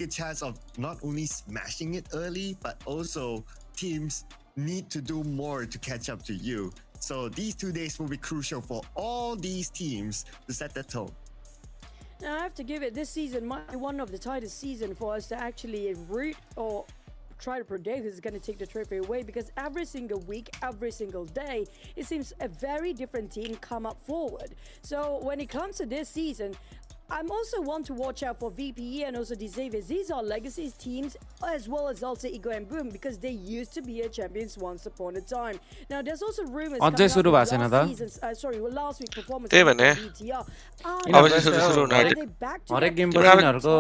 a chance of not only smashing it early, but also teams need to do more to catch up to you. So these 2 days will be crucial for all these teams to set the tone. Now, I have to give it, this season might be one of the tightest season for us to actually root or try to predict who's going to take the trophy away, because every single week, every single day, it seems a very different team come up forward. So when it comes to this season, I'm also want to watch out for VPE and also Xavier. These are legacy teams as well as also Ego and Boom, because they used to be a champions once upon a time. Now there's also rumors coming up with last season's, last week's performance of BTR. Are they back to हरेक game their पछि यिनीहरुको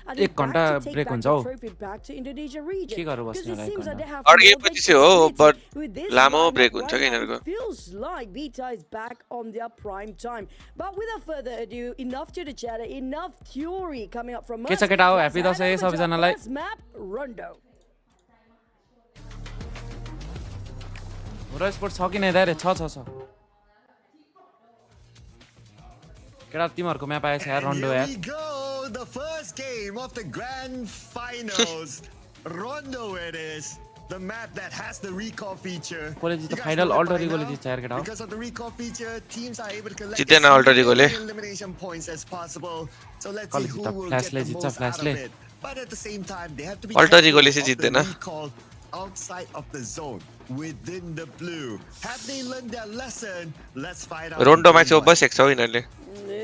Are they 1 घण्टा back to take break back हुन्छ the हौ trophy back to Indonesia region? के गरेर Because बस्ने it होला seems that they 1 have और more गेम पछि चाहिँ हो बट with this लामो lineup ब्रेक right हुन्छ के now, यिनीहरुको it feels like Beta is back on their prime time. But without further ado, enough to the chatter, enough theory coming up from us. के छ केटा हो happy Dashain सबैजनालाई First map, Rondo. र sport छ कि नै दाइ छ केटा तिमीहरुको म्याप आएछ यार रोन्डो Here यार we go, the first game of the grand finals. Rondo it is. The map that has the recall feature. कोले जित You guys final know it alter by Igole now. जित्छ यार केटा हो Because of the recall feature, teams are able to collect जितेन as Alter Egoले। many elimination points as possible. So let's see कसले who जित्छ will फ्ल्याशले get the जित्छ most out of फ्ल्याशले it. But at the same time, they have to be Alter careful Egoले चाहिँ of the जित्दैन। recall outside of the zone, within the blue. Have they learned their lesson? Let's find out. रोन्डो मा चाहिँ बस एक छ यिनीहरुले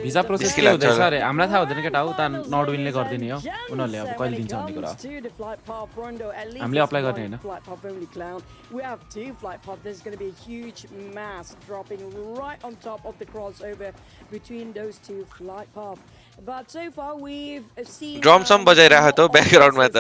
visa process के हुँदैछ अरे हामीलाई थाहा हुँदैन केटा हो त नडविनले गर्दिने हो उनीहरुले अब कहिले दिन्छ भन्ने कुरा हामीले अप्लाई गर्ने हैन We have two flight paths. There's going to be a huge mass dropping right on top of the crossover between those two flight paths. But so far we've seen drum सम बजाइराख त ब्याकग्राउन्डमा त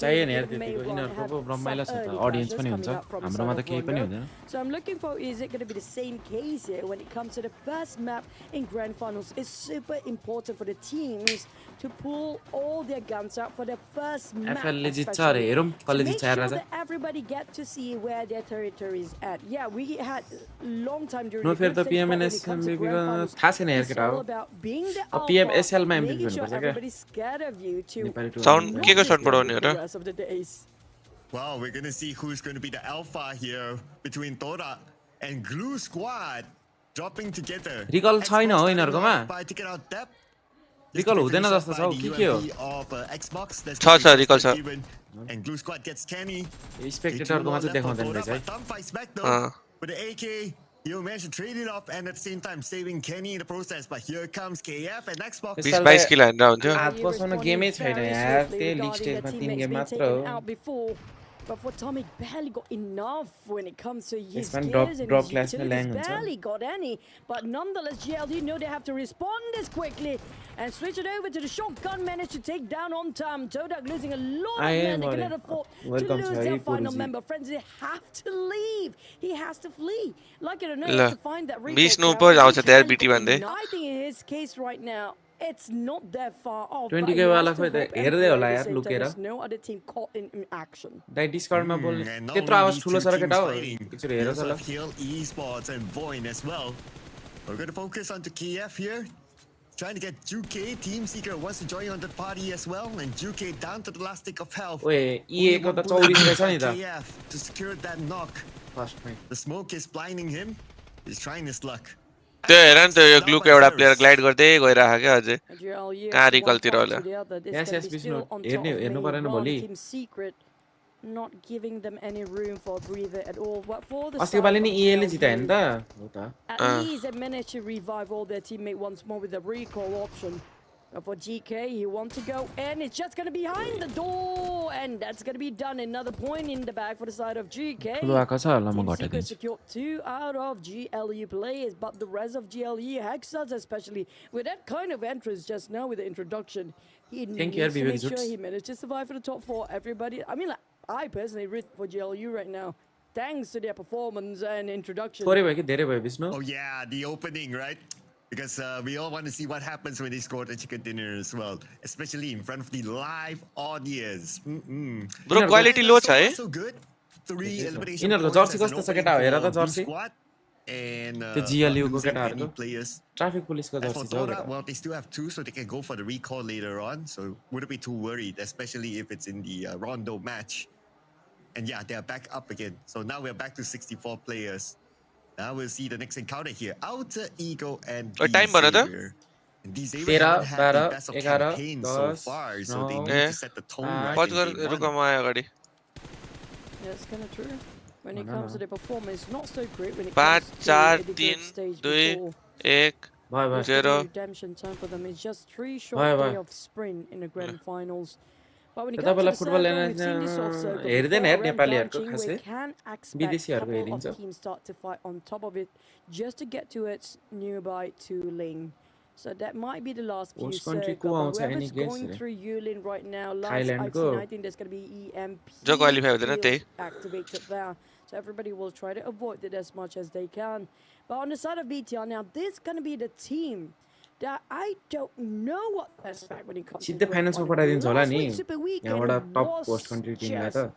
चाहियो नि यार त्यतिको यिनीहरुको रमाइलो छ त ऑडियन्स पनि हुन्छ हाम्रोमा त केही पनि हुँदैन So I'm looking for, is it going to be the same case here when it comes to the first map in grand finals? It's super important for the teams to pull all their guns out for the first map, FL ले जित्छ especially, अरे हेरौं to कसले make जित्छ sure यार राजा that everybody get to see where their territory is at. Yeah, we had long time during no the फेरि group त stage, but when PMNS it comes to baby grand finals, थाहा छैन यार it's केटा all हो about being the अब alpha, PMSL मा making MP sure भन्नुपर्छ क्या everybody's scared of you to Nepali tour sound not के को miss साउन्ड them बढाउने with हो the र rest of the days. Wow, we're gonna see who's gonna be the alpha here between Tora and Glue Squad dropping together. रिकल छैन हो Xbox यिनीहरुकोमा starting off by taking out depth. रिकल हुँदैन जस्तो छ हौ के हो Of Xbox. That's छ रिकल छ even. And Glue Squad gets Kenny. स्पेक्टेटरकोमा चाहिँ देखाउँदैन रहेछ है Thumb fights back though. With the AK, he'll manage to trade it off and at the same time saving Kenny in the process. But here comes KF and Xbox. 20-22 किल हानेर हुन्छ हात बसाउन गेमै छैन यार त्यही लिग स्टेजमा 3 गेम मात्र हो But for Tommy, barely got enough when it comes to his man gears and drop his class में utilities. lang हुन्छ Barely got any. But nonetheless, GLD know they have to respond this quickly and switch it over to the shotgun. Managed to take down on time. Todak losing a lot of men. They cannot afford to lose their final member. Friends, they have to leave. He has to flee. Like it or not, he has to find that recall. 20 no पर आउँछ त्यहाँ BT भन्दै I think in his case right now, it's not that far off. 20k वाला खोइ त हेर्दै होला यार लुकेर There's no other team caught in action. दाइ डिस्कर्डमा बोल्ने And not त्यत्रो only आवाज these ठुलो two छ र teams केटा हो fighting, एकचोटि we हेर also त ल have Hill Esports and Voin as well. We're going to focus on to KF here. Trying to get Juke. Team Seeker wants to join on the party as well. And Juke down to the last stick of health. ओए EA को त 24 रहेछ नि त KF to secure that knock. फर्स्टमै The smoke is blinding him. He's trying his luck. त्यो हेर नि त यो ग्लुको एउटा प्लेयर ग्लाइड गर्दै गइराख क्या अझै कहाँ रिकलतिर होला यस यस विष्णु हेर्ने हेर्नु परेन भोलि Not giving them any room for a breather at all. But for the अस्तिको पालि नि EA ले जितायो नि त हो त at least they managed to revive all their teammate once more with the recall option. But for GK, he wants to go in. It's just going to be behind the door. And that's going to be done. Another point in the back for the side of GK. ठुलो आएको छ ल म Team घटाइदिन्छु Secret secured 2 out of GLU players. But the rest of GLU, Hexas especially, with that kind of entrance just now with the introduction, he needs to make sure he managed to survive for the top 4. Everybody, I mean, like, I personally root for GLU right now. Thanks to their performance and introduction. थोरै भयो कि धेरै भयो Vishnu Oh yeah, the opening, right? Because we all want to see what happens when they score the chicken dinner as well, especially in front of the live audience. Bro quality लो छ है So good. 3 elimination यिनीहरुको points Jersey as an कस्तो छ opening केटा हो हेर for त Blue Jersey Squad. And The GLU को losing केटाहरुको any players. Traffic पुलिसको As for जर्सी छ Dota, केटा well, they still have 2, so they can go for the recall later on. So wouldn't be too worried, especially if it's in the Rondo match. And yeah, they're back up again. So now we're back to 64 players. Now we'll see the next encounter here. Outer Ego and time bana ta? Xavier. And these Xavier haven't had the best of 11, campaign so 10, far, so they 9, need to set the tone right Pause in गर game रुक 1. म आयो अगाडि Yeah, it's kind of true. When it comes to the performance, not so great when it 5 comes 4 to the 3 group stage 2 before. 1 भयो भयो There's gonna 0 be redemption time for them. It's just 3 Bye, short bye. day of sprint in the grand finals. But when it त्यो comes to तपाईलाई the football circle, we've seen this off circle हेर्दैन before यार around नेपालीहरुको branching, खासै we can expect विदेशीहरुको couple हेरिन्छ of teams start to fight on top of it just to get to its nearby to Ling. So that might be the last few Host country circle. को But आउँछ whoever's any guess going रे? through Yulin right now, last Thailand I've को seen, I think there's going to be EMP जो qualify हुँदैन त्यही field activated there. So everybody will try to avoid it as much as they can. But on the side of BTR now, this is going to be the team that I don't know what to expect when it comes to सिधै फाइनान्समा पठाइदिन्छ होला नि यहाँबाट top was host country टिमलाई त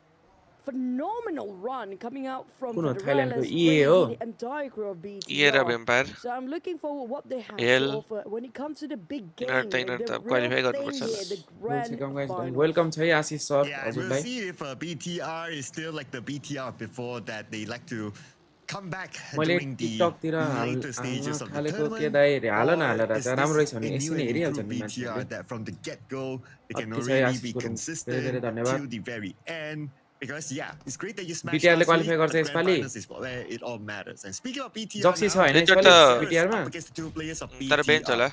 phenomenal run coming out from कुन हो थाइल्यान्डको Federales, EA हो raising the entire crew of BTR. EA र Vampire So I'm looking forward what they have L. to offer when it comes to the big game. यिनीहरु The त qualify real गर्नुपर्छ thing होला। here, the grand finals. Welcome छ है आशिष sir Yeah, and we'll हजुरलाई see if BTR is still like the BTR before that. They like to come back मैले during the टिकटकतिर later stages of the थालेको के tournament. दाइ हाल न हालेर Or is चाहिँ राम्रो this रहेछ भने a यसरी new नै and हेरिहाल्छ improved नि BTR मान्छेले that from the get-go they can अति छ already आशिष be गुरुङ धेरै consistent धेरै धन्यवाद till the very end? Because yeah, it's great that you smashed BTR ले last week, qualify but गर्छ the grand यसपालि finals is where it all matters. And speaking of BTR जक्सी छ now, हैन त्यो यसपालि त- BTR मा up against the 2 players of तर बेन्च BTR. होला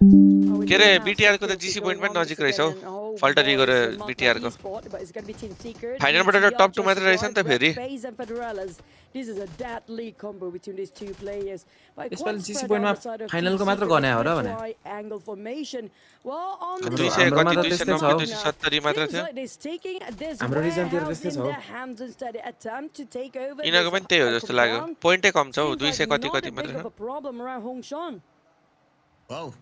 Oh, we के do रे have BTR को त security GC going point पनि on once नजिक रहेछ हौ again, and oh फल्टर boy, ego र it's a BTR को spot, but it's gonna be Team Secret, फाइनलबाट त BTR टप 2 just मात्र रहेछ नि त survived, फेरि FaZe and Federales. This is a deadly combo between these two players. But quite यसपालि spread GC out point मा the side of final को Team मात्र Secret, गने हो र this भने triangle formation. Well, on the हाम्रो- 200 हाम्रोमा कति त त्यस्तै 290 छ 270 मात्र seems थियो like they're taking this हाम्रो रिजनतिर warehouse त्यस्तै in छ हौ। their hands instead, attempt to take over यिनीहरुको this पनि त्यही हो जस्तो लाग्यो compound. पोइन्टै कम छ हौ Seems 200 like कति not कति a मात्र big of छ a problem around Hongshan. Wow.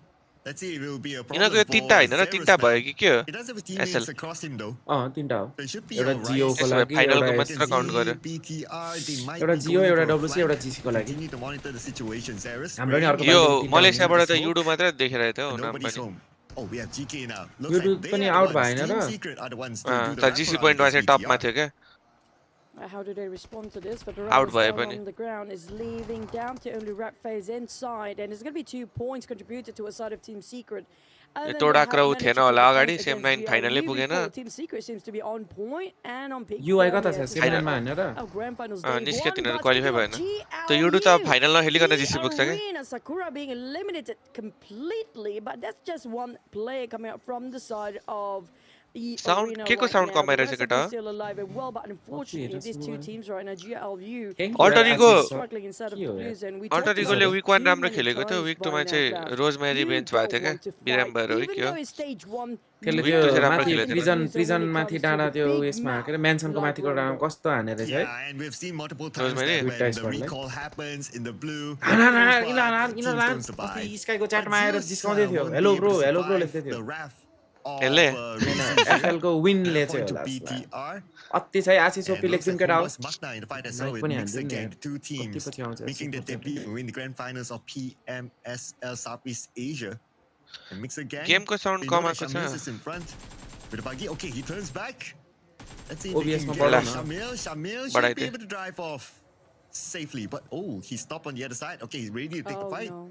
Let's see if it will be a problem यिनीहरुको यो for तीनटा हैन र Zeros तीनटा now. भयो कि के हो He does have his SL teammates across him though. तीनटा हो So it should be एउटा alright. जिओ को यसो भए लागि फाइनलको एउटा मात्र काउन्ट गर्यो BTR, they might एउटा be जियो going एउटा for a WC flank. एउटा GC को लागि Continue to monitor the situation, Zeros. हाम्रो नि अर्को यो पालि तीनटा मलेसियाबाट त Smoke. युडु मात्र देखिरहेको थियो And नाम nobody's पनि home. Oh, we have GK now. Looks युडु like they पनि are आउट the ones. भएन Team र Secret are the ones to do the तर GC wraparound पोइन्टमा against चाहिँ टपमा BTR. थियो क्या How do they respond to this? Federales Out by down Bunny. on the ground is leaving down to only Rat Phase inside, and it's going to be 2 points contributed to a side of Team Secret. यो तोडा crow थिएन होला अगाडि same 9 फाइनलै पुगेन Team Secret seems to be on point and on peak UI form कता here छ to फाइनलमा start हैन र off grand finals निस्क्यो day तिनीहरु 1. क्वालिफाई भएन त्यो युडु त फाइनल नखेलिकन जिसी पुग्छ के Arena Sakura being eliminated completely, but that's just one player coming out from the side of the Sound- arena के को right sound now. Com The आइरहेछ rest of केटा? them still alive and well, but unfortunately these two teams right now, GLU, Alter Ego- struggling inside of के the हो blue यार? zone. We alter talked about इगोले this week 1 too राम्रो many खेलेको थियो times week 2 by मा now, चाहिँ Craft. Rosemary You bench don't भएको थियो क्या want to fight, बिराम्बर हो even के हो though it's stage 1, त्यसले Week त्यो two चाहिँ राम्रो माथि खेलेको प्रिजन थिएन। प्रिजन When it माथि comes to डाँडा the त्यो big उयसमा map, के अरे मेन्सनको like माथिको डाँडा Rondo. कस्तो हाने रहेछ है Yeah, and we've seen multiple times Rosemary? that Good when dice the for like. recall happens in the blue, यिनीहरू survive. स्काईको च्याटमा आएर But जिस्काउँदै Zeus थियो won't hello be able bro to hello bro survive लेख्दै थियो the wrath of, यसले? एफएलको विनले चाहिँ point to होला जसलाई। BTR. अति चाहिँ आशिष And ओपी looks लेख्छौँ like केटा हो Homos Magna in the fight as well Mike with पनि Mix हान्दिउँ नि again. यार। Two teams कतिपछि आउँछ making their super debut in the grand finals of PMSL Southeast Asia. And Mix again. गेमको sound they know com that आएको Shamil छ is in front with the buggy. Okay, he turns back. Let's see if OBS they can मा get बढाउन। Shamil should बढाइ be दिए। able to drive off safely. But oh, he stopped on the other side. Okay, he's ready to take the Oh, fight. no.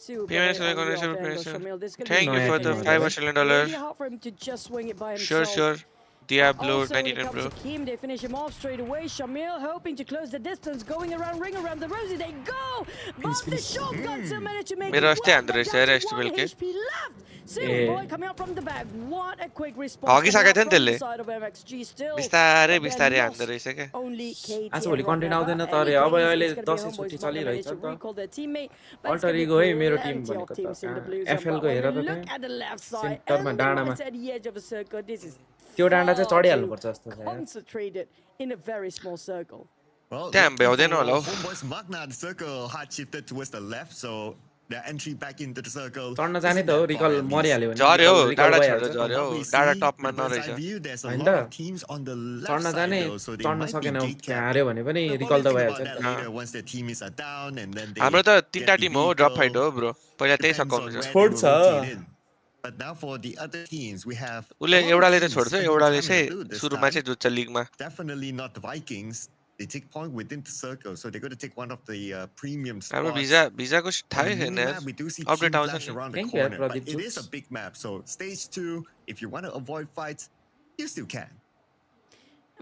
Super PMSL on the connection, off angle, PMSL. Shamil. This is gonna Thank be you for very the dangerous. 5 Australian dollar. Really hard for him to just swing it by Sure, himself. sure. Diablo, Also, when it 99 comes bro. to Kim, they finish him off straight away. Shamil hoping to close the distance, going around, ring around the rosy. They go! But the shotgun still managed to make it मेरो work. अस्ति हान्दो But रहेछ down यार to STBL 1 के। HP left. Silver A. boy coming out from the back. What a quick response हगी coming सकेको out थियो नि from the त्यसले। side of MXG still. बिस्तारै But they're बिस्तारै lost. हान्दो रहेछ क्या Only KT आज भोलि and कन्टेन्ट Ronda. आउँदैन But त अरे any अब case, अहिले it's gonna be 10 Homeboy's छुट्टी Magna managed चलिरहेछ to नि त recall their teammate, but it's alter gonna be ego है मेरो टिम plenty of भनेको teams in the त blue zone. एफएल But को when हेर you त look त्यहाँ at the left side, सेन्टरमा and डाँडामा right at the edge of a circle, this is त्यो डाँडा चाहिँ far चढिहाल्नु too पर्छ जस्तो छ यार concentrated in a very small circle. Well, Damn, lucky भ्याउँदैन for होला हौ। Homeboy's Magna, the circle hard shifted towards the left, so their entry back into the circle. चढ्न जाने त हो रिकल मरिहाल्यो भने झर्यो recall डाडा भइहाल्छ। छोडेर झर्यो What we डाडा see, टपमा the bird's eye नरहेछ view, there's a होइन lot त? of teams on the left चढ्न side जाने though, so they चढ्न might be सकेन gate capped. हार्यो भने पनि We'll रिकल त probably think भइहाल्छ about that later once their teammates are down and then they हाम्रो त get तीनटा the टिम हो ड्रप फाइट vehicle. हो ब्रो पहिला त्यही Depends on सकाउनु where छ they will छोड्छ। rotate in. But now for the other teams, we have a उसले lot of एउटाले त teams छोड्छ spending एउटाले time in the चाहिँ blue this सुरुमा time. चाहिँ जुत्छ लिगमा Definitely not the Vikings. They take point within the circle, so they're going to take one of the premium हाम्रो spots. भिजाको On थाहै the छैन mini-map, we do see update Team आउँछ Flash नि around the Thank you, corner, but Pradeep it is a Jokes. big map. So stage 2, if you want to avoid fights, you still can.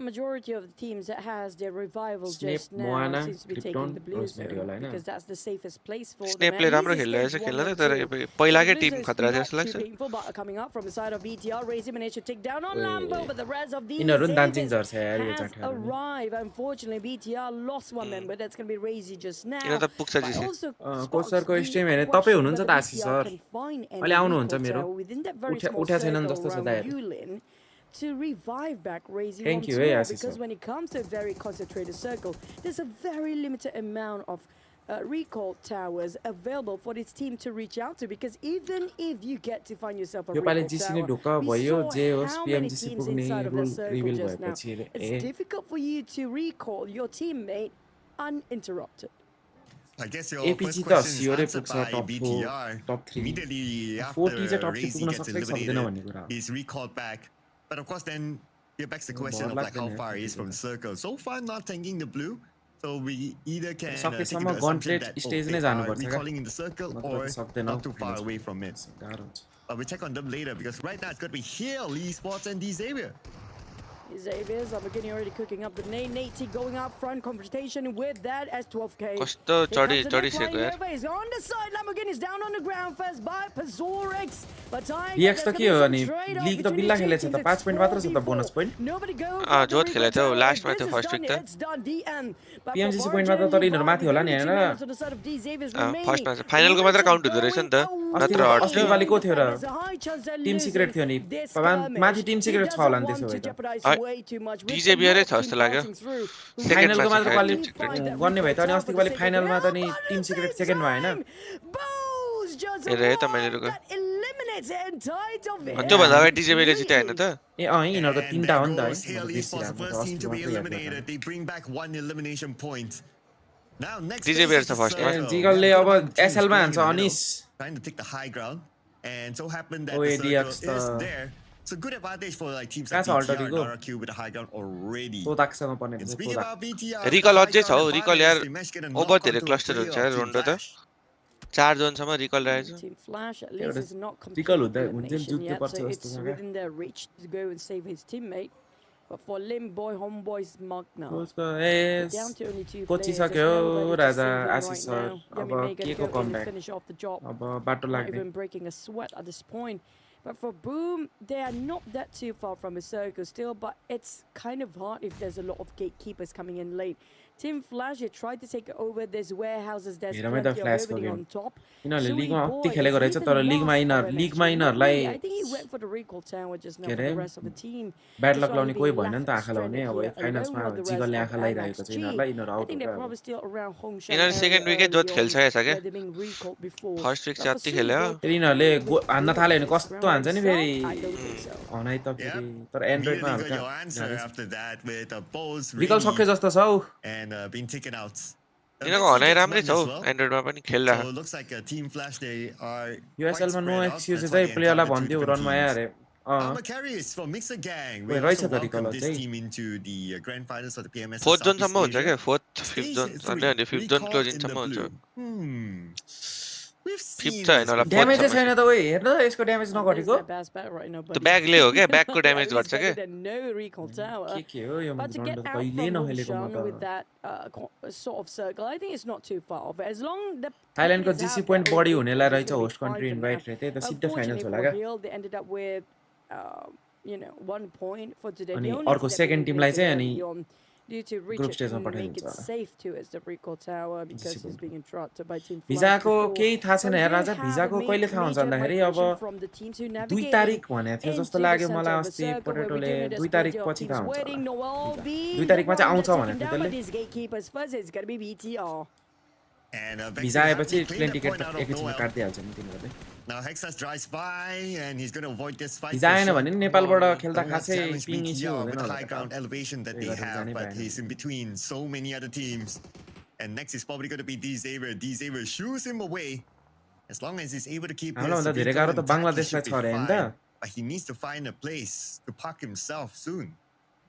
A majority of the teams that has their revival Snape, just now Moana, seems to be Krypton, taking the blue Rosemary zone होला हैन? because that's the safest place for them. स्नेपले At राम्रो least खेल्दै it's रहेछ stage खेल्न one त or तर two. पहिलाकै The team Blizzards खतरा not जस्तो लाग्छ too painful, but coming up from the side of BTR, Razy managed to take down on Wait. Lambo, but the rest of these यिनीहरु पनि dancing Saviors झर्छ यार यो has चाटहरू नि। arrived. Unfortunately, BTR lost one member. That's going to be Razy just now. किन त पुग्छ But GC also coach sparks सरको the stream हेर्ने question तपाई हुनुहुन्छ whether त आशिष BTR sir can find any अहिले आउनुहुन्छ recall मेरो tower within that very small उठ्या छैनन् circle जस्तो छ around दाइहरु। Yulin to revive back Razy Thank once you, more Asis because sir. when it comes to a very concentrated circle, there's a very limited amount of recall towers available for this team to reach out to because even if you get to find yourself a यो पालि recall GC नै tower, ढुक्क we भयो saw जे होस् how many PMGC teams पुग्ने inside of the rule circle reveal just now. भएपछि It's difficult for you to recall your teammate uninterrupted. I guess your APG first त question is सियोरै answered पुग्छ by top 4 BTR. Top 3 Immediately after 40 चाहिँ top 3 Razy पुग्न gets सक्छ कि सक्दैन भन्ने eliminated, कुरा हो। he's recalled back. But of course, then it begs the question of Board like how लाग्दैन far he is from the circle. So far, not tanking the blue. So we either can take सकेसम्म the assumption गन्ट्लेट that stage नै they are जानुपर्छ recalling in the circle नत्र or त सक्दैन not too far away from it. गाह्रो हुन्छ। But we check on them later because right now it's going to be Hill, Esports, and Xavier. Xavier's Lamborghini already cooking up the name. Nate going up front, confrontation with that S12K. कस्तो चढिसक्यो यार He's on the side. Lamborghini's down on the ground first by Pazorix. But time EX त के हो अनि league त बिल्ला खेलेछ त 5 point मात्र छ त बोनस पोइन्ट जोत खेलेको थियो लास्टमा थियो फर्स्ट विक त PMGC पोइन्टमा त तर यिनीहरु माथि होला नि हैन फर्स्टमा चाहिँ फाइनलको मात्र काउन्ट हुँदो रहेछ नि त नत्र अस्ति वाली को थियो र टिम सिक्रेट थियो नि माथि टिम सिक्रेट छ होला नि त्यसो भए त डिजेबियरै छ जस्तो लाग्यो फाइनलको मात्र क्वालिफाई गर्ने भए त अनि अस्तिको पालि फाइनलमा त नि टिम सिक्रेट सेकेन्ड भयो हैन हेरे त मैले रुको त्यो भन्दा अगाडि डिजेबीले जिते हैन त ए यिनीहरुको तीनटा हो नि त Goes Hill Esports, the first team to be eliminated. They bring back one elimination point. Now next DJB phase is the the first one. circle. जिगलले अब Two teams SL मा going हान्छ in the middle, Anis trying to take the high ground, and so happened that Oh, the ADX circle is the- there. It's a good advantage for like teams That's like all BTR that and we go. RRQ with the high ground already. तोदाकसँग पर्ने And थियो speaking तोदाक about BTR, Recall the high अझै छ ground हौ, recall advantage, यार they managed to get a over knock धेरै onto a cluster player हुन्छ of यार Team रोन्डो त Flash. 4 जोनसम्म रिकल रहेछ Team Flash at least is not Recall completely हुँदा हुन्छ elimination जुत्नु yet, पर्छ so जस्तो it's छ within their reach to go and save his teammate. But for Limboy, Homeboy's mug now. उसको ए Down to only 2 Kochi players. सक्यो राजा Right आशिष sir now. अब Yummy Mega के go को in and comeback finish off the job. अब बाटो Not लाग्ने even breaking a sweat at this point. But for Boom, they are not that too far from a circle still, but it's kind of hard if there's a lot of gatekeepers coming in late. Team Flash, they tried to take over these warehouses. There's हेरौँ है त plenty of फ्ल्यासको opening game on top. यिनीहरूले Sui लिगमा Boy अति is खेलेको रहेछ even तर last लिगमा for यिनीहरूलाई I think he went for the recall tower just now के for अरे the rest of the team. Bad That's lock why लाउने he's कोही being भएन नि त left आँखा लाउने अब stranded here फाइनल्समा alone with the जिगलले rest आँखा of लाइरहेको छ MXG. यिनीहरूलाई यिनीहरू I आउट think they're हुन्छ probably still around Hongshan यिनीहरू area सेकेन्ड विकेट जोत early खेल्छ on, क्या where they've been recalled before. First week But चाहिँ for अति Sui खेल्यो Boy, फेरि यिनीहरूले हान्न थाल्यो भने Ground कस्तो हान्छ नि फेरि himself? I don't think so. हनाइ त फेरि Yep. तर एन्ड्रोइडमा Immediately got हल्का your answer after that with a Bose रिकल सक्यो ready जस्तो छ हौ and being taken out. यिनीहरूको हनाइ राम्रै छ हौ एन्ड्रोइडमा पनि So खेल्दा it looks like Team Flash, they are युएसएलमा नो quite spread out. Excuse That's चाहिँ why they प्लेयरलाई encountered two भन्थ्यो different रनमा आयो teams. अरे Armor carries from Mixer Gang. We Wait, also right, welcome Ricola, this hey. team into the grand finals of the PMSL fourth Southeast जोनसम्म हुन्छ Asia. क्या fourth fifth Stage John 3, अनि fifth John recall क्लोजिङसम्म in the हुन्छ blue. We've seen Fifth होइन this होला, before. ड्यामेजै फोर्थसम्म छैन त ओइ हेर्न त यसको damage There's नघटेको their best bet right now, त्यो buddy. ब्यागले हो क्या ब्यागको At ड्यामेज least गर्छ better क्या than no recall tower. के हो यो But to get रन्डो त out कहिले from नखेलेको म Hongshan with त that sort of circle, I think it's not too far off. As long the थाइल्यान्डको players GC have point their बढी own हुनेलाई recalls, रहेछ it's gonna be host country fine for invite now. रे त्यही त सिधै finals Unfortunately होला for क्या Hill, they ended up with, 1 point for today. अनि They only अर्को stepped second in a teamलाई little bit चाहिँ अनि early on due to group Richard stage मा couldn't make पठाइदिन्छ it होला। safe towards the recall tower because he's being interrupted by Team Flash भिजाको before. केही थाहा छैन But यार we राजा have भिजाको a कहिले थाहा हुन्छ major भन्दाखेरि अब migration from the teams who 2 navigated तारिक भनेको थियो जस्तो into the लाग्यो center मलाई of the अस्ति circle where we're पोटेटोले doing it. 2 There's तारिक plenty of पछि teams थाहा हुन्छ waiting. होला Noel B, 2 the तारिकमा चाहिँ one आउँछ that's भनेको taken थियो down by त्यसले these gatekeepers first. It's gonna be BTR. And visa आएपछि Vexi plane cleaned that ticket point out of एकैछिनमा nowhere. काट्दिहाल्छ नि तिनीहरूले Now Hexas drives by and he's going to avoid this fight. Visa for आएन sure. भने नि नेपालबाट खेल्दा Don't want to खासै challenge पिङ इस्यु BTR हुँदैन with the होला high ground elevation that they have, but he's in between so many other teams. And next is probably going to be D-Xavier. D-Xavier shooes him away. As long as he's able to keep his हामीलाई भन्दा धेरै vehicle गाह्रो त intact, he बङ्गलादेशलाई should छ be अरे हैन त fine. But he needs to find a place to park himself soon.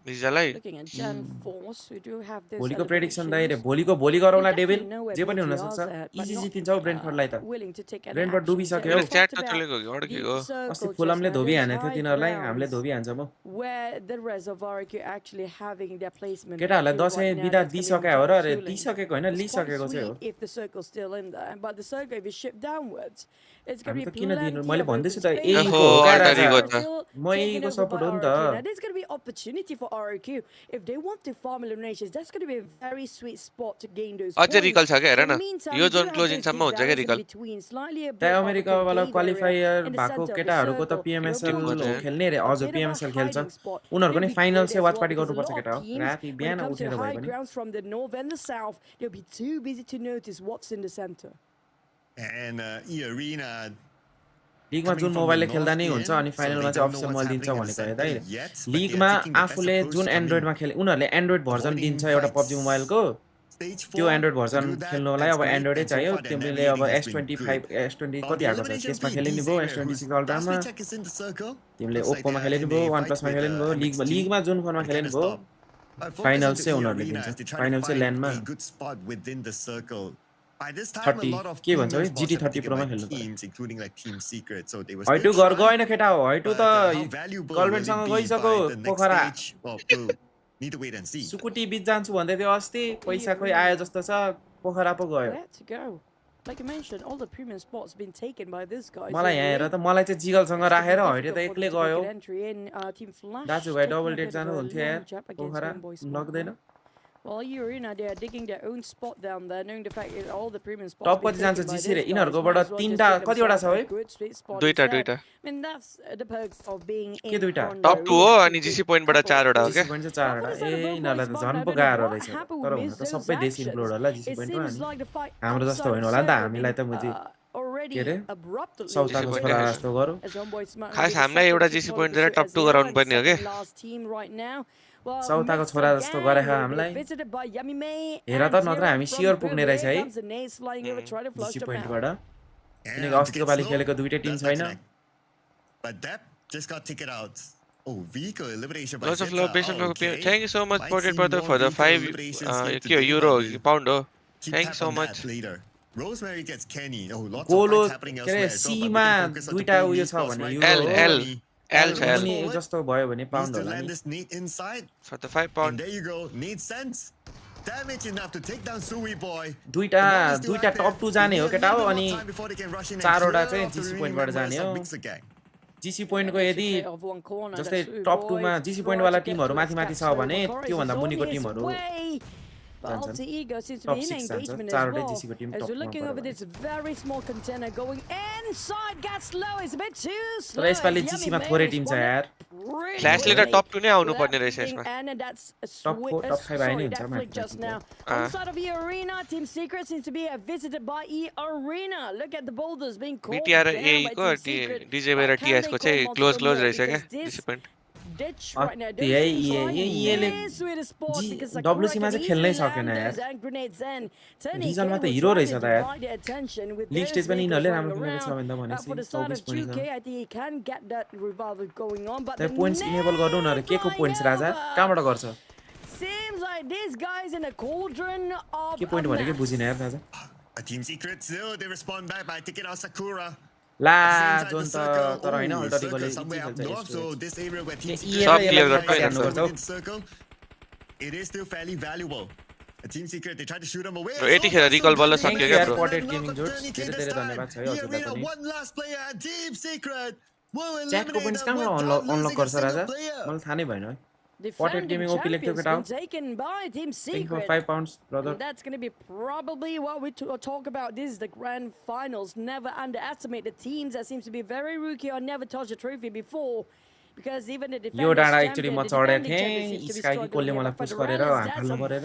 भिजालाई Looking at Gen Force, we do have this भोलिको प्रेडिक्सन दाइ रे elevations. भोलिको भोलि गरौँला We devil definitely know where जे पनि हुन BTRs सक्छ are at, but easy not, जितिन्छ हौ ब्रेन्टफोर्डलाई त willing to take any ब्रेन्टफोर्ड actions डुबिसक्यो yet. हौ We च्याट talked त about चलेको कि the अड्केको अस्ति circle फुलमले just now, Dhobi those हानेको थियो high तिनीहरूलाई हामीले grounds धोबी हान्छौँ हौ where the reservoir are actually having their placement. केटाहरूलाई here दसैँ right now, बिदा that's gonna be दिइसक्यो हो र dark अरे cooling. दिइसकेको होइन It's quite लिइसकेको चाहिँ हो sweet if the circle's still in there, but the circle if it's shipped downwards, it's going हामी to त be किन दिनु plenty मैले of open भन्दैछु त space. एईको हो क्या अल्टर राजा इगो Are त still म taken एईको over by सपोर्ट हो नि RQ. Now त there's going to be opportunity for RQ if they want to farm eliminations. That's going to be a very sweet spot to gain those अझै points. रिकल छ क्या हेर In the न meantime, यो we do zone have closing those सम्म two हुन्छ क्या barriers in recall between, slightly a bit त्यहाँ of a अमेरिकावाला concave area qualifier in the भएको center of the केटाहरूको त circle. पिएमएसएल It will हो be खेल्ने अरे a अझ bit of a पिएमएसएल खेल्छ hiding spot. उनीहरूको It'll नि be फाइनल good चाहिँ as watch well party because a गर्नुपर्छ lot of केटा हो teams, राति when it बिहान comes to उठेर भए high पनि grounds from the north and the south, they'll be too busy to notice what's in the center. And E-Arena लिगमा जुन मोबाइलले खेल्दा नै हुन्छ अनि फाइनलमा चाहिँ अफिसियल मोबाइल दिन्छ भनेको हेर्दा लिगमा आफूले जुन एन्ड्रोइडमा खेले उनीहरूले एन्ड्रोइड भर्जन दिन्छ एउटा पब्जी मोबाइलको त्यो एन्ड्रोइड भर्जन खेल्नलाई अब एन्ड्रोइडै चाहियो तिमीले अब S25 S20 कति आएको छ त्यसमा खेलिने भयो S26 अल्ट्रामा तिमीले ओप्पोमा खेलिने भयो वान प्लसमा खेलिने भयो लिगमा जुन फोनमा खेलिने भयो फाइनल चाहिँ उनीहरूले दिन्छ फाइनल चाहिँ ल्यान्डमा 30 के भन्छ है GT 30 प्रोमा खेल्नु पर्यो हैटु घर गएन केटा हो हैटु त गर्लफ्रेन्डसँग गइसक्यो पोखरा सुकुटी बिच जान्छु भन्दै थियो अस्ति पैसा खोइ आयो जस्तो छ पोखरा पो गयो Let's go. Like I mentioned, all the premium spots been taken by this guy. मलाई यहाँ हेर त मलाई चाहिँ जिगलसँग राखेर हैटे त एक्लै गयो दाजुभाइ डबल डेट जानु हुन्थ्यो यार Pokhara लग्दैन Well, Arena, they are digging their own spot down there, knowing the fact that all the premium spots. Top कति जान्छ जिसी रे इनहरुकोबाट तीनटा कतिवटा छ है दुईटा I mean, that's the perks of being के in दुईटा टप 2 हो अनि जीसी पोइन्टबाट 4 वटा हो जिसी क्या पोइन्ट चाहिँ 4 वटा ए इनहरुलाई त झन् पो गाह्रो रहेछ तर हुन त सबै देश इन्क्लुड होला जिसी पोइन्टमा अनि हाम्रो जस्तो होइन होला नि त हामीलाई त मुजी के रे सौताको छोरा जस्तो गरौ खास हामीलाई एउटा जीसी पोइन्ट दिएर टप 2 गराउनु पर्ने हो के सौताको छोरा जस्तो गरे हामीलाई हेर त नत्र हामी सियोर पुग्ने रहेछ है जिसी पोइन्टबाट किनकि अस्तिको पालि खेलेको दुईटै टिम छैन Lots of love based on thank you so much Portrait brother for the 5 के हो युरो पाउन्ड हो thank you so much Rosemary gets Kenny. Oh, lots गोलो of fights happening के रे elsewhere. सीमा दुईटा उयो छ भने युरो L छ L अनि जस्तो भयो भने Needs पाउन्ड to होला land नि this neat inside. for the 5 pound And there you go. Neat sense. Damage enough to take down Sui boy. दुईटा टप 2 जाने हो केटा हो अनि चारवटा चाहिँ जीसी पोइन्टबाट जाने हो जीसी पोइन्टको यदि जस्तै टप 2 मा जीसी पोइन्ट वाला टिमहरु माथि माथि छ भने त्यो भन्दा मुनिको टिमहरु But Alter Ego seems to be in engagement as well. As we're looking over this very small container going inside, gets low, it's a bit too slow. तर यसपालि जीसी मा थोरै टिम छ यार फ्ल्याशले त टप 2 नै आउनु पर्ने रहेछ यसमा And that's a Top four, top five आइ नै हुन्छ that flick just now. On the side of E-Arena, Team Secret seems to be visited by E-Arena. Look at the boulders being called BTR down by ए को Team Secret. DJ बेर TS को चाहिँ close रहेछ क्या GC point Ditch right now. डब्लुसी मा चाहिँ खेल्नै सकेन यार रिजनमा त हिरो रहेछ त यार लीग स्टेज पनि इनहरुले राम्रो खेलेको छ भन्दा भनेपछि 24 पोइन्ट छ I think he can get that revival going on, but त्यही पोइन्ट्स इनेबल गर्नु न के को पोइन्ट्स राजा कहाँबाट गर्छ seems like this guy's in a cauldron of के पोइन्ट भनेकै बुझिन यार राजा A Team Secret still, they respond back by taking out Sakura. ला जोन त तर हैन अल्टर इगोले So this area where Team सब clear Secret it is still fairly valuable. A Team Secret, they tried to shoot him away. यतिखेर रिकल बल्ल सक्यो क्या ब्रो पटेड गेमिङ जोड्स धेरै धेरै धन्यवाद छ है हजुरलाई पनि One last player, Team Secret. च्याटको पोइन्ट्स कहाँबाट अनलक गर्छ राजा मलाई थाहा नै भएन है Potted Gaming OP लेख्थ्यो केटा हो taken by Team Thank you for Secret. 5 pounds brother And that's going to be probably what we talk about. This is the grand finals. Never underestimate the teams that seems to be very rookie or never touched a trophy before. because even the यो defenders डाँडा actually म champion, the चढेको defending champion थिएँ seems to be स्काईकी struggling कोलले here, मलाई but push for गरेर Reynolds, हाँक that's हाल्नु a परेर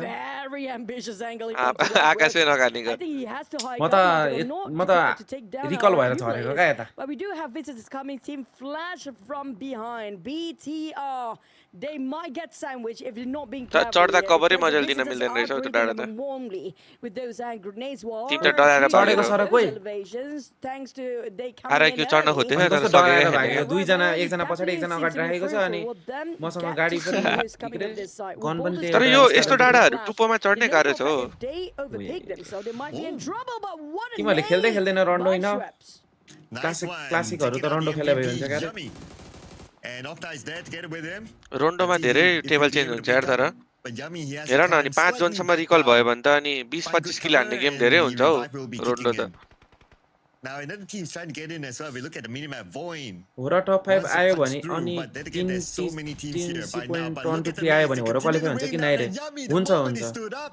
very ambitious angle he comes to work आकाशै with. नगानी I think he has to hike म up like a म Renault to take down skill our भएर few झरेको players. क्या यता But we do have visitors coming. Team Flash from behind. BTR. They might get sandwiched if they're not being careful चढ्दा here, कभरै because the मजाले दिन visitors मिल्दैन are रहेछ त्यो breathing डाँडा them त warmly with those hand grenades. Well, team त डराएर चढेको भागेर सर कोही elevations, thanks to they आएर coming in एकचोटि चढ्न early. खोज्दैछ अनि तर कस्तो सकेको डराएर छैन भागेको क्या दुईजना Well, एकजना पछाडि definitely एकजना seems अगाडि to be राखेको छ fruitful अनि with them. मसँग Get गाडी to पनि see who's के coming अरे up this side. Gun Well, पनि both लिएर तर the यो teams यस्तो are डाँडाहरू Flash. टुप्पोमा They चढ्नै know गाह्रो for छ a हो fact if they overtake them, so they might be in trouble. But what a तिमीहरूले खेल्दै nade खेल्दैन रन्डो by होइन Schweppes. क्लासिकहरू त रन्डो खेले भयो हुन्छ क्या अरे And Octa is there together with him. रोन्डोमा धेरै टेबल चेन्ज हुन्छ यार तर हेर न अनि 5 जोनसम्म रिकल भयो भने त अनि 20-25 किल हान्ने गेम धेरै हुन्छ हौ रोन्डो त Now another team's trying to get in as well. We look at the minimap. Voin. हो र टप 5 wants to आयो punch भने through, अनि but then again, there's so many teams here by now. But look at the 3 आयो race. भने They हो र continue qualify to हुन्छ कि rain नाइ down, रे and Yummy, the हुन्छ moment he हुन्छ stood up,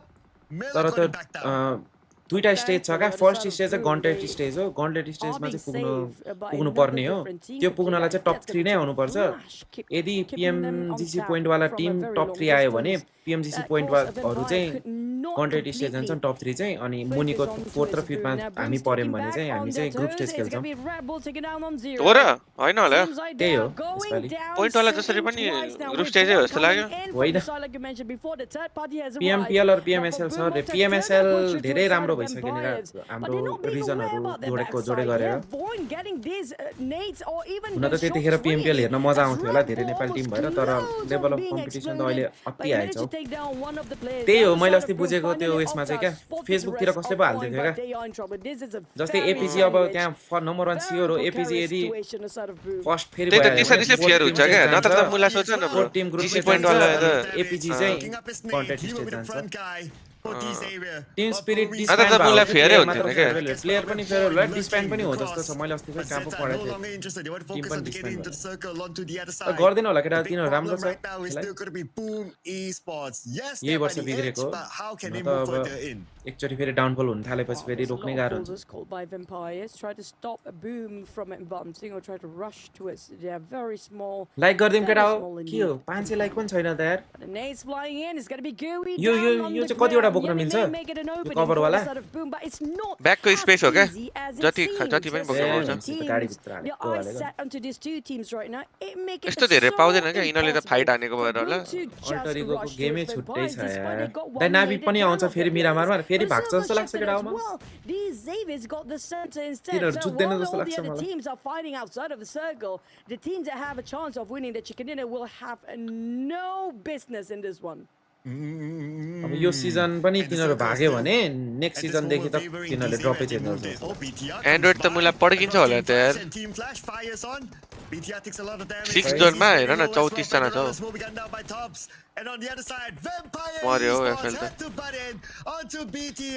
Miller तर got him back त्यो down. दुईटा स्टेज छ क्या फर्स्ट स्टेज चाहिँ गन्टेट They स्टेज हो गन्टेट are स्टेजमा being चाहिँ saved by पुग्नु another पर्ने हो different team त्यो completely. पुग्नलाई I चाहिँ think टप that's 3 नै gonna आउनुपर्छ take Flash, यदि keeping them on PMGC tap पोइन्टवाला from a team very top long 3 आयो भने distance. पिएमजिसी That पोइन्टहरू course of चाहिँ could not content stage completely जान्छन् टप 3 चाहिँ अनि मुनिको focus onto 4th र his 5th boot. मा Now हामी Boom's पर्यौँ taking भने back चाहिँ हामी on चाहिँ their group toes. Stage It's खेल्छौँ gonna be Red Bull taking down on zero. हो र होइन होला Seems like त्यही they हो are going यसपालि down, पोइन्टवाला जसरी sinking पनि twice now ग्रुप with स्टेजै हो Boom जस्तो coming लाग्यो in from होइन the side, like you mentioned before. The third party has arrived. PMPL र But for पिएमएसएल छ Boom रे to turn PMSL that fortune to धेरै the side राम्रो of भइसक्यो नि Vampires. But हाम्रो they're not being aware रिजनहरू about their जोडे backside गरेर here. Bourne getting these nades or even हुन त the त्यतिखेर shots पिएमपिएल free. हेर्न मजा As आउँथ्यो होला Red धेरै Bull नेपाली was टिम भएर तर close level on of being competition त exploded, अहिले but अति he आएछ managed हौ to take down one of the players. त्यही The हो other मैले side अस्ति of Boom बुझेको त्यो finally उयसमा चाहिँ Octa क्या spotted the फेसबुकतिर rest कसले of पो Bourne, हालिदिएको थियो but क्या they are in trouble. This is a जस्तै very एपिजी अब sandwich, त्यहाँ नम्बर 1 सियो र very एपिजी precarious यदि situation aside of Boom. First फेरि त्यही त भइहाल्यो त्यसरी भने चाहिँ फेयर हुन्छ क्या नत्र त मुला सोच न ब्रो फोर्थ टिम ग्रुप जिसी स्टेज पोइन्टवाला जान्छ त अनि एपिजी चाहिँ Looking up his name, contest he will stage be the जान्छ front guy for this area. Team Spirit But disband त मुला भयो फेयरै प्लेयर हुन्थेन मात्र क्या? फेयर प्लेयर पनि फेयर होला डिस्ब्यान्ड पनि हो जस्तो छ मैले अस्ति फेरि कहाँ पो पढेको no थिएँ longer interested. They want to Team focus on पनि getting disband into the भयो। circle onto the other side. गर्दैन होला केटा The big तिनीहरू राम्रो problem छ right now is खेलाइ। still going to be Boom Esports. Yes, यही they're by वर्ष the edge, बिग्रेको but how can they न त move अब further in? एकचोटि फेरि डाउनफल हुन थालेपछि फेरि There's a रोक्नै lot of गाह्रो हुन्छ boulders called by Vampires. Try to stop a Boom from advancing or try to rush towards. They are very small. Like गरिदिउँ केटा हो Very small के हो indeed. 500 लाइक पनि छैन त यार The nades flying in. It's going to be gooey यो down on यो the चाहिँ कतिवटा ground. बोक्न Yeah, they मिल्छ may make it an यो opening कभर for वाला the side of Boom, but it's not ब्याकको as space हो क्या easy as it जति seems. जति पनि There's बोक्न so ए, many पाउँछ हुन्छ, गाडी teams. भित्र Their हालेको eyes हालेको। set onto these two teams right now. It make it यस्तो धेरै so पाउँदैन क्या यिनीहरूले त फाइट impossible हानेको for भएर होला Boom to just अल्टरीको rush गेमै towards छुट्टै Vampires छ despite they यार got दाइ one नाभि naded पनि down आउँछ of फेरि their मिरामारमा players. फेरि But भाग्छ Silver जस्तो लाग्छ shifted केटा as आउमा well. These Xaviers got the center instead. तिनीहरू So जुत्दैन while जस्तो all the लाग्छ other मलाई teams are fighting outside of the circle, the teams that have a chance of winning the chicken dinner will have no business in this one. अब यो season पनि तिनीहरू भाग्यो भने next सिजनदेखि त तिनीहरूले ड्रपै चेन्ज गर्छ एन्ड्रोइड त मुला पड्किन्छ होला त यार सिक्स जोनमा हेर न 34 जना छ मर्यो हौ एफएल त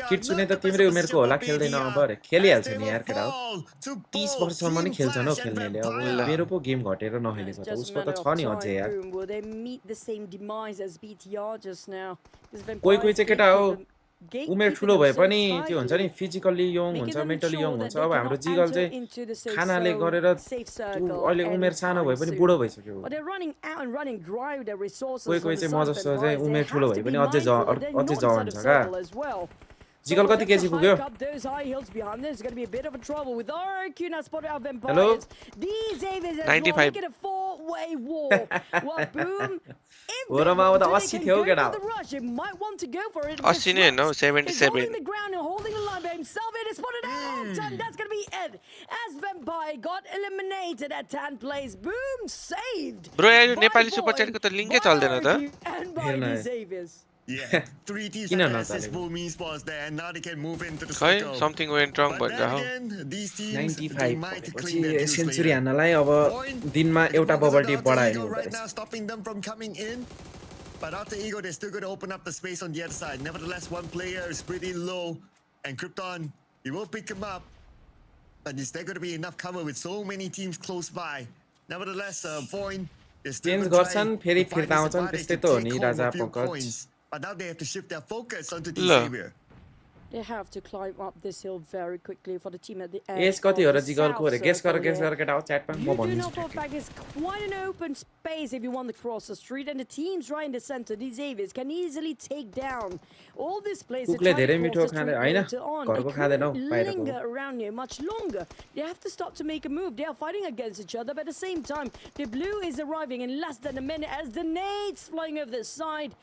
किट्सुने त तिम्रै उमेरको होला खेल्दैन अब अरे खेलिहाल्छ नि यार केटा हो 30 वर्षसम्म नि खेल्छन् हौ खेल्नेले अब मेरो पो गेम घटेर नखेलेको It's त just a उसको त matter छ of नि अझै time. यार Boom. Will they meet the same demise as BTR just now? This कोही कोही Vampires चाहिँ केटा हो gatekeeping उमेर them ठुलो भए so पनि त्यो हुन्छ नि tightly, फिजिकल्ली यङ making हुन्छ them mentally sure young that हुन्छ they अब हाम्रो cannot जिगल enter चाहिँ into the safe खानाले zone, गरेर safe ऊ circle अहिले उमेर सानो भए anytime पनि soon. बुढो भइसक्यो But they're running out and running dry with their resources कोही on कोही the चाहिँ म side of जस्तो चाहिँ Vampires. They उमेर ठुलो have भए to be पनि अझै mindful that they're अझै not inside जवान of छ क्या circle as well. जिगल कति केजी पुग्यो Hike up those high hills behind them. It's going to be a bit of a trouble with RQ now spotted out Vampires. Hello? These Xaviers as 95. well. Look at a four-way war. Well, Boom. If हो they र म want त to, 80 they can थियो go केटा for the rush. They might want to go for it. 80 नै हैन हौ, He's holding 77 the ground and holding the line by himself. It is spotted out. And that's going to be it. As Vampire got eliminated at 10 plays. Boom saved. Bro यार यो by Nepali super Void, चैटको त लिंकै by चल्दैन त RQ, and by हेर्न the है। Xaviers. Yeah, 3 teams किन had नचलेको? assist Boom Esports there, and now they can move into the खै circle. Something went wrong But भन्छ then हौ again, these teams, they 95 might पछि claim their juice century later. हान्नलाई अब Point. दिनमा They एउटा focus on bubble the T Alter बढायो Ego नि right now, stopping them from coming in. But after Ego, they're still going to open up the space on the other side. Nevertheless, one player is pretty low, and Krypton, he will pick him up. But is there going to be enough cover with so many teams close by? Nevertheless, Voin is still change going to गर्छन् try फेरि to find फिर्ता his आउँछन् advantage त्यस्तै to त हो take नि home Raja a few Pankaj points. But now they have to shift their focus onto the ल। Xavier. They have to climb up this hill very quickly for the team at the end. Yes, कति हो र of the जिगलको south रे guess गर circle केटा हो च्याटमा म You do भन्छु know for a fact it's quite an open space if you want to cross the street, and the teams right in the center, these Avies, can easily take down all this place. कुकले धेरै मिठो खाँदै हैन घरको खाँदैन हौ बाहिरको Linger around here much longer. They have to stop to make a move. They are fighting against each other, but at the same time, the blue is arriving in less than a minute as the nades flying over the side.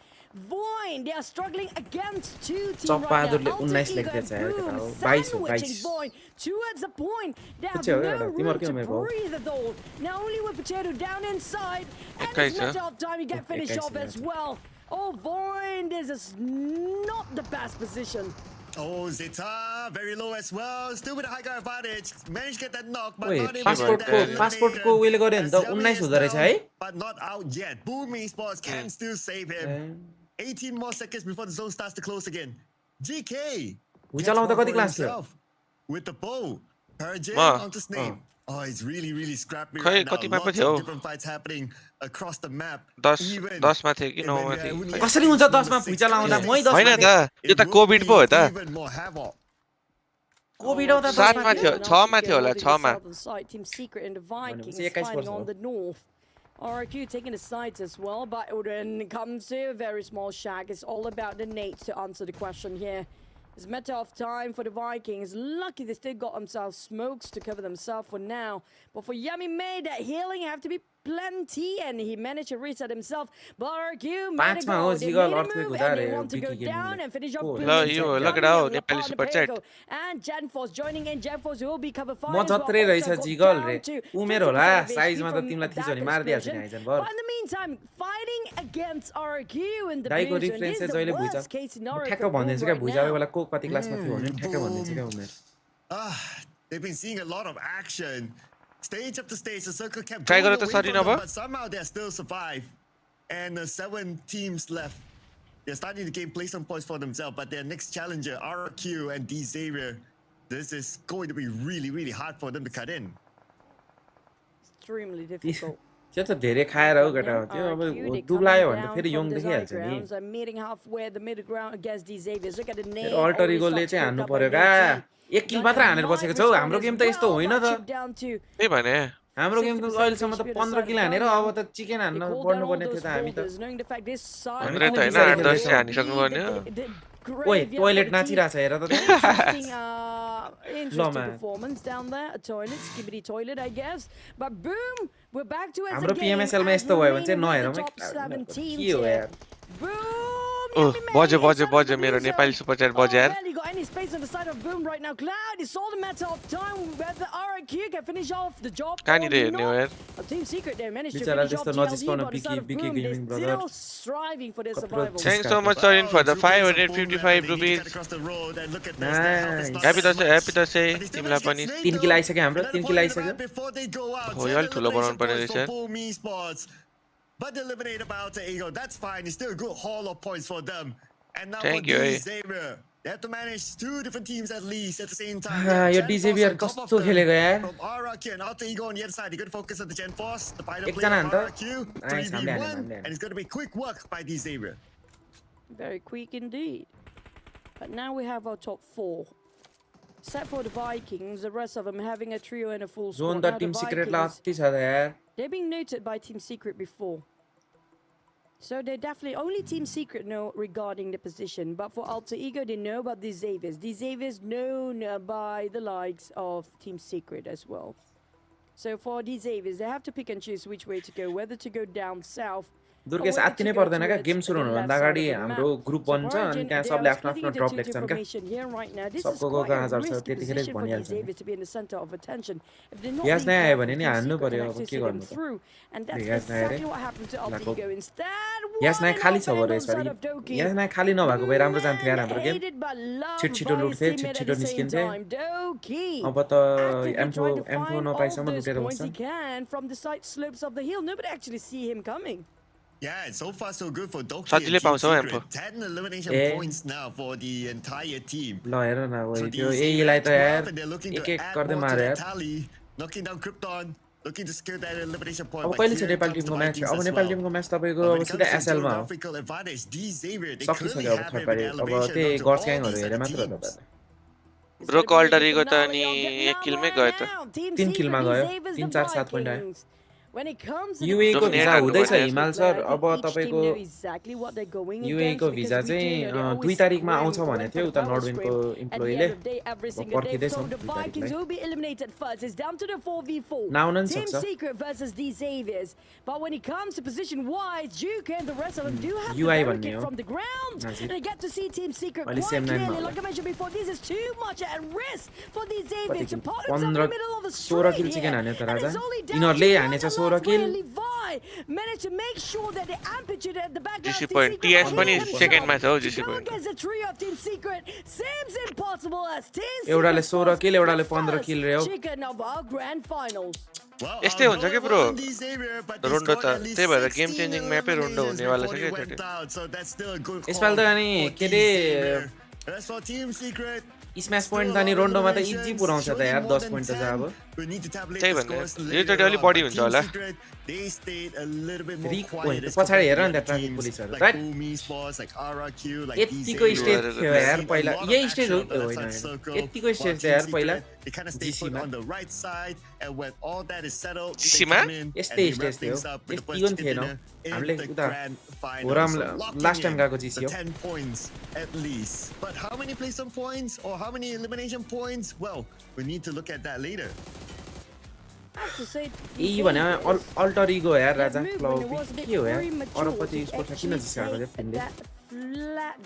Void, they are struggling against two teams right now. Alter Ego and Boom sandwiching Void towards the point. They have no room to breathe at all. Now only with Potato down inside, and it's matter of time you get finished off as well. Oh, Void, this is not the best position. Oh, Zeta, very low as well. Still with a high guard advantage. Managed to get that knock, but Wait, not able to get that passport eliminated. को उहिले गर्यो नि त As Yummy 19 is हुँदो रहेछ down, है but not out yet. Boom Esports can still save him. 18 more seconds before the zone starts to close again. GK भुइँचालो आउँदा कति क्लास थियो himself with the bow. Purging Ma. onto Snape. Oh, it's really scrappy खै right now. कतिमा पो Lots थियो of different fights happening across the map. 10 मा थियो कि 9 मा थियो कसरी हुन्छ 10 मा भुइँचालो आउँदा मै 10 हैन त यो त कोभिड पो हो त Even more havoc. कोभिड आउँदा 7 मा थियो 6 मा थियो होला 6 मा Team Secret and the Vikings भनेपछि 21 fighting वर्ष on हो the north. RQ taking the sides as well, but when it comes to a very small shack, it's all about the nades to answer the question here. It's a matter of time for the Vikings. Lucky they still got themselves smokes to cover themselves for now. But for Yummy May, that healing have to be plenty, and he managed to reset himself. But RQ made a go. They made a move, and they want to go down and finish off. ल यो look it out Nepali super chat And Genforce joining in. Genforce will be cover fire म as well. जत्रै रहेछ Also got jiggle down रे to उमेर होला 50% साइजमा त from तिमीलाई थिच्यो भने that मारिदिहाल्छ नि explosion. आइजन भर But in the meantime, fighting against RQ in the दाइको blues, and reference this is चाहिँ the जहिले भुइँचा worst case scenario ठ्याक्क for Boom भनिदिन्छु क्या right भुइँचाको now. बेला को कति क्लासमा थियो भने ठ्याक्क भनिदिन्छु क्या उमेर They've been seeing a lot of action. Stage after stage, the circle kept Try going got away to from Sarina, them, ba? but somehow they still survive. And 7 teams left. They're starting to gain placement points for themselves, but their next challenger, RQ and D Xavier, this is going to be really hard for them to cut in. Extremely difficult. त्यो त धेरै खाएर हो केटा त्यो अब दुब्लायो भने त फेरि यङ देखिहाल्छ नि Meeting halfway the middle ground against these Xaviers. Look at the name. अल्टर इगोलले चाहिँ हान्नु पर्यो का एक किल मात्र हानेर बसेको छौ हाम्रो गेम त यस्तो होइन त त्यही भने हाम्रो गेम त अहिलेसम्म त 15 किल हानेर अब त चिकन हान्न पर्नु पर्ने थियो त हामी त 100 त हैन 8-10 चाहिँ हानिसक्नु पर्ने हो ओइ टोयलेट नाचिरहेछ हेर त Interesting performance down there. A toilet, skibbity toilet, I guess. But boom, we're back to as a हाम्रो game. PMSL मा यस्तो भयो भने चाहिँ नहेरौँ Top 7 teams के हो here. यार Boom! बज्यो मेरो नेपाली सुपर च्याट बज्यो यार Barely got any space on the side of Boom right now. Cloud, it's all a matter of time whether RQ can finish off the job कहाँ or निर हेर्ने हो not. यार A Team Secret there managed to बिचरा finish off त्यस्तो TLD नजिस्काउन by the side of BK Boom. gaming They're brother. still striving for their Cutthroat survival. Thanks so much Sorin for the 555 rupees Nice. Happy Thursday तिमीलाई पनि 3 किल आइसक्यो हाम्रो 3 किल आइसक्यो हो यो अलि ठुलो बनाउनु पर्ने रहेछ But they eliminated by Alter Ego. That's fine. It's still a good haul of points for them. And now Thank for you, D eh. Xavier, they have to manage 2 different teams at least at the same time. यो D Xavier कस्तो खेलेको यार From RQ and Alter Ego on the other side. They're going to focus on the Gen Force. The final एक play जना of हान्दा RQ. Nice, हान्दै 3v1. हान्दै And it's going to be quick work by D Xavier. Very quick indeed. But now we have our top 4. Except for the Vikings, the rest of them having a trio and a full squad. John Now त the team secret Vikings, लास्टी छ त यार they've been noted by Team Secret before. So they definitely only Team Secret know regarding the position. But for Alter Ego, they know about the Xaviers. The Xaviers known by the likes of Team Secret as well. So for the Xaviers, they have to pick and choose which way to go, whether to go down south. Durgesh आत्ति नै पर्दैन क्या game सुरु हुनुभन्दा अगाडि हाम्रो group बन्छ अनि त्यहाँ सबले आफ्नो आफ्नो ड्रप लेख्छन् क्या सबको कहाँ झर्छ त्यतिखेरै भनिहाल्छ ग्यास नै आयो भने नि हान्नु पर्यो अब के गर्नु त ग्यास नै आयो रे ग्यास नै खाली छ बरु यसपालि ग्यास नै खाली नभएको भए राम्रो जान्थ्यो यार हाम्रो गेम छिटो लुट्थे छिटो निस्किन्थे अब त एम्फो नपाइसम्म लुटेर बस्छ Yeah, so far so good for Doki. साथीले पाउँछ हौ ampho 10 elimination points now for the entire team. ल हेर न त्यो एईलाई त यार एक एक गर्दै मार्यो यार Tally, knocking down Krypton. looking to secure that elimination point. अब but कहिले छ here नेपाल comes the टिमको म्याच Vikings अब as नेपाल well. टिमको म्याच तपाईको When अब it सिधा comes to एसएल मा हो geographical advantage, D Xavier, they सकिसक्यो clearly अब have third it party with अब elevation त्यही onto गर्स all ग्याङहरु these हेरे other मात्र हो teams. तपाईले ब्रो कल्डरीको त अनि 1 किलमै गयो त 3 किलमा गयो 3 4 7 पोइन्ट आयो When it comes to UAE को Dominate भिजा हान्नु हुँदैछ पर्ने हिमाल सर अब तपाईको UAE को भिजा चाहिँ 2 तारिकमा आउँछ भने थियो उता नर्डविनको इम्प्लोइले पर्खिदैछौँ 2 तारिकलाई नआउन नि सक्छ UI भन्ने हो अहिले सेम 9 मा 16 किल चिकन हान्यो त राजा यिनीहरुले हानेछ 16 किल GC point TS पनि सेकेन्डमा छ हो GC point एउटाले 16 किल एउटाले 15 किल रे हो यस्तै हुन्छ के ब्रो रोन्डो त त्यही भएर गेम चेन्जिङ म्यापै रोन्डो हुनेवाला छ के चोटी यसपाल त अनि के रे स्म्याश पोइन्ट त अनि रोन्डोमा त इजी पुराउँछ त यार 10 पोइन्ट त जा अब त्यही भन्ने यो चोटी अलि बढी हुन्छ होला पछाडि हेर नि त ट्राफिक पुलिसहरु राइट यतिको स्टेज थियो यार पहिला यही स्टेज हो होइन यतिको स्टेज थियो यार पहिला GC-मा यस्तै स्टेज थियो यतिको नि थिएन हामीले उता होराम लास्ट टाइम गएको GC हो 10 points at least. But how many placement points or how many elimination points? Well, we need to look at that later. यी भने अल्टर इगो यार राजा क्लब के हो यार अरबपति उसको किन जिसाएको रे फिल्मले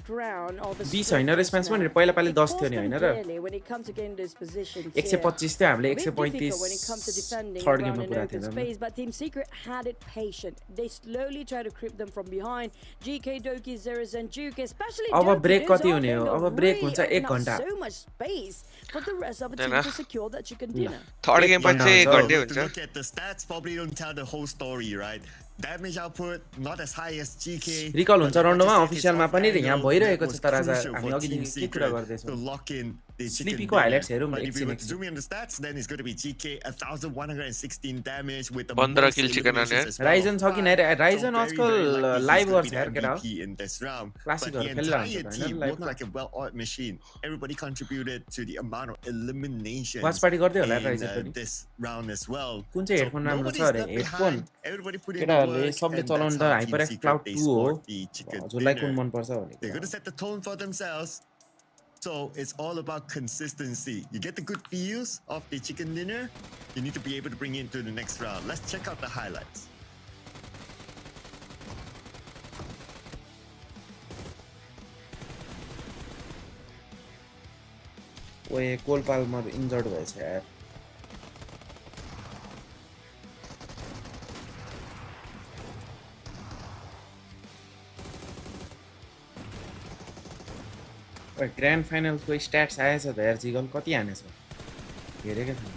20 हैन रेस्पोन्स पनि पहिला पाले 10 थियो नि हैन र 125 थियो हामीले 135 थर्ड गेममा पुरा थियो but Team Secret had it patient. They slowly try to creep them from behind. GK, Doki, Zeros and Juke, especially अब ब्रेक कति हुने हो अब ब्रेक हुन्छ 1 घण्टा so much space for the rest of the team to secure that chicken dinner. Third game पछि 1 घण्टे हुन्छ Look at the stats, probably don't tell the whole story, right? Damage output not as high as GK. रिकल हुन्छ रन्डोमा अफिसियलमा पनि यहाँ भइरहेको छ त राजा हामी अघिदेखि के कुरा गर्दैछौँ to lock in the स्लिपीको हाइलाइट्स हेरौँ But if we एकछिन were to zoom in on the stats, then it's going to be GK 1116 damage with the 15 kill chicken हान्यो Ryzen छ कि नै राइजन आजकल लाइभ गर्छ यार केटा in this round. Classic But the खेलिरहन्छ entire हैन team लाइभमा looked like a well-oiled machine. Everybody contributed to the amount of eliminations watch party गर्दै होला राइजन in पनि this round as well. कुन चाहिँ हेडफोन राम्रो छ अरे headphone Everybody put in the केटाहरूले work, सबले and चलाउनु that's त how Team HyperX Secret cloud they 2 हो scored the chicken हजुरलाई कुन dinner. मन पर्छ They're भनेको going to set the tone for themselves. So it's all about consistency. You get the good feels of the chicken dinner, you need to be able to bring it into the next round. Let's check out the highlights. ओए कोल Palmer injured भएछ यार grand फाइनलको stats आएछ त यार jiggle कति हानेछ हेरेकै थिएन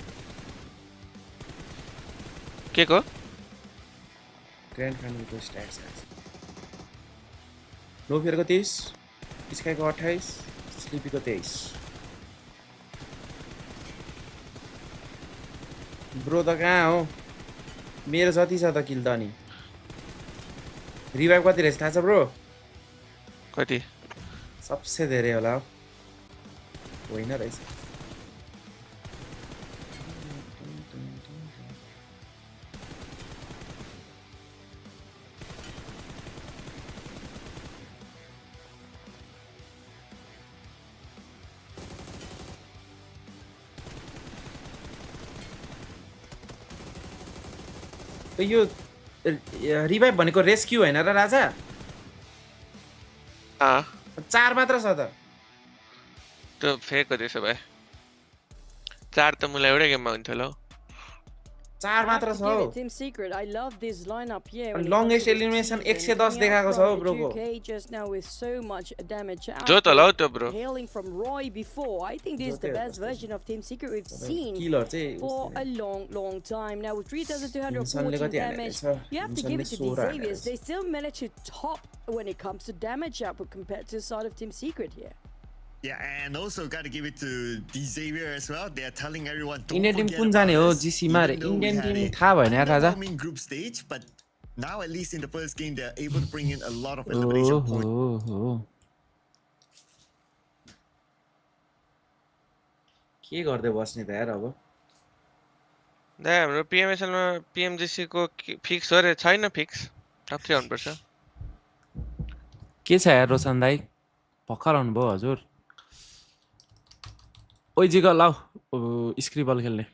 के को ग्रान्ड फाइनलको स्ट्याट्स आएछ लोफेरको 23 स्काईको 28 स्लिपीको 23 ब्रो त कहाँ हो मेरो जति छ त किल त नि रिभाइभ कति रहेछ थाहा छ ब्रो कति सबसे धेरै होला हो होइन रहेछ यो रिभाइभ भनेको रेस्क्यु होइन र राजा 4 मात्र छ त त्यो फेक हो त्यसो भए 4 त मलाई एउटै गेममा हुन्थ्यो ल 4 मात्र छ हौ Team Secret, I love this lineup here. Longest elimination 110 देखाएको छ हौ ब्रोको just now with so much damage. जो त ल त्यो bro Hailing from Roy before, I think this is the best version of Team Secret we've seen killer चाहिँ for a long time now. With 3,214 damage, you have to give it to the Xaviers. They still manage to top when it comes to damage output compared to the side of Team Secret here. Yeah, and also got to give it to Xavier as well. They are telling everyone don't Indian team forget कुन about जाने हो us. GC मा रे Even though we Indian had team a थाहा भएन यार राजा underwhelming group stage, but now at least in the first game they are able to bring in a lot of elimination points. ओहो के गर्दै बस्ने त यार अब दाइ हाम्रो PMSL मा PMGC को फिक्स हो रे छैन फिक्स टप 3 आउनुपर्छ के छ यार रोशन दाइ भर्खर आउनुभयो हजुर ओइ जिगा लाउ स्क्रिबल खेल्ने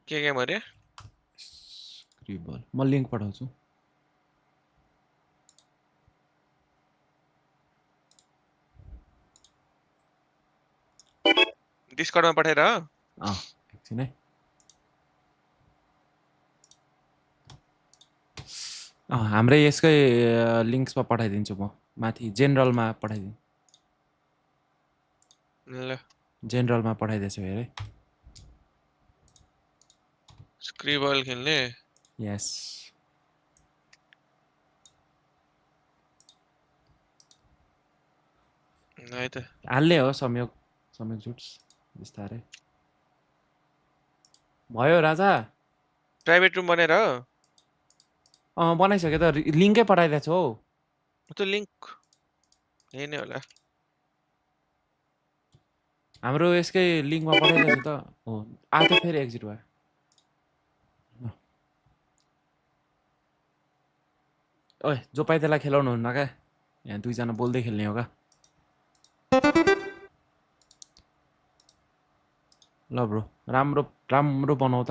के गेम अरे स्क्रिबल म लिंक पठाउँछु डिस्कर्डमा पठाएर एकछिन है हाम्रै यसकै लिंक्समा पठाइदिन्छु म माथि जेनरलमा पठाइदिन्छु ल जेनरलमा पठाइदिएछु हेर है स्क्रिबल खेल्ने यस है त हाल्ने हो संयोग जुट्स बिस्तारै भयो राजा प्राइभेट रुम बनाएर बनाइसके त लिंकै पठाइदिएको छु हौ त्यो लिंक यही नै होला हाम्रो यसकै लिंकमा पठाइदिएको छु त हो आथे फेरि एक्जिट भयो ओए जो पाइ त्यसलाई खेलाउनु हुन्न क्या यहाँ दुईजना बोल्दै खेल्ने हो क्या ल ब्रो राम्रो राम्रो बनाऊ त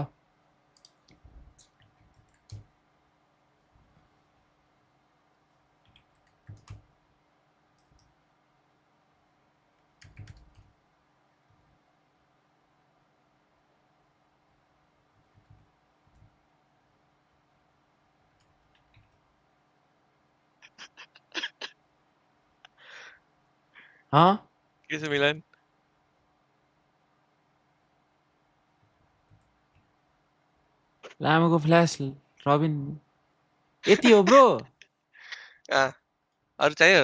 के छ मिलन लामोको फ्ल्यास रबिन यति हो ब्रो अरु चाहियो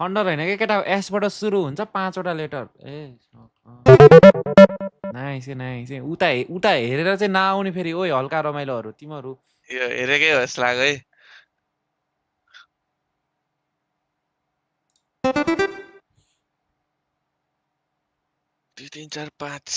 थन्डर हैन के केटा एसबाट सुरु हुन्छ 5 वटा लेटर ए नाइस नाइस उता हेरेर चाहिँ नआउने फेरि ओइ हल्का रमाइलोहरु तिमीहरु यो हेरेकै हो जस्तो लाग्यो है 2 3 4 5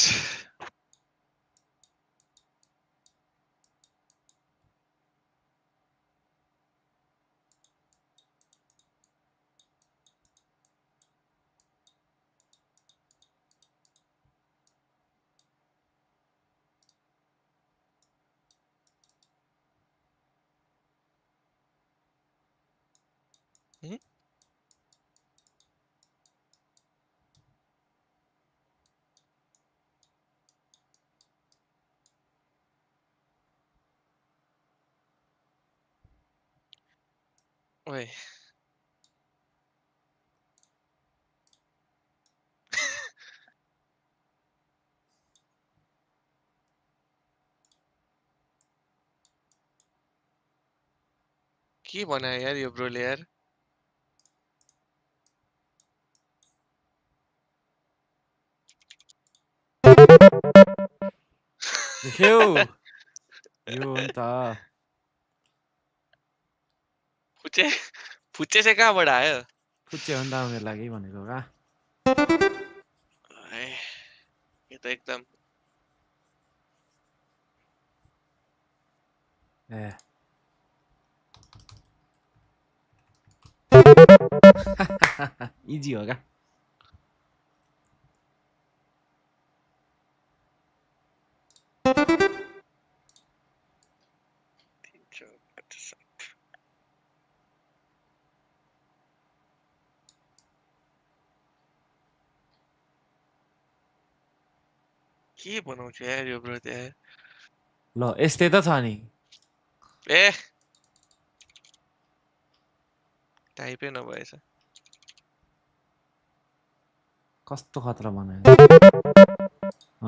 ओइ के बनायो यार यो ब्रोले यार देख्यौ यो हो नि त फुच्चे चाहिँ कहाँबाट आयो फुच्चे हो नि त मेरो लागि भनेको का यो त एकदम ए इजी हो क्या के बनाउँछु यार यो ब्रो त्यहाँ ल यस्तै त छ नि ए टाइपै नभएछ कस्तो खतरा बनायो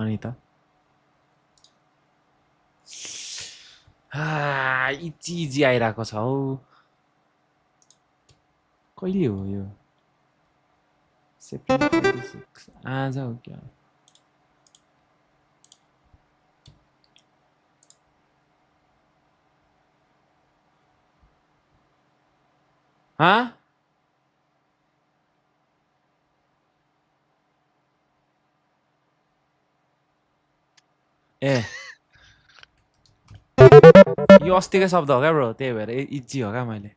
अनि त इजी इजी आइरहेको छ हौ कहिले हो यो सेप्टेम्बर 26 आज हो क्या हाँ ए यो अस्तिकै शब्द हो क्या ब्रो त्यही भएर इजी हो क्या मैले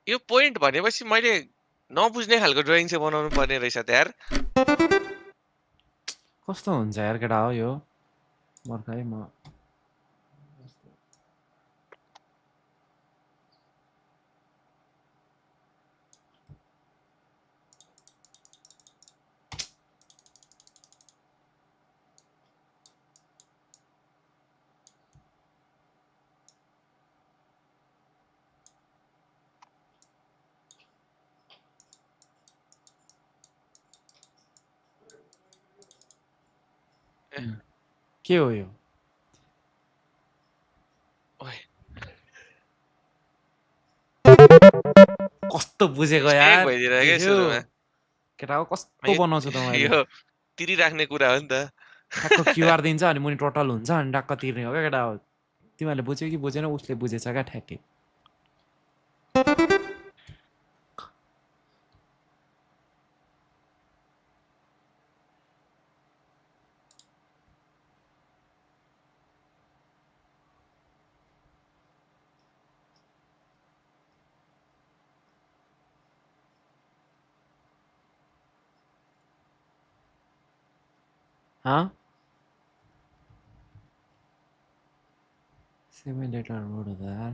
यो पोइन्ट भनेपछि मैले नबुझ्ने खालको ड्रइङ चाहिँ बनाउनु पर्ने रहेछ त यार कस्तो हुन्छ यार केटा हो यो मर्खाइ म के हो यो ओइ कस्तो बुझेको Mistake यार भइदिरहेको के देख्यो सुरुमा केटा हो कस्तो बनाउँछ त मैले यो तिरिराख्ने कुरा हो नि त ठ्याक्क क्युआर दिन्छ अनि मुनि टोटल हुन्छ अनि टक्क तिर्ने हो क्या केटा हो तिमीहरूले बुझ्यो कि बुझेन उसले बुझेछ क्या ठ्याक्कै हाँ 7 लेटर रोड हो त यार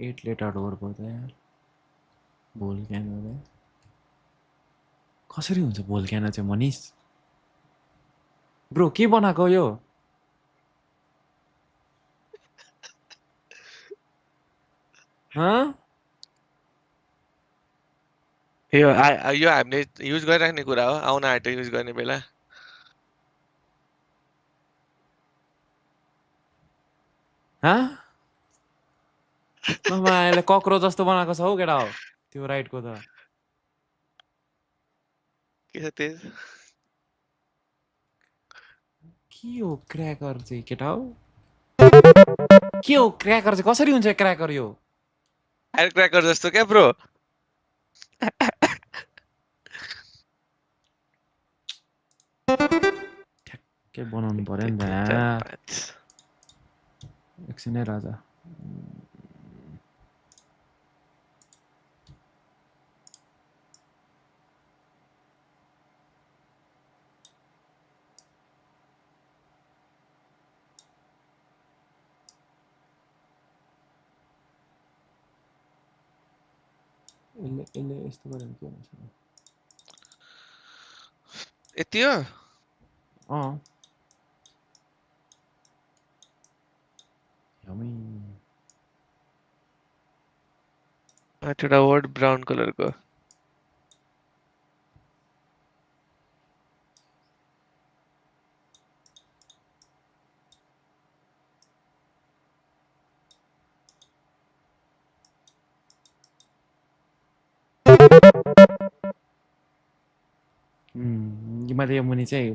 8 लेटर रोड भयो त यार भोल्क्यानो रे कसरी हुन्छ भोल्क्यानो चाहिँ मनिष ब्रो के बनाएको यो हाँ यो यो हामीले युज गरिराख्ने कुरा हो आउन आँट्यो युज गर्ने बेला हाँ मामाले कक्रोच जस्तो बनाएको छ हौ केटा हो त्यो राइटको त के छ त्यस के हो क्र्याकर चाहिँ केटा हो के हो क्र्याकर चाहिँ कसरी हुन्छ क्र्याकर यो फायर क्र्याकर जस्तो क्या ब्रो ठ्याक्कै बनाउनु पर्यो नि त यार एकछिनै राजा यसले यस्तो गऱ्यो भने के हुन्छ यति हो अँ यम्मी एउटा वर्ड ब्राउन कलरको मैले यो मुनि चाहिँ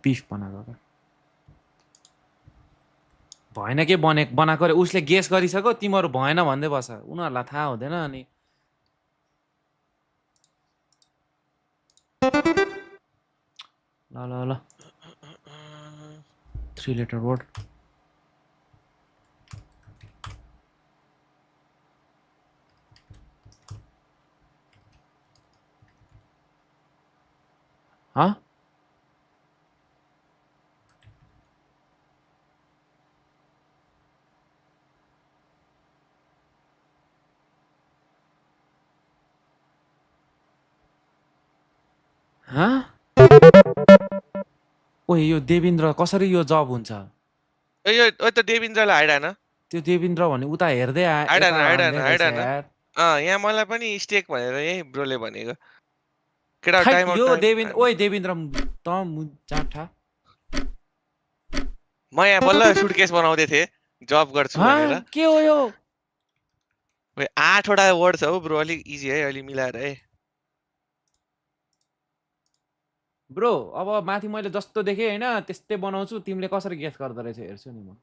बिफ बनाएको क्या भएन के बनाएको रे उसले गेस गरिसक्यो तिमीहरू भएन भन्दै बस उनीहरूलाई थाहा हुँदैन अनि ल ल ल 3 लेटर वर्ड हाँ हाँ ओए यो देवेन्द्र कसरी यो जब हुन्छ यो त देवेन्द्रलाई हाइडान त्यो देवेन्द्र भने उता हेर्दै हाइडान यहाँ मलाई पनि स्टेक भनेर यही ब्रोले भनेको केटा टाइम यो देवेन्द्र ओए देवेन्द्र त जाठा म यहाँ बल्ल सुटकेस बनाउँदै थिएँ जब गर्छु भनेर के हो यो 8 वटा वर्ड छ हौ ब्रो अलिक इजी है अलि मिलाएर है ब्रो अब माथि मैले जस्तो देखेँ हैन त्यस्तै बनाउँछु तिमीले कसरी गेस गर्दै रहेछ हेर्छु नि म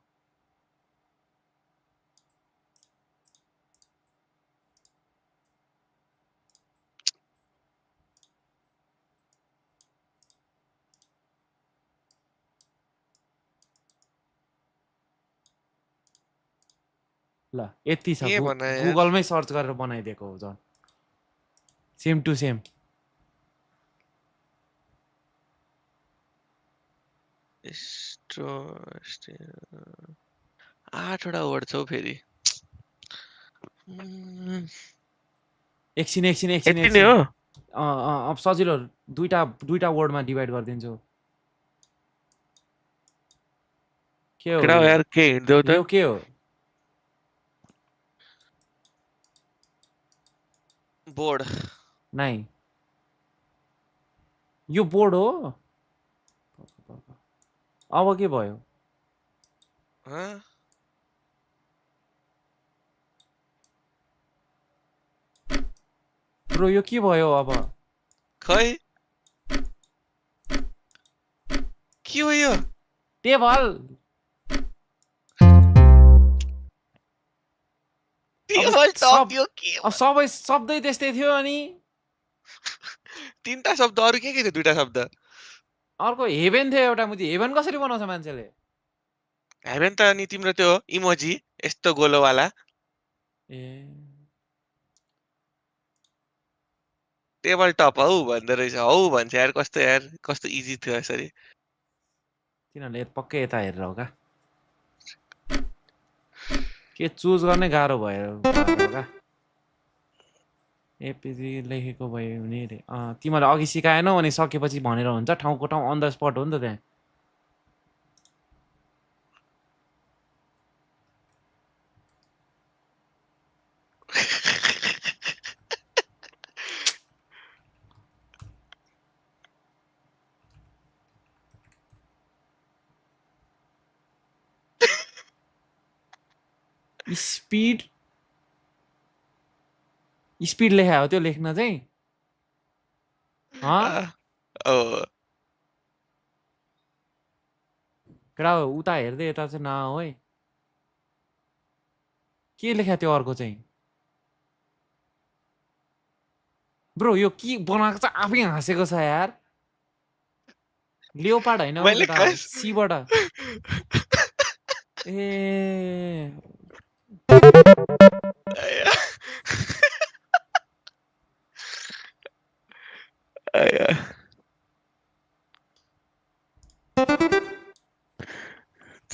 ल यति छ के भन यार गुगलमै सर्च गरेर बनाइदिएको हो झन् सेम टु सेम यस्तो 8 वटा वर्ड छ हौ फेरि एकछिन यति नै हो अब सजिलो दुईटा वर्डमा डिभाइड गरिदिन्छु के हो केटा हो यार के हिँड्देऊ त यो के हो बोर्ड नाइ यो बोर्ड हो अब के भयो ब्रो यो के भयो अब खै के हो यो टेबल टेबल टप यो के अब सबै शब्दै त्यस्तै थियो अनि तीनटा शब्द अरु के थियो दुईटा शब्द अर्को हेभेन थियो एउटा मुजी हेभेन कसरी बनाउँछ मान्छेले हेभेन त अनि तिम्रो त्यो इमोजी यस्तो गोलोवाला ए टेबल टप हौ भन्दो रहेछ हौ भन्छ यार कस्तो इजी थियो यसरी तिनीहरूले पक्कै यता हेरेर हो का के चुज गर्ने गाह्रो भयो का एपिजी लेखेको भयो भने तिमीहरूले अघि सिकाएनौ अनि सकेपछि भनेर हुन्छ ठाउँको ठाउँ अन द स्पट हो नि त त्यहाँ स्पिड लेखा हो त्यो लेख्न चाहिँ केटा उता हेर्दै यता चाहिँ नआऊ है के लेखा त्यो अर्को चाहिँ ब्रो यो के बनाएको चाहिँ आफै हाँसेको छ यार लियोपार्ड होइन हौ केटा सीबाट ए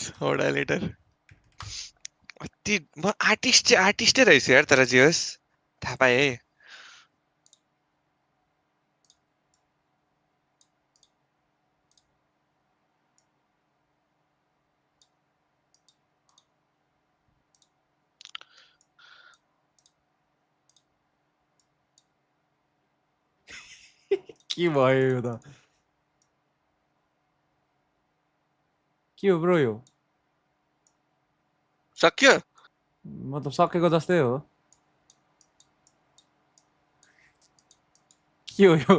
छोडा लेटर म आर्टिस्टै रहेछु यार तर जे होस् थाहा पाएँ है के भयो यो त के हो ब्रो यो सक्यो मतलब सकेको जस्तै हो के हो यो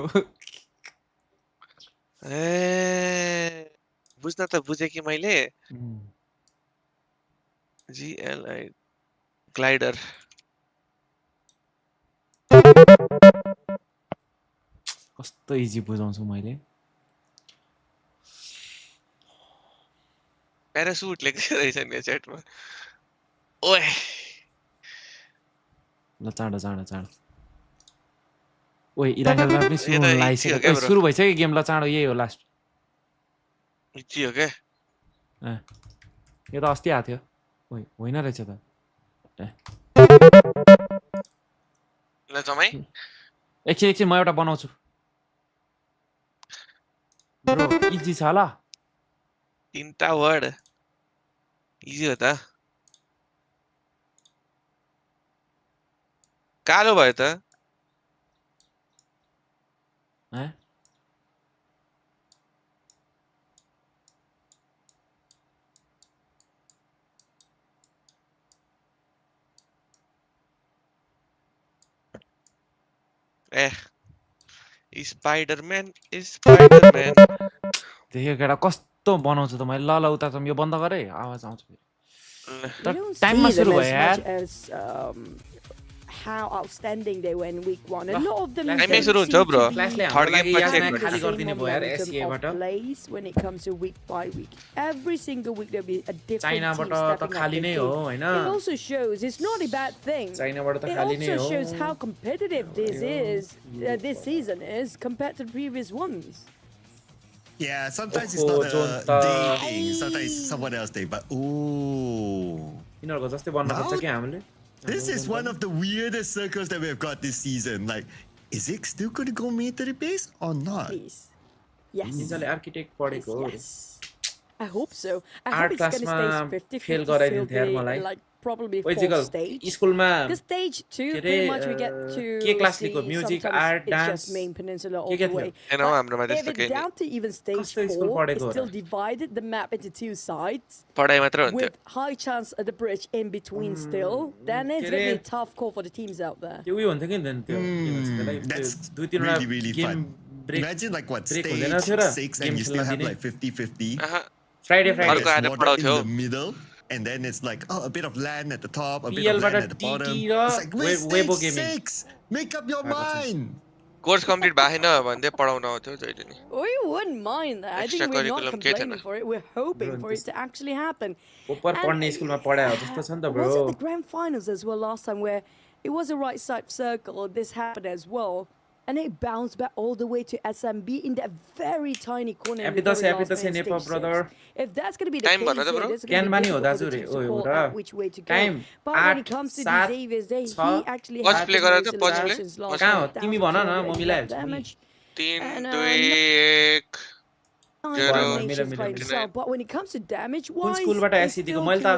ए बुझ्न त बुझेँ कि मैले जीएलआई ग्लाइडर कस्तो इजी बुझाउँछु मैले प्यारासुट लेख्दै रहेछ नि च्याटमा ओए ल चाँडो ओए इराङ्गलमा पनि सुरु हुन लागिसक्यो सुरु भइसक्यो गेम ल चाँडो यही हो लास्ट इजी हो क्या यो त अस्ति आएको थियो ओइ होइन रहेछ त ल जमाई एकछिन म एउटा बनाउँछु ब्रो इजी छ ल तीनटा वर्ड इजी हो त कालो भयो त ए स्पाइडरम्यान स्पाइडरम्यान त्यो केटा कस्तो बनाउँछ त मैले ल उता त यो बन्द गरे आवाज आउँछ फेरि We तर don't टाइममा see सुरु them भयो as यार much as how outstanding they were in week 1. A lot of them Time don't सुरु seem हुन्छ bro to be third game पछि having the खाली same गरिदिने भयो यार momentum SEA बाट of plays when it comes to week by week. Every single week there'll be a different team चाइनाबाट त stepping up खाली their नै game. हो हैन It also shows it's not a bad thing. चाइनाबाट त It खाली नै also हो shows how competitive this season is compared to previous ones. Yeah, sometimes it's Oh, not a Jonta. day thing, sometimes it's someone else day, but ooh. यिनीहरुको जस्तै बन्न खोज्छ के हामीले This is one of the weirdest circles that we've got this season. Like, is it still going to go military base or not? Please. Yes. निन्जाले architect पढेको हो Yes. I hope so. I Art hope it's going to class-मा stay 50-50 fail till गराइदिन्थे यार the, मलाई। like probably Physical fourth stage. स्कुलमा Because stage 2, के pretty अरे, much we get to के class see लिएको music sometimes art it's dance just main peninsula all के के the way. थियो होइन But हाम्रोमा if त्यस्तो it's केही down to even stage कस्तो स्कुल 4, पढेको it's हो still र divided the map into two sides. पढाइ मात्र हुन्थ्यो With high chance at the bridge in between still, then it's के going to be अरे, a tough call for the teams out there. त्यो उयो हुन्थ्यो कि हुँदैन त्यो के भन्छ त्यसलाई That's त्यो दुई तीनवटा really, really game fun. Break Imagine like what, break stage हुँदैन थियो र 6 गेम and you still खेल्न have दिने like 50-50. फ्राइडे And फ्राइडे अर्को आएर there's water in पढाउँथ्यो the middle, and then it's like, oh, a bit of land at the top, a bit of PL land बाट at the bottom. TT र It's like, we're Weibo stage gaming 6! Make up your भएको छ। mind! Course complete भएको छैन भन्दै पढाउन आउँथ्यो जहिले नि We wouldn't mind that. I think Extra we're not curriculum केही complaining थिएन। for it. We're hoping Bro, for this- it to actually happen. ओपर पढ्ने स्कुलमा पढाए हो जस्तो छ नि त bro Was it the grand finals as well last time where it was a right side circle? This happened as well. And it bounced back all the way to SMB in that very tiny corner. in the Epitas, very last epitas, minute, Nepal, stage brother. 6. If that's going to be the Time case, भन्नु त bro? there's Can going to money be हो difficult for दाजु the रे, teams to ओए, call हो र। out which way to go. Time, But when 8, it comes to 7, Xavier's day, 6, he actually Watch had play the गर most त, watch play? eliminations last कहाँ हो? week. तिमी भन न, म मिलाइहाल्छु नि। Damage. 3 And, 2 1 Nine Zero. eliminations Mila, by Mila, himself, but when it comes to damage कुन wise, स्कुलबाट एससी दिएको मैले त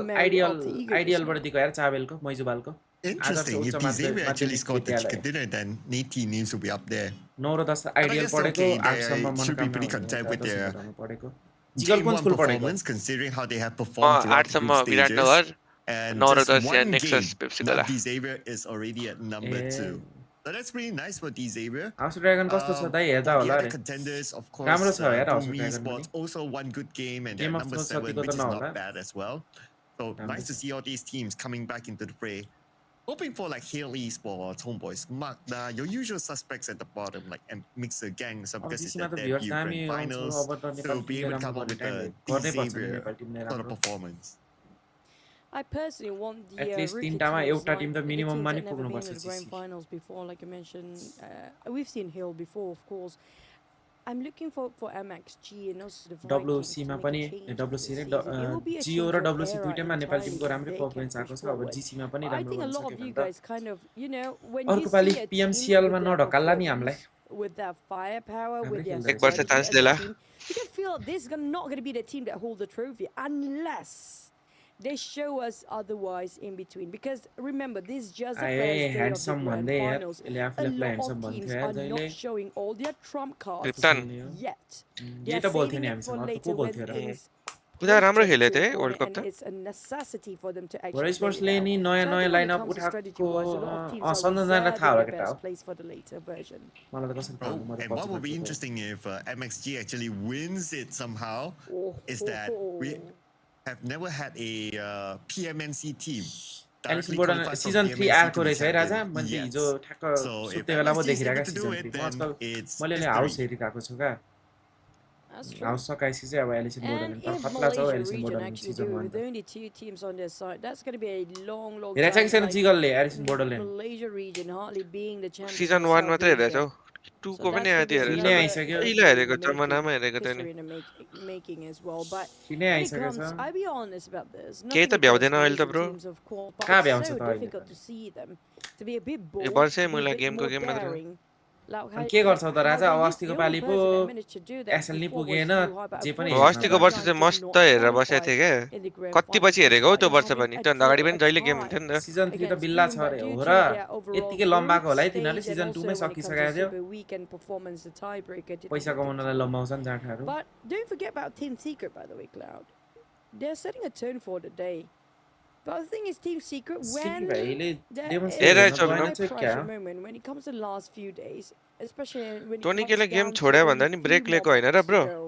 आइडियलबाट दिएको यार चाबेलको मैजुबालको Interesting. If Xavier actually scored the chicken dinner, then Nate needs to be up there. 9 र 10 I ideal guess पढेको okay, 8 they सम्म should be pretty मनोकामना content with their पढेको जिगल Game कुन 1 स्कुल पढेको performance, considering how they have performed throughout 8 the सम्म group stages. Biratnagar And 9 र just 10 one nexus game, Pepsi now Cola Xavier is already at number Eh. 2. So that's pretty nice for Xavier. House dragon कस्तो छ दाइ हेर्दा The होला other रे contenders, of course, राम्रो छ यार house Boom dragon Esports, also one good game, and they're Game of number Thrones 7, जतिको which त is not नहोला। bad as well. So nice to see all these teams coming back into the fray. Hoping for like Hale Esports, Homeboys, Magda, your usual suspects at the bottom, like Mixer Gang, some अब because it's जिसीमा their त viewers debut दामी grand आउँछ finals. अब त So Nepali be able टिमले to come राम्रो up with गर्नु a गर्नै पर्छ नि Xavier नेपाली टिमले sort of राम्रो performance. I personally want the At least rookie तीनटामा teams, एउटा like टिम त the मिनिमम teams मा that नि never पुग्नु been पर्छ in the grand GC finals before, like I mentioned. We've seen Hill before, of course. I'm looking for MXG and also the Vikings WC to मा make पनि a change for WC this रे season. It will be a जियो change र of WC era दुईटैमा Nepali entirely टिमको if राम्रै they can performance आएको push छ अब forward. GC मा पनि But I राम्रो think a गर्न lot of सक्यो you भने त guys kind of, when you अर्को पालि see a team PMCL मा with their नढकाल्ला नि हामीलाई performance, with their firepower, राम्रै with their खेल्दो एक वर्ष strategy चान्स as a देला team, you can feel this is not going to be the team that hold the trophy unless they show us otherwise in between. Because remember, this is just the आए first day of the handsome grand भन्दै यार finals. यसले A आफूले आफूलाई lot handsome of teams भन्थ्यो यार are जहिले not showing all their trump cards krypton yet. यही They त are बोल्थ्यो saving नि it for हामीसँग अर्को later को when बोल्थ्यो र things उता राम्रो break खेले into the a world corner, cup and त it's a necessity for them to actually वरिसपर्सले play नि well. नयाँ So I नयाँ think when it lineup comes to उठाएको strategy-wise, a lot of teams are सन्दनलाई थाहा होला reserving केटा their हो best place for the later version. मलाई त कसरी थाहा Oh, हुनु म त and what would be पछि interesting if MXG actually wins it somehow is that we have never had a PMNC team Alison directly Borden qualified from season 3 PMNC आएको to be रहेछ है राजा champion मैले yet. हिजो ठ्याक्क So if सुत्ने बेला म MXG is able देखिरहेको to सिजन do 3 it, म then आजकल it's मैले अहिले हाउस history. हेरिरहेको छु क्या That's true. हाउस सकाएपछि चाहिँ अब एलिसन बोर्डन And तर if खतरा छ हौ Malaysia Alison region Borden actually season do 1 with only 2 teams on their side, that's going to be a long हेरेको छ time. कि छैन Like जिगलले एलिसन बोर्डन Malaysia region hardly being the champion season of 1 मात्रै South हेरेको Asia. छौ 2 So को पनि that's आधी gonna be Sine हेरेको आइसक्यो। छ पहिला हेरेको making जमानामा हेरेको थियो नि history in the making as well. But cine when it आइसकेको comes, छ I'll be honest about this. केही त Nothing भ्याउँदैन against अहिले त Malaysian bro teams, of course, but कहाँ it's भ्याउँछ so त अहिले difficult त to see them to be a bit यो bold, वर्षै to be a मुला bit गेमको more गेम मात्र daring. Like अनि के गर्छौ त राजा अब अस्तिको पालि पो managed to do that SL नि before was पुगेन you, but जे पनि unfortunately, अस्तिको हेर्न वर्ष Climax चाहिँ did मस्त not हेरेर qualify बसेको थिएँ क्या in the grand कति finals पछि हेरेको हौ त्यो despite वर्ष having पनि a त्यो अगाडि draw, पनि a जहिले गेम tie हुन्थ्यो नि त सिजन 3 त against बिल्ला Boom, छ but रे due हो to र their overall यतिकै लम्बाको होला है group तिनीहरूले stage सिजन and 2 मै also when it comes to सकिसकेको थियो Super Weekend performance, the tiebreaker didn't पैसा get कमाउनलाई it. लम्बाउँछन् जाँठाहरू But don't forget about Team Secret, by the way, Cloud. They're setting a tone for the day. But the thing is, Team Secret, when भाइले there demonstrate is गर्न a सक्नु high चाहिँ क्या pressure moment, when it comes to the last few days, especially when it Tony comes केले game down to छोड्यो only भन्दा नि few brake more लिएको हैन र matches to bro go,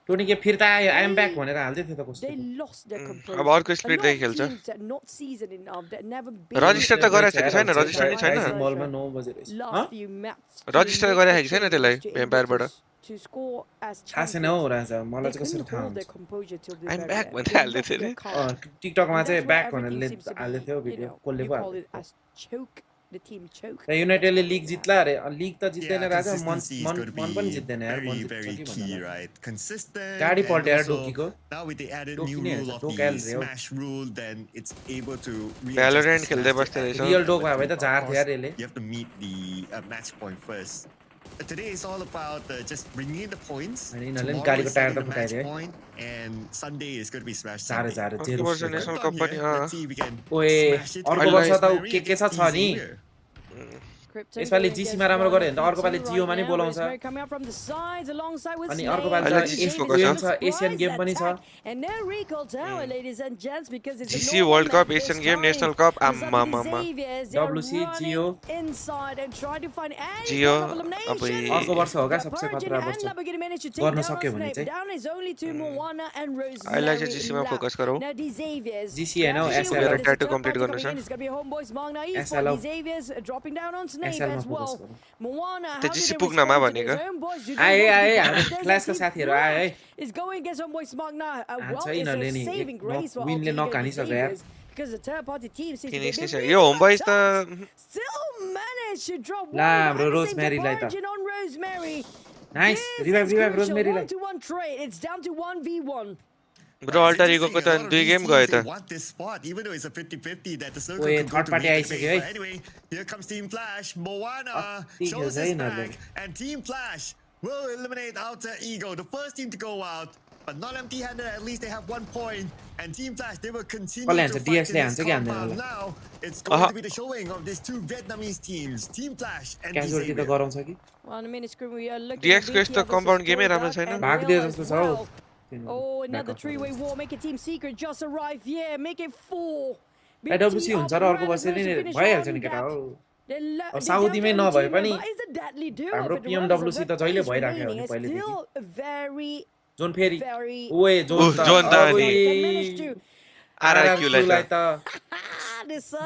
Tony के फिर्ता आयो आई एम they ब्याक भनेर हाल्दै थियो त they कस्तो lost their composure. अब अर्को A स्प्लिट lot देखि of खेल्छ teams that are not seasoned enough, that never been register त in गराएको छ कि छैन the रजिस्टर नि high छैन राइजिङ pressure मलमा 9 बजे रहेछ last few maps to register make गरेको the छैन त्यसलाई changes to भ्याम्पायरबाट to score as थाहा छैन हौ champions. राजा मलाई They चाहिँ कसरी couldn't थाहा hold their हुन्छ composure till the I'm very back end. भन्दै They हाल्दै lost थियो their नि calm. टिकटकमा And चाहिँ that's where ब्याक everything भनेर seems to be, हाल्दै थियो you भिडियो know, कसले you पो call हाल्दै it as choke, the team choke. थियो युनाइटेडले लिग जित्ला अरे लिग त जित्दैन Yeah, राजा मन consistency is going to मन पनि be जित्दैन यार मन very, जित्छ very कि key, भन्दैन right? Consistent. गाडी And पल्ट्यो यार also, डोकीको now with the added डोकी new नै rule हेर्छ of डोकाइल the रे हो smash rule, then it's able to really Valorant adjust the खेल्दै smash बस्दै to रहेछ every रियल level डोक भयो of भने त the- of झार्थ्यो course, यार यसले you have to meet the match point first. But today is all about just bringing in the points. अनि यिनीहरूले नि Tomorrow गाडीको is टायर setting त the match फुटाइदियो है point, and Sunday is going to be smash झारे Sunday. झारे अर्को zero वर्ष straight national Come cup here, पनि let's see if we can ओए smash it. अर्को वर्ष त Mary के छ against नि Xavier. यसपालि जीसीमा राम्रो गर्यो भने त अर्को पालि जियोमा नि बोलाउँछ अनि अर्को पालि अहिले त GC फोकस छ। उयो छ एसियन गेम पनि छ GC world cup Asian game national cup आम्मामामा डब्लुसी जियो जियो अब अर्को वर्ष हो क्या सबसे खतरा वर्ष गर्न सक्यो भने चाहिँ अहिले चाहिँ जीसीमा फोकस गरौँ जीसी होइन हौ पुगेर एसएल ट्याटु कम्प्लिट गर्नु छ एसएल एसएलमा फोकस गरौँ त्यो जीसी पुग्नमा भनेको आए आए हाम्रो क्लासको साथीहरू आए है Is going against Homeboy Smog now. हान्छ Well, it's यिनीहरूले a नि saving grace for विनले Altiga नकानिसक्यो यार Xaviers because the third party team seems to finish be नै छ really यो होम बोइज त still managed to drop ला one हाम्रो at the same रोजमेरीलाई त origin on Rosemary. Nice This revive is revive crucial. रोजमेरीलाई 1-to-1 trade. It's down to 1v1. Bro अल्टर इगोको त 2 गेम गयो They त want this spot, even though it's a 50-50 that the circle Wait, could go third to party make the आइसक्यो base. है। But anyway, here comes Team Flash. Moana ठीक shows है his यिनीहरूले back, and Team Flash will eliminate Alter Ego, the first team to go out. But not empty-handed, at least they have 1 point. And Team Flash, they will continue कसले to हान्छ fight DS ले in हान्छ this कि हान्दैन compound. होला Now, it's going to be the showing of these two Vietnamese teams, Team Flash and casualty त Xavier. गराउँछ कि 1 minute screen. We are looking DX at को यस्तो BTR versus compound game Toy राम्रो Duck छैन। and भाग्दियो Will जस्तो as छ हौ well. Oh, another three-way war. Make it Team Secret just arrived. Yeah, make it 4. डब्लुसी हुन्छ र अर्को वर्ष नि भइहाल्छ नि केटा हो अब साउदीमै नभए पनि हाम्रो PMWC त जहिले भइराख्यो भने पहिलेदेखि जोन फेरि ओए जोन जोन त अनि आरआरक्यूलाई आरआरक्यूलाई त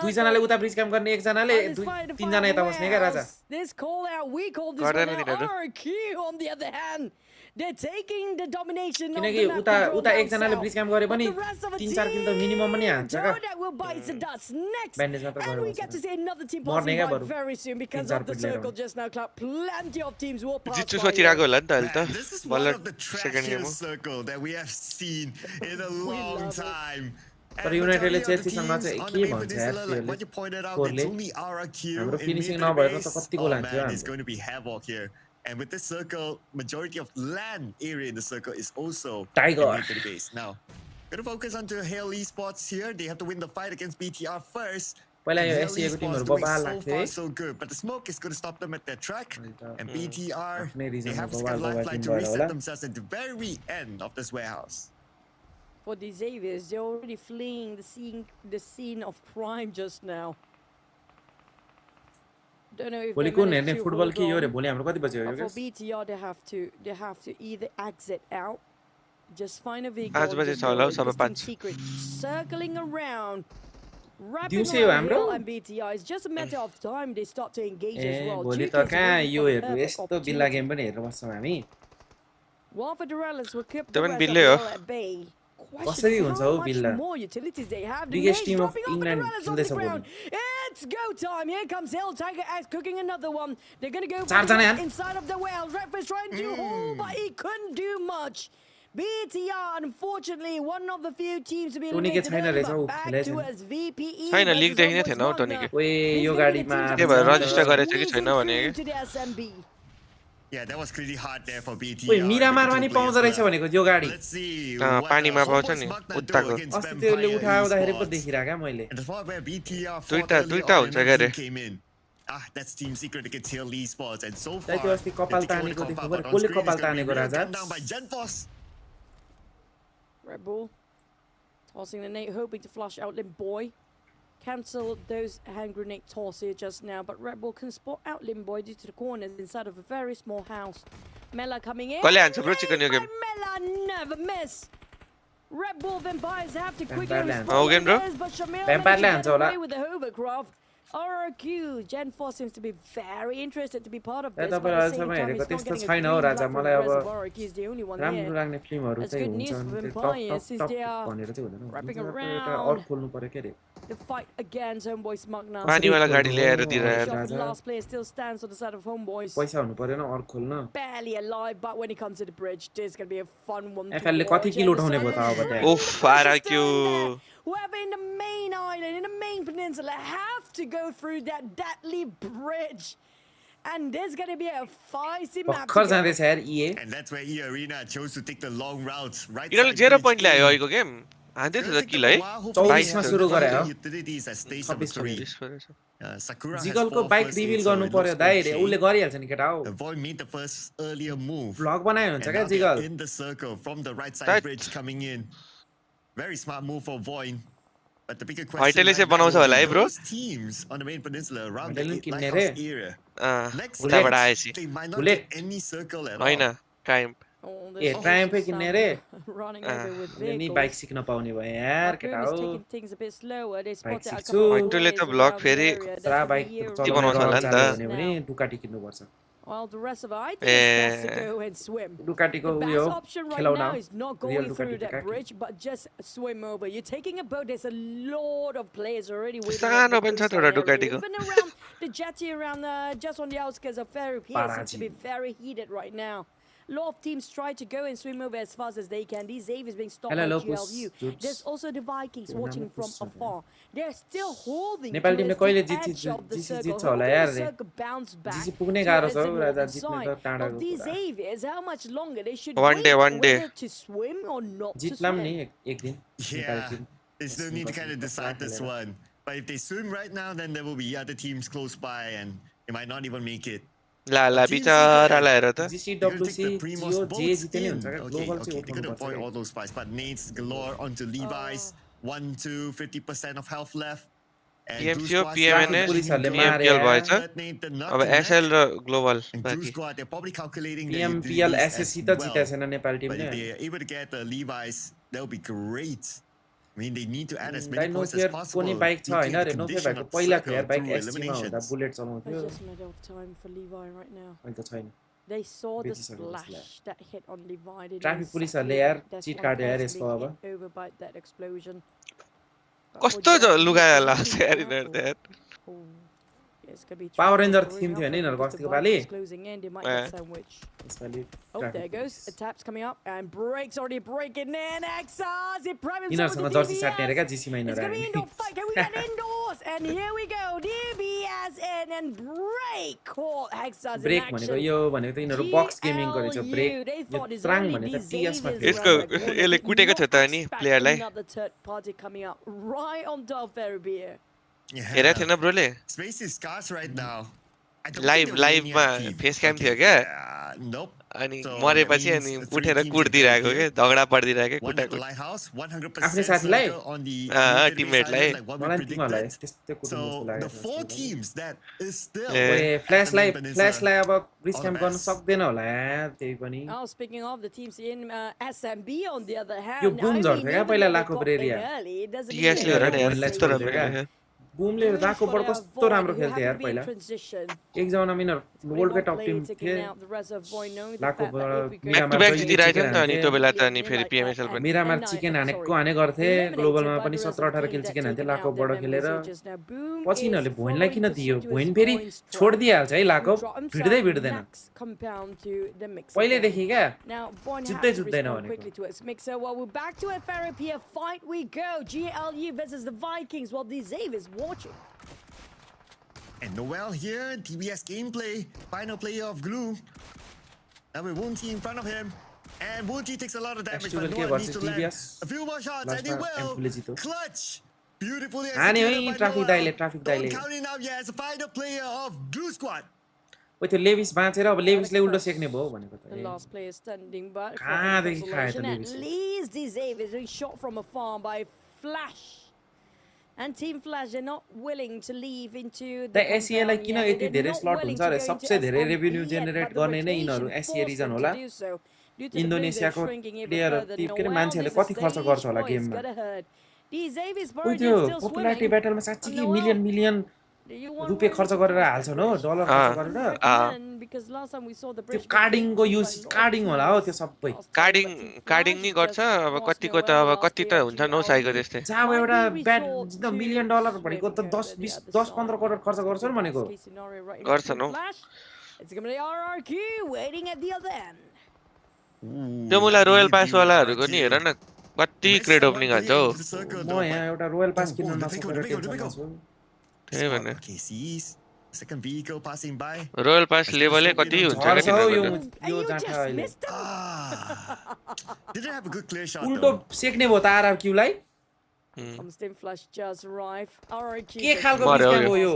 दुईजनाले उता ब्रिज क्याम्प गर्ने एकजनाले तीनजना यता बस्ने क्या राजा This call out, we call this गर्दैन one तिनीहरू। RQ on the other hand. They're taking the domination of किनकि the map उता control उता down एकजनाले south. ब्रिज क्याम्प गरे पनि But the rest of the 3-4 किल त मिनिमम पनि हान्छ क्या Todak will bite the dust next. Bandage मात्र And गरेर we बस्छ। get to see another team मर्ने passing क्या by बरु। very soon because 3-4 of the पिट लिएर circle just now. Club. Plenty of teams will pass जित्छु by सोचिरहेको here. होला नि त अहिले Man, त this is one बल्ल of the सेकेन्ड गेम हो trashiest circle that we have seen in a long love it. time. तर And युनाइटेडले majority of the चेल्सीसँग teams चाहिँ on के the main भन्छ peninsula, यार like what you pointed out, स्कोरले it's only RRQ हाम्रो in finishing mid नभएर त base. कति Oh goal हान्थ्यो man, it's हाम्रो going to be havoc here. And with this circle, majority of land area in the circle is also Tiger. in mid base. Now, gonna focus on to Hale Esports here. They have to win the fight against BTR first. पहिला And यो Hale एसिएको Esports टिमहरू doing बबाल so लाग्थ्यो far है so good, but the smoke is going to stop them at their track. And BTR, आफ्नै they रिजनमा have to बबाल get बबाल lifeline team to भएर reset होला themselves at the very end of this warehouse. For the Xaviers, they're already fleeing the scene of crime just now. Don't know if भोलि they कुन managed हेर्ने to football hold के यो रे on. भोलि हाम्रो कति बजे हो But यो for BTR, they have to either exit out, just find a vehicle, आज बजे just छ होला हौ go सबै with this team 5 secret, circling around, wrapping दिउँसै हो around हाम्रो? Hill and BTR. It's just a matter of time they start to engage as A well. भोलि Duke त is कहाँ waiting यो for the हेर्नु perfect यस्तो बिल्ला opportunity. गेम पनि हेरेर बस्छौँ हामी One for Durales will keep त्यो the पनि rest of बिल्लै हो। Hill at bay. कसरी Question is हुन्छ how हौ much बिल्ला more utilities they have. The biggest nades team of dropping off and England Durales on the खेल्दैछ भोलि ground. It's go time. Here comes Hill. Tiger X cooking another one. They're going to go चारजना for यार। it inside of the warehouse. Redford's trying to hold, but he couldn't do much. BTR, unfortunately, one of the few teams to be Tony के eliminated छैन early, रहेछ हौ, but back खेलेको to छैन। as VPE छैन, versus league देखि नै Homeboys थिएन हौ टोनी के। Magna. ओए यो These gonna be the गाडीमा teams के that भयो, are रजिस्टर गरेको छ कि squeezing छैन भने through to the SMB. Yeah, that was pretty hard there for BTR. ओए मिरामारमा नि पाउँदो रहेछ भनेको यो गाडी Let's see अँ, what पानीमा पाउँछ Homeboys नि, Magna do उत्ताको। against अस्ति त्यसले Vampire उठाउँदाखेरि पो Esports. देखिरहेको क्या मैले And the spot where BTR fought दुईटा early दुईटा on हुन्छ and क्या then रे। team came in. That's Team Secret against Hale Esports, and so दाइ far त्यो अस्ति कपाल they've taken over the तानेको compound, देख्नु but पऱ्यो on कसले screen it's कपाल gonna be तानेको really Raja gunned down by Genfos. Red Bull Tossing the nade, hoping to flush Outlim Boy. Cancel those hand grenade toss here just now, but Red Bull can spot Outlim Boy due to the corners inside of a very small house. Mela coming in. Mela never miss. Red Bull Vampires have to quickly respond, but Shamil managed to get away with the hovercraft. RRQ, Gen 4 seems to be very interested to be part of this, but at the same time, he's not getting a green light from the rest of RRQ. He's the only one here. That's good news for Vampires since they are wrapping around the fight against Homeboys Magna. The last player still stands on the side of Homeboys. Barely alive, but when he comes to the bridge, this is going to be a fun one to watch. Oof, RRQ. Whoever in the main island, in the main peninsula, have to go through that deadly bridge. And there's going to be a feisty map. And that's where E Arena chose to take the long routes. Right You know, 0 point ल्यायो अहिलेको game हान्दै थियो त किल है 24 मा सुरु गरे हो Utilities at stage number 3. Sakura has जिगलको बाइक रिभिल गर्नु पर्यो दाइ रे उले गरिहाल्छ नि केटा हो Void made the first earlier move. Vlog बनायो हुन्छ And के now they jiggle are in the circle from the right side bridge coming in. Very smart move for Void. But the bigger question Vitally बनाउँछ होला है bro those teams on the main peninsula around the lighthouse area. Next उताबाट stage, आएपछि they might not get any circle at all. हैन crime ए Triumph किन्ने Running over with नि vehicles. Bike सिक्न पाउने भयो यार केटा Raccoon is हो taking things a bit slower. They spotted a Bike couple of Vitally ways त ब्लक around the फेरि area. That's सारा what बाइक the hero चलाउन बनाउँछ होला नि त। चाल्यो भने डुकाटी किन्नु पर्छ While the rest of it, I think it's best to go and swim. डुकाटीको The उयो best option right खेलाउन now is not Real going through Ducati that Ducati. bridge, but just swim over. You're taking a boat. There's a lot of players already waiting. सानो at the पनि छ त coastline एउटा area. Ducati को। Even around the jetty, around just on the outskirts of Ferry Pier, seems to be Paraji. very heated right now. A lot of teams try to go and swim over as fast as they can. These Xaviers being stopped Hello, by Lopus. GLU. Dudes. There's also the Vikings Dude, watching from Lopus. afar. They're still holding Nepali टिमले कहिले towards the edge of the जित्छ circle. होला Hoping यार the रे circle bounce back GC पुग्ने गाह्रो छ towards the हौ राजा northern जित्ने side. त टाढाको Of these कुरा Xaviers, how much longer they should One day, wait one day. whether to swim or not to जित्लाम swim. नि एक दिन Nepali Yeah, team they still need to kind of decide this one. But if they swim right now, then there will be other teams close by and they might not even make it. ला बिचारालाई हेर त जिसिडब्ल्युसी जियो जे जिते नै हुन्छ क्या Okay, global okay, चाहिँ they're gonna avoid all उठाउनु those fights, but nades galore onto Levi's. 1-2, 50% of health left. And Glue PMCO, Squad PMNS, still PMPL भएछ But Nate, they're not अब to एसएल match. र global And Glue बाँकी Squad, they're probably calculating the PMPL utilities SSC as त well. जितेको छैन Nepali But टिमले if they're able to get the Levi's, that would be great. I mean, they need to add as भाइ many points as नोफियर possible. कुनै bike छ होइन रे नोफियर Condition भाइको of पहिला circle थियो यार बाइक through एससीमा हुँदा eliminations. बुलेट I चलाउँथ्यो just made off time for Levi right now. अहिले त छैन They saw the Busy circle splash that hit on Levi. They Traffic didn't police suckहरूले it. यार That's cheat one काट्यो यार person यसको being अब। hit over by that explosion. But कस्तो for GLU, लुगा they need लाग्छ to be यार careful. यिनीहरू त यार Oh, it's gonna be Power tricky Ranger for theme थियो Ring नि Alpha यिनीहरूको because अस्तिको the पालि Vikings closing in, they might get sandwiched. यसपालि Oh, there goes. A tap's coming up and breaks already breaking in. Exas, it prime himself यिनीहरूसँग with Jersey the साट्ने अरे क्या DBS. जिसीमा It's gonna be यिनीहरू indoor fight. Can we get indoors? And here we go. DBS in and break caught Exas in break action. भनेको यो भनेको त यिनीहरू box gaming गरेछ brake यो त्राङ भने त टीएसमा यसको यसले कुटेको थियो त नि प्लेयरलाई Another third party coming up right on top of beer. हेरेको थिएन ब्रोले Space is scarce right now. I don't Live- think they'll be live मा any active. face cam Okay, थियो क्या? yeah, nope. अनि So मरेपछि that अनि means the three उठेर teams कुट्दिरहेको are के here. झगडा परिदिरहेको One at the कुटाकुट lighthouse, 100% आफ्नै साथीलाई? circle on the teammate teammate लाई। like what we मलाई तिमीहरूलाई predicted. त्यस्तै कुट्नु So जस्तो the लागेको four छ teams that is still Eh. ओए at the फ्ल्यासलाई main peninsula. फ्ल्यासलाई अब रिस All क्याम्प the गर्न best. सक्दैन होला यार त्यही पनि Oh, speaking of the teams in SMB, on the other hand, यो बुम झर्थ्यो क्या पहिला लाखो ब्रेरिया टीएसले हेर न यार कस्तो राम्रो खेल्यो बुमले लाखोबाट कस्तो राम्रो खेल्थ्यो यार पहिला एक जमानामा यिनीहरू वर्ल्डकै टप टिम थिए लाखोबाट ब्याक टु ब्याक जितिरहेको थियो नि त अनि त्यो बेला त अनि फेरि पिएमएसएल पनि मिरामा चिकन हाने गर्थे ग्लोबलमा पनि 17-18 किल चिकन हान्थे लाखोबाट खेलेर पछि यिनीहरूले भोइनलाई किन दियो भोइन फेरि छोडिदिइहाल्छ है लाखो भिड्दैन पहिल्यैदेखि क्या जुत्दैन भनेको Well, we're back to a therapy fight we go. GLU versus the Vikings. Well, the Xaviers watching. And Noel here, TBS gameplay, final player of Glue. Now with Wunti in front of him. And Wunti takes a lot of damage, but Noel needs to land a few more shots, and he will. Clutch! Beautifully executed by Noel. Don't count it out yet as the final player of Glue Squad. त्यो Lewis बाँचेर अब लेभिसले उल्टो सेक्ने भयो भनेको The last player standing by कहाँदेखि खायो त at Lewis least the Xaviers being shot from afar by Flash. And Team Flash, they're not willing to leave into the SEA लाई किन यति धेरै स्लट हुन्छ रे सबसे धेरै रेभेन्यू जेनेरेट गर्ने नै यिनीहरु एसिया रिजन होला इन्डोनेसियाको प्लेयर के रे मान्छेले कति खर्च गर्छ होला गेममा त्यो पपुलारिटी ब्याटलमा साच्चै कि मिलियन रुपैयाँ खर्च गरेर हाल्छन् हो डलर खर्च गरेर त्यो कार्डिङको युज कार्डिङ होला हो त्यो सबै कार्डिङ नि गर्छ अब कतिको त अब कति त हुन्छ नौसाइको त्यस्तै जहाँ एउटा ब्याट एकदम मिलियन डलर भनेको त 10-15 करोड खर्च गर्छन् भनेको गर्छन् हो त्यो मुला रोयल पास वालाहरुको नि हेर न कति क्रेड ओपनिङ हाल्छ हो म यहाँ एउटा रोयल पास किन्न नसकेर टेन्सनमा छु त्यही भने second vehicle passing by. Royal pass लेभलै कति हुन्छ के यो जाठा अहिले Didn't have a good clear shot. उल्टो सेक्ने भयो त आरआरक्यू लाई के खालको बिस्क्याम हो यो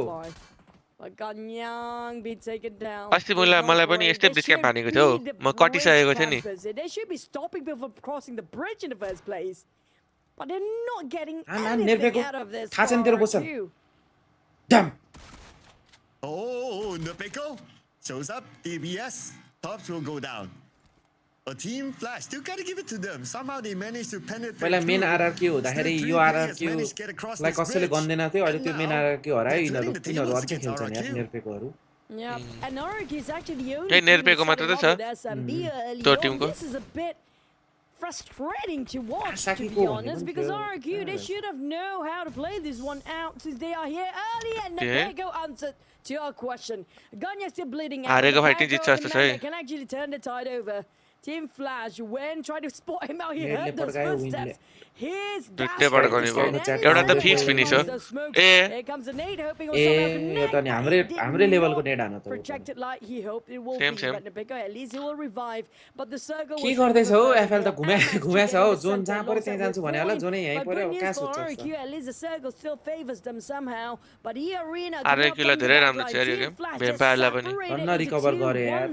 अस्ति मलाई पनि यस्तै बिस्क्याम हानेको थियो म कटिसकेको थिएँ नि But they're not getting anything anything out of this. Damn. Oh, Nepeko shows up. TBS tops will go down. A team flash still gotta give it to them. Somehow they managed to penetrate. पहिला main RRQ हुँदाखेरि यो RRQ लाई कसैले गन्दैन थियो अहिले त्यो main RRQ हरायो यिनीहरु अर्कै खेल्छन् यार नेर्पेकोहरु Yeah, and Arik is actually the only Hey, Nerpeko team मात्र त छ त्यो टिमको This is a bit frustrating to watch, to be honest, because RQ, they should have known how to play this one out since they are here early, and Nepeko answered to your question. Ganya still bleeding out. Areko fighting जित्छ जस्तो छ है Can actually turn the tide over. Team Flash, when trying to spot him out, he heard those footsteps. Here's दुईटैबाट गर्ने भयो एउटा त fix finish हो Here comes a nade, hoping on यो त नि हाम्रै लेभलको नेड हान त projected like he hoped it will Same. be, but Nepeko at least he will revive. But the circle के गर्दैछ हो एफएल त घुमेछ हो जोन जहाँ पर्यो त्यहाँ जान्छु भने होला जोनै यही पर्यो कहाँ सोच्छ at least the circle still favors them somehow, but he arena RQ लाई धेरै राम्रो छ यार यो गेम भ्याम्पायरलाई पनि गर्न रिकभर गरे यार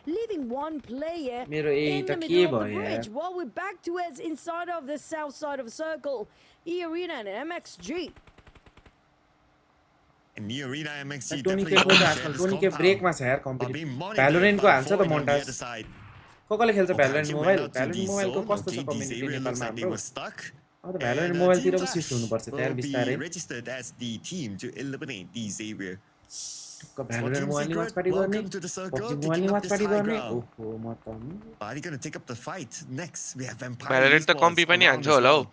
leaving one player मेरो ए in त the के middle of the भयो यार bridge. While we're back towards inside of the south side of circle, E Arena and MXG. In the arena, MXG Tony के को आजकल टोनी के ब्रेक मा छ यार कम्पनी भ्यालोरेन्ट को हाल्छ त मोन्टाज कोले खेल्छ भ्यालोरेन्ट मोबाइल को कस्तो छ कम्युनिटी नेपालमा हाम्रो अब भ्यालोरेन्ट मोबाइल तिर पो शिफ्ट हुनु पर्छ त्यहाँ बिस्तारै registered as the team to eliminate the Xavier. Valorant mobile नि वाच पार्टी गर्ने पब्जी मोबाइल नि वाच पार्टी गर्ने ओहो म त Are they going to take up the fight next? We have Vampire. Valorant त कम्पी पनि हान्छ होला हौ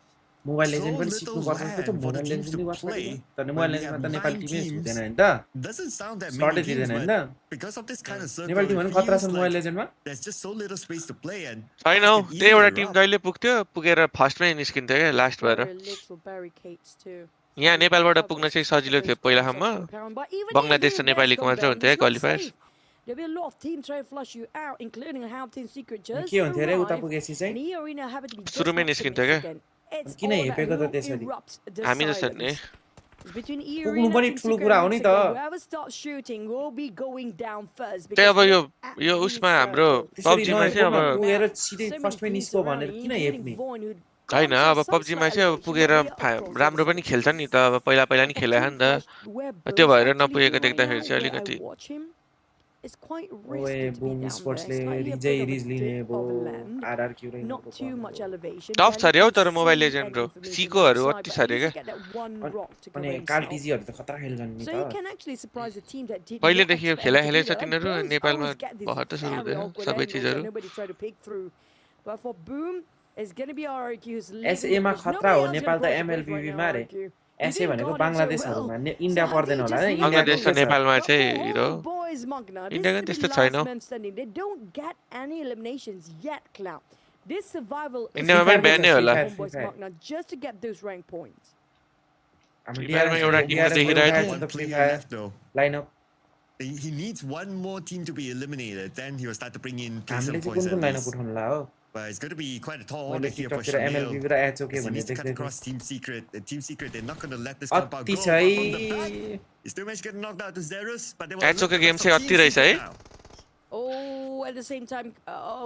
मोबाइल लेजेन्ड पनि सिक्नु पर्छ त मोबाइल लेजेन्ड नि वाच पार्टी तर मोबाइल लेजेन्डमा त नेपाली टिमै हुँदैन हैन त Doesn't sound that स्टार्टै many दिदैन teams, हैन but because of this kind of circle, Nepali team भने खतरा छ मोबाइल लेजेन्डमा there's just so little space to play and छैन हौ त्यही एउटा टिम जहिले पुग्थ्यो पुगेर फर्स्टमै निस्किन्थ्यो क्या लास्ट भएर यहाँ नेपालबाट पुग्न चाहिँ सजिलो थियो पहिलासम्म बङ्गलादेश र नेपालीको मात्र हुन्थ्यो है क्वालिफायर्स There'll be a lot of teams trying to flush you out, including how Team Secret just के हुन्थ्यो रे उता पुगेपछि चाहिँ and E Arena happened to be just सुरुमै next to निस्किन्थ्यो क्या Mexican. It's किन all हेपेको त about who त्यसरी? erupts the हामी जस्तो नि silence. Between E पुग्नु Arena पनि and ठुलो Secret कुरा हो नि त Mexico, whoever starts shooting will be going down first. त्यही अब because यो they're यो at उसमा the हाम्रो circle. पब्जीमा चाहिँ अब पुगेर सिधै So many फर्स्टमै teams निस्को around, भनेर किन including हेप्ने Vaughn, who हैन can't अब have some पब्जीमा slight चाहिँ अब elevation, पुगेर but they are राम्रो पनि खेल्छ नि त अब पहिला पहिला नि But खेले Team नि त Flash, where त्यो both भएर actually नपुगेको right देख्दाखेरि now, चाहिँ where I अलिकति watch him, it's quite ओए risky to be boom down स्पोर्ट्सले there. Slightly a रिजै bit of a ridge लिने dip भो of land. आरआरक्यू रे Not too much elevation. Tough छ रे हौ barely तर can mobile see legend bro any information सीकोहरु outside, अति but छ at रे least के get that one rock to अनि cover himself. कालटिजीहरु त खतरा खेल्छन् नि So he त can actually surprise the team that did पहिलेदेखि यो not खेला expect खेलेछ either. तिनीहरु Both नेपालमा always get this बहुत त सुरु very हुँदैन awkward सबै angles चीजहरु and nobody try to pick through. But for Boom, it's going to be RQ who's leading SA the मा bridge. खतरा Nobody हो else नेपाल gonna त cross the bridge MLBB right मा now, रे RQ. SA भनेको बांग्लादेशहरुमा India पर्दैन होला है बंगलादेश र नेपालमा चाहिँ hero Boys, Magna, this India is पनि the त्यस्तो last छैन man standing. They don't get any eliminations yet, Cloud. This survival is इन्डियामा पनि ब्यान नै होला Boys, Magna, just to get those rank points. फ्रीफायरमा एउटा टिमको देखिरहेको One player left though. Lineup He needs one more team to be eliminated. Then he will start to bring in हामीले some चाहिँ points कुन at कुन lineup least. उठाउनु ला हो But it's going to be quite a tall मैले order here for टिकटकतिर MLB Shamil. र एचओके He भन्ने needs to cut देख्दै थिएँ across Team Secret. And Team Secret, they're not going to let this comp out अति go. छ But from the back, है he still managed to get knocked out to Zerus. But they That's were okay, game for चाहिँ Team अति रहेछ Secret है now. Oh, at the same time,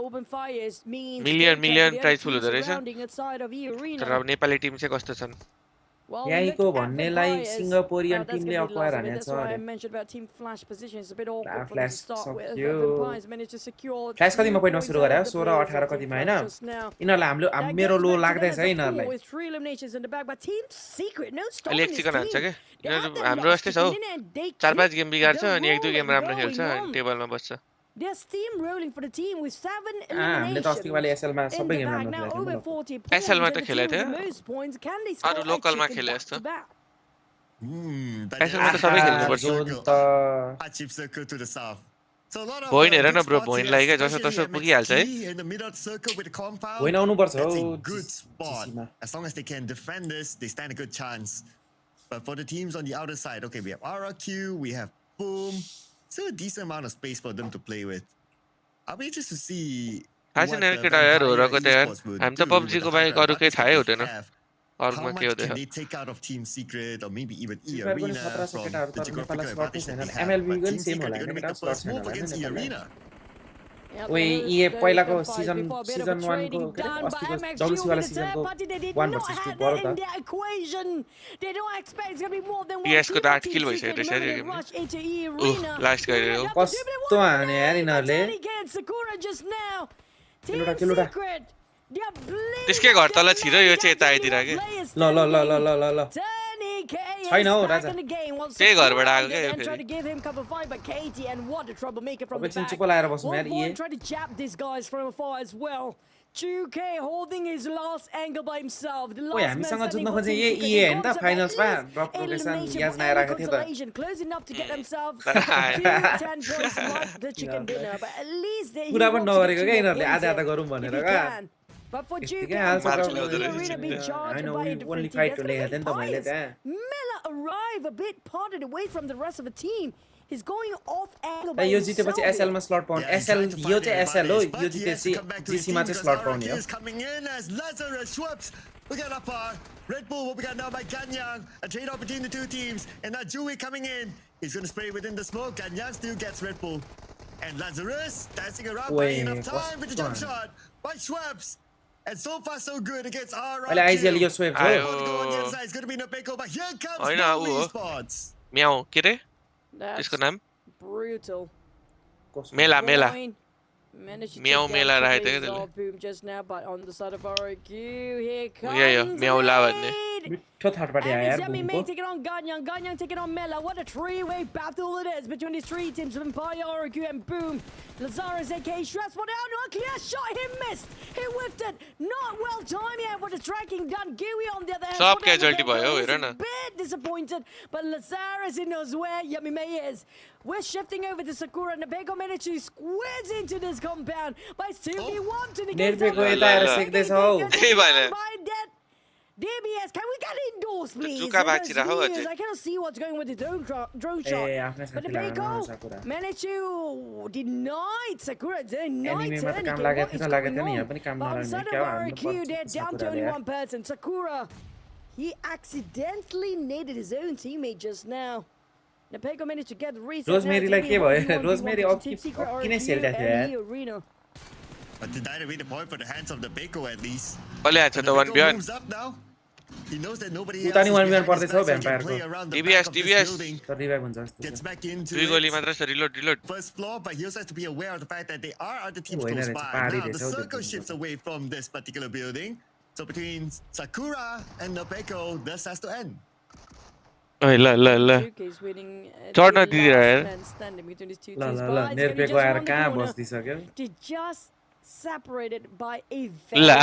open fires means million prize pool हुँदो रहेछ surrounding outside of E तर arena. अब Nepali team चाहिँ कस्तो छन् Well, यहीँको look at the भन्नेलाई bias. सिङ्गापुरियन That's टिमले gonna be acquire lost. I mean, हानेछ that's why I अरे mentioned about team flash position. It's a bit awkward for them to flash start with. सक्यो Open fires managed to secure flash कतिमा 2 पोइन्टमा points सुरु out गरे of the 16 players 18 of Team कतिमा हैन Flash just now. यिनीहरुलाई That मेरो goes low back to them लाग्दैछ as है a यिनीहरुलाई four with 3 eliminations in the back, but Team Secret, no अहिले stopping एक this चिकन हान्छ team. के They had यिनीहरु them हाम्रो last जस्तै छ हौ chicken in and they 4-5 keep game बिगार्छ the अनि 1-2 गेम राम्रो rolling खेल्छ अनि on. टेबलमा बस्छ They're steamrolling for the team with 7 हामीले त अस्तिको पाली eliminations एसएल मा in सबै the गेम back. राम्रो Now खेलेको over थियौँ 40 SL मा points, त and the खेलेको team with थियो the most points. Can they score अरु a लोकलमा chicken खेले back जस्तो to back? SL मा त सबै खेल्नुपर्छ जोन त Hardship circle to the south. So a lot of भोइन हेर good न ब्रो spots भोइनलाई here, के जसो especially तसो पुगिहाल्छ है MXG in the middle circle with the compound. होइन आउनुपर्छ That's हौ a good spot. GC मा As long as they can defend this, they stand a good chance. But for the teams on the outer side, okay, we have RRQ, we have Boom. Still a decent amount of space for them to play with. I'll be interested to see थाहा what छैन यार the केटा यार हो Vampire रको त यार esports will हामी do त with the पब्जीको बाहेक hyper अरु केही advantage थाहै that they हुँदैन have. अरुमा How के much हो can त्यो they take out of Team Secret or maybe even E free fire पनि Arena 1700 from केटाहरु the तर नेपालमा geographical स्लट advantage that छैन they have? एमएलबी But पनि Team सेम Secret, होला they're going हैन to make केटा the slot first छैन move होला हैन against E नेपालमा Arena. Yep, ओए those- ये those पहिलाको gunfires season before a bit of a season 1 को trading के down by अस्तिको MXG डब्ल्युसी वाला with the सिजनको third party. They did 1 not versus 2 have बरो that in त their equation. They don't expect it's going to be more than one PS को team त for 8 Team kill Secret. भइसक्यो The रहेछ moment यो they गेममा rush into E Arena, last they गयो end up to do कस्तो it. हाने यार यिनीहरुले But again, Sakura just now. Team किलोटा किलोटा Secret. They're bleeding त्यसकै out घर तल their छिरो यो legs. चाहिँ यता That's आइदिएर only के one player ल ल ल ल standing. ल ल ल Tony K छैन is हौ back Raja in the game. Well, त्यही घरबाट Sakura आएको on क्या the यो end फेरि trying to give him cover fire, but Katie and what a troublemaker from the एकछिन back. चुप लाएर बस्नु यार Wolfborn ये tried to jab these guys from afar as well. 2K holding his last angle by himself. The ओए last man हामीसँग standing जुत्न for खोजे Team ये Secret. ये They've हैन gone त to फाइनल्समा at least drop location elimination याज for any नआइराखेको थियो त consolation. Close enough to get themselves Nice. 2 10 points like the chicken dinner. But at least he कुरा पनि wants to get नगरेको 2 क्या more यिनीहरुले points आधा आधा here, गरौँ if भनेर he क्या can. But for 2K, यतिकै हाल्छ March unfortunately, ल्याउँदो the रहेछ arena being चिकन। charged हैन by a only different team. Fight That's लेखेको going थिएँ to नि त be मैले biased. त्यहाँ Mela arrive a bit parted away from the rest of the team. He's going off angle by यो himself जितेपछि here. SL मा slot पाउने Yeah, he's SL trying to यो find चाहिँ an एसएल हो advantage, यो but he has to जितेपछि come back to his GC मा team चाहिँ because स्लट पाउने RRQ हो is coming in as Lazarus Schwupps. We got up Red Bull will be got now by Ganyang. A trade off between the two teams. And now Dewey coming in. He's going to spray within the smoke. Ganyang still gets Red Bull. And Lazarus dancing around, buying enough time with the jump shot by Schwupps. And so far so good against अहिले IGL यो RRQ. Swap आयो। हो To go on the other side, it's going to be Nopeko, but here comes होइन, no ऊ हो। esports. म्याउ के रे That's त्यसको नाम brutal. मेला मेला Boyne managed to Meow take down Mela two राखेको थियो players त्यसले। of Boom just now, but on the side of RRQ, here comes यो, Meowला भन्ने। Nade. मिठो थर्ड पार्टी आयो And यार it's Yummy बुमको May taking on Ganyang. Ganyang taking on Mela. What a three-way battle it is between these three teams. Vampire, RRQ, and Boom. Lazarus, a.k.a. Stressful down. No clear shot. He missed. He whiffed it. Not well timed yet with the striking done. Gooey on the other hand. Sub What happened casualty there? भयो, He's हेर न। a bit disappointed. But Lazarus, he knows where Yummy May is. We're shifting over to Sakura. Nabeko managed to squeeze into this compound by 2v1 to negate नेटपेको that. यता आएर सेक्दैछ हौ त्यही भएर। By that. DBS, can we get indoors, please? जुका There's बाँचिरहेको हौ views. अझै। I cannot see what's going with the drone shot. ए आफ्नै But the साथीलाई Beko Sakura managed to deny Sakura. Deny एनिमेमा त काम Turnike. लागेको What is थियो लागेको going थियो नि यहाँ on? पनि काम But on the नलाग्ने side of क्या हो हाम्रो RRQ, they're पर्छ down to only Sakuraले one person. Sakura, he accidentally naded his own teammate just now. Napeko managed to get the reset. रोजमेरीलाई के भयो रोजमेरी किन सेल्दा थियो यार Arena. But the Dino made a point for the hands of the Beko at least. कसले हान्छ And त the 1v1 Beko moves up now. He knows that nobody else उता नि is 1v1 behind his पर्दैछ हौ back, so he can Vampire play को। around the DBS, back of this DBS. building. तर revive हुन्छ जस्तो Gets छ back into 2 गोली it. मात्र छ reload First floor, but he also has to be aware of the fact that they are other teams Oh, close it's by. party, Now the there's all circle different shifts away from this particular building. So between Sakura and Nopeko, this has to end. ल ल ल 2K is winning, चढ्न the दिदिरह last यार। man standing between these two ल teams. ल But ल it's gonna be नेर्पेको just आएर one कहाँ corner बस्दिसक्यो to just separated by a ल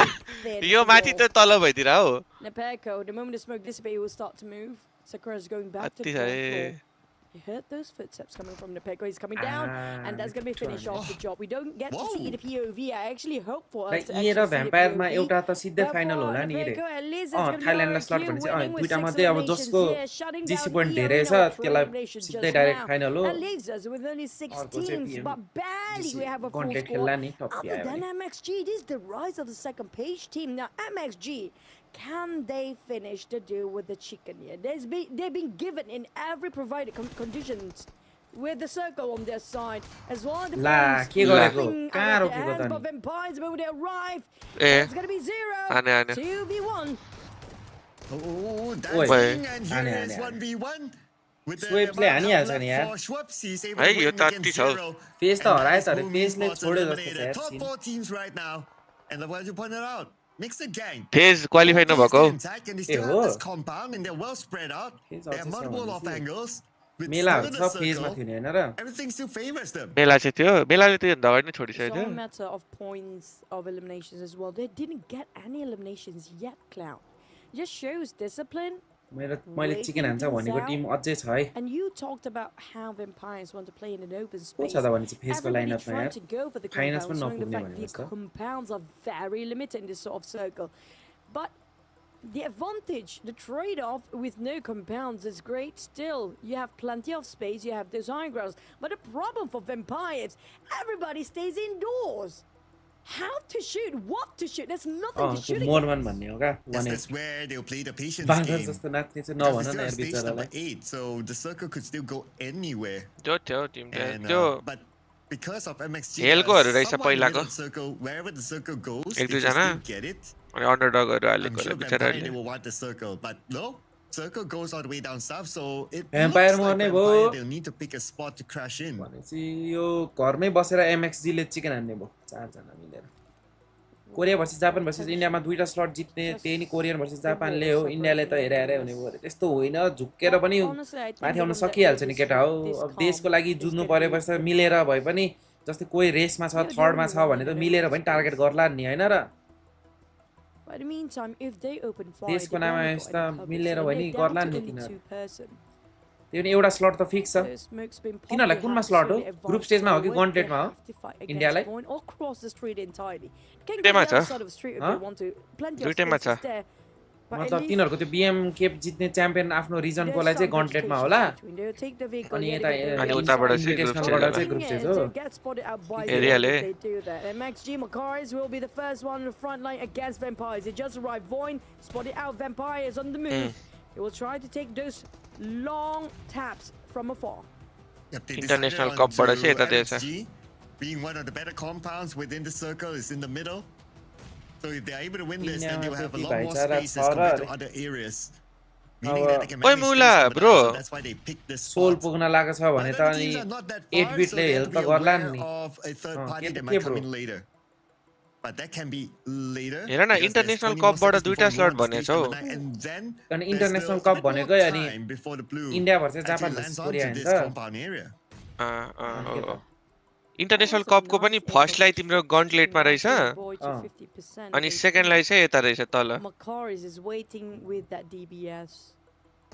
very thin यो माथि wall. त तल भइदिएर हो Napeko, the moment the smoke dissipates, he will start to move. Sakura's going back to the अति ground छ floor. A You heard those footsteps coming from Napeko. He's coming down, and that's going to be finish off the job. We don't get to see the POV. I actually hope for us like to यी र actually see the भ्याम्पायरमा POV. एउटा त सिधै But final for होला नि रे Napeko, at least it's gonna be थाइल्यान्डलाई slot RRQ भने चाहिँ winning with दुईटा 6 मध्ये अब eliminations जसको here, shutting GC down point E धेरै Arena छ with 3 त्यसलाई eliminations सिधै just डाइरेक्ट now. फाइनल हो That leaves us with only 6 अर्को चाहिँ teams, but barely we have a full contact squad. खेल्ला नि टप्पी Other आयो than भने MXG, this is the rise of the second page team. Now, MXG, can they finish the deal with the chicken here? They've been given in every provided conditions with the circle on their side as well. The La, players के गरेको? looking कहाँ at the रोकेको त hands, अनि? but Vampires when they arrive, A it's gonna be 0 आने 2v1. Oh, Oi. dancing, and here Ane, is ane, ane. 1v1. With the Swift ले amount of हानिहाल्छ left नि यार. for Schwabs, he's able है, to यो win त against अति छ हौ. 0. फेस त And हरायो that तर is फेसले moving छोड्यो जस्तो eliminated. छ यार Top scene. 4 teams right now. And like you pointed out, mixed gang. Phase qualify Both नभएको teams still intact, and they still हो. have this compound, and they're well spread out. Phase They have also छ multiple off भनेपछि. angles. With मेलाहरु still in छ the फेजमा circle, थियो नि हैन र? everything still favors them. मेला चाहिँ थियो मेलाले त्यो अगाडि नै It's all a छोडिसक्यो matter of points of eliminations as well. They didn't get any eliminations yet, Cloud. Just shows discipline. मैले चिकन हान्छ भनेको टिम अझै छ है. And you talked about how Vampires want to play in an open को space. छ त भने चाहिँ फेसको Everybody लाइनअपमा tried यार. to go for the Finance compounds, पनि showing the नपुग्ने fact भनेको the जस्तो. compounds are very limited in this sort of circle. But the advantage, the trade-off with no compounds is great still. You have plenty of space, you have those high grounds. But the problem for Vampires, everybody stays indoors. How to shoot, what to shoot, there's nothing to shoot Mormon against. भन्ने हो क्या? Yes, 1 that's where they'll play the patience बाँदर game. जस्तो नाच्ने चाहिँ Because नभन it's न still यार stage number बिचरालाई. 8, so the circle could still go anywhere. जो थियो टिम And, त्यो but because of MXG, हेलकोहरू रहेछ someone पहिलाको. middle circle, wherever the circle goes, एक they can दुईजना. still get it. अनि अन्डरडगहरू I'm हालेको sure होला Vampire, they बिचराहरूले will want the circle, but no, circle goes all the way down south, so it Vampire looks like मर्ने Vampire, भयो. they'll need to pick a spot to crash in. भनेपछि यो घरमै बसेर एमएक्सजी ले chicken हान्ने भयो 4 जना मिलेर. कोरिया भर्सेस जापान भर्सेस इन्डियामा दुईटा स्लट जित्ने त्यही नि कोरियन भर्सेस जापानले हो. इन्डियाले त हेरे हुने भयो. त्यस्तो होइन, झुक्केर पनि माथि आउन सकिहाल्छ नि केटा हो. अब देशको लागि जुझ्नु परेपछि मिलेर भए पनि जस्तै कोही रेसमा छ, थर्डमा छ भने त मिलेर पनि टार्गेट गर्ला नि हैन र? But in the meantime, if they open fire, देशको they're नाममा gonna यस्ता go in cover, मिलेर so भयो नि they're down गर्ला to नि only तिनीहरू. 2-person. त्यो नि एउटा स्लट त फिक्स छ. So Smoke's been popped, तिनीहरूलाई they कुनमा have to स्लट हो? slowly advance ग्रुप स्टेजमा हो कि forward. They गन्टेटमा हो? have to fight against इन्डियालाई? Void or cross the street entirely. Can go दुईटैमा the other छ. side of the street if Huh? they want to. Plenty of दुईटैमा spaces छ. there. But at मतलब least तिनीहरूको त्यो BM Cape जित्ने champion आफ्नो रिजनको there's लागि चाहिँ some गन्टेटमा education होला. between. They'll take the vehicle, अनि yeah, यता they go अनि to the उताबाट inside. चाहिँ ग्रुप इन्भिटेसनलबाट स्टेजमा. चाहिँ ग्रुप स्टेज हो. To get spotted out by Area Void ले. if they do that. MXG Macaris will be the first one in the front line against Vampires. They just arrived. Void spotted out Vampires on the move. They will try to take those long taps from afar. Yep, they International decided Cup बाट onto चाहिँ यता दिएछ. MXG, being one of the better compounds within the circle, is in the middle. So if they're able to win this, then they'll have a lot more space as compared to other areas. Meaning that they can Oi, manage Mula, space, but bro. also that's why they picked this सोल spot. पुग्न लागेको छ भने But त other अनि teams are not that 8 far, so बिटले they have help to त be गर्ला aware नि. of a third के party त that के might come bro? in later. But that can be later. हेर न, because there's international 20 more cup बाट seconds दुईटा before we slot go on भनेछ stage हौ. number 9, and then अनि there's international still a cup bit more भनेकै अनि time before the blue India versus actually Japan lands versus onto Korea हैन this त? compound area. International कपको पनि फर्स्टलाई तिम्रो गन्टलेटमा रहेछ अनि सेकेन्डलाई चाहिँ यता रहेछ तल. Macaris is waiting with that DBS.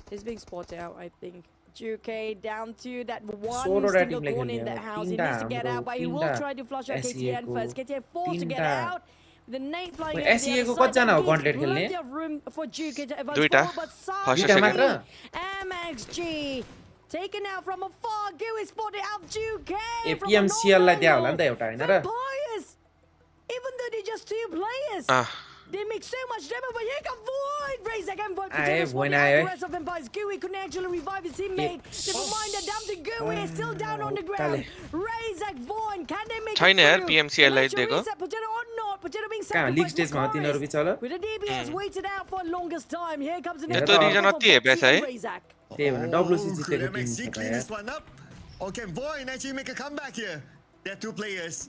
He's being spotted out, I think. Juke down to that one Solo single rating corner in like the a house. He needs to get out, but he will Tinda, try to flush out SEA KTN को, first. KTN forced to get Tinda. out. The Nate flying Wait, over the SEA other को side, कतिजना हो but गन्टलेट gives खेल्ने? plenty of room for Juke to advance दुईटा. forward, but first दुईटा second. मात्र? MXG taken out from afar. Gui spotted out Juke. A from PMCL लाई the दिया होला north नि त एउटा हैन र? Vampires! Even though they're just 2 players, they make so much damage, but here come Void! Raise again, Void Aye, continues Void spotting out aye. the rest of Vampires. Gui couldn't actually revive his teammate. The reminder down to Gui is still down on the ground. Razak, Void, can they make छैन it यार through? PMCL लाई Electro दिएको. reset, Potato or not? Potato being कहाँ league sacrificed स्टेजमा हो तिनीहरू Macaris. बिचरा? With the DBS waited out for longest time. Here comes the यस्तो next region one अति for हेपेछ Boxy है. and Razak. त्यही भनेर WC Could जितेको टिम MXG छ त clean यार. this one up? Or can Void actually make a comeback here? There are 2 players.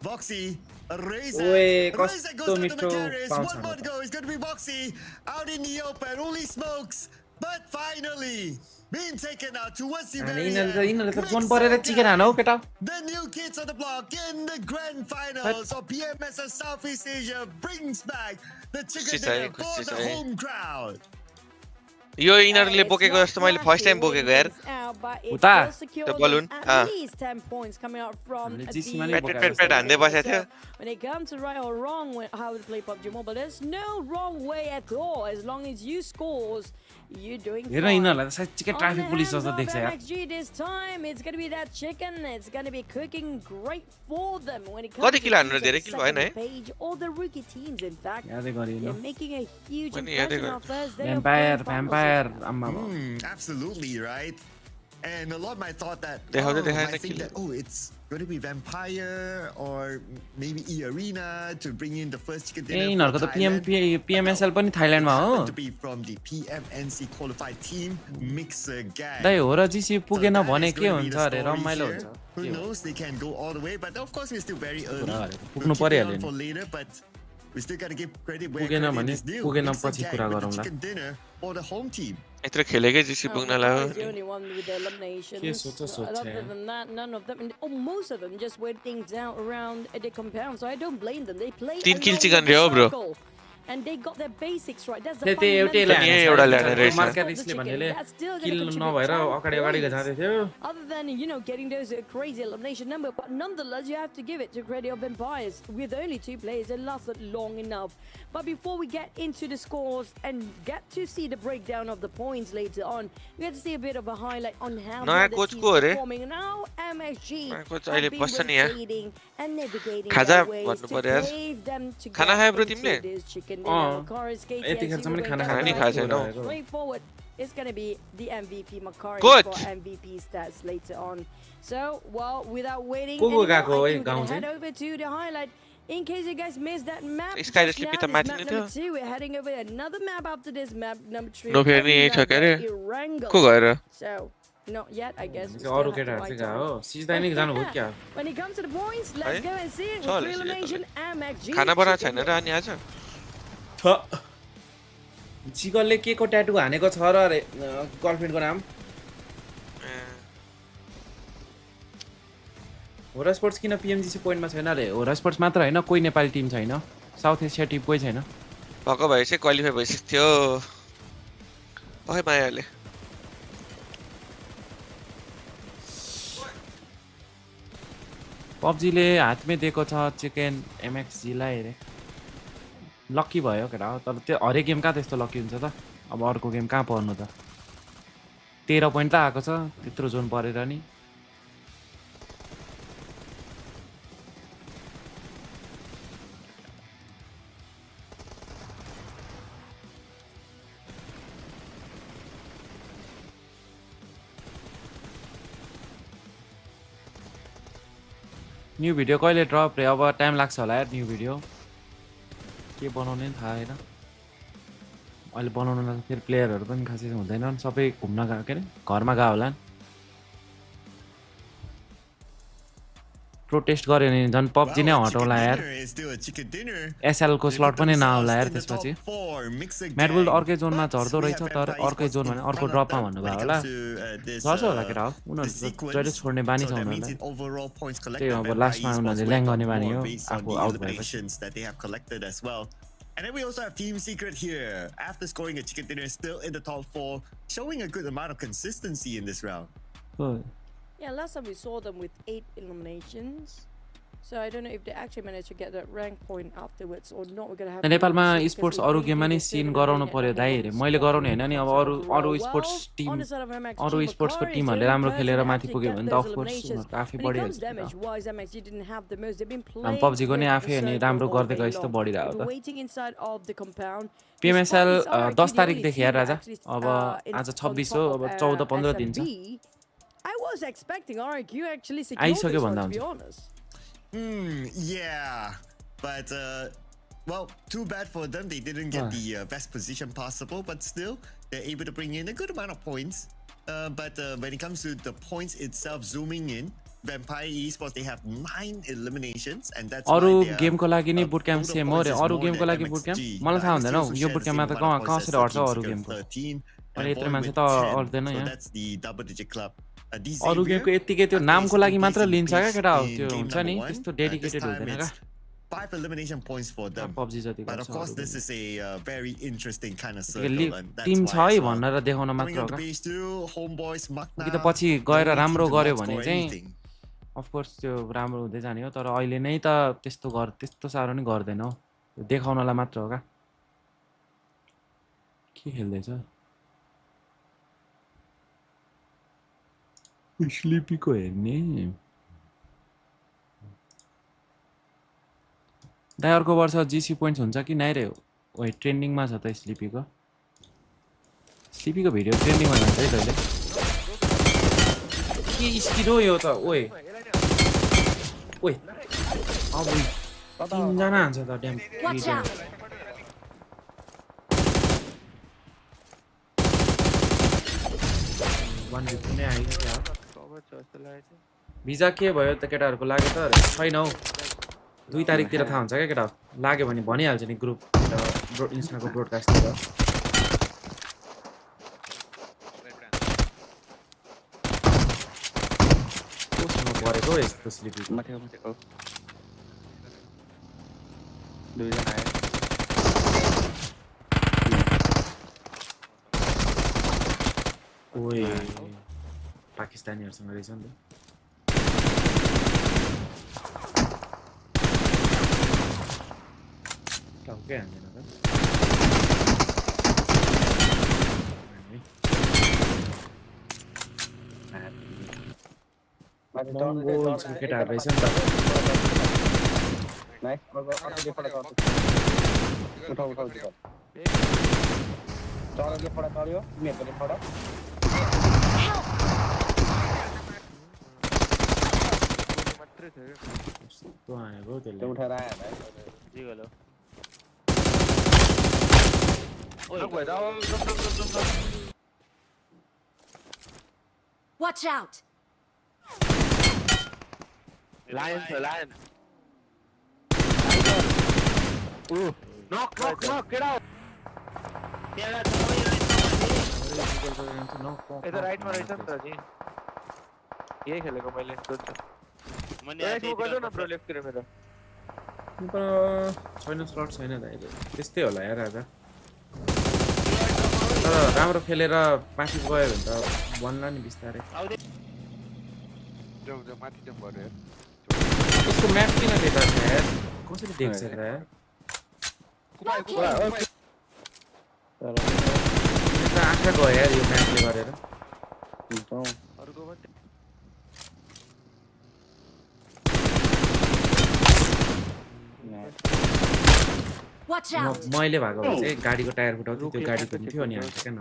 Voxy, Razak. Oe, Razak goes कस्तो down to मिठो Macaris. पाउँछ One more to go. It's going to be Voxy out in the open. Only smokes. But finally, being taken out towards the अनि very यिनीहरूले त end. John परेर chicken हान हौ केटा. The new kids on the block in the grand finals of PMSL Southeast Asia brings back the chicken dinner for the home crowd. यो यिनीहरूले बोकेको जस्तो मैले फर्स्ट टाइम बोकेको यार. उता? त्यो बलुन. पेट हान्दै बसेको थियो. When it comes to right or wrong how to play PUBG Mobile, there's no wrong way at all. As long as you scores, you're doing हेर fine. यिनीहरूलाई त सायद चिकन ट्राफिक पुलिस जस्तो देख्छ यार. MXG this time, it's gonna be that chicken. It's gonna be cooking great for them when it comes कति to kilo हान्नु teams धेरै on the किलो भएन है? second page or the rookie teams. In fact, यादै गरिन. they're making a huge पनि यादै impression गरेँ. on Thursday. of vampire playing finals. आम्मा. Absolutely right. And a lot might thought that might think that it's going to be Vampire or maybe E-Arena to bring in the first chicken dinner for Thailand. PMSL पनि थाइल्यान्डमा हो To be from the PMNC qualified team, Mixer Gang. दाइ हो र जीसी पुगेन भने के हुन्छ अरे रमाइलो हुन्छ Who knows, they can go all the way, but of course we're still very early. पुग्नु पर्यो For later, but we still got to give credit where पुगेन credit भने is due. पुगेन Mixer पछि Gang कुरा with the गरौँला chicken dinner for the home team. यत्रो खेलेकै GC पुग्नलाई The only one with the eliminations. के सोच Other than that, none of them, most of them just wait things out around the compound. So I don't blame them. They play तीन kill along chicken the रह्यो, bro. circle. And they got their basics right. That's the त्यही एउटै fundamental. Market भन्नेले किल नभएर अगाडि जाँदै थियो Other than, getting those crazy elimination number, but nonetheless, you have to give it to credit of Vampires. With only 2 players, it lasted long enough. But before we get into the scores and get to see the breakdown of the points later on, we get to see a bit of a highlight on how the other teams are performing. Now, MSG have been rotating and navigating their ways to pave them to get into this chicken dinner. Makari skating and straightforward. It's going to be the MVP Makari for MVP stats later on. So, well, without waiting anymore, I think we're going to head over to the highlight. In case you guys missed that map, just now, this map number 2, we're heading over another map after this map number 3. So, not yet, I guess. अरु केटाहरु चाहिँ हो सिजदाइ नै जानु भयो क्या When it comes to the points, let's go and see it with elimination MXG. खाना बना छैन र अनि आज चिकलले के को ट्याटु हानेको छ र अरे गर्लफ्रेन्डको नाम होरा स्पोर्ट्स किन पीएमजीसी पोइन्टमा छैन अरे होरा स्पोर्ट्स मात्र हैन कोही नेपाली टिम छैन साउथ एसिया टिम कोही छैन भक्क भए चाहिँ क्वालिफाई भइसक्यो थियो ओइ मायाले पबजीले हातमै दिएको छ चिकन एमएक्सजी लाई रे लकी भयो केटा हो तर त्यो हरेक गेम कहाँ त्यस्तो लकी हुन्छ त अब अर्को गेम कहाँ पर्नु त 13 पोइन्ट त आएको छ त्यत्रो जोन परेर नि न्यू भिडियो कहिले ड्रप रे अब टाइम लाग्छ होला यार न्यू भिडियो के बनाउने नि थाहा हैन अहिले बनाउन फेरि प्लेयरहरु पनि खासै हुँदैन सबै घुम्न गयो के घरमा गयो होला प्रोटेस्ट गर्यो नि जन पबजी नै हटाउला यार एसएल को स्लट पनि नआउला यार त्यसपछि म्याडबुल अर्कै जोनमा झर्दो रहेछ तर अर्कै जोन भने अर्को ड्रपमा भन्नु भयो होला झर्छ होला केटा हो उनीहरु जहिले छोड्ने बानी छ उनीहरुलाई त्यही अब लास्टमा उनीहरुले ल्याङ गर्ने बानी हो आफू आउट भएपछि And then we also have Team Secret here. After scoring a chicken dinner, still in the top 4, showing a good amount of consistency in this round. Yeah, last time we saw them with 8 eliminations. So I don't know if they actually managed to get that rank point afterwards or not. We're going to have नेपालमा sports अरु गेममा नि scene गराउनु पर्यो दाइ रे मैले गराउने हैन नि अब अरु स्पोर्ट्स टिम अरु स्पोर्ट्सको टिमहरुले राम्रो खेलेर माथि पुग्यो भने त अफ कोर्स आफै बढिहाल्छ हम पबजी को नि आफै अनि राम्रो गर्दै गए जस्तो बढिरहेको त PMSL 10 तारिख देखि यार राजा अब आज 26 हो अब 14 15 दिन छ I was expecting RQ actually आइसक्यो भन्दा हुन्छ yeah, but well, too bad for them. They didn't get the best position possible, but still, they're able to bring in a good amount of points. But when it comes to the points itself, zooming in, Vampire Esports, they have 9 eliminations, and that's अरु गेमको लागि नि boot camp same हो रे अरु गेमको लागि boot camp मलाई थाहा हुँदैन यो बुट क्याम्पमा त कसरी हट्छ अरु गेमको अनि यत्रो मान्छे त अड्दैन यहाँ अरु गेमको यतिकै त्यो नामको लागि मात्र लिन्छ क्या केटा हो त्यो हुन्छ नि त्यस्तो डेडिकेटेड हुँदैन का 5 elimination points for them. PUBG जति But of course, this is a very interesting kind of circle, and that's team छ why है भनेर देखाउन मात्र हो का homeboys कि त पछि गएर राम्रो गर्यो भने चाहिँ अफ कोर्स त्यो राम्रो हुँदै जाने हो तर अहिले नै त त्यस्तो सारो नि गर्दैन हो देखाउनलाई मात्र हो का के खेल्दै छ स्लिपी को हेर्ने दाइ अर्को वर्ष जीसी पोइन्ट्स हुन्छ कि नाइ रे ओइ ट्रेन्डिङमा छ त स्लिपीको भिडियो ट्रेन्डिङमा जान्छ है तैले के स्किड हो यो त ओए ओए अब 3 जना हान्छ त ड्याम Watch out! वान भित्र नै आयो क्या कभर छ जस्तो लागेको थियो भिजा के भयो त केटाहरूको लाग्यो त छैन हौ 2 तारिकतिर थाहा हुन्छ क्या केटा लाग्यो भने भनिहाल्छ नि ग्रुप इन्स्टाको ब्रोडकास्टतिर कोसँग परेको यस्तो स्लिपीको दुईजना आए ओए पाकिस्तानीहरूसँग रहेछ नि त टाउकै हान्दैन त मङ्गोलसँग केटाहरू रहेछ नि त नाइस अगाडि पढा उठाउ उठाउ चढ अघि पढा चढ्यो तिमीहरूको पढ मात्रै थियो कस्तो हानेको हौ त्यसले उठाएर आयो जी गलो Watch out! लायन छ लायन नक get out यता राइटमा रहेछ नि त जी यही खेलेको मैले गर्छु न ब्रो लेफ्टतिर मेरो छैन स्लट छैन त अहिले त्यस्तै होला यार आज तर राम्रो खेलेर माथि गयो भने त बन्ला नि बिस्तारै माथि जम्प गर्यो यार यसको म्याप किन त्यता छ यार कसरी देख्छ त यार यता आँखा गयो यार यो म्यापले गरेर अर्को मात्रै Watch out! मैले भएको भए चाहिँ गाडीको टायर फुटाउँथ्यो त्यो गाडी पनि थियो अनि हान्छ क्या न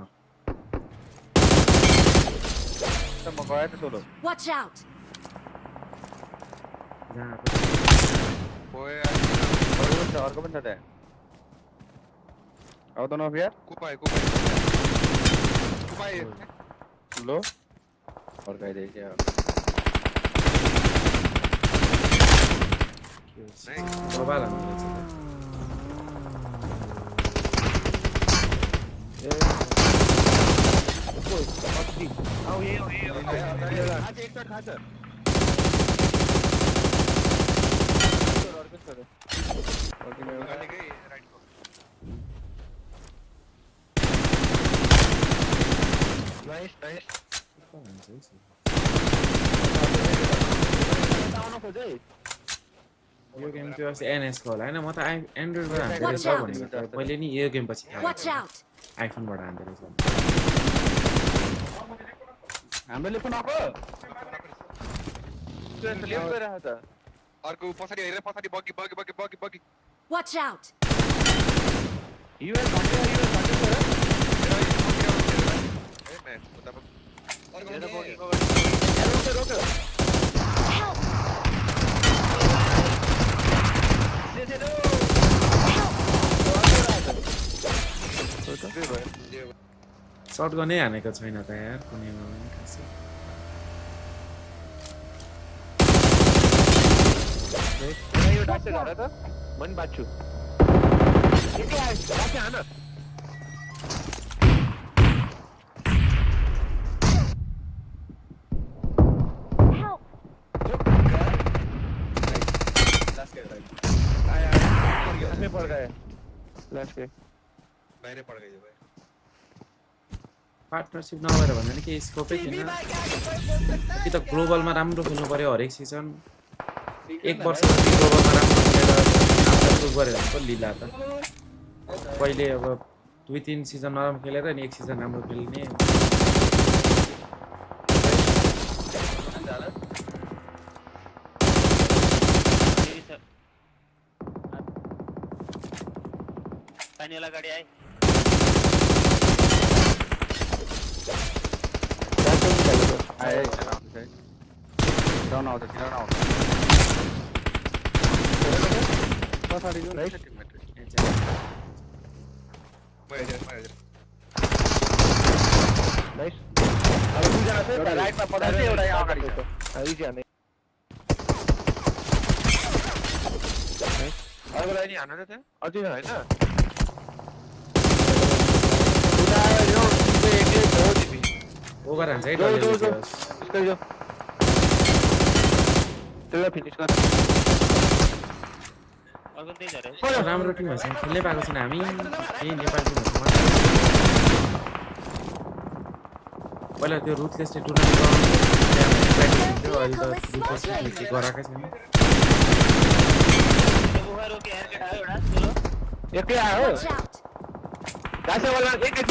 म गए त सोलो Watch out! जहाँ अर्को पनि छ त्यहाँ आउँदैन यार लो फर्काइदिए क्या बबाल हान्नु यो गेम त्यो अस्ति एनएसको होला होइन म त एन्ड्रोइडबाट हान्दै रहेछ भनेको मैले नि यो गेम पछि Watch out! आइफोनबाट हान्दै रहेछ हाम्रो लेख्नु नको अर्को पछाडि हेरेर पछाडि बगी Watch out! सर्ट गर्नै हानेको छैन त यार कुनैमा पनि खासै यो डाक्टर घर त म नि बाच्छु के आयो डाक्टर हान में पड़ गए लास्ट के बाहर पड़ गए भाई पार्टनरशिप नभएर भन्दा नि केही स्कोपै थिएन कि त ग्लोबलमा राम्रो खेल्नु पर्यो हरेक सिजन एक वर्षपछि ग्लोबलमा राम्रो खेलेर आफ्नो गरेर पो लिला त पहिले अब 2-3 सिजन नराम्रो खेलेर अनि एक सिजन राम्रो खेल्ने पानी वाला गाड़ी आई आए डाउन आउँछ किन आउँछ पछाडि जो राइट नाइस अब दुईजना छ राइटमा पछाडि एउटा यहाँ अगाडि छ इजी हान्ने अर्को लाइन हान्न त त्यहाँ अझै हैन उता यो एक्लै छ तिमी ओभर हान्छ है जो डल्ले जो स्कै जो त्यसलाई फिनिश गर अर्को त्यही झरे राम्रो टिम भएछ खेल्नै पाएको छैन हामी यही नेपाल टिमहरुसँग पहिला त्यो रुथलेसले टुर्नामेन्ट गराउँथ्यो अहिले त रुथलेसले गराएकै छैन बुहारो के हेयर कट आयो एउटा चलो एकै आयो Watch out! गाछवाला एकै छ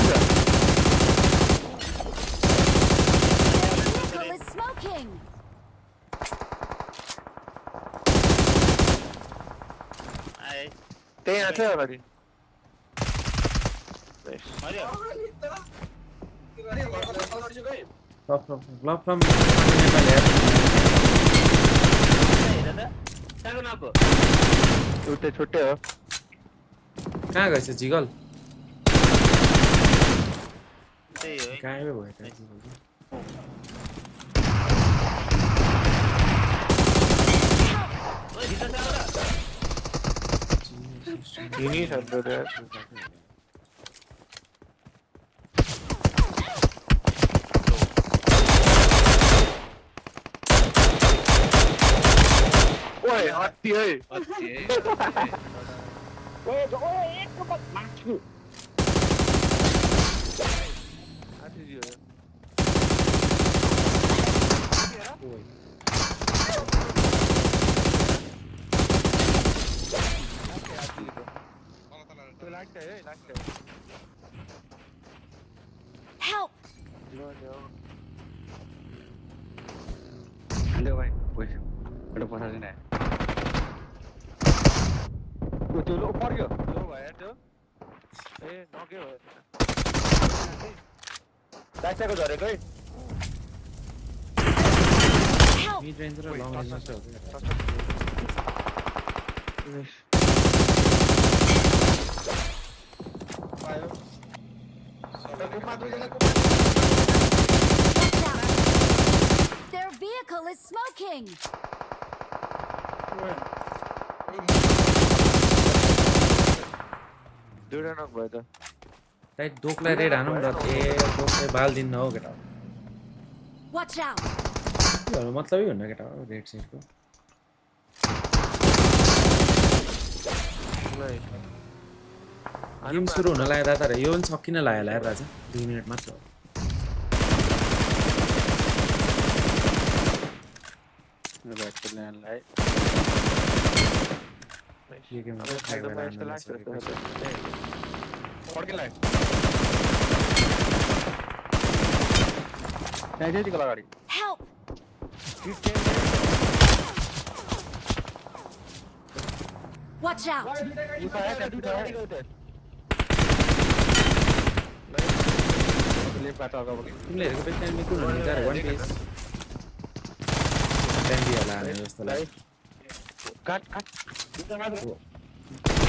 Vehicle is smoking! आए त्यही यहाँ छ अगाडि मर्यो लप फ्रम नेपाल हेर हेर त सानो नाको छुट्टै छुट्टै हो कहाँ गएछ जिगल त्यही हो गायबै भयो त जिगल ओइ भित्र छ आउरा फिनिश हन्ड्रेड ओए हत्ती है ओए एक नम्बर माछु Help! भाइ पैसा एउटा पठाइदिनु न त्यो लो पर्यो लो भयो त्यो ए नक्यो भयो दाइसाको झरेको है Help! मिड रेन्ज र लङ रेन्ज मात्र हो Watch out! Their vehicle is smoking! दुईटा नक भयो त टाइट दोकलाई रेड हानौँ र ए दोकलाई बाल दिन्न हो केटा Watch out! यो मतलबै हुन्न केटा रेड साइडको गेम सुरु हुन लाग्दा तर यो पनि सकिन लाग्यो होला यार राजा 2 मिनेट मात्र हो यो गेम अगाडि Help! Watch out! तिमीले हेरेको बेस्ट टाइममा कुन हुने जार वन पेज टाइम दियो होला हामी जस्तो लाग्यो काट काट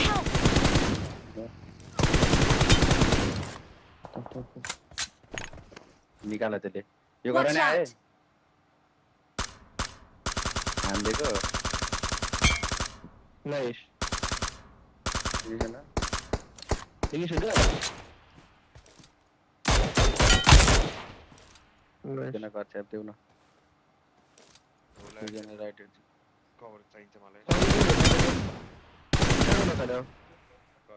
Help! निकाल त्यसले यो Watch गरेन आए out! हान्देको nice Ini sudah. Kena konsep dia una. Jangan right itu. Cover चाहिन्छ मलाई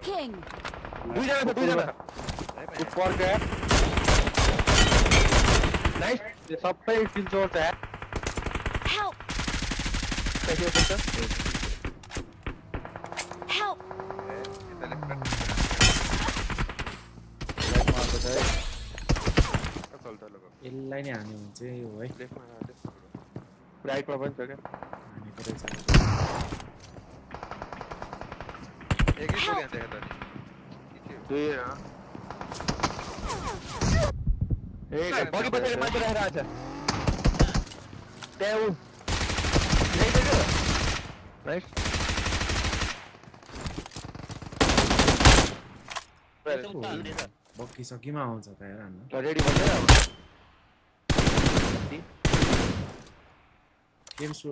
King! दुईजना ऊपर गए नाइस ये सबै स्किल चोर्छ है Help! कैसे होता Help! यसलाई नै हान्यो भने चाहिँ हो है राइटमा पनि छ क्या हानेको रहेछ एकै गोली हान्छ हेर्दा दुई ए बगी पछाडि मात्र रहेर आछ त्यहाँ उ Nice. बक्की सकीमा आउँछ त यार हान्न Ready for that? Game so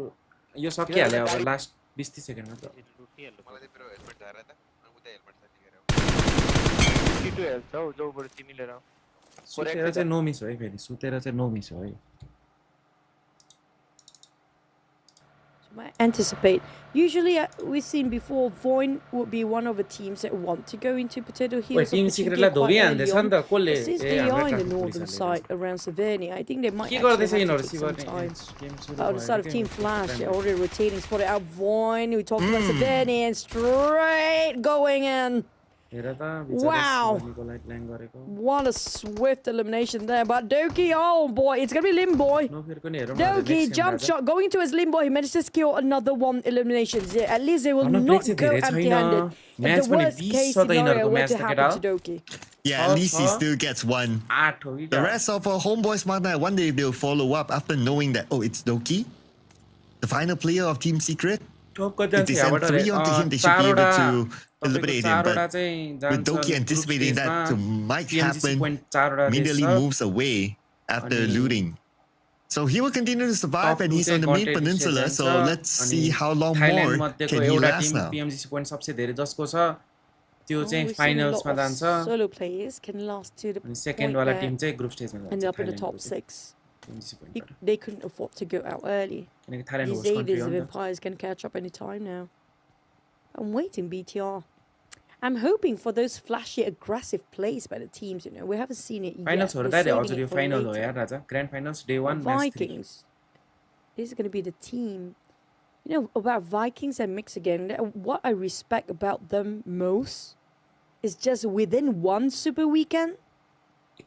यो सकिहाल्यो अब लास्ट 20-30 सेकेन्डमा त मलाई चाहिँ हेलमेट धारा त अनि उता हेलमेट साथी गरेर 52 हेल्थ छ जोबाट तिमी लिएर आऊ सुतेर चाहिँ नो मिस हो है फेरि सुतेर चाहिँ नो मिस हो है Might anticipate. Usually, we've seen before, Voin would be one of the teams that want to go into Potato Hills. Team सिक्रेटलाई धोबी हान्दैछ नि त कसले Since they are in the northern side around Severnia, I think they might के actually गर्दैछ have to यिनीहरु take some सिभर time. Game सुरु On the side of Team Flash, they're already rotating, spotted out Voin. We talked about Severnia and straight going in. हेर त Wow. बिचारा light ल्याङ गरेको What a swift elimination there. But Doki, oh boy, it's going to be Limboy. नो फेरको नि हेरौँ न Doki, jump shot, going to his Limboy. He managed to secure another one elimination. At least they will not go empty-handed. If the worst case scenario were to happen to Doki. Yeah, at least he still gets one. 8 हो The rest of our homeboys, man, I wonder if they'll follow up after knowing that, oh, it's Doki, the final player of Team Secret. ठोक्क If जान्छ they send यहाँबाट 3 onto him, they should be able to eliminate him. चारवटा But चाहिँ with जान्छ Doki anticipating that might happen, चारवटा immediately moves away after looting. So he will continue to survive, and he's on the main peninsula. So let's see how long more can he last now. PMGC point सबसे धेरै जसको छ त्यो Oh, चाहिँ we've seen a finals मा lot of जान्छ solo players can last to the अनि point second वाला where टिम चाहिँ ग्रुप स्टेजमा end जान्छ up in the top 6. PMGC point They couldn't afford to go out early. किनकि Thailand These host country Avies हो of नि त Empires can catch up any time now. I'm waiting, BTR. I'm hoping for those flashy, aggressive plays by the teams. You know, we haven't seen it yet. Finals हो र We're दाइ saving हजुर it यो for final हो later. यार राजा grand finals day 1 The match 3 Vikings. This is going to be the team. You know, about Vikings and Mix again, what I respect about them most is just within one super weekend,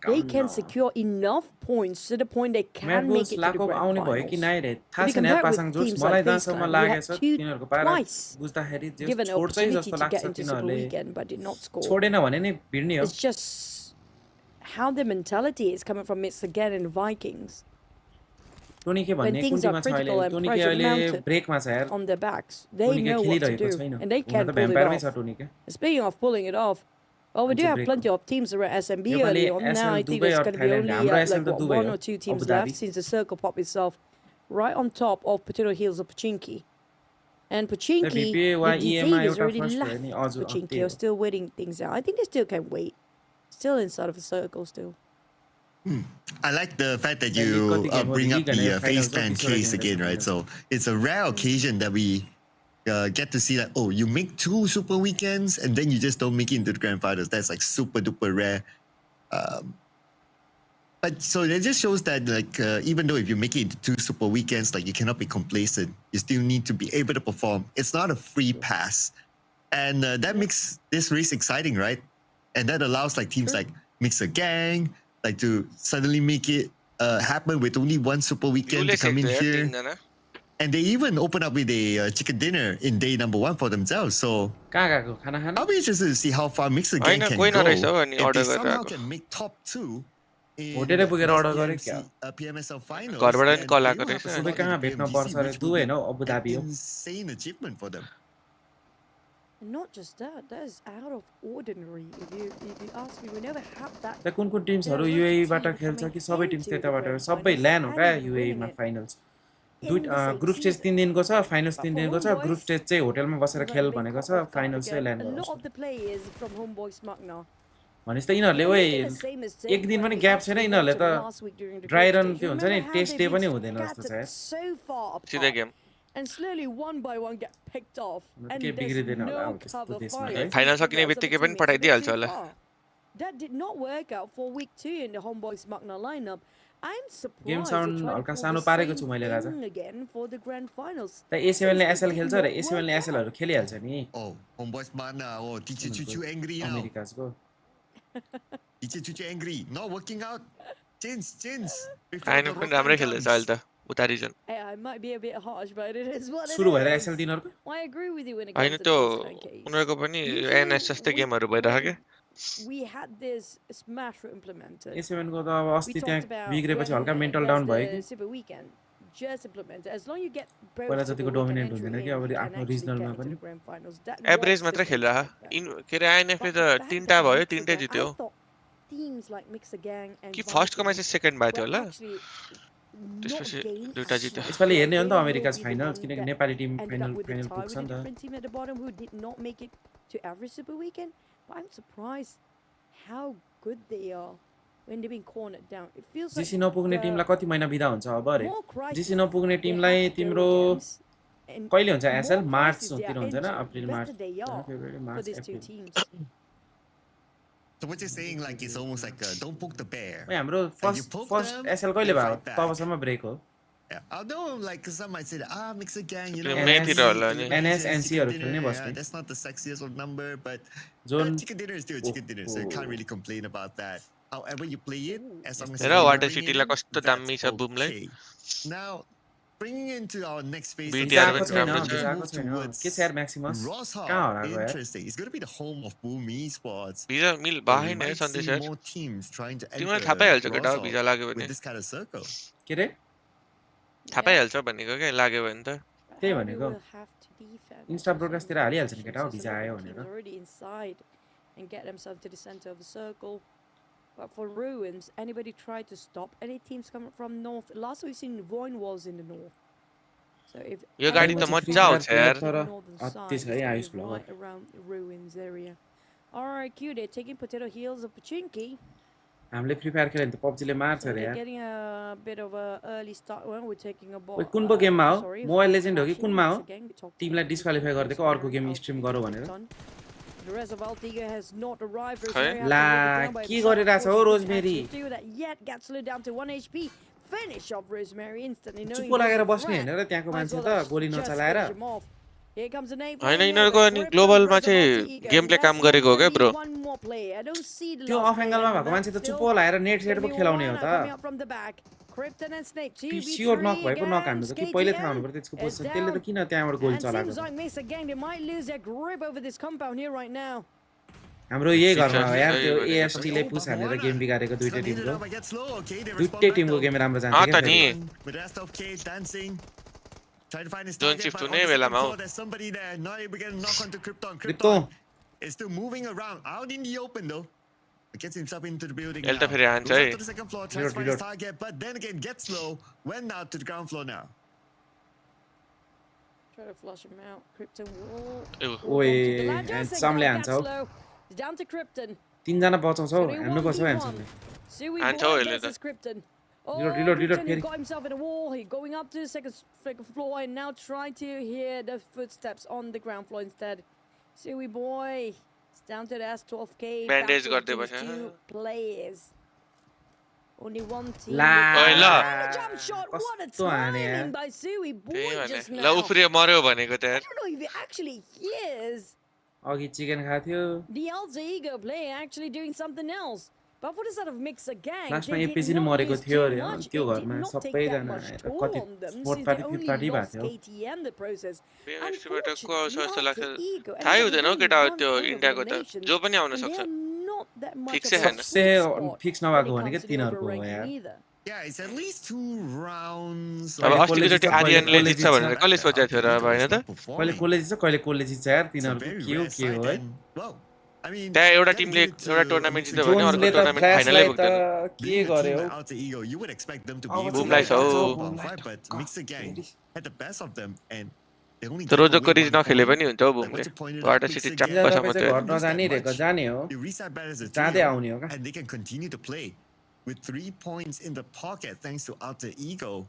they can secure enough points to the point they can म्याट make बोल्स it to the लाक अफ grand आउने भयो कि finals. नाइ रे थाहा If you छैन यार compare पासाङ with जोस teams मलाई like जहाँसम्म Baseline, we लागेछ had तिनीहरुको पारा twice बुझ्दाखेरि given an छोड्छ है opportunity जस्तो to लाग्छ get into super तिनीहरुले weekend, but did not score. छोडेन भने नि भिड्ने हो It's just how the mentality is coming from Mix again and Vikings Tony के भन्ने कुन things are टिममा छ अहिले critical and टोनी के pressure अहिले mounted ब्रेकमा छ यार on their backs. They Tony के know what to खेलिरहेको do, छैन and they हुन can त pull it भ्याम्पायरमै छ off. टोनी के Speaking of pulling it off, well, we do have plenty of teams that were at SMB योपालि early on. Now SL I think Dubai there's और going to be Thailand only हाम्रो SL like त Dubai one हो or two teams Abu Dhabi left since the circle pop itself right on top of Potato Hills of Pachinki. And Pachinki, the BPA defeat is एउटा already first भयो left नि अझ Pachinki. Are still waiting things out. I think they still can wait. Still inside of a circle still. I like the fact that Like, you you got the game bring already, up the you can face have ban finals, case also again, again, right? So it's a rare occasion that we get to see that, oh, you make 2 super weekends and then you just don't make it into the grand finals. That's like super duper rare. But so it just shows that like even though if you make it into 2 super weekends, like you cannot be complacent. You still need to be able to perform. It's not a free pass. And that makes this race exciting, right? And that allows like teams like Mix a Gang, like to suddenly make it happen with only 1 super weekend to come in here. And they even open up with a chicken dinner in day number 1 for themselves. So कहाँ गएको खाना खान I'll be interested to see how far Mix a Gang can go. If they somehow can make top 2 in होटेलै पुगेर order गरे क्या PMSL finals, घरबाट नि then call they आएको will have रहेछ। to सबै support कहाँ the भेट्न PMGC, पर्छ रे which दुबई will हैन be अबु an धाबी हो insane achievement for them. And not just that, that is out of ordinary. If you ask me, we never had that. त कुन कुन टिम्सहरु युएई बाट खेल्छ कि सबै टिम्स त्यताबाट हो सबै ल्यान हो क्या युएई मा फाइनल्स ग्रुप स्टेज 3 दिनको छ फाइनल्स 3 दिनको छ ग्रुप स्टेज चाहिँ होटलमा बसेर खेल भनेको छ फाइनल्स चाहिँ ल्यान A lot गर्छ of the players from Homeboy Smugna. भनेपछि त यिनीहरुले ओइ एक दिन पनि ग्याप छैन यिनीहरुले त ड्राई रन त्यो हुन्छ नि टेस्ट डे पनि हुँदैन जस्तो छ यार सिधै game And slowly, one by one, get picked off. And के there's बिग्रिदैन होला no अब त्यस्तो cover देशमा fire. है फाइनल सकिने बित्तिकै पनि पठाइदिइहाल्छ होला। That did not work out for week 2 in the Homeboy Smugna lineup. I'm surprised. Game they sound tried to हल्का pull सानो the पारेको same छु मैले राजा thing again for the grand finals. त A7 ले Since SL it खेल्छ did र not A7 ले work SL हरु खेलिहाल्छ नि Oh, homeboys man now. Oh, teacher Chuchu angry now. अमेरिकाजको Teacher Chuchu angry. Not working out. Chins. आइन पनि राम्रै खेल्दैछ अहिले त उता reason. Hey, I might be a bit harsh, but it is what it सुरु भएर is. SL दिनहरुको I agree with you when it हैन comes to त्यो the baseline case. उनीहरुको पनि एनएस जस्तै गेमहरु भइरहेको के। We had this smash implemented. A7 को त अब अस्ति We त्यहाँ talked about बिग्रेपछि when हल्का मेन्टल there's डाउन भयो the कि Super Weekend. just implemented. As long as you get both पहिला to the जतिको weekend डोमिनेन्ट entry हुँदैन in, कि अब you can आफ्नो actually रिजनलमा get into पनि the grand finals. That average was मात्र the खेल्ला case back then. के अरे आइएनएफ But त the fact तीनटा that भयो Mixer तीनटै Gang, जित्यो I thought teams like Mixer Gang and कि फर्स्टको मा चाहिँ Vikings सेकेन्ड भएको थियो were होला actually not त्यसपछि gained दुईटा as जित्यो much. यसपालि हेर्ने हो नि त They will Americas be the finals one किनकि that Nepali team ended up with the final tie पुग्छ with a नि त different team at the bottom who did not make it to average Super Weekend. But I'm surprised how good they are when they're being cornered down. It feels like GC नपुग्ने टिमलाई कति महिना बिदा हुन्छ अब अरे more crisis जिसी नपुग्ने they टिमलाई have to go तिम्रो against, and कहिले हुन्छ SL more March crisis they तिर are हुन्छ हैन entering, April the March better they are February for March these two April teams. So what you're saying, like it's almost like don't poke the bear. ओइ हाम्रो Like you first poke first them, SL कहिले they भयो fight back. तबसम्म break हो Yeah. Although, like some might say, Mixer Gang, you know, May तिर होला नि NS chicken NC हरू dinner, खेल्ने yeah, बस्ने that's not the sexiest of number, but John chicken dinner is still chicken dinner, so you can't really complain about that. However you play it, as long as हेर you're water bringing सिटीलाई in, कस्तो दामी that's छ बुमलाई okay. Now, bringing into our next phase, BTR visa पनि आएको छैन राम्रो छ। Visa आएको move छैन towards के छ यार म्याक्सिमस Rosshop. कहाँ हराएको यार Interesting. It's going to be the home of Boom Esports. Visa meal But we भएन might सन्देश see यार more teams trying to तिमीलाई enter थाहा पाइहाल्छ केटा Rosshop भिजा लाग्यो भने with this kind of circle. के रे थाहा पाइहाल्छ भनेको क्या लाग्यो भने त त्यही How they भनेको will have to defend. Insta Actually, ब्रोडकास्टतिर some हालिहाल्छ नि positions, केटा हो as a भिजा lot आयो of teams भनेर already inside and get themselves to the center of the circle. But for Ruins, anybody try to stop any teams coming from north? Last we've seen Voin was in the north. So if यो गाडी त anyone मजा आउँछ from यार the तर northern अति side, छ it's है gonna Ayush be bagger right around the Ruins area. Alright, Q, they're taking Potato Heels of Pachinki. हामीले फ्री फायर खेल्यो भने त पब्जीले मार्छ So अरे they're यार getting a bit of a early start. Well, we're taking a ball. ओइ कुन पो गेममा हो Sorry, मोबाइल लेजेन्ड हो कि flashing कुनमा हो once again. We talked टिमलाई about डिस्क्वालिफाई this गरिदिएको अर्को गेम Rosemary स्ट्रिम out गरौ to भनेर done. The rest of Altiga has not arrived. खै? Rosemary ला, has to hold it down by के himself. गरिरहेछ हो Unfortunately, rosemary? can't actually do that yet. Gets slowed down to 1 HP. Finish off Rosemary instantly. knowing चुप्पो he's लागेर a बस्ने threat. हैन र त्यहाँको Might as मान्छे well त have गोली just नचलाएर finish him off. Here comes an aim होइन from यिनीहरूको Nova. अनि Krypton, ग्लोबलमा rest of चाहिँ Altiga. गेम प्ले Let's काम see, गरेको हो gonna क्या be bro one more player. I don't see the त्यो last अफ player एंगलमा in भएको that मान्छे त still. चुप्पो लगाएर नेट सेट Gonna पो be खेलाउने हो one त coming up from the back. Krypton and Snake, 2v3 sure knock भएको नक हान्नु त कि पहिले थाहा हुनु against पर्यो त्यसको KTM. पोजिसन त्यसले त किन त्यहाँबाट गोल And चलाएको seems त like Mesa Gang, they might lose their grip over this compound here right now. हाम्रो यही घरमा हो Picture यार चाहिँ त्यो भनेको छ। एएसटी ले पुस हानेर गेम बिगारेको It's दुईटै gonna need it टिमको now, but gets low. Okay, they दुईटै respond back टिमको though. गेम राम्रो अँ जान्छ त क्या नि फेरि। With the rest of K dancing. Trying to find his Don't target, shift but to on the Neve, second Lamau. floor, there's somebody there. Not able to get a knock onto Krypton. Krypton. Is still moving around, out in the open though. Gets himself into the building यसले त now. फेरि हान्छ Goes है up to the second floor, tries to find his target, but then again gets low. Went out to the ground floor now. Try to flush him out. Krypton will. एउ, ओए Land and Jessica समले gets हान्छ हौ low. It's down to Krypton. तीनजना बचाउँछ हौ It's gonna be हान्नुपर्छ हौ 1v1. ह्यान्डसमले Suey And Boy so ele versus Krypton. Oh, Reload, reload, Krypton, he फेरि। got himself in a wall. He going up to the second floor and now trying to hear the footsteps on the ground floor instead. Suey Boy. It's down to the S12K. Bandage battle गरिदिए between पछि, two players. Only one team. ला ओइ ल And a jump shot. What a कस्तो हाने यार timing by Suey त्यही Boy भने just ल now. उफ्रियो मर्यो भनेको त I यार don't know if it actually is. अघि चिकन खाएको थियो The alter ego player actually doing something else. But for the sort of Mixer Gang, लास्टमा they एपिसी did नै not मरेको use थियो too अरे much. त्यो It did घरमा not take that सबैजना much आएर toll कति on them fourth since party they fifth only party भएको lost थियो KTM in the process. पिएमएसटीबाट को आउँछ जस्तो Unfortunately, लाग्छ Alter Ego थाहै ended up हुँदैन हौ winning केटा हो one त्यो point of इन्डियाको त eliminations, जो पनि आउन and they सक्छ are not that much फिक्सै of a छैन। सबसे spot फिक्स when नभएको it भनेको comes to the तिनीहरूको हो overranking यार either. Yeah, it's at least 2 rounds. अब कहिले अस्तिको कसले चोटि जित्छ, कहिले आर्यनले कसले जित्छ जित्छ। भनेर कसले सोचेको थियो र अब होइन त कहिले कसले जित्छ कहिले कसले जित्छ यार It's a तिनीहरूको very के हो rare के हो sight, है and well, I mean, त्यहाँ एउटा gotta टिमले give it to एउटा टुर्नामेन्ट Mixer जित्यो Gang. भने अर्को जोन्सले त टुर्नामेन्ट फाइनलै फ्ल्यासलाई त पुग्दैन के Being a team गर्यो like Alter Ego, you would expect them to be अब able चाहिँ to बुमलाई get छ that हौ। top on five, but Mixer Gang had the best of them, and they only त्यो got रोजोको away ridge one नखेले point. पनि हुन्छ हौ Like बुमले what you pointed water out, city Mixer Gang तपाईँ च्याप्पसम्म चाहिँ त्यो घर didn't lose that नजाने रहेको much. जाने हो They restart back as a जाँदै trio, आउने हो क्या and they can continue to play with 3 points in the pocket thanks to Alter Ego.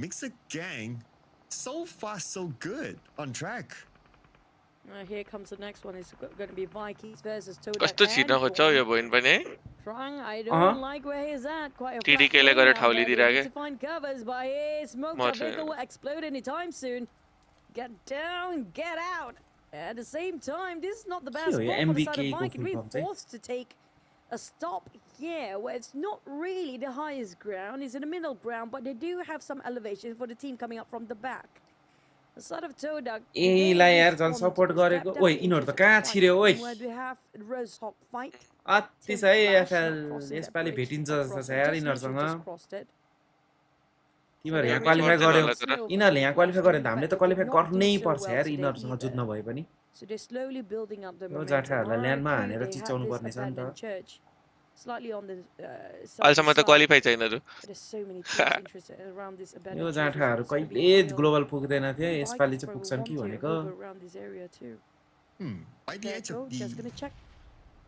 Mixer Gang, so far so good on track. Here comes the next one. It's going to be Vikings versus Toad. कस्तो छिर्न खोज्छ हौ यो बोइन पनि है Trying, I don't like where he's at. Quite a flat TDK ले lane गरेर out ठाउँ there. They लिइदिरहेको need to find covers, but his smoke मर्छ vehicle will explode anytime soon. Get down, get out. At the same time, this is not the best हो यो spot for the side MVK of को Viking. full We're form चाहिँ? forced to take a stop here, where it's not really the highest ground. It's in the middle ground, but they do have some elevation for the team coming up from the back. The side of Todak. यहीलाई यार झन् support गरेको ओइ यिनीहरू त कहाँ छिर्यो ओइ Where we have Roshawk fight. अति छ है एफएल यसपालि भेटिन्छ जस्तो छ यार यिनीहरूसँग तिमीहरू यहाँ मिस क्वालिफाई गर्दैन गर्यो होला तर। यिनीहरूले यहाँ क्वालिफाई गर्यो भने त हामीले त क्वालिफाई Not do गर्नै so पर्छ well यार today यिनीहरूसँग जुझ्न either. भए पनि So they're slowly building up the यो momentum. जाठाहरूलाई ल्यान्डमा RRQ, हानेर they had चिच्याउनु this पर्ने छ नि त abandoned church, slightly on the अहिलेसम्म southern त side. क्वालिफाई छैन रु। But there's so many teams interested around this यो abandoned church. जाठाहरू It's gonna be कहिले real. ग्लोबल पुग्दैन थिए Vikings यसपालि चाहिँ probably पुग्छन् want कि to भनेको hover around this area too. By the edge Careful, of the just gonna check.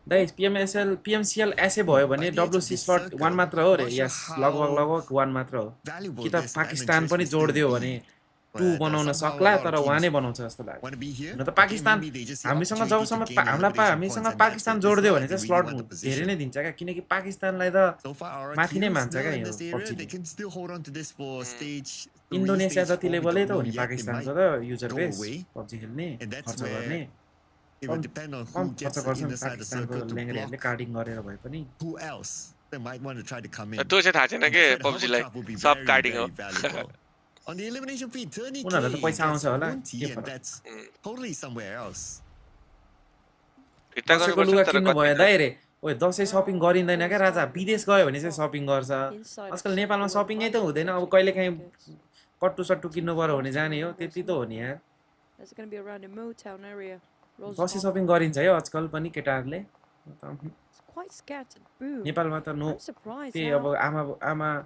दाइ PMSL ऐसे भयो भने WC स्लट 1 मात्र हो रे यस लगभग 1 मात्र हो valuable कि त this पाकिस्तान diamond पनि chest will जोडिदियो still भने be. 2 But, बनाउन somehow a सक्ला lot of तर teams उहाँ नै बनाउँछ जस्तो लाग्छ want to be here. हुन त Okay, Pakistan maybe they just see हामीसँग opportunity to जबसम्म gain a हामीलाई little bit of हामीसँग points and match Pakistan with जोडिदियो this भने side. चाहिँ They slot really want the धेरै position. नै दिन्छ क्या किनकि पाकिस्तानलाई त So far, माथि नै RRQ मान्छ still क्या in यो this area. PUBG They can still hold on to this for stage 3, Indonesia stage 4. जति We लेभलै don't त हो know नि yet. They पाकिस्तानको might त user go base away. PUBG खेल्ने And that's खर्च where गर्ने it will depend on who कम खर्च gets गर्छन् inside the पाकिस्तानको circle to ल्याङ्ग्रेहरूले block कार्डिङ गरेर भए पनि who else. They might want to try to come in. त्यो चाहिँ थाहा छैन And के that's where the पब्जीलाई hovercraft will be sub very, कार्डिङ हो। very valuable. On the elimination feed, 30K उनीहरूलाई त पैसा आउँछ gets होला, 1T, के and फरक? that's totally somewhere else. फिर्ता दसैँको गर्नुपर्छ लुगा तर किन्नु भयो कति दाइ रे ओए दसैँ सपिङ गरिँदैन क्या राजा विदेश गयो भने चाहिँ सपिङ गर्छ Inside आजकल of नेपालमा Circle, सपिङै त Vikings हुँदैन अब actually कहिलेकाहीँ pockets. कट्टु सट्टु किन्नु पर्यो भने जाने हो त्यति त हो नि यार That's gonna be around the Motown area. Dashain Rosemont. Shopping गरिन्छ है आजकल पनि केटाहरूले It's quite scattered. Boom. नेपालमा त नो I'm surprised त्यही how अब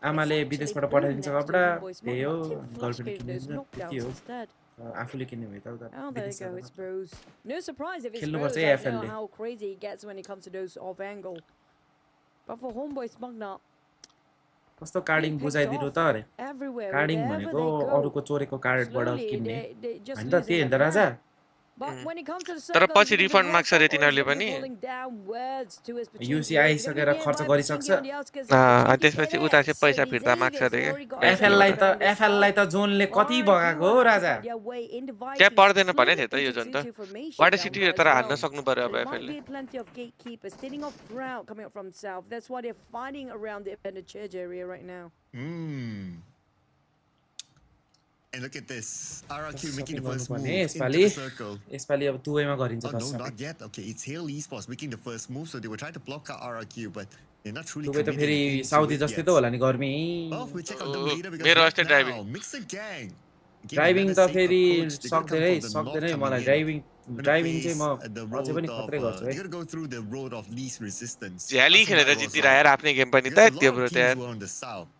आमाले it's विदेशबाट actually पठाइदिन्छ boom next to कपडा Homeboy's त्यही हो mom. Team Flash girlfriend getting those किनिदिन्छ त्यति knockdowns हो instead. आफूले किन्ने भयो त उता Oh, there you go. It's bros. No surprise if it's खेल्नु bros. पर्छ I है don't know AFL ले how crazy he gets when it comes to those off angle. But for Homeboy's Magna, कस्तो कार्डिङ बुझाइदिनु त अरे everywhere, कार्डिङ wherever भनेको they go, अरूको चोरेको कार्डबाट slowly किन्ने they just होइन त losing त्यही हो नि the त राजा ground. But when it comes to the तर circle, पछि it's gonna be refund one माग्छ shot रे or it's तिनीहरूले gonna be पनि falling downwards to his युसी Pachinki. It's gonna be आइसकेर nearby खर्च गरिसक्छ Pachinki on the outskirts of अनि Pachinki. त्यसपछि It उता is. चाहिँ पैसा So फिर्ता these माग्छ Avers अरे already got क्या everything एफएललाई around this एफएललाई side. त जोनले कति RRQ बगाएको हो have to Raja find their way into त्यहाँ Vikings, पर्दैन भने split थियो त यो into झन् त 2-2 formation water down city there as तर हान्न well. सक्नु पर्यो So अब there might एफएलले be plenty of gatekeepers sitting off ground coming up from south. That's why they're fighting around the abandoned church area right now. And look at this. RRQ making the shopping first move गर्नुपर्ने into यसपालि the circle. यसपालि अब दुवैमा गरिन्छ Oh, no, दस not yet. Okay, it's Hale Esports making the first move, so they were trying to block out RRQ, but they're not truly दुवै त committing फेरि into साउदी it जस्तै yet. त होला नि गर्मी Well, we check out them later because मेरो right अस्ति now, driving Mixer Gang. getting driving another त safe फेरि approach. They're gonna come सक्दैन है from the सक्दैन north है coming मलाई in. ड्राइभिङ Gonna ड्राइभिङ चाहिँ face म the अझै road पनि of, खत्रै गर्छु they're है gonna go through the road of least resistance. झ्याली खेलेर Asahi जित्दिरह यार आफ्नै गेम पनि त There's a त्यो lot ब्रो of त्यहाँ teams who are on the south.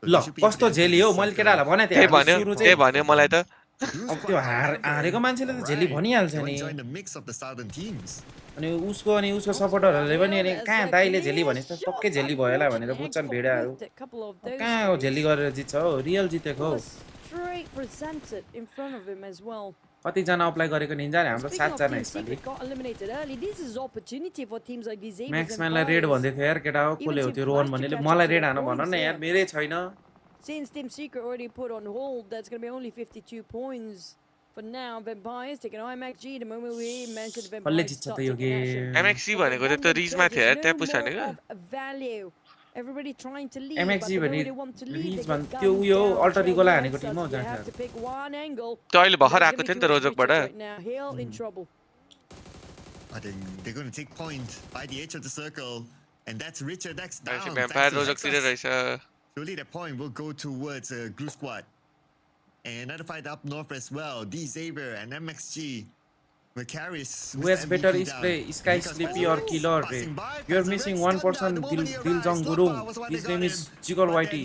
So ल they should be able कस्तो to झेली enter हो the मैले circle. केटाहरूलाई भने त्यही थिएँ भन्यो सुरु त्यही चाहिँ भन्यो मलाई त Blue अब squad त्यो however, हारेको मान्छेले त झेली alright, भनिहाल्छ they want नि to join the mix of the southern teams. अनि उसको सपोर्टरहरूले पनि अनि कहाँ दाइले झेली भने त पक्कै झेली भयो होला भनेर बुझ्छन् भेडाहरू कहाँ हो झेली गरेर जित्छ हो रियल जितेको हो Straight presented in front of him as well. कतिजना अप्लाई गरेको निन्छ नि हाम्रो Speaking of 7 जना Team यसपालि Secret got eliminated early. This is opportunity for teams like these Avers म्याक्सम्यानलाई and red Pies. भन्दै थियो यार केटा हो कसले हो Even त्यो Team रोहन Flash to भन्नेले catch up मलाई to रेड their हान भन points न यार here. मेरै छैन Since Team Secret already put on hold, that's going to be only 52 points for now. Vampires taking IMAXG. The moment we mentioned कसले Vampires जित्छ start त यो taking action. Game एमएक्सी But the भनेको त abandoned रिजमा church थियो is यार त्यहाँ no पुस more हानेको of value. Everybody trying to lead, but एमएक्सी the भने moment they want to lead, ridge they भन् get त्यो gunned उयो down. अल्टर So इगोलाई on हानेको both टिम हो sides, they have जान्छ to pick one angle. त्यो अहिले भर्खर That's आएको gonna थियो नि be त towards रोजकबाट Richards right now. Hale in trouble. I think they're going to take point by the edge of the circle. And that's Richard, that's down. Vampire Thanks to रोजकतिर Hexus. रहेछ Surely that point will go towards Glue Squad. And another fight up north as well. D Xavier and MXG. Macaris. Who has better spray, Sky Sleepy or Killer Ray? You're missing one person, Diljong Gurung. His name is Jiggle Whitey.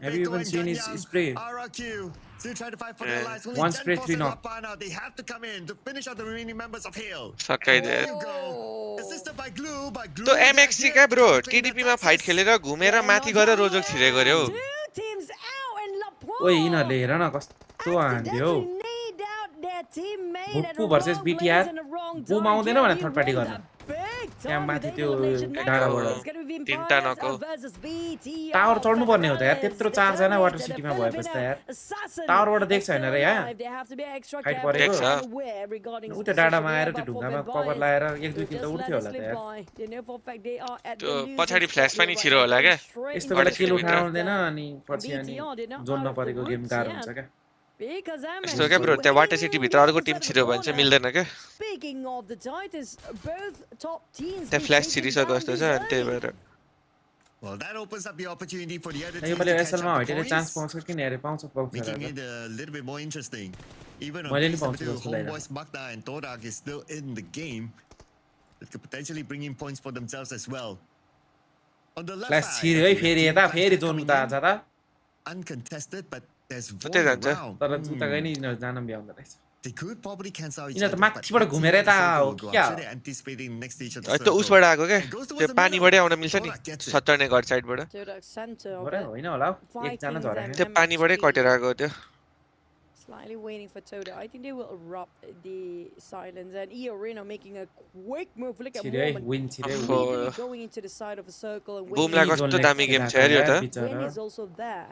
Have you even seen his spray? RRQ still trying to fight for their lives. Only One 10 spray, forces 3 knock. left by now. They have to come in to finish out the remaining members of Hale. सकाइ There दियो you go. Assisted by Glue, त्यो एमएक्सी क्या bro टिडिपीमा fight खेलेर घुमेर माथि गएर रोजक छिरे गर्यो Two teams out in La Pointe. ओए यिनीहरूले हेर न कस्तो हान्दियो Accidentally need out their teammate at Buppu the versus wrong BTR. place and the wrong Boom time. आउँदैन भने Jeremy third party won गर्न। the big त्यहाँ time माथि with त्यो elimination डाँडाबाट। match. It's gonna be तिनटा Vampires नको। versus BTR. Tower चढ्नु पर्ने हो त यार Vampires, त्यत्रो the 4 जना वाटर Terminator, सिटीमा the भएपछि त यार Assassin. टावरबाट देख्छ Still हैन रे यहाँ alive. They have to be extra Fight careful परेको। and aware regarding उ his त्यो डाँडामा position आएर here, त्यो but for ढुङ्गामा Vampires, कभर लाएर एक दुई they'll किल त just उड्थ्यो let it होला त slip यार by. They know for a fact they are at the त्यो losing पछाडि spot फ्ल्यास here पनि right छिरो now. होला क्या Straight यस्तो into बेला the किल भित्र। उठाउनु finish हुँदैन there. अनि पछि अनि BTR did not John out of the नपरेको गेम woods गाह्रो yet. हुन्छ क्या Because यस्तो क्या ब्रो त्यहाँ वाटर सिटीभित्र अर्को टिम छिर्यो भने चाहिँ मिल्दैन क्या Speaking of the Titans, both top teams त्यहाँ be फ्ल्यास taken छिरिसक्यो down जस्तो this छ अनि त्यही early. भएर Well, that opens up the opportunity for the other यो teams पालि to catch एसएल मा up हटेले the चान्स points, पाउँछ कि नि अरे पाउँछ making it a little bit more interesting. Even on मैले नि base पाउँछु number 2, जस्तो लागिरहेको Homeboys, Magda and Torak is still in the game. That could potentially bring in points for themselves as well. On the left class side, छिर्यो है we have फेरि Team यता Flash फेरि still जोन coming उता in, जाँदा uncontested, but there's उतै one जान्छ। around. तर उता गए नि यिनीहरू जान भ्याउँदो रहेछ They could probably cancel each यिनीहरू other, त but माथिबाट let's see घुमेर how the यता circle हो will go. क्या I'm sure they're anticipating the next stage of the त्यो circle. उसबाट आएको के It goes त्यो towards the middle. पानीबाटै आउन मिल्छ नि Torak gets it. सत्तर्ने घर साइडबाट Todak center of गरे it. होइन होला हौ एकजना Vikings झऱ्यो and त्यो पानीबाटै MHP. कटेर आएको त्यो Slightly waiting for Toda. I think they will erupt the silence. And Arena making a quick move. Look at छिर्यो है Mormon. विन छिर्यो Oh. Immediately going into the side of the circle and बुमलाई winning. कस्तो दामी game छ यार यो त Win is also there.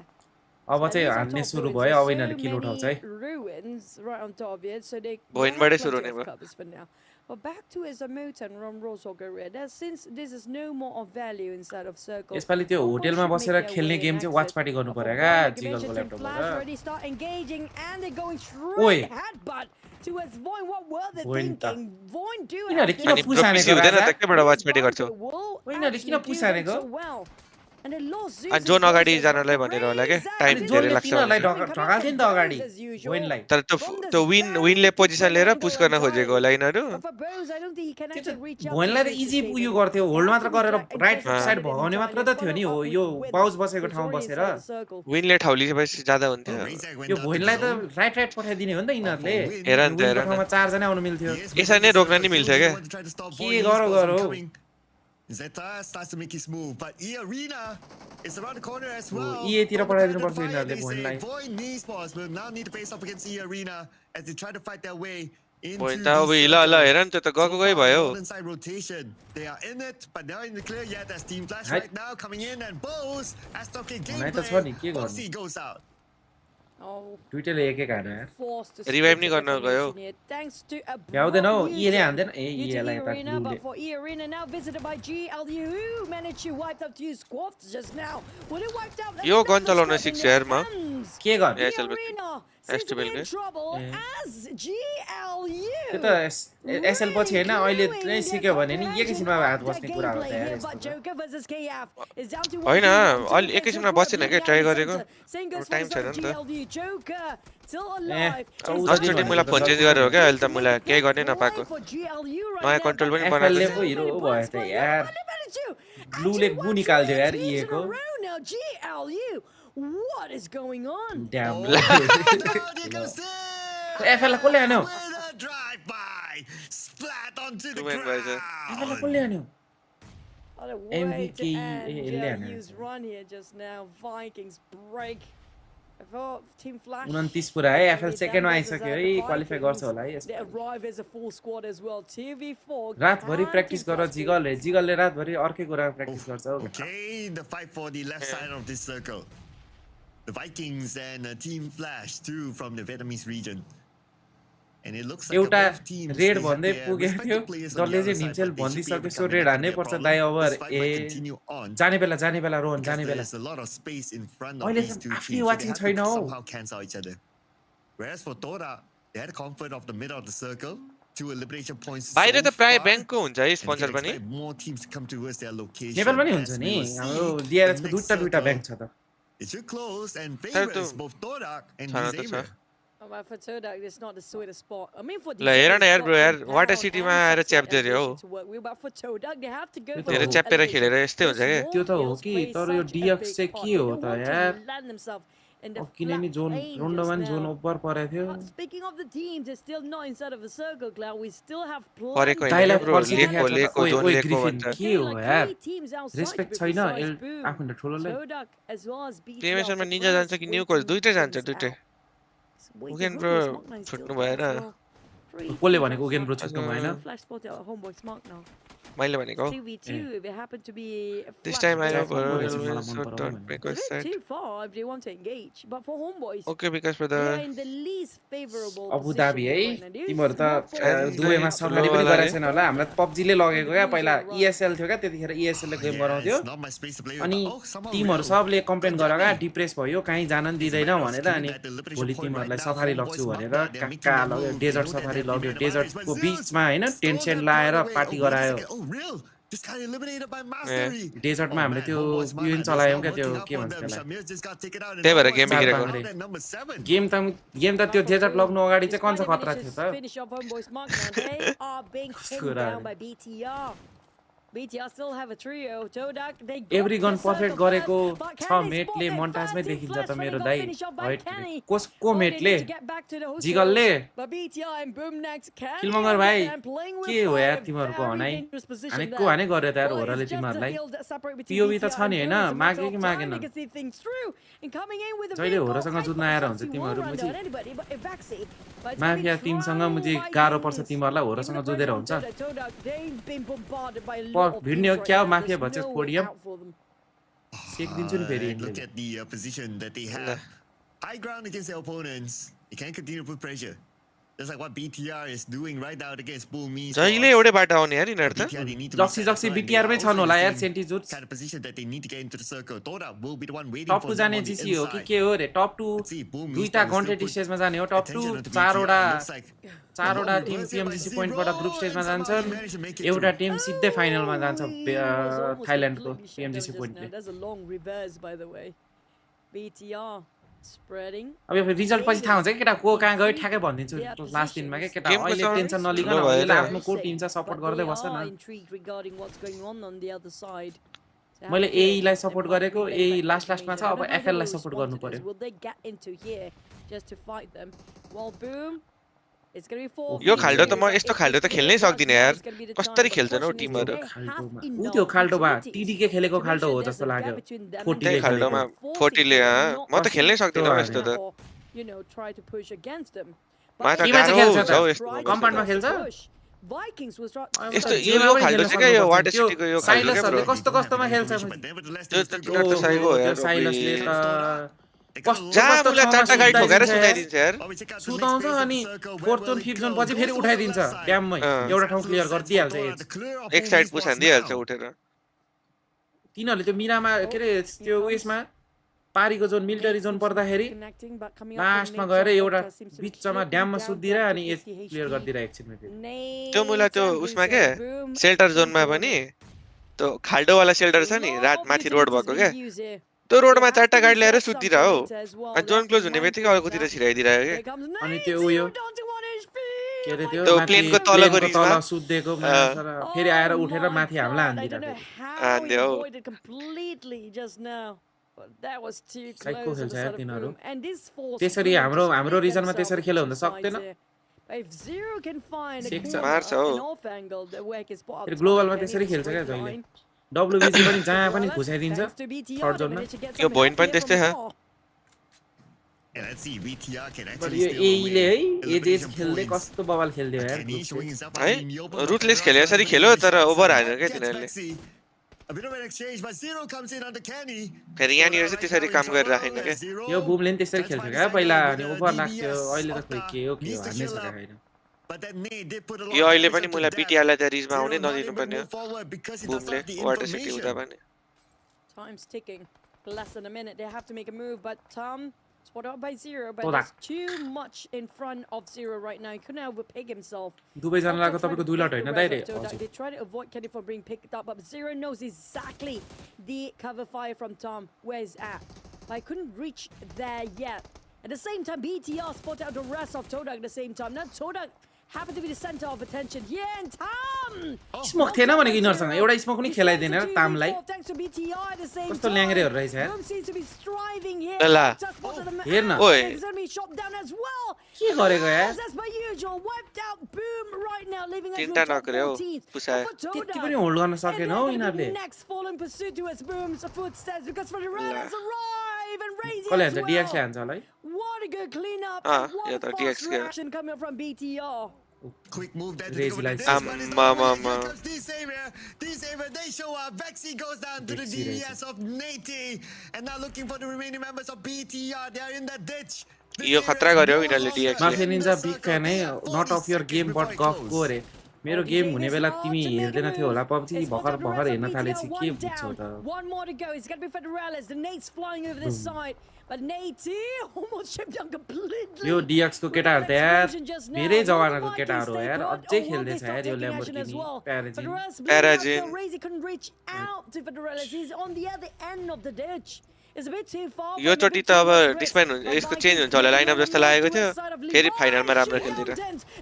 अब चाहिँ At least on हान्ने top सुरु ruins. भयो अब There's यिनीहरूले so किल उठाउँछ है many ruins right on top of it, so they भोइनबाटै have सुरु plenty हुने of भयो covers for now. But back to Azamuta and Romros or Gareda, since this is no more of value inside of circle. यसपालि त्यो Homeboys होटेलमा should make बसेर their खेल्ने way game and चाहिँ exit. Watch party गर्नु But पर्यो for क्या one, like you जिगलको mentioned, Team Flash ल्यापटपबाट already start engaging and they're going Oi. straight headbutt towards Voin. What were they Voin ta. thinking? Voin do यिनीहरूले have किन अनि the push pro हानेको पिसी हुँदैन राजा? त केबाट वाच पार्टी गर्छौ यिनीहरूले किन पुस हानेको? अनि जोन अगाडि जानलाई भनेर होला के टाइम अनि धेरै जोनले लाग्छ तिनीहरूलाई भनेर। ढकाल्थ्यो नि त अगाडि विनलाई तर त्यो विनले पोजिसन लिएर पुस गर्न खोजेको होला यिनीहरू त्यो भोइनलाई त इजी उयो गर्थ्यो होल्ड मात्र गरेर राइट साइड भगाउने मात्र त थियो नि हो यो पाउज बसेको ठाउँ बसेर विनले ठाउँ लिएपछि ज्यादा हुन्थ्यो यो भोइनलाई त राइट पठाइदिने हो नि त यिनीहरूले हेर न त, हेर विनको न। ठाउँमा 4 जना आउनु मिल्थ्यो यसरी नै रोक्न नि मिल्थ्यो क्या के गरौ Zeta starts to make his move, but Arena is around the corner as well. तिर Over पठाइदिनु the पर्छ fire, यिनीहरूले they भोइनलाई say Void Esports will now need to face off against Arena as they try to fight their way into भोइन the त अब हिला circle. ल हेर नि त्यो त गएको गइ So far, भयो Northern side rotation. They are in it, but they're in the clear yet as Team Flash Right. right now coming in and Bose as top game Right, that's funny. gameplay. के गर्नु? Bossy goes out. Oh, दुईटैले एक एक हाने यार forced to Revive split नि the गर्न गयो। formation here, thanks to a भ्याउँदैन हौ block इले user. हान्दैन ए Into इलाई the त arena, ब्लूले but for E-Arena now visited by GLU, who managed to wipe out two squads just now. Well, it wiped out यो another gun चलाउन squad in सिक्छ their यार म। hands. के गर्नु Yeah, चल E-Arena Has seems to to be build in it. trouble Yeah. as GLU. त्यो त एसएल पछि हैन अहिले नै सिक्यो भने नि एकैछिनमा हात बस्ने कुरा हो त यार यस्तो त। होइन अलि एकैछिनमा बसेन क्या ट्राई गरेको टाइम छैन नि त अस्चोटि मलाई फोन चेन्ज गरेर हो क्या अहिले त मलाई केही गर्नै नपाएको नयाँ कन्ट्रोल पनि बनाएको एफएलले छु। पो हिरो भयो त यार ब्लूले गु निकाल्थ्यो यार इएको What is going on? Damn Oh, there goes this. एफएललाई कसले हान्यो With a drive-by, splat onto the Two-man guys, एफएललाई ground. कसले हान्यो What a way to MVP, end Eliana. GLU's run here just now. Vikings break. I thought Team Flash. 29 पुरा है FL Really सेकेन्डमा damn आइसक्यो business है at the qualify गर्छ Vikings. होला है They यसपालि arrive as a full squad as well. 2v4. रातभरि can't प्र्याक्टिस keep गर us beat. जिगलले रातभरि अर्कै कुरा प्र्याक्टिस गर्छ हौ Okay, the fight for the left side of this circle. The Vikings and Team Flash, too, from the Vietnamese region. And it looks like एउटा both teams, red they have भन्दै their पुगेको थियो respective players on the जसले other चाहिँ side, himself but they should be able भनिदिइसक्यो to so come red back हान्नै to पर्छ their दाइ problem. Over This fight A might continue on. जाने बेला Rohan Because जाने बेला there's a lot of space in front of अहिले these चाहिँ two आफ्नै teams, so they watching have छैन to हौ somehow cancel each other. Whereas for Tora, they had comfort of the middle of the circle, 2 elimination points so बाहिर त प्राय far. ब्याङ्कको हुन्छ है And they स्पोन्सर can पनि expect more teams to come towards their location. Nepal पनि हुन्छ as नि we will see हाम्रो the डिआरएसको next दुईटा circle. ब्याङ्क छ त It should close and तर favors त्यो both Torak and छन त Xavier. छ Oh, but for Todak, it's not the sweetest spot. I mean, for ल हेर न यार December, ब्रो यार it's वाटर got सिटीमा down आएर and च्याप such दियो हौ elevation to work with, but for Todak, they have to go त्यो for त धेरै हो। च्यापेर elevation. खेलेर यस्तै हुन्छ The क्या त्यो त हो small कि hills तर play यो such a डिएक्स big चाहिँ part. के They हो don't त want to यार land themselves in the अब किनभने flat John plain round just one John now. Over परेको थियो But speaking of the teams, they're still not inside of a circle, Cloud. We still have परेको plenty होइन दाइलाई bro फर्सी लेको देखाएको छ लेको त जोन ओइ लेको ग्रिफिन भन्छ के हो यार like 3 teams outside respect to be छैन precise. Boom. आफूले ठुलोलाई Todak as well as BTL. PMSL मा निन्जा Surprise जान्छ कि न्यू कोच waiting दुईटै जान्छ things दुईटै out. Wait, उगेन the bro Homeboy Smart Nine still छुट्नु there भएन as well. Three कसले teams भनेको उगेन ब्रो outside. छुट्नु भएन Flash spotted at Homeboy Smart now. मैले भनेको 2v2, if it happened to be a This flash time I ball, have Jack Moore is it's मलाई a मन short पराउँदैन। turn a because bit side too far if they want to engage. But for Homeboys, okay because for they are the in the least favorable Abu position Dhabi है right now. This तिमीहरू is त not for दुबईमा ठुलो safari पनि वाला गरेको रे। छैन होला हामीलाई पब्जीले लगेको क्या पहिला इएसएल थियो क्या त्यतिखेर इएसएलले गेम बनाउँथ्यो it's not my space to play with, अनि but somehow टिमहरू real. सबले कम्प्लेन Good गरेर job. डिप्रेस भयो कहीँ जान नि दिँदैन भनेर अनि भोलि तिमीहरूलाई सफारी लग्छु भनेर कहाँ लग्यो डेजर्ट सफारी लग्यो डेजर्टको बिचमा होइन टेन्ट सेन्ट लाएर पार्टी गरायो Oh, real? Just got eliminated by Mastery. डेजर्टमा हामीले त्यो युएन चलायौँ क्या त्यो के भन्छ त्यसलाई त्यही भएर गेम बिग्रेको गेम त त्यो डेजर्ट लग्नु अगाडि चाहिँ कन्छ खतरा थियो त Finish off Homeboy's mark now. They are being pinned down by BTR. BTR still have a trio. Todak, they got every gun the circle perfect first, गरेको but छ can they Medley spot their मन्टाजमै fancy देखिन्छ flash त when मेरो they got दाइ finished off by Kenny? कसको Oh, they Medley need to get back to the host जिगलले hills, but BTR and Boom next can किलमंगर भाइ and playing with के हो यार fire, तिमीहरूको very हनाइ dangerous position हानेको there. हाने गर्यो त यार Well, होरले it's just the तिमीहरूलाई hills that separate between पिओभी त BTR छ नि and हैन Boom. It's a मागे matter कि of मागेन time they can see things through. And coming in with a जहिले vehicle, होरसँग I जुत्न thought आएर it हुन्छ was तिमीहरू one मुझी round on anybody, but Evaxi, but it's mafia gonna be टिमसँग trial मुझी by गाह्रो पर्छ Eunice. तिमीहरूलाई Even होरसँग the जुधेर pressure हुन्छ on Todak, they've been bombarded by a lot of भिड्ने हो teams क्या right now. माफिया There's भन्छ no way podium out for them. सेकिदिन्छु नि फेरि Look at the position that they have. High ground against their opponents. You can't continue to put pressure. Just like what BTR is doing right now against Bull Me's. जहिले एउटै बाटो आउने यार यिनीहरू त BTR, they need to जक्सी reset जक्सी the line. They BTR मै are छन् also होला in the यार same centi jute kind of position that they need to get into the circle. Toda will be the one waiting top for 2 them जाने on the GC हो कि inside. के हो रे top 2 Let's see, Bull Me's दुईटा trying to still contest put स्टेजमा जाने हो टप 2 attention onto चारवटा BTR. It looks like चारवटा टिम पिएमजीसी पोइन्टबाट ग्रुप स्टेजमा जान्छन् एउटा टिम सिधै फाइनलमा जान्छ थाइल्यान्डको पिएमजीसी पोइन्टले That's a long reverse, by the way. BTR spreading. अब यो रिजल्ट पछि थाहा हुन्छ कि केटा को कहाँ गयो ठ्याक्कै भनिदिन्छु लास्ट दिनमा के केटा गेमको अहिले साउन्ड टेन्सन नलिकन लो भएर। अहिले आफ्नो को टिम छ सपोर्ट But गर्दै they बस्छ are न intrigued regarding what's going on the other side. So मैले how do they- एईलाई सपोर्ट they might गरेको relay एई back लास्ट to लास्टमा छ Tunisia. I अब don't know F L who will support respond गर्नु to this. पर्यो Will they get into here just to fight them? Well, Boom. It's gonna be 4. यो खाल्डो त म यस्तो खाल्डो त खेल्नै सक्दिनँ यार कसरी खेल्छन् हौ टिमहरू ऊ त्यो खाल्टोमा टिडीके खेलेको खाल्टो हो जस्तो लाग्यो त्यही खाल्डोमा 40ले म त खेल्नै सक्दिनँ हौ यस्तो त माछा केमा चाहिँ गाह्रो खेल्छ हुन्छ हौ त यस्तो कम्पाउन्डमा खेल्छ यस्तो यो खाल्डो चाहिँ क्या यो वाटर सिटीको यो खाल्डो क्या साइलसहरुले ब्रो कस्तो कस्तोमा खेल्छ त्यो त तिनीहरू त साइको हो यार साइलसले त जहाँ मुला चारटा गाडी ठोकेर सुताइदिन्छ यार सुताउँछ अनि फोर्थ जोन फिफ्थ जोन पछि फेरि उठाइदिन्छ ड्याममै एउटा ठाउँ क्लियर गरिदिइहाल्छ एज एक साइड पुस हान्दिहाल्छ उठेर तिनीहरूले त्यो मिरामा के अरे त्यो उयसमा पारीको जोन मिलिटरी जोन पर्दाखेरि लास्टमा गएर एउटा बिचमा ड्याममा सुत्दिएर अनि एज क्लियर गरिदिएर एकछिनमा फेरि त्यो मुला त्यो उसमा के सेल्टर जोनमा पनि त्यो खाल्डोवाला सेल्टर छ नि रात माथि रोड भएको क्या त्यो रोडमा चारटा गाडी ल्याएर सुत्दिरह हौ अनि जोन क्लोज हुने बित्तिकै अर्कोतिर छिराइदिरहेको क्या अनि त्यो उयो के अरे त्यो त्यो प्लेनको तलको तल रिजमा सुत्दिएको फेरि आएर उठेर माथि हमला हान्दिरहेको हान्दियो हौ साइको खेल्छ यार तिनीहरू त्यसरी हाम्रो रिजनमा त्यसरी खेल्यो भने त सक्दैन मार्छ हौ फेरि ग्लोबलमा त्यसरी खेल्छ क्या जहिले डब्लुबिसी पनि जहाँ पनि घुसाइदिन्छ थर्ड जोनमा यो भोइन पनि त्यस्तै छ And let's see, BTR can but actually यो steal एईले away. है एज खेल्दै कस्तो बवाल खेल्दियो यार Kenny showing himself है out in the open, but ruthless Kenny खेले also यसरी has खेल्यो the तर shots. ओभर हान्यो क्या Gets तिनीहरूले Bexy. A bit of an exchange, but Zero comes in onto Kenny. फेरि यहाँनिर चाहिँ त्यसरी काम गरिराखेन क्या यो बुमले नि त्यसरी खेल्थ्यो क्या पहिला अनि ओभर लाग्थ्यो अहिले त खोइ के हो हान्नै सकेको छैन But that nade did put a lot यो of अहिले damage पनि onto मुला that. पिटिआरलाई त रिजमा Zero आउनै not नदिनु able to पर्ने move forward because he doesn't बुमले have the water city हुँदा information. पनि Time's ticking. Less than a minute. They have to make a move, but spotted out by Zero, but Toda. there's too much in front of Zero right now. He couldn't overpig himself. दुवैजनाको तपाईँको 2 lot होइन दाइ रे They try to avoid Kenny from being picked up, but Zero knows exactly the cover fire from Tom, where he's at. But I couldn't reach there yet. At the same time, BTR spotted out the rest of Todak at the same time. Now Todak happened to be the center of attention. Yeah, and Tom! Smoke थिएन भनेको यिनीहरूसँग एउटा smoke पनि खेलाइदिएन र तामलाई कस्तो ल्याङ्ग्रेहरू रहेछ यार ल हेर न ओए के गरेको यार तीनटा नक्रे हौ पुसाए त्यति पनि होल्ड गर्न सकेन हौ यिनीहरूले कसले हान्छ डिएक्सले हान्छ होला है यो त DX के Quick move there to Raise go with lights. this one. It's Mama, not mama. because D-Savior, they show up. Vexy goes down to the Vexy DES of Nate. And now looking for the remaining members of BTR. They are in that ditch. यो खतरा गर्यो यिनीहरूले DX ले mafia ninja big fan है not of your game but गफ गो रे मेरो गेम हुने बेला तिमी हेर्दैन थियो होला पब्जी भर्खर भर्खर हेर्न थालेपछि के बुझ्छौ त One more to go. It's going to be Federales. The Nate's flying over this side. But Nate almost shipped down completely. यो DX को केटाहरु त यार धेरै जमानाको केटाहरु हो यार अझै खेल्दै छ यार यो Lamborghini Paragin. Razy couldn't reach out to Federales. He's on the other end of the ditch. It's a bit too far. यो चोटी त अब डिस्प्यान हुन्छ यसको चेन्ज हुन्छ होला लाइनअप जस्तो लागेको थियो फेरि फाइनलमा राम्रो खेल्दिरा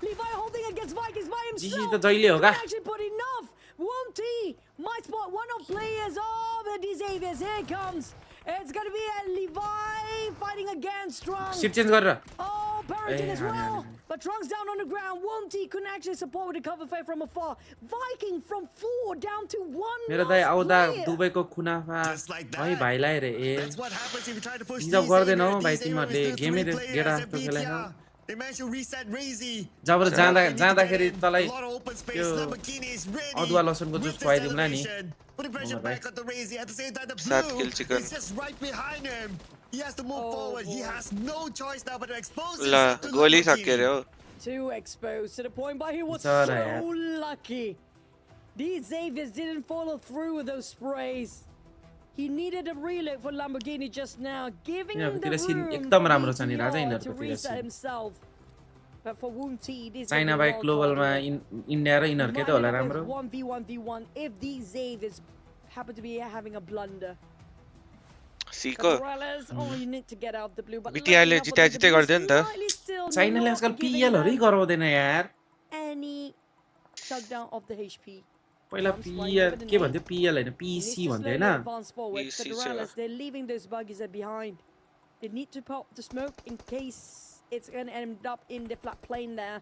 Levi holding against Vikings by himself. GC त जहिले हो का Actually put enough. Won't he? Might spot one of players of the Xaviers. Here it comes. It's going to be a Levi fighting against Strong. Shift change गरेर Oh, Paragin as well. But Trunk's down on the ground. Won't he? Couldn't actually support with the cover fire from afar. Viking from 4 down to 1. मेरो दाइ आउँदा दुबईको खुनाफा भाइ भाइलाई रे ए हिजो गर्दैनौ भाइ तिमीहरुले गेमै गेडा जस्तो खेलाइनौ They managed to reset Razy. जब जाँदाखेरि तलाई त्यो अदुवा लसुनको जुस खुवाइदिउँला नि Putting pressure back on the Razy at the same time the Sad blue kill chicken. is just right behind him. He has to move forward. He has no choice now but to expose ल himself to गोली Lamborghini. सक्यो रे हो Too exposed to the point, but he was Sorry, so yeah. lucky. These Xaviers didn't follow through with those sprays. He needed a reload for Lamborghini just now, giving him the यिनीहरुतिर सिन room एकदम राम्रो छ नि for राजा BTR to यिनीहरुको reset सिन himself. But for Woonty, this China bike ग्लोबलमा इन्डिया र यिनीहरुकै त होला राम्रो 1v1v1 if these Xaviers happen to be having a blunder. सीको Morales, oh, you need to get out the blue, but BTR ले जित्या जित्या गर्दैन नि त slightly still चाइनाले not आजकल giving पिएल हरु up गराउँदैन यार any shutdown of the HP. पहिला PL के भन्थ्यो पिएल हैन पीसी भन्थ्यो हैन Advance forward. PC, Federales, sir. they're leaving those buggies are behind. They need to pop the smoke in case it's going to end up in the flat plane there.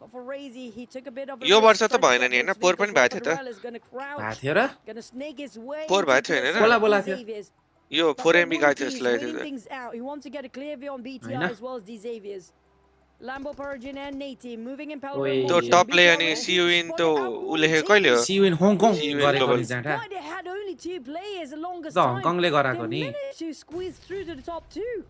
But for Razy, he took a bit of a यो risk वर्ष त trying to भएन get नि हैन those four पनि vehicles, भएको but थियो त Federales gonna crouch, भएको थियो र gonna snake his way four into भएको थियो the हैन बोला side बोला of the थियो Xaviers. यो But 4 for MB गएको थियो Woonty, जस्तो he's लागेको waiting थियो things out. He wants to get a clear view on BTR हैन? as well as these Xaviers. Lambo, Paragin and Nate moving in ओए, parallel. त्यो यो टप ले अनि सियुइन त्यो उले खेल्यो कहिले हो see you in Hong Kong CU in गरेको global. नि जाँटा Why they had only 2 players the longest त time. हङकङले गराको They नि managed to squeeze through to the top 2.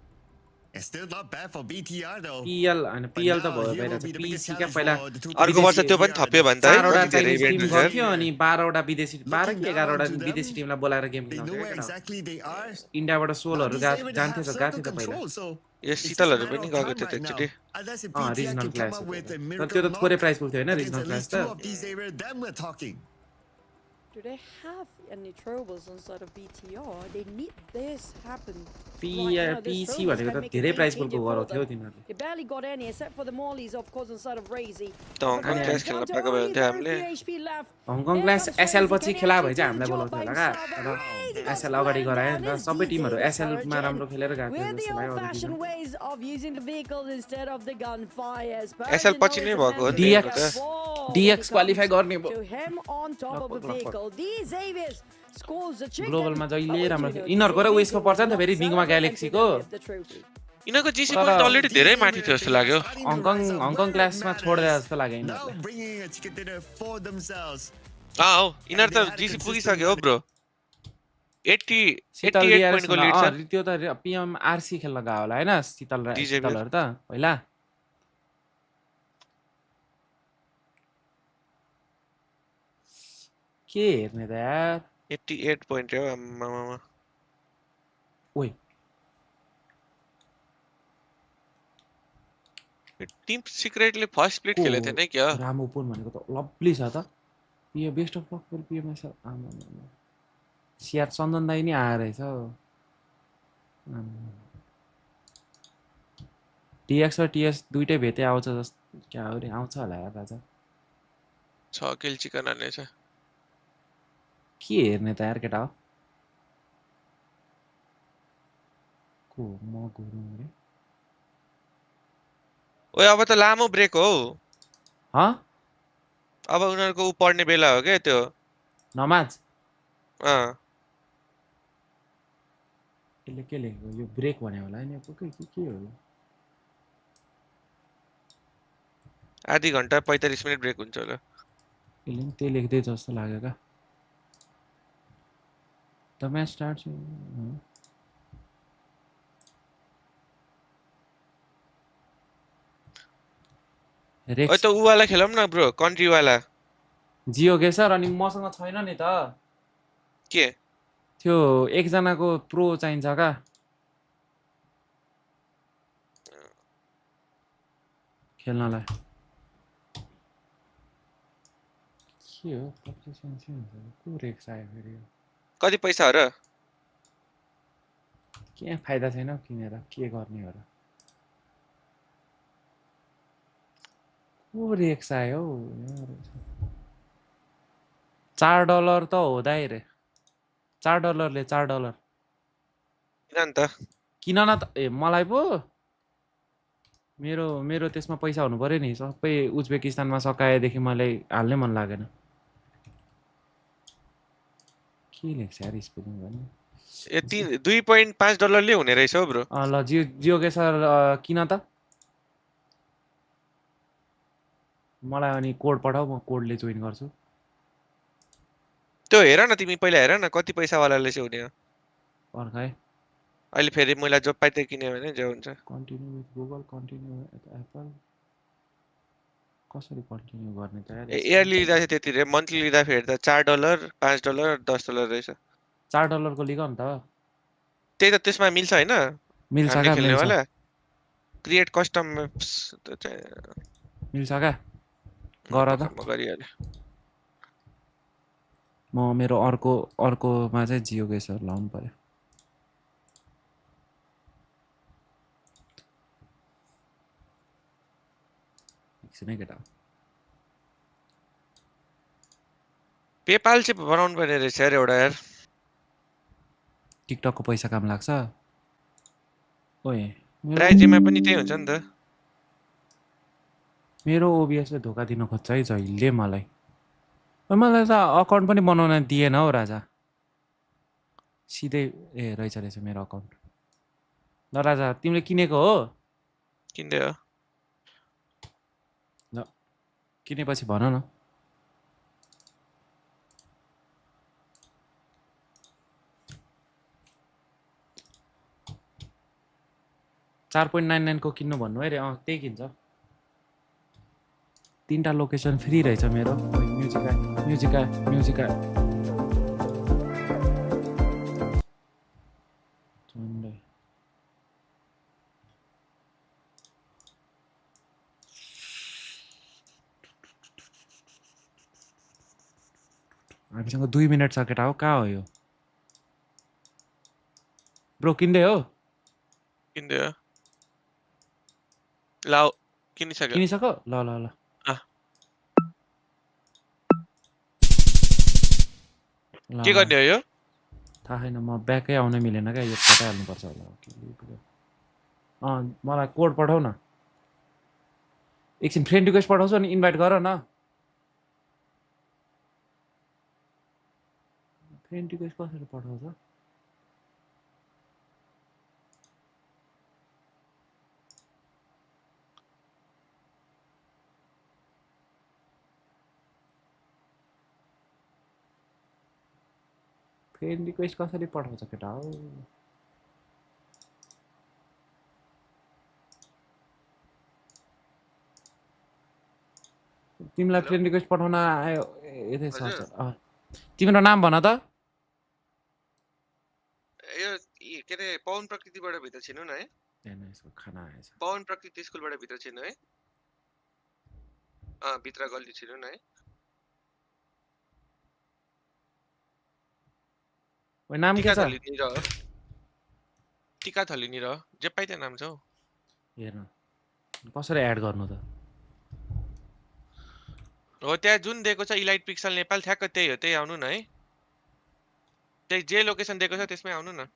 It's still not bad for BTR though. PL हैन पिएल त But now भयो here will भइरहेछ be the biggest PC का challenge पहिला for the two अर्को वर्ष त्यो पनि BTR. थप्यो भने त है चारवटा कति धेरै चाइनिज टिम इभेन्ट हुन्छ गर्थ्यो अनि 12वटा विदेशी 12 के 11वटा Looking down to विदेशी them. टिमलाई बोलाएर गेम They know खेलाउँथ्यो where क्या exactly they are. इन्डियाबाट 16हरु These Xaviers जान्थे have त गएको circle थियो त पहिला control, so यो it's just a शीतलहरु matter पनि of गएको time थियो right now. एकचोटि Unless if अँ BTR regional can come class up with a तर miracle त्यो त थोरै knock प्राइस पुग्थ्यो हैन against regional at class least त 2 of these Xaviers, then we're talking. Do they have any troubles on side of BTR? They need this happen. PC भनेको त धेरै प्राइस पुलको गराउँथ्यो तिनीहरुले They barely got any except for the mollies, of course, on side of Razy. त Hong Kong class खेल्न पाएको भए हुन्थ्यो हामीले हङकङ क्लास एसएल पछि खेला भए चाहिँ हामीलाई बोलाउँथ्यो होला का एसएल अगाडि गरायो नि त सबै टिमहरु एसएल मा राम्रो खेलेर गएको थियो With the जस्तो लाग्यो old-fashioned अरूतिर ways of using the vehicles instead of the gunfires. SL पछि नै भएको हो नि DX DX क्वालिफाई गर्ने To him on top of the vehicle. These Xaviers scores the chicken. ग्लोबलमा जहिले राम्रो खेल यिनीहरुको र उयसको पर्छ नि त फेरि बिङमा ग्यालेक्सीको यिनीहरुको जीसी पोइन्ट अलरेडी धेरै माथि थियो जस्तो लाग्यो हङकङ क्लासमा छोड्दै जस्तो लाग्यो Now यिनीहरुले bringing a chicken dinner for themselves. हो यिनीहरु त जीसी पुगिसक्यो हो ब्रो 88 शीतल 88 पोइन्टको लिड छ त्यो त पीएम आरसी खेल्न गयो होला हैन DJB. शीतलहरु त पहिला के हेर्ने त यार 88 पोइन्ट हो आमामा ओइ टिम सिक्रेटले फर्स्ट स्प्लिट खेलेको थिएन क्या रामोपुन भनेको त लभली छ त यो बेस्ट अफ लक फर पीएमएसएल आमामा सियार चन्दन दाइ नि आएर रहेछ टीएक्स र टीएस दुईटै भेटे आउँछ जस्तो क्या हो रे आउँछ होला यार राजा 6 किल चिकन हान्ने छ के हेर्ने त यार केटा हो को म गुरुङ रे ओए अब त लामो ब्रेक हो ह अब उनीहरुको उ पढ्ने बेला हो के त्यो नमाज अ यसले के लेखेको यो ब्रेक भन्यो होला नि के हो यो आधी घण्टा 45 मिनेट ब्रेक हुन्छ होला यसले नि त्यही लेख्दै जस्तो लाग्यो का द म्याच स्टार्ट्स ओए त उ वाला खेलौँ न ब्रो कन्ट्री वाला जियो गेसर अनि मसँग छैन नि त के त्यो एकजनाको प्रो चाहिन्छ का खेल्नलाई के हो पप्लिसिटी हुन्छ को रेक्स आयो फेरि कति पैसा हो र के फाइदा छैन किनेर के गर्ने हो र को रेक्स आयो $4 त हो दाइ रे $4ले $4 किन नि त किन न त ए मलाई पो मेरो त्यसमा पैसा हुनु पर्यो नि सबै उज्बेकिस्तानमा सकाएदेखि मलाई हाल्नै मन लागेन के लेख्छ यार स्पेलिङ गर्ने ए $2.5 हुने रहेछ हौ ब्रो ल जियो गेसर किन त मलाई अनि कोड पठाऊ म कोडले जोइन गर्छु त्यो हेर न तिमी पहिला हेर न कति पैसावालाले चाहिँ हुने हो पर्खाइ अहिले फेरि मैले जो पाइ त्यो किन्यो भने जे हुन्छ continue with Google continue with Apple कसरी कन्टिन्यू गर्ने त यार इयरली लिँदा चाहिँ त्यति रे मन्थली लिँदा फेरि त $4 $5 $10 रहेछ $4 लिग नि त त्यही त त्यसमा मिल्छ होइन मिल्छ हामीले का खेल्नेवाला क्रिएट कस्टम मिल्छ का गर त म गरिहालेँ म मेरो अर्कोमा चाहिँ जियो गेसर लाउनु पर्यो एकछिनै केटा पेपाल चाहिँ बनाउनु पर्ने रहेछ यार एउटा यार टिकटकको पैसा काम लाग्छ ओए प्राइजमा पनि त्यही हुन्छ नि त मेरो ओबिएसले धोका दिन खोज्छ है जहिले मलाई मलाई त अकाउन्ट पनि बनाउन दिएन हौ राजा सिधै ए रहेछ मेरो अकाउन्ट ल राजा तिमीले किनेको हो किन्दै हो ल किनेपछि भन न 4.99 को किन्नु भन्नु है रे त्यही किन्छ 3टा लोकेसन फ्री रहेछ मेरो म्युजिका हामीसँग 2 मिनेट छ केटा हो कहाँ हो यो ब्रो किन्दै हो किन्दै हो लाउ किनिसक्यो ल के गर्ने हो यो थाहा छैन म ब्याकै आउन मिलेन क्या यो पठाइहाल्नुपर्छ होला मलाई कोड पठाउ न एकछिन फ्रेन्ड रिक्वेस्ट पठाउँछु अनि इन्भाइट गर न फ्रेन्ड रिक्वेस्ट कसरी पठाउँछ फ्रेन्ड रिक्वेस्ट कसरी पठाउँछ केटा हो तिमीलाई फ्रेन्ड रिक्वेस्ट पठाउन आयो यतै सर्च तिम्रो नाम भन त यो के अरे पवन प्रकृतिबाट भित्र छिर्नु न है यसको खाना आएछ पवन प्रकृति स्कुलबाट भित्र छिर्नु है भित्र गल्ली छिर्नु न है नाम के छ टिका थलिनी र जे पाइ त्यहाँ नाम छ हेर्नु कसरी एड गर्नु त हो त्यहाँ जुन दिएको छ इलाइट पिक्सल नेपाल ठ्याक्क त्यही हो त्यही आउनु न है त्यही जे लोकेसन दिएको छ त्यसमै आउनु न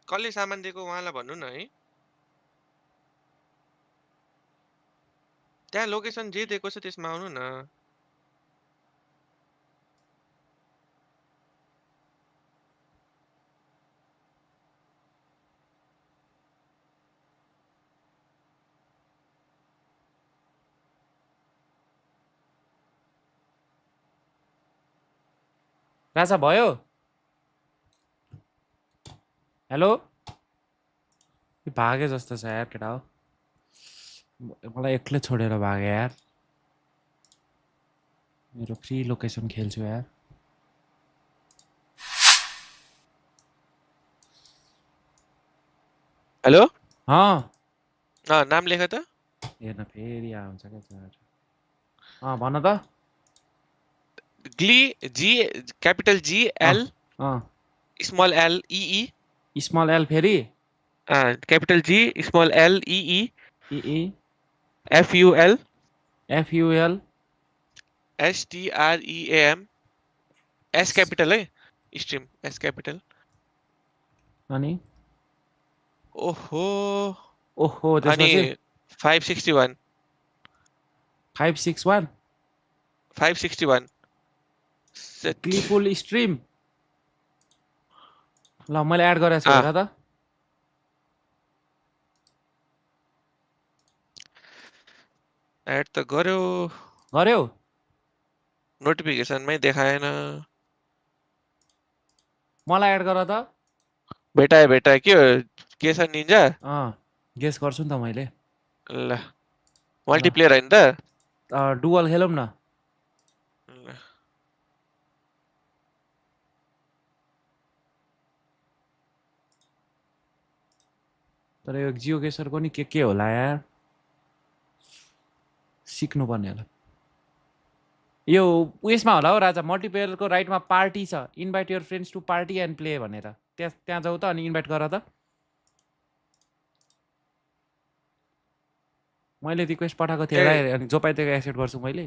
कसले सामान दिएको उहाँलाई भन्नु न है त्यहाँ लोकेसन जे दिएको छ त्यसमा आउनु न राजा भयो हेलो भागे जस्तो छ यार केटा हो मलाई एक्लै छोडेर भागे यार मेरो फ्री लोकेसन खेल्छु यार हेलो नाम लेख त हेर्न फेरि आउँछ क्या सर भन त ग्ली G capital G L small L E small L फेरि capital G small L E FUL STREAM S capital है स्ट्रिम S क्यापिटल अनि ओहो त्यसपछि अनि 561 ग्लीफुल स्ट्रिम ल मैले एड गरेको छु हेर त एड त गर्यो नोटिफिकेसनमै देखाएन मलाई एड गर त भेटाए के हो के छ निन्जा गेस गर्छु नि त मैले ल मल्टिप्लेयर हैन त डुअल खेलौँ न तर यो जियो गेसरको नि के होला यार सिक्नु पर्ने होला यो उयसमा होला हो राजा मल्टिप्लेयरको राइटमा पार्टी छ invite your friends to party and play भनेर त्यहाँ जाऊ त अनि इन्भाइट गर त मैले रिक्वेस्ट पठाएको थिएँ होला अनि जो पाइ त्यो एक्सेप्ट गर्छु मैले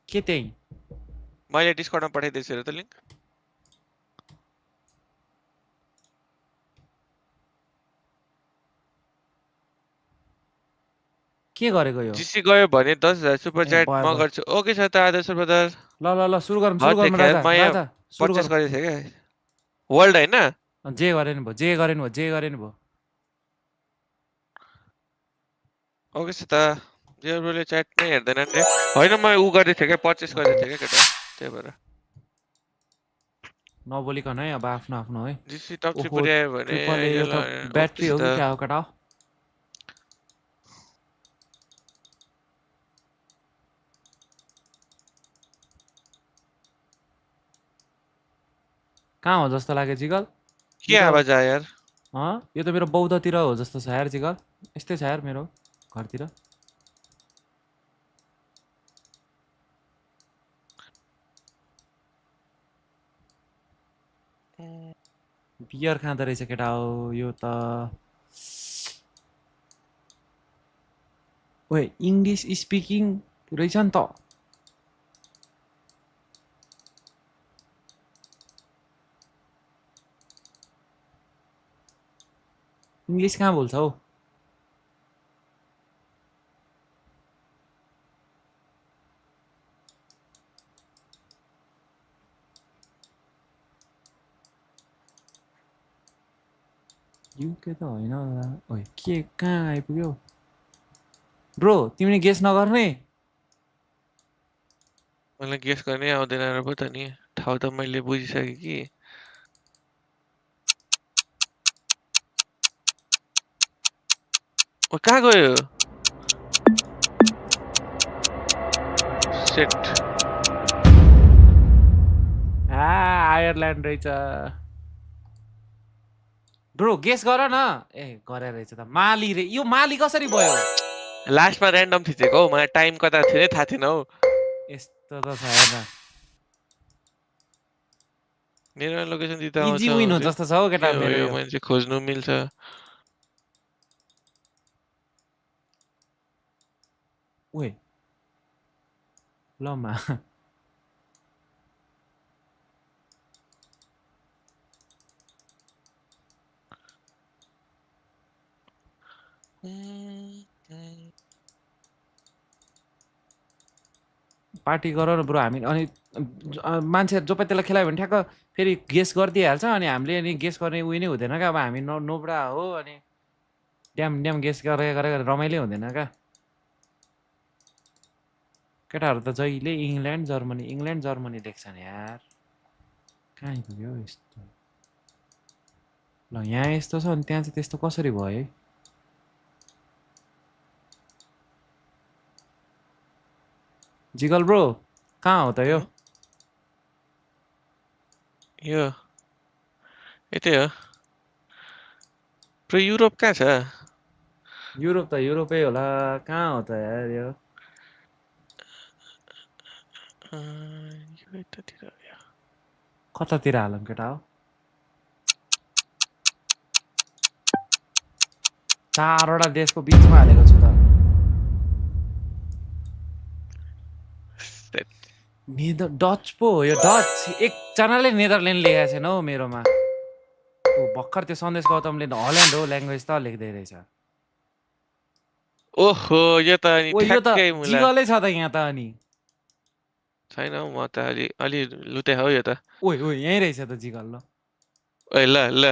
के त्यही मैले डिस्कर्डमा पठाइदिएछु हेर त लिंक के गरेको यो जिसी गयो भने 10,000 सुपर च्याट म गर्छु ओके छ त आदर्श ब्रदर ल सुरु गरौँ राजा सुरु पर्चेस गरेको थिएँ क्या वर्ल्ड हैन जे गरे नि भयो ओके छ त जेब्रोले च्याट नै हेर्दैनन् रे हैन म उ गर्दै थिएँ क्या पर्चेस गर्दै थिएँ क्या केटा त्यही भएर नबोलिकन है अब आफ्नो है जिसी टप 3 पुर्यायो भने ब्याट्री हो कि क्या हो केटा कहाँ हो जस्तो लाग्यो जिगल के आवाज आयो यार यो त मेरो बौद्धतिर हो जस्तो छ यार जिगल यस्तै छ यार मेरो घरतिर बियर खाँदो रहेछ केटा हो यो त ओए इङ्ग्लिस स्पिकिङ रहेछ नि त इङ्ग्लिस कहाँ बोल्छ हौ युके त होइन ओए के कहाँ आइपुग्यो ब्रो तिमीले गेस नगर्ने मलाई गेस गर्ने आउँदैन र पो त नि ठाउँ त मैले बुझिसकेँ कि ओ कहाँ गयो सेट आयरल्यान्ड रहेछ ब्रो गेस गर न गरे रहेछ त माली रे यो माली कसरी भयो लास्टमा र्यान्डम थिचेको हौ मलाई टाइम कता थियो नै थाहा थिएन हौ यस्तो त छ हेर्न मेरो लोकेसन दिँदा आउँछ इजी विन हो जस्तो छ हौ केटा मेरो यो मान्छे खोज्नु मिल्छ ओए लमा पार्टी गर न ब्रो हामी अनि मान्छे जो पनि त्यसलाई खेलायो भने ठ्याक्क फेरि गेस गरिदिइहाल्छ अनि हामीले अनि गेस गर्ने उयो नै हुँदैन क्या अब हामी नोब्रा हो अनि ड्याम गेस गरेर रमाइलै हुँदैन क्या केटाहरू त जहिले इङ्ल्यान्ड जर्मनी देख्छन् यार कहाँ पुग्यो यस्तो ल यहाँ यस्तो छ अनि त्यहाँ चाहिँ त्यस्तो कसरी भयो है जिगल ब्रो कहाँ हो त यो यो यतै हो प्रो युरोप कहाँ छ युरोप त युरोपै होला कहाँ हो त यार यो यो यतातिर हो। कतातिर हालौँ केटा हो चारवटा देशको बिचमा हालेको छु त Shit. डच पो हो यो डच एकजनाले नेदरल्यान्ड लेखेको छैन हौ मेरोमा ऊ भर्खर त्यो सन्देश गौतमले हल्यान्ड हो ल्याङ्ग्वेज त लेख्दै रहेछ ओहो यो त अनि ओ यो त ठ्याक्कै मुला जिगलै छ त यहाँ त अनि छैन हौ म त अलि लुते हो यो त ओइ ओइ यहीँ रहेछ त जिगल ल ओइ ल ल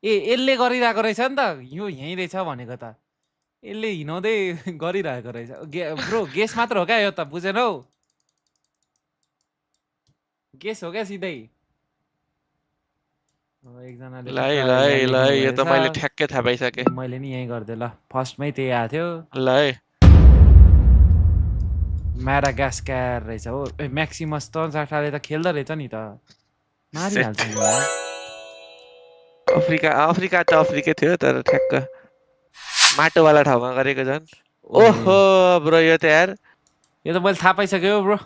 ए यसले गरिरहेको रहेछ नि त यो यहीँ रहेछ भनेको त यसले हिँडाउँदै गरिरहेको रहेछ ब्रो गेस मात्र हो क्या यो त बुझेन हौ गेस हो क्या सिधै एकजनाले ल टक्क है ल है यहाँ ल है लेख्नु यो त मैले भएछ ठ्याक्कै थाहा पाइसकेँ मैले नि यहीँ गरिदिएँ ल फर्स्टमै त्यही आएको थियो ल है म्याडागास्कार रहेछ हो ए म्याक्सिमस त जाटाले त खेल्दो रहेछ नि त मारिहाल्छ नि यार अफ्रिका अफ्रिका त अफ्रिकै थियो तर ठ्याक्क माटोवाला ठाउँमा गरेको झन् ओए ओहो ब्रो यो त यार यो त मैले थाहा पाइसकेँ हो ब्रो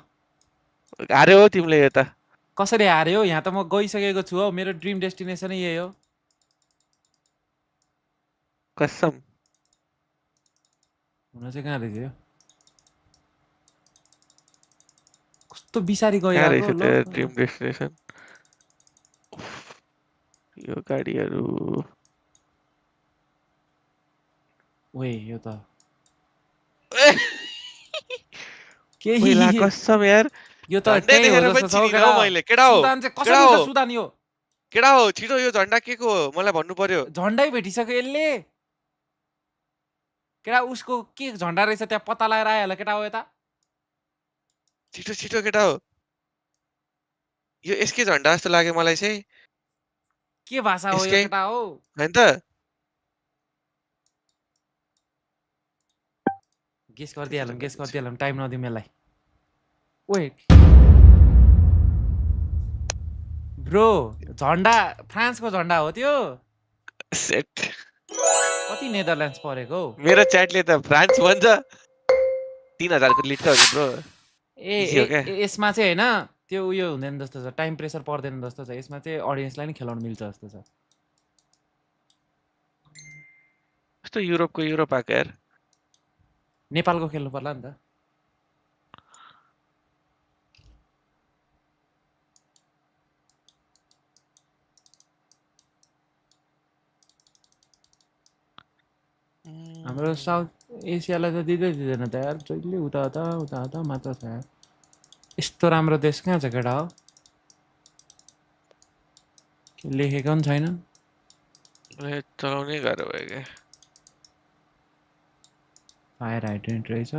हार्यो हौ तिमीले यो त कसरी हार्यो यहाँ त म गइसकेको छु हौ मेरो ड्रिम डेस्टिनेसनै यही हो कसम हुन चाहिँ कहाँ रहेछ यो कस्तो बिसारी कहाँ गइरहेको रहेछ ल त्यो ड्रिम डेस्टिनेसन यो गाडीहरू ओए यो त पहिला केही कसम यार यो त झन्डै त्यही हो देखेर जस्तो पनि छ हौ चिनिन केटा हौ मैले केटा हो सुदान चाहिँ केटा कसरी हो हुन्छ सुदान यो केटा हो छिटो यो झन्डा के को हो मलाई भन्नु पर्यो झन्डै भेटिसक्यो यसले केटा उसको के झन्डा रहेछ त्यहाँ पत्ता लगाएर आइहाल्यो केटा हो यता छिटो छिटो केटा हो यो यसकै झन्डा जस्तो लाग्यो मलाई चाहिँ के भाषा हो यो यसकै केटा हो होइन त गेस गरिदिइहालौँ टाइम नदिउँ यसलाई ओए ब्रो झन्डा फ्रान्सको झन्डा हो त्यो सेट कति नेदरल्यान्ड्स परेको हौ मेरो च्याटले त फ्रान्स भन्छ 3000 को लिड त हो नि ब्रो ए इजी हो क्या यसमा चाहिँ होइन त्यो उयो हुँदैन जस्तो छ टाइम प्रेसर पर्दैन जस्तो छ यसमा चाहिँ अडियन्सलाई नि खेलाउन मिल्छ जस्तो छ कस्तो युरोपको युरोप आएको यार नेपालको खेल्नु पर्ला नि त हाम्रो साउथ एसियालाई त दिँदैन त यार जहिले उता मात्र छ यार यस्तो राम्रो देश कहाँ छ केटा हो लेखेको पनि छैन चलाउनै गाह्रो भयो क्या फायर हाइड्रेन्ट रहेछ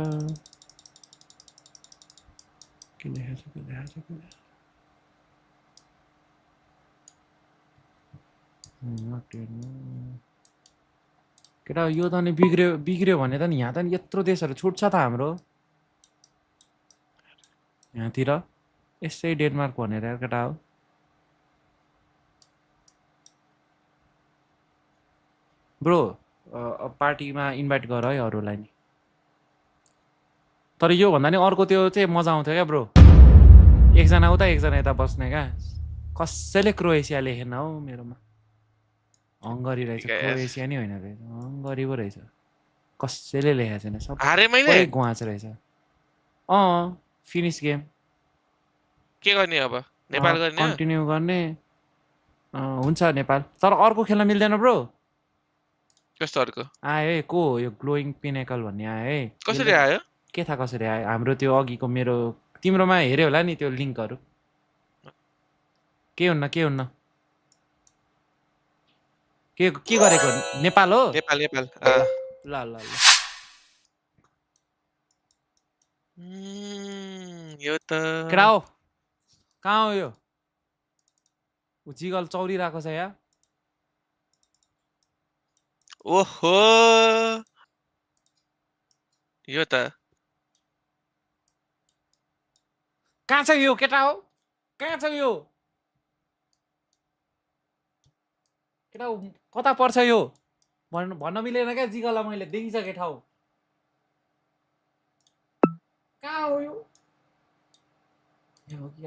के लेखेको छ केटा यो त अनि बिग्रियो भने त नि यहाँ त नि यत्रो देशहरू छुट्छ त हाम्रो यहाँतिर यसै डेनमार्क भनेर केटा हो ब्रो पार्टीमा इन्भाइट गर है अरूलाई नि तर यो भन्दा नि अर्को त्यो चाहिँ मजा आउँथ्यो क्या ब्रो एकजना उता एकजना यता बस्ने क्या कसैले क्रोएसिया लेखेन हौ मेरोमा हङ्गरी रहेछ क्रोएसिया नि होइन रहेछ हङ्गरी पो रहेछ कसैले लेखेको छैन हारे मैले सबै गुवाच रहेछ फिनिस गेम के गर्ने अब नेपाल गर्ने हो कन्टिन्यू गर्ने हुन्छ नेपाल तर अर्को खेल्न मिल्दैन ब्रो कस्तो अर्को आयो है को हो यो ग्लोइङ पिनेकल भन्ने आयो है कसरी आयो के थाहा कसरी आयो हाम्रो त्यो अघिको मेरो तिम्रोमा हेऱ्यो होला नि त्यो लिङ्कहरू के हुन्न के गरेको नेपाल हो नेपाल नेपाल ल ल ल यो त केटा हो कहाँ हो यो उ जिगल चौरिरहेको छ या ओहो यो त कहाँ छ यो केटा हो कहाँ छ यो केटा हो कता पर्छ यो भन्न मिलेन क्या जिगललाई मैले देखिसके ठाउँ कहाँ हो यो यहाँ हो कि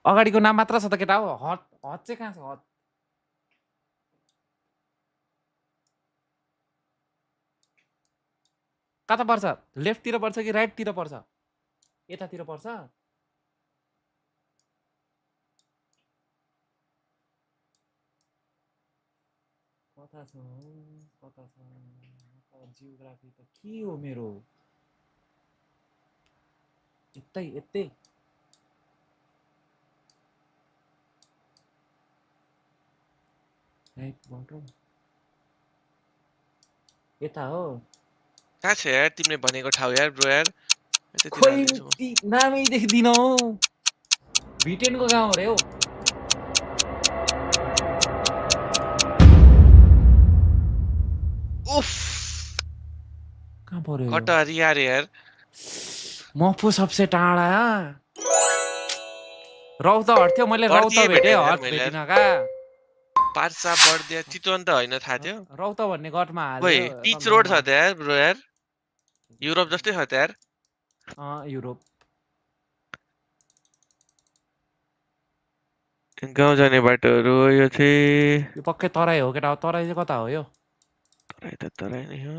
अगाडिको नाम मात्र छ त केटा हो हट हट चाहिँ कहाँ छ हट कता पर्छ लेफ्टतिर पर्छ कि राइटतिर पर्छ यतातिर पर्छ कता छ कता छ जियोग्राफी त के हो मेरो यतै यतै यता हो कहाँ छ यार तिमीले भनेको ठाउँ यार ब्रो यार खोइ नामै देख्दिन हौ भिटेनको गाउँ हो रे हौ उफ कहाँ पर्यो कटहरी यार मफु सबसे टाढा रौत हट्थ्यो मैले रौत भेटेँ हट भेटिन का पार्सा बढ्दिया चितवन त होइन थाहा थियो रौत भन्ने गटमा ओइ हाल्यो पिच रोड छ त यार ब्रो यार युरोप जस्तै छ त यार युरोप गाउँ जाने बाटोहरू यो चाहिँ यो पक्कै तराई हो केटा तराई चाहिँ कता हो यो तराई नै हो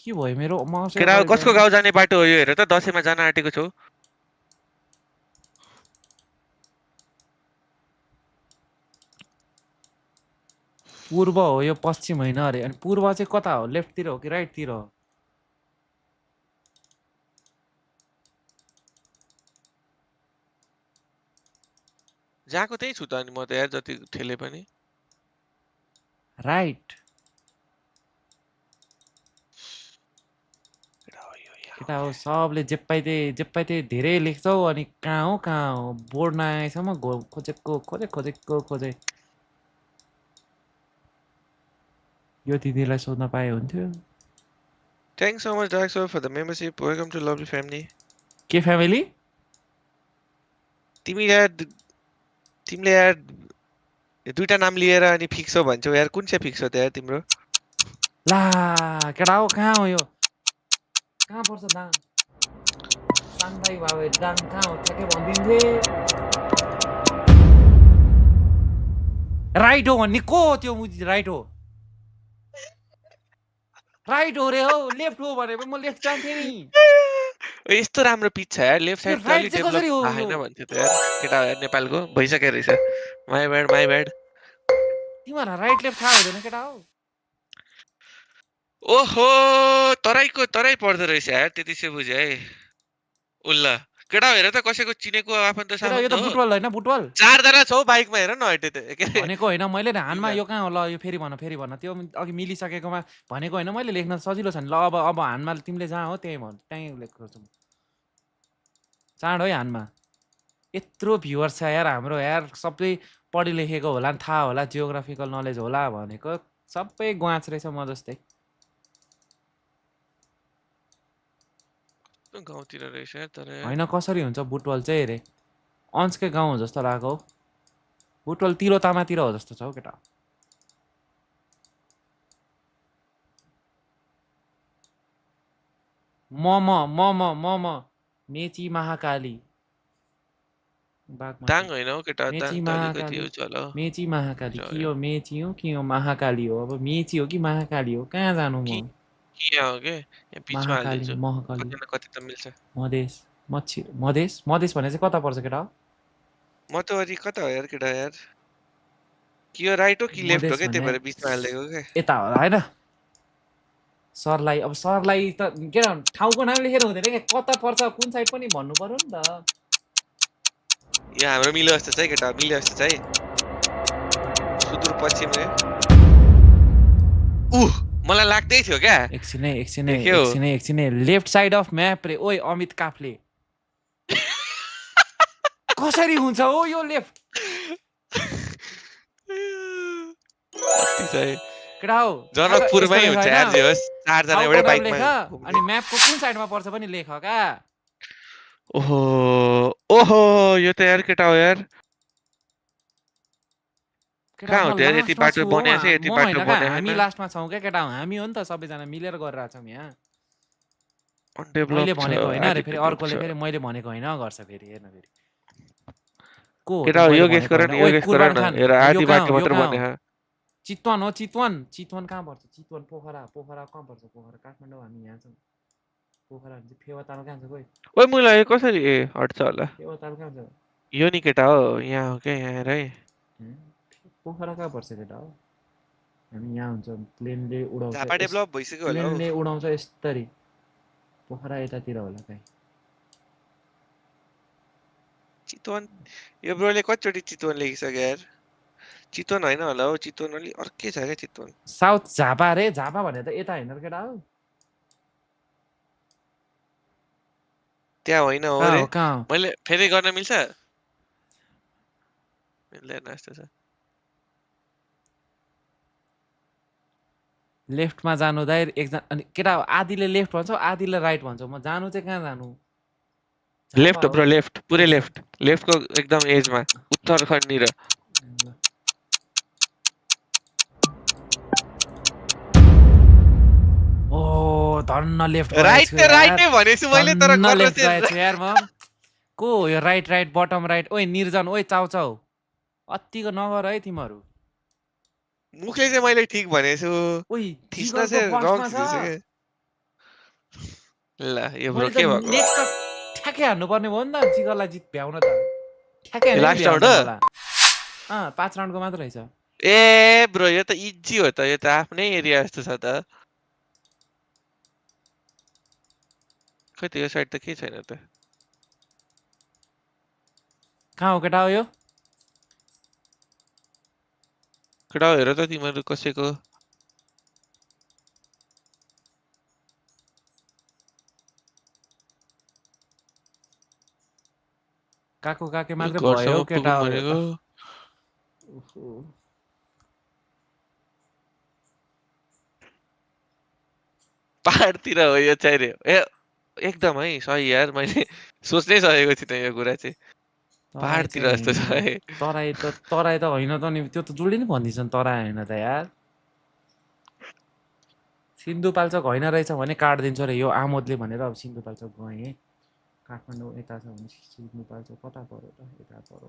के भयो मेरो केटा कसको गाउँ जाने बाटो हो यो हेर त दसैँमा जान आँटेको छु पूर्व हो यो पश्चिम होइन अरे अनि पूर्व चाहिँ कता हो लेफ्टतिर हो कि राइटतिर हो जहाँको त्यही छु त अनि म त यार जति ठेले पनि राइट केटा हो सबले जे पाइ त्यही धेरै लेख्छौ अनि कहाँ हो बोर्ड नआएसम्म खोजेको यो दिदीलाई सोध्न पाए हुन्थ्यो Thanks so much, Dark Soul, for the membership. Welcome to lovely family. के फ्यामिली तिमीले यार दुईटा नाम लिएर अनि फिक्स हो भन्छौ यार कुन चाहिँ फिक्स हो त यार तिम्रो ला केटा हो कहाँ हो यो कहाँ पर्छ दाङ साङदाई बाबे दाङ कहाँ हो ठ्याक्कै भनिदिन्थे राइट हो भन्ने को हो त्यो मुजी राइट हो रे हो लेफ्ट हो भने म लेफ्ट जान्थे नि यस्तो राम्रो पिच छ यार लेफ्ट साइड अलि डेभलप छैन भन्थ्यो त यार केटा यार नेपालको भइसक्यो रहेछ माई ब्याड तिमीहरुलाई राइट लेफ्ट थाहा हुँदैन केटा हो ओहो तराई पर्दो रहेछ यार त्यति चाहिँ बुझे है उल्ला केटा हेर त कसैको चिनेको आफन्त यो त बुटवल हैन बुटवल 4 जना छौ बाइकमा हेर न हटे त भनेको हैन मैले हानमा यो कहाँ हो ल यो फेरि भन त्यो अघि मिलिसकेकोमा भनेको हैन मैले लेख्न सजिलो छ नि ल अब हानमा तिमीले जहाँ हो त्यही भन त्यही लेख्छु चाँडो है हानमा यत्रो भ्युअर्स छ यार हाम्रो यार सबै पढि लेखेको होला नि थाहा होला जियोग्राफिकल नलेज होला भनेको सबै ग्वाच रहेछ म जस्तै गाउँतिर रहेछ तर हैन कसरी हुन्छ बुटवल चाहिँ रे अंशकै गाउँ हो जस्तो लाग्यो बुटवल तिरोतामातिर हो जस्तो छ हौ केटा मम मेची महाकाली दाङ हैन हो केटा मेची महाकाली के हो मेची हो कि हो महाकाली हो अब मेची हो कि महाकाली हो कहाँ जानु म के हो के यहाँ बीचमा हाल्दिन्छु कति त मिल्छ मधेस भने चाहिँ कता पर्छ केटा मतवरी कता हो यार केटा यार के हो राइट हो कि लेफ्ट हो के त्यही भएर बीचमा हाल्दिएको के यता हो हैन सरलाई त के ठाउँको नाम लेखेर हुँदैन के कता पर्छ कुन साइड पनि भन्नु पर्यो नि त यहाँ हाम्रो मिल्यो जस्तो चाहिँ केटा मिल्यो जस्तो चाहिँ सुदूर पश्चिम रे मलाई लाग्दै थियो क्या एकछिनै लेफ्ट साइड अफ म्याप रे ओइ अमित काफले कसरी हुन्छ हो यो लेफ्ट केटा हो जनकपुरमै हुन्छ यार जे होस् 4 जना एउटै बाइकमा अनि म्यापको कुन साइडमा पर्छ पनि लेख का ओहो यो त यार केटा हो यार कहाँ हो त्यहाँ यति बाटो बनाएछ यति बाटो बनाएछ हामी लास्टमा छौं के केटा हामी हो नि त सबैजना मिलेर गरिरहेका छौं यहाँ मैले भनेको हैन रे फेरि अर्कोले फेरि मैले भनेको हैन गर्छ फेरि हेर्न फेरि को केटा हो यो गेस गर न हेर आधी बाटो मात्र बने चितवन हो चितवन कहाँ पर्छ चितवन पोखरा कहाँ पर्छ पोखरा काठमाडौँ हामी यहाँ छौं पोखरा हुन्छ फेवा ताल कहाँ छ कोइ ओइ मलाई कसरी ए हट्छ होला फेवा ताल कहाँ छ यो नि केटा हो यहाँ हो के यहाँ है पोखरा कहाँ पर्छ केटा हो हामी यहाँ हुन्छ प्लेनले उडाउँछ झापा डेभलप भइसक्यो होला प्लेनले उडाउँछ यस्तरी पोखरा यतातिर होला कहीँ चितवन यो ब्रोले कतिचोटि चितवन लेखिसक्यो यार चितवन हैन होला हो चितवन अलि अर्कै छ क्या चितवन साउथ झापा रे झापा भने त यता हैन केटा हो त्यहाँ होइन हो रे मैले फेरि गर्न मिल्छ मिल्दैन जस्तो छ लेफ्टमा जानु दाइ एकजना अनि केटा आधीले लेफ्ट भन्छ आधीले राइट भन्छ म जानु चाहिँ कहाँ जानु लेफ्ट ब्रो लेफ्ट पुरै लेफ्टको एकदम एजमा उत्तरखण्ड र ओ धन्न लेफ्ट राइट नै भनेछु मैले तर गर्न चाहिँ यार म को यो राइट बटम राइट ओइ निर्जन ओइ चाउ अत्तिको नगर है तिमीहरु मुखले चाहिँ मैले ठीक भनेछु ओइ थिस्न चाहिँ रङ थिच्छ के ल यो ब्रो के भएको नेक्स्ट ठ्याक्कै हान्नु पर्ने भयो नि त जिगरलाई जित भ्याउन त ठ्याक्कै लास्ट राउन्ड अ 5 राउन्डको मात्र रहेछ ए ब्रो यो त इजी हो त यो त आफ्नै एरिया जस्तो छ त खै त यो साइड त के छैन त कहाँ हो केटा हो यो केटा हेर त तिमीहरु कसैको काके मात्र भयो केटा हो पहाडतिर हो यो चाहिँ रे ए एकदम है सही यार मैले सोच्नै सकेको थिइनँ यो कुरा चाहिँ पहाडतिर जस्तो छ है तराई त होइन त नि त्यो त जसले नि भन्दिन्छन् तराई होइन त यार सिन्धुपाल्चोक होइन रहेछ भने काट्दिन्छ रे यो आमोदले भनेर अब सिन्धुपाल्चोक गएँ काठमाडौँ यता छ भने सिन्धुपाल्चोक कता पर्यो त यता पर्यो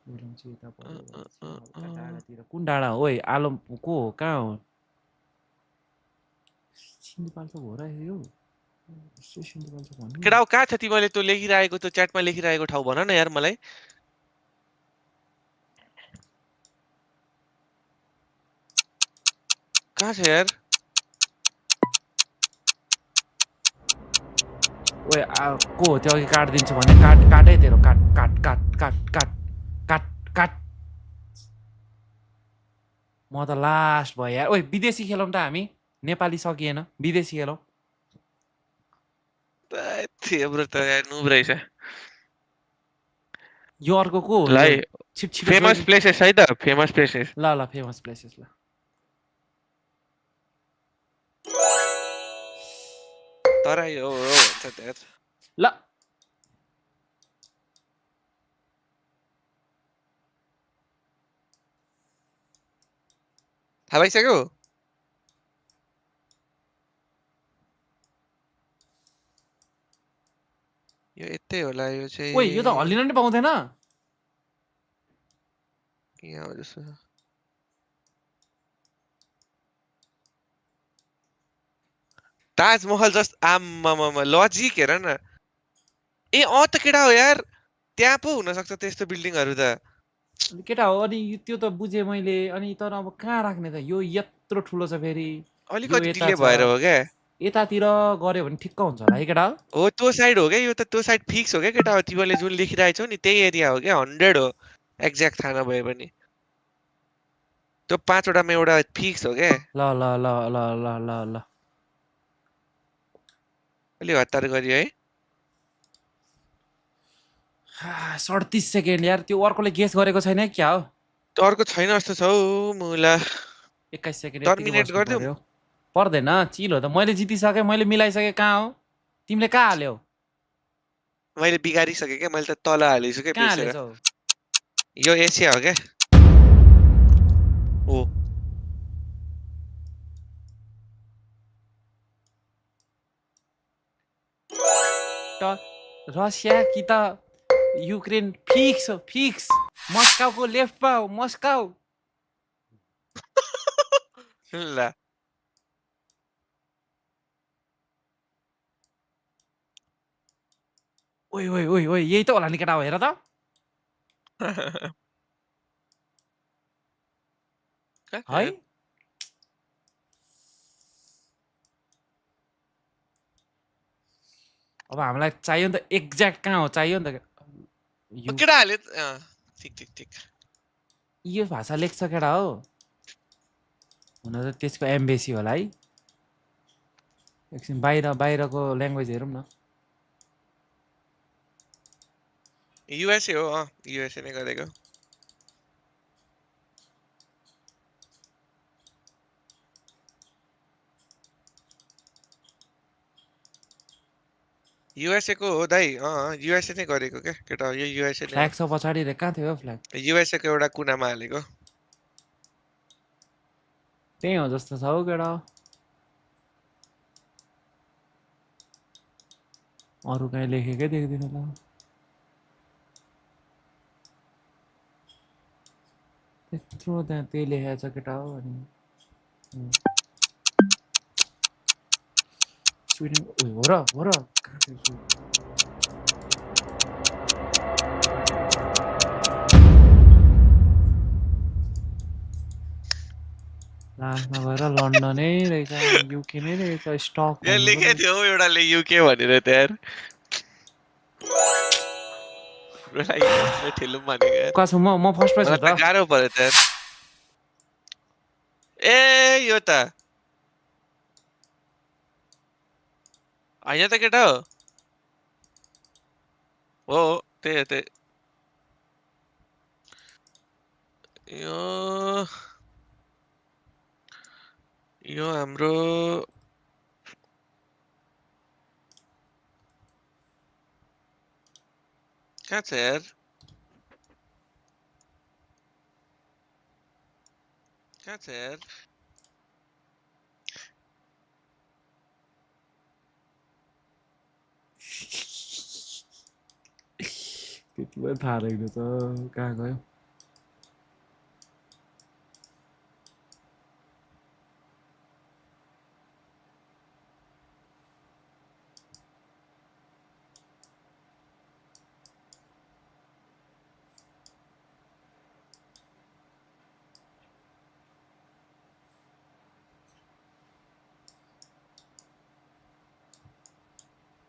मिलन्छ यता पर्यो डाँडातिर कुन डाँडा हो ओइ आलम को हो कहाँ हो सिन्धुपाल्चोक हो र यो केटा कहाँ छ तिमीले त्यो लेखिरहेको त्यो च्याटमा लेखिरहेको ठाउँ भन न यार मलाई कहाँ छ यार ओए को हो त्यो अघि काट्दिन्छु भने काटै तेरो काट म त लास्ट भयो यार ओइ विदेशी खेलौँ त हामी नेपाली सकिएन विदेशी खेलौँ ब्रो त नुब रहेछ यो अर्को को हो लाइ फेमस प्लेसेस है त फेमस प्लेसेस ल फेमस प्लेसेस ल तराई हो भन्छ त्यहाँ ल थाहा भइसक्यो यो यतै होला यो चाहिँ ओइ यो त हल्लिन नि पाउँदैन यहाँ हो जस्तो ताजमहल जस्ट आम्मामा लजिक हेर न ए त केटा हो यार त्यहाँ पो हुन सक्छ त्यस्तो बिल्डिङहरु त केटा हो अनि त्यो त बुझे मैले अनि तर अब कहाँ राख्ने त यो यत्रो ठुलो छ फेरि अलिकति डिले भएर हो क्या यतातिर गऱ्यो भने ठिक्क हुन्छ होला है केटा हो त्यो साइड हो क्या यो त त्यो साइड फिक्स हो क्या केटा हो तिमीले जुन लेखिरहेछौ नि त्यही एरिया हो क्या 100 हो एक्ज्याक्ट थाहा नभए पनि त्यो 5 वटामा एउटा फिक्स हो के ल ल ल ल ल ल ल अलि हतार गरियो है 37 सेकेन्ड यार त्यो अर्कोले गेस गरेको छैन क्या हो त्यो अर्को छैन जस्तो छ हौ मुला 21 सेकेन्ड यतिकै टर्मिनेट बस्नु गरिदिउँ पर्यो पर्दैन चिल हो त मैले जितिसकेँ मैले मिलाइसकेँ कहाँ हो तिमीले कहाँ हाल्यौ मैले बिगारिसकेँ क्या मैले त तल हालिसु क्या कहाँ बिर्सेर हालेछौ यो एसिया हो क्या ओ रसिया कि त युक्रेन फिक्स हो फिक्स मस्काउको लेफ्टमा हो मस्काउ ल ओइ ओइ ओइ ओइ यही त होला नि केटा हो हेर त है अब हामीलाई चाहियो नि त एक्ज्याक्ट कहाँ हो चाहियो नि त केटा हाले ठिक ठिक ठिक यो भाषा लेख्छ केटा हो हुन त त्यसको एम्बेसी होला है एकछिन बाहिरको ल्याङ्ग्वेज हेरौँ न युएसए हो युएसए नै गरेको युएसए को हो दाइ युएसए नै गरेको क्या केटा यो युएसए नै फ्ल्याग छ पछाडि रे कहाँ थियो फ्ल्याग युएसए को एउटा कुनामा हालेको त्यही हो जस्तो छ हौ केटा अरू कहीँ लेखेकै देख्दिनँ त त्यत्रो त्यहाँ त्यही लेखेको छ केटा हो अनि स्विडेन हो र कहाँ थियो स्विडेन लास्टमा गएर लन्डनै रहेछ युके नै रहेछ स्टक यहाँ लेखेको थियो हौ एउटाले युके भनेर त्यहाँ ठेलुम भनेको यार कसो म फर्स्टमै छु मलाई त त गाह्रो पर्यो त्यहाँ ए यो त होइन त केटा हो त्यही हो त्यही यो हाम्रो कहाँ छ यार कहाँ छ यार त्यति पनि थाहा रहेन त कहाँ गयो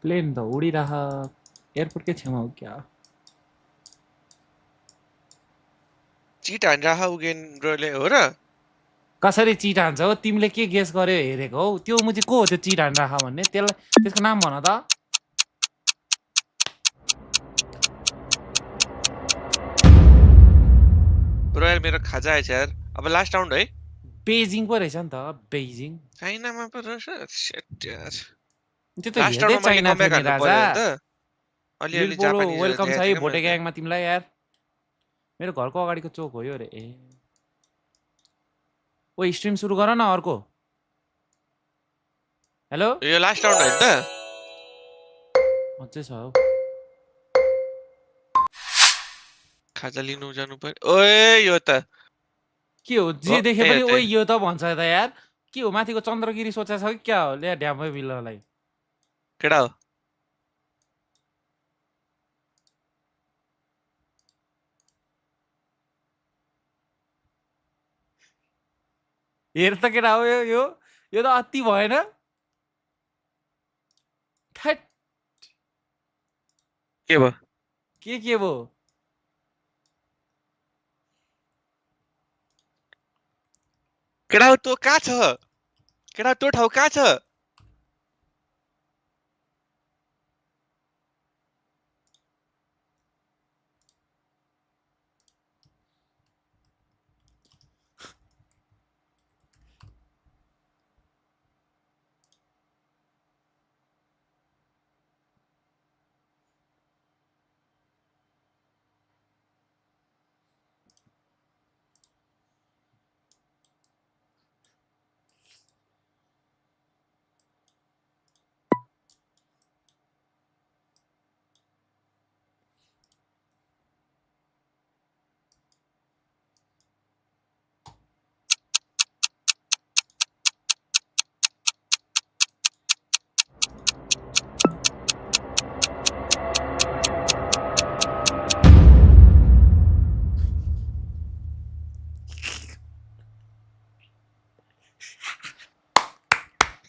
प्लेन त उडिरह एयरपोर्टकै छेउमा हो क्या चिट हान्छ उगेन्द्रले हो र कसरी चिट हान्छ हो तिमीले के गेस गर्यो हेरेको हौ त्यो मुजी को हो त्यो चिट हान राख भन्ने त्यसको नाम भन त रोयल मेरो खाजा आएछ यार अब लास्ट राउन्ड है बेजिङ पो रहेछ नि त बेजिङ चाइनामा पो रहेछ शिट यार त्यो त लास्ट हेर्दै राउन्डमा मैले चाइना थियो कमब्याक नि हान्नु राजा पर्यो नि त अलिअलि लिलपोलो जापानिज वेलकम छ है ल्याएको भोटे मैले ग्याङमा तिमीलाई यार मेरो घरको अगाडिको चोक हो यो रे ए ओ स्ट्रिम सुरु गर न अर्को हेलो यो लास्ट राउन्ड होइन त अझै छ हौ खाजा लिनु जानु पर्यो ओए यो त के हो जे हो, देखे त्यही हो, पनि त्यही। ओइ यो त भन्छ त यार के हो माथिको चन्द्रगिरी सोचेको छ कि क्या हो ल्या ढ्यामै बिल्ललाई केटा हो हेर त केटा हो यो त अति भएन थैट के भयो के भयो केटा त्यो कहाँ छ केटा त्यो ठाउँ कहाँ छ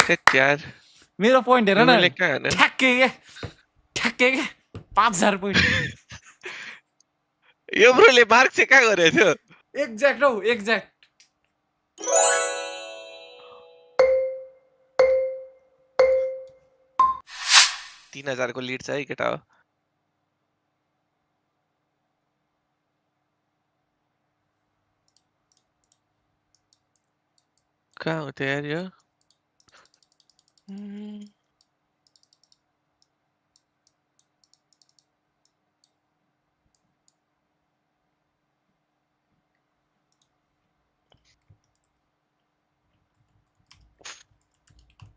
Shit यार मेरो पोइन्ट हेर न तिमीले कहाँ हेर्ने? ठ्याक्कै के 5000 पोइन्ट यो ब्रोले मार्क चाहिँ कहाँ गरेको थियो एक्ज्याक्ट हौ एक्ज्याक्ट 3000 को लिड छ है केटा हो कहाँ हो त यार यो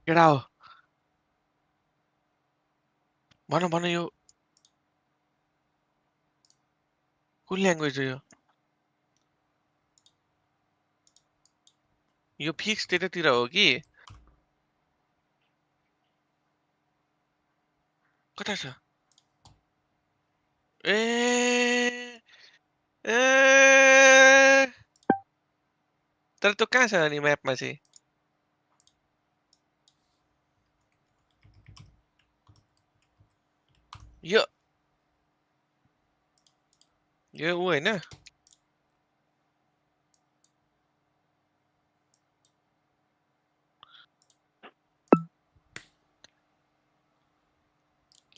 केटा हो भन यो कुन ल्याङ्ग्वेज हो यो फिक्स त्यतातिर हो कि कता छ ए तर त्यो कहाँ छ अनि म्यापमा चाहिँ यो ऊ हैन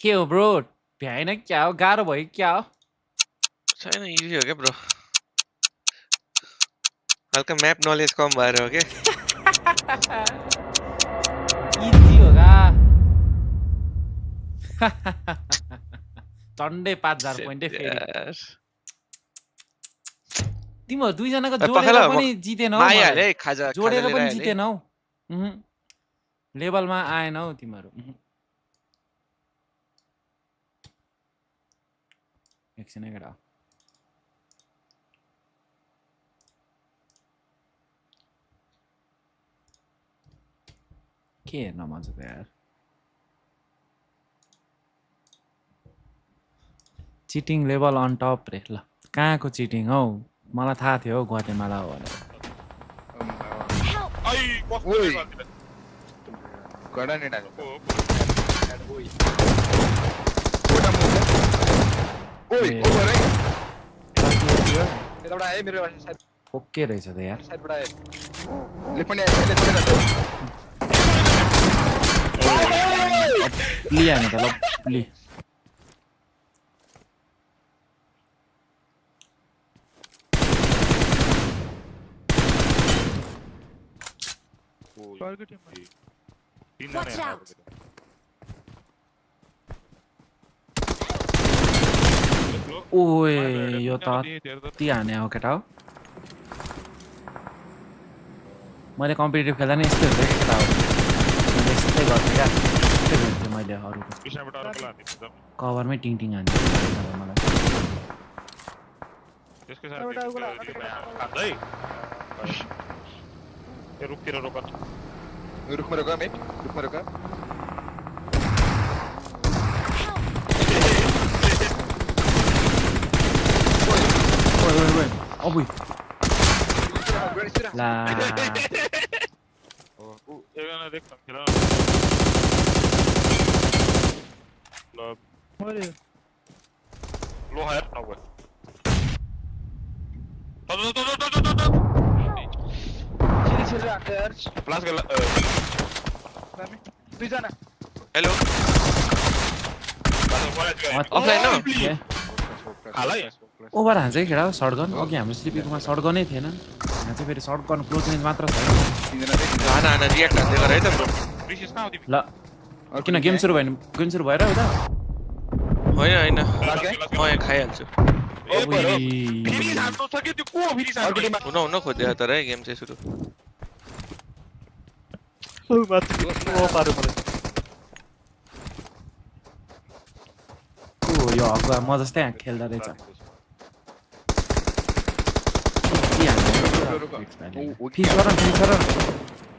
के हो ब्रो भ्याएन क्या हो गाह्रो भयो क्या हो छैन इजी हो क्या ब्रो हल्का म्याप नलेज कम भएर हो क्या इजी होगा झन्डै 5000 पोइन्टै फेरि तिमीहरू दुईजनाको जोडेर पनि जितेन हौ मायाले खाजा जोडेर पनि जितेन हौ लेभलमा आएन हौ तिमीहरू एकछिन केटा के हेर्न मन छ त यार चिटिङ लेभल अन टप रे ल कहाँको चिटिङ हौ मलाई थाहा थियो हौ ग्वाटेमाला हो भनेर ओके रहेछ त यार लिया नि त ल लि Watch out! ओए यो त ती हाने हो केटा हो मैले कम्पिटिटिभ खेल्दा नि यस्तै हुन्छ केटा हो मैले यस्तै गर्थेँ क्या यस्तै गर्थेँ मैले अरूको कभरमै टिङ टिङ हाने मलाई रुखमा रोका मेट रुखमा रोका ओए अबुई ला लो हायर ना हुआ यसरी राख्छ यार Plus girl. दामी दुईजना हेलो अफलाइन न? Halai. ओभर हान्छ कि खेडा सर्टगन अघि हाम्रो स्लिपिङमा सर्टगनै थिएन यहाँ चाहिँ फेरि सर्टगन क्लोज रेन्ज मात्र छ तीनजना देख हाना रियाक्ट हान्दै गर है त ब्रो Precious कहाँ हो तिमी? ल किन गेम सुरु भएर उता होइन म यहाँ खाइहाल्छु फेरि हान्नु छ कि त्यो को हो फेरि सानो? हुन खोज्यो तर है गेम चाहिँ सुरु यो अगुवा म जस्तै खेल्दा रहेछ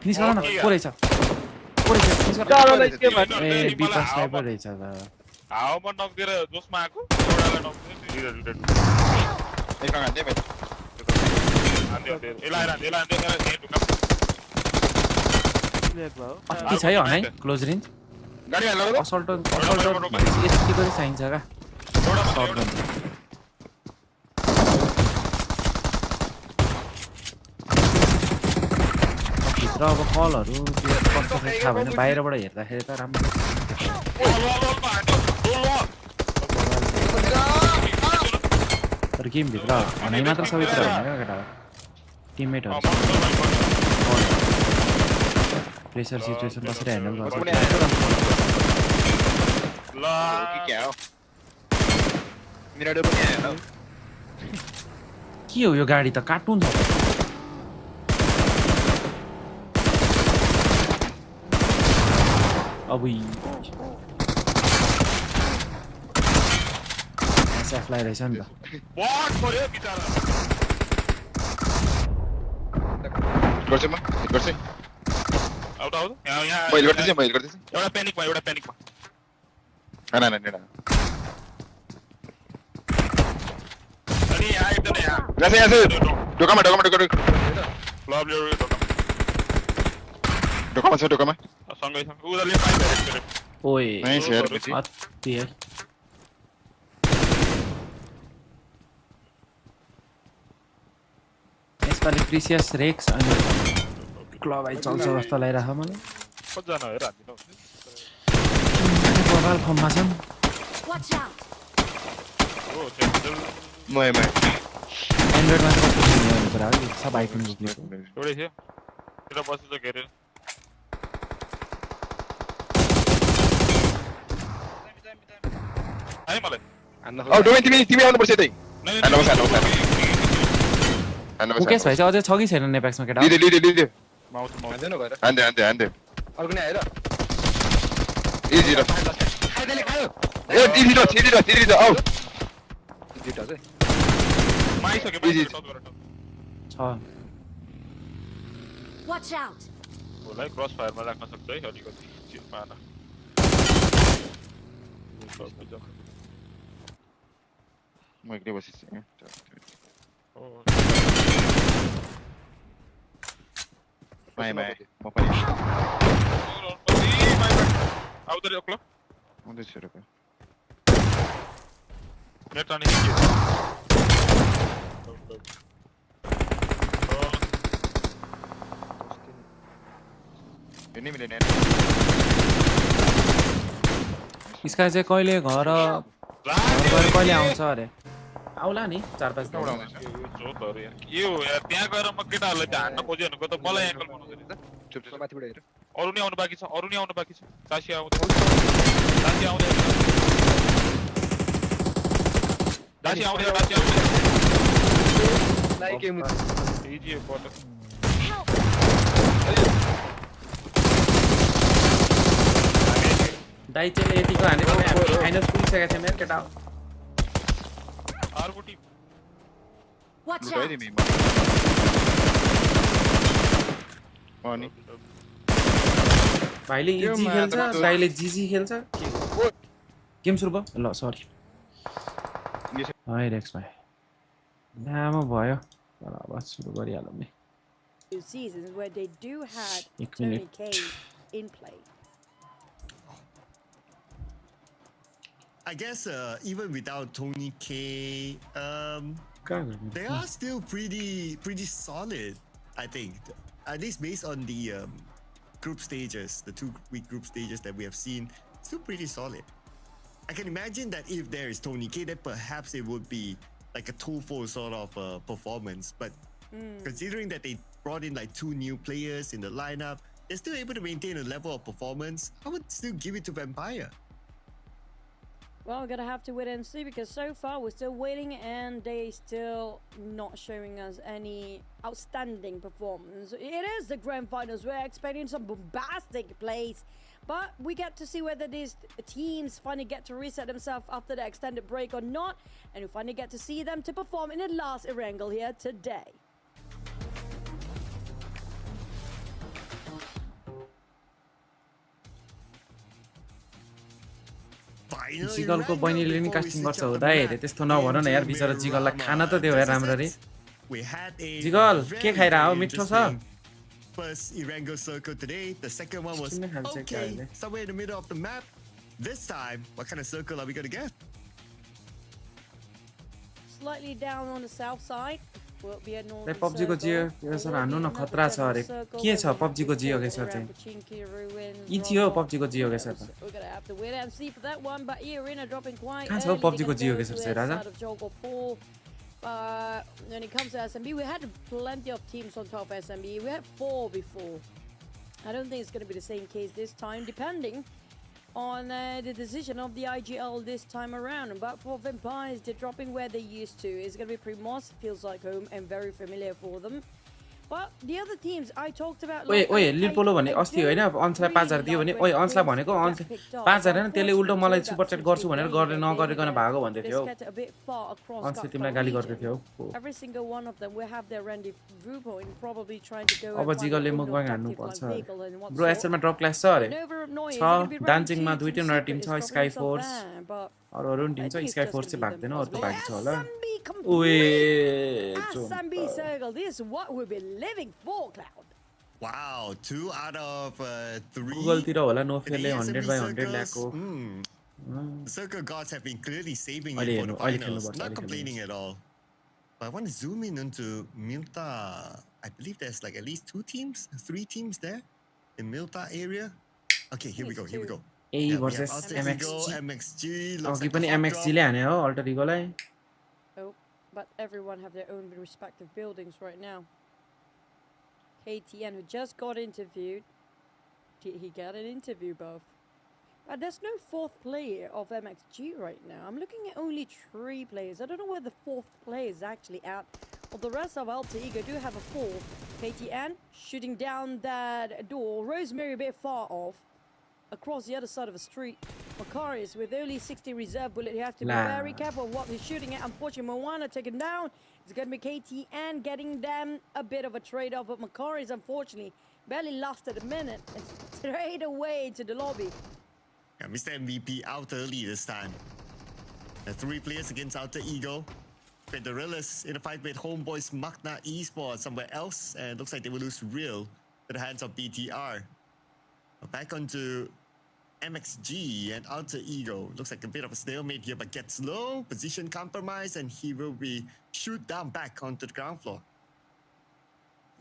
फिनिस गर न को रहेछ फिनिस गर ए बिपासलाई पो रहेछ त हावामा नक्दिएर जोसमा आएको एउटालाई नक्दिएर एक हान्दै भाइ अति छ है हनै क्लोज रेन्ज गाडी हाल्नु असल्ट यतिको चाहिँ चाहिन्छ क्या सर्टगन भित्र अब कलहरू त्यो कस्तो छ थाहा भएन बाहिरबाट हेर्दाखेरि त राम्रो तर गेमभित्र हनै मात्र सबैतिर होइन क्या केटा टिममेटहरू प्रेसर सिचुएसन कसरी ह्यान्डल गर्छ क्या हो मिराडो पनि आयो के हो यो गाडी त कार्टुन छ अब एसएफलाई रहेछ नि त गर्छु म गर्छु एउटा मैले गर्दैछु एउटा प्यानिकमा हैन अनि यहाँ एकदम यहाँ यहाँ ढोकामा लभ ढोकामा सँगै उनीहरूले पाइरहेको ओए नाइस यार अति है यसपालि प्रिसियस रेक्स अनि क्लब आई चल्छ जस्तो लागिरहेको मलाई कतिजना हेर हान्दिनौ बबाल फर्ममा छन् Watch out! हो त्यो म एन्ड्रोइडमा कस्तो हुने कुरा हो सब आइकन निक्लेको एउटै थियो त्यो बसेछ घेरेर आइ मलाई औ डोमेन तिमी आउनुपर्छ यतै मुकेश भाइ चाहिँ अझै छ कि छैन नेप्याक्समा केटा लिदे माउस हान्दैन गएर हान्दै हान्दै अर्को नि आएर इजी र खाइदेले खायो ए इजी र आउ जिटा चाहिँ माइसके Easy. छ Watch out! होला क्रस फायरमा राख्न सक्छ है अलिकति चिप पाएर म एक्लै बसिछु माइ म पनि आउँदै ओक्लो आउँदैछु र नेट अनि हेर्नै मिलेन स्काई चाहिँ कहिले घर गएर कहिले आउँछ अरे आउला नि 4-5 दिन यो त्यहाँ गएर म केटाहरूलाई त्यहाँ हान्न खोज्यो भनेको त मलाई एङ्गल बनाउँदैन त चुप माथिबाट हेर अरु नि आउनु बाँकी छ सासी आउँदै लाइक एम इजी पट दाइ चाहिँ यतिको हानेको फाइनल पुगिसकेको थियो मेरो केटा अर्को टिम Watch लुटाइ out! दिमी अनि भाइले इजी खेल्छ दाइले जिजी खेल्छ गेम सुरु भयो ल सरी है रेक्स भाइ लामो भयो तर अब सुरु गरिहालौँ नि Seasons where they do had एक Tony minute K in play. I guess even without Tony K, कहाँ गर्नु they are still pretty solid. I think at least based on the group stages, the 2-week group stages that we have seen, still pretty solid. I can imagine that if there is Tony K, then perhaps it would be like a twofold sort of performance. But considering that they brought in like 2 new players in the lineup, they're still able to maintain a level of performance. I would still give it to Vampire. Well, we're gonna have to wait and see because so far we're still waiting and they still not showing us any outstanding performance. It is the grand finals. We're expecting some bombastic plays, but we get to see whether these teams finally get to reset themselves after the extended break or not, and we finally get to see them to perform in the last Erangel here today. जिगलको बहिनीले नि casting गर्छ हुँदा हेरे त्यस्तो नभन न यार बिचरा जिगललाई खाना त देऊ यार राम्ररी जिगल के खाइरा हो मिठो छ First Erangel circle today, the second one was okay, somewhere in the middle of the map. This time, what kind of circle are we going to get? Slightly down on the south side. PUBG को जियो यो sir हान्नु न खतरा छ अरे के छ PUBG को जियो के सर चाहिँ इ थियो PUBG को जियो के सर कहाँ छ PUBG को जियो के सर चाहिँ राजा when it comes to SMB, we had plenty of teams on top of SMB. We had 4 before. I don't think it's going to be the same case this time, depending on the decision of the IGL this time around. But for Vampires, they're dropping where they used to. It's going to be Primos, feels like home and very familiar for them. But the other teams I talked about. ओए ओए लिलपोलो भने अस्ति हैन अन्सलाई 5000 दियो भने ओए अन्सलाई भनेको 5000 हैन त्यसले उल्टो मलाई सुपर चैट गर्छु भनेर गर्ने नगरिकन भागो भन्दै थियो अन्सले तिमीलाई गाली गर्दै थियो Every single one of them will have their rendezvous point, probably trying to go. अब जिगलले मुखबाङ हान्नु पर्छ ब्रो एसएलमा ड्रप क्लास छ अरे छ डान्सिङमा दुई तीनवटा टिम छ स्काई फोर्स अरु टिम छ स्काई फोर्स चाहिँ भाग्दैन अरु भाग्छ होला ओए SMB circle, this is what we've been living for, Cloud. Wow, 2 out of 3. Google तिर होला नो फेलले 100 by 100 ल्याकको Circle gods have been clearly saving it for the finals, not complaining at all. But I want to zoom in onto Milta. I believe there's like at least 2 teams, 3 teams there in Milta area. Okay, here we go. A versus MXG. अघि पनि MXG ले हाने हो alter इगोलाई But everyone have their own respective buildings right now. KTN, who just got interviewed, did he get an interview, both? But there's no 4th player of MXG right now. I'm looking at only 3 players. I don't know where the 4th player is actually at. Well, the rest of Alter Ego do have a 4. KTN shooting down that door. Rosemary a bit far off. Across the other side of the street. Macarius with only 60 reserve bullet. He has to be very careful of what he's shooting at. Unfortunately, Moana taken down. It's going to be KTN getting them a bit of a trade-off. But Macarius, unfortunately, barely lasted a minute. And straight away to the lobby. Yeah, Mr. MVP out early this time. 3 players against Alter Ego. Federillas in a fight with Homeboys Magna Esports somewhere else. And looks like they will lose Real to the hands of BTR. Back onto MXG and Alter Ego. Looks like a bit of a stalemate here, but gets low. Position compromise, and he will be shoot down back onto the ground floor.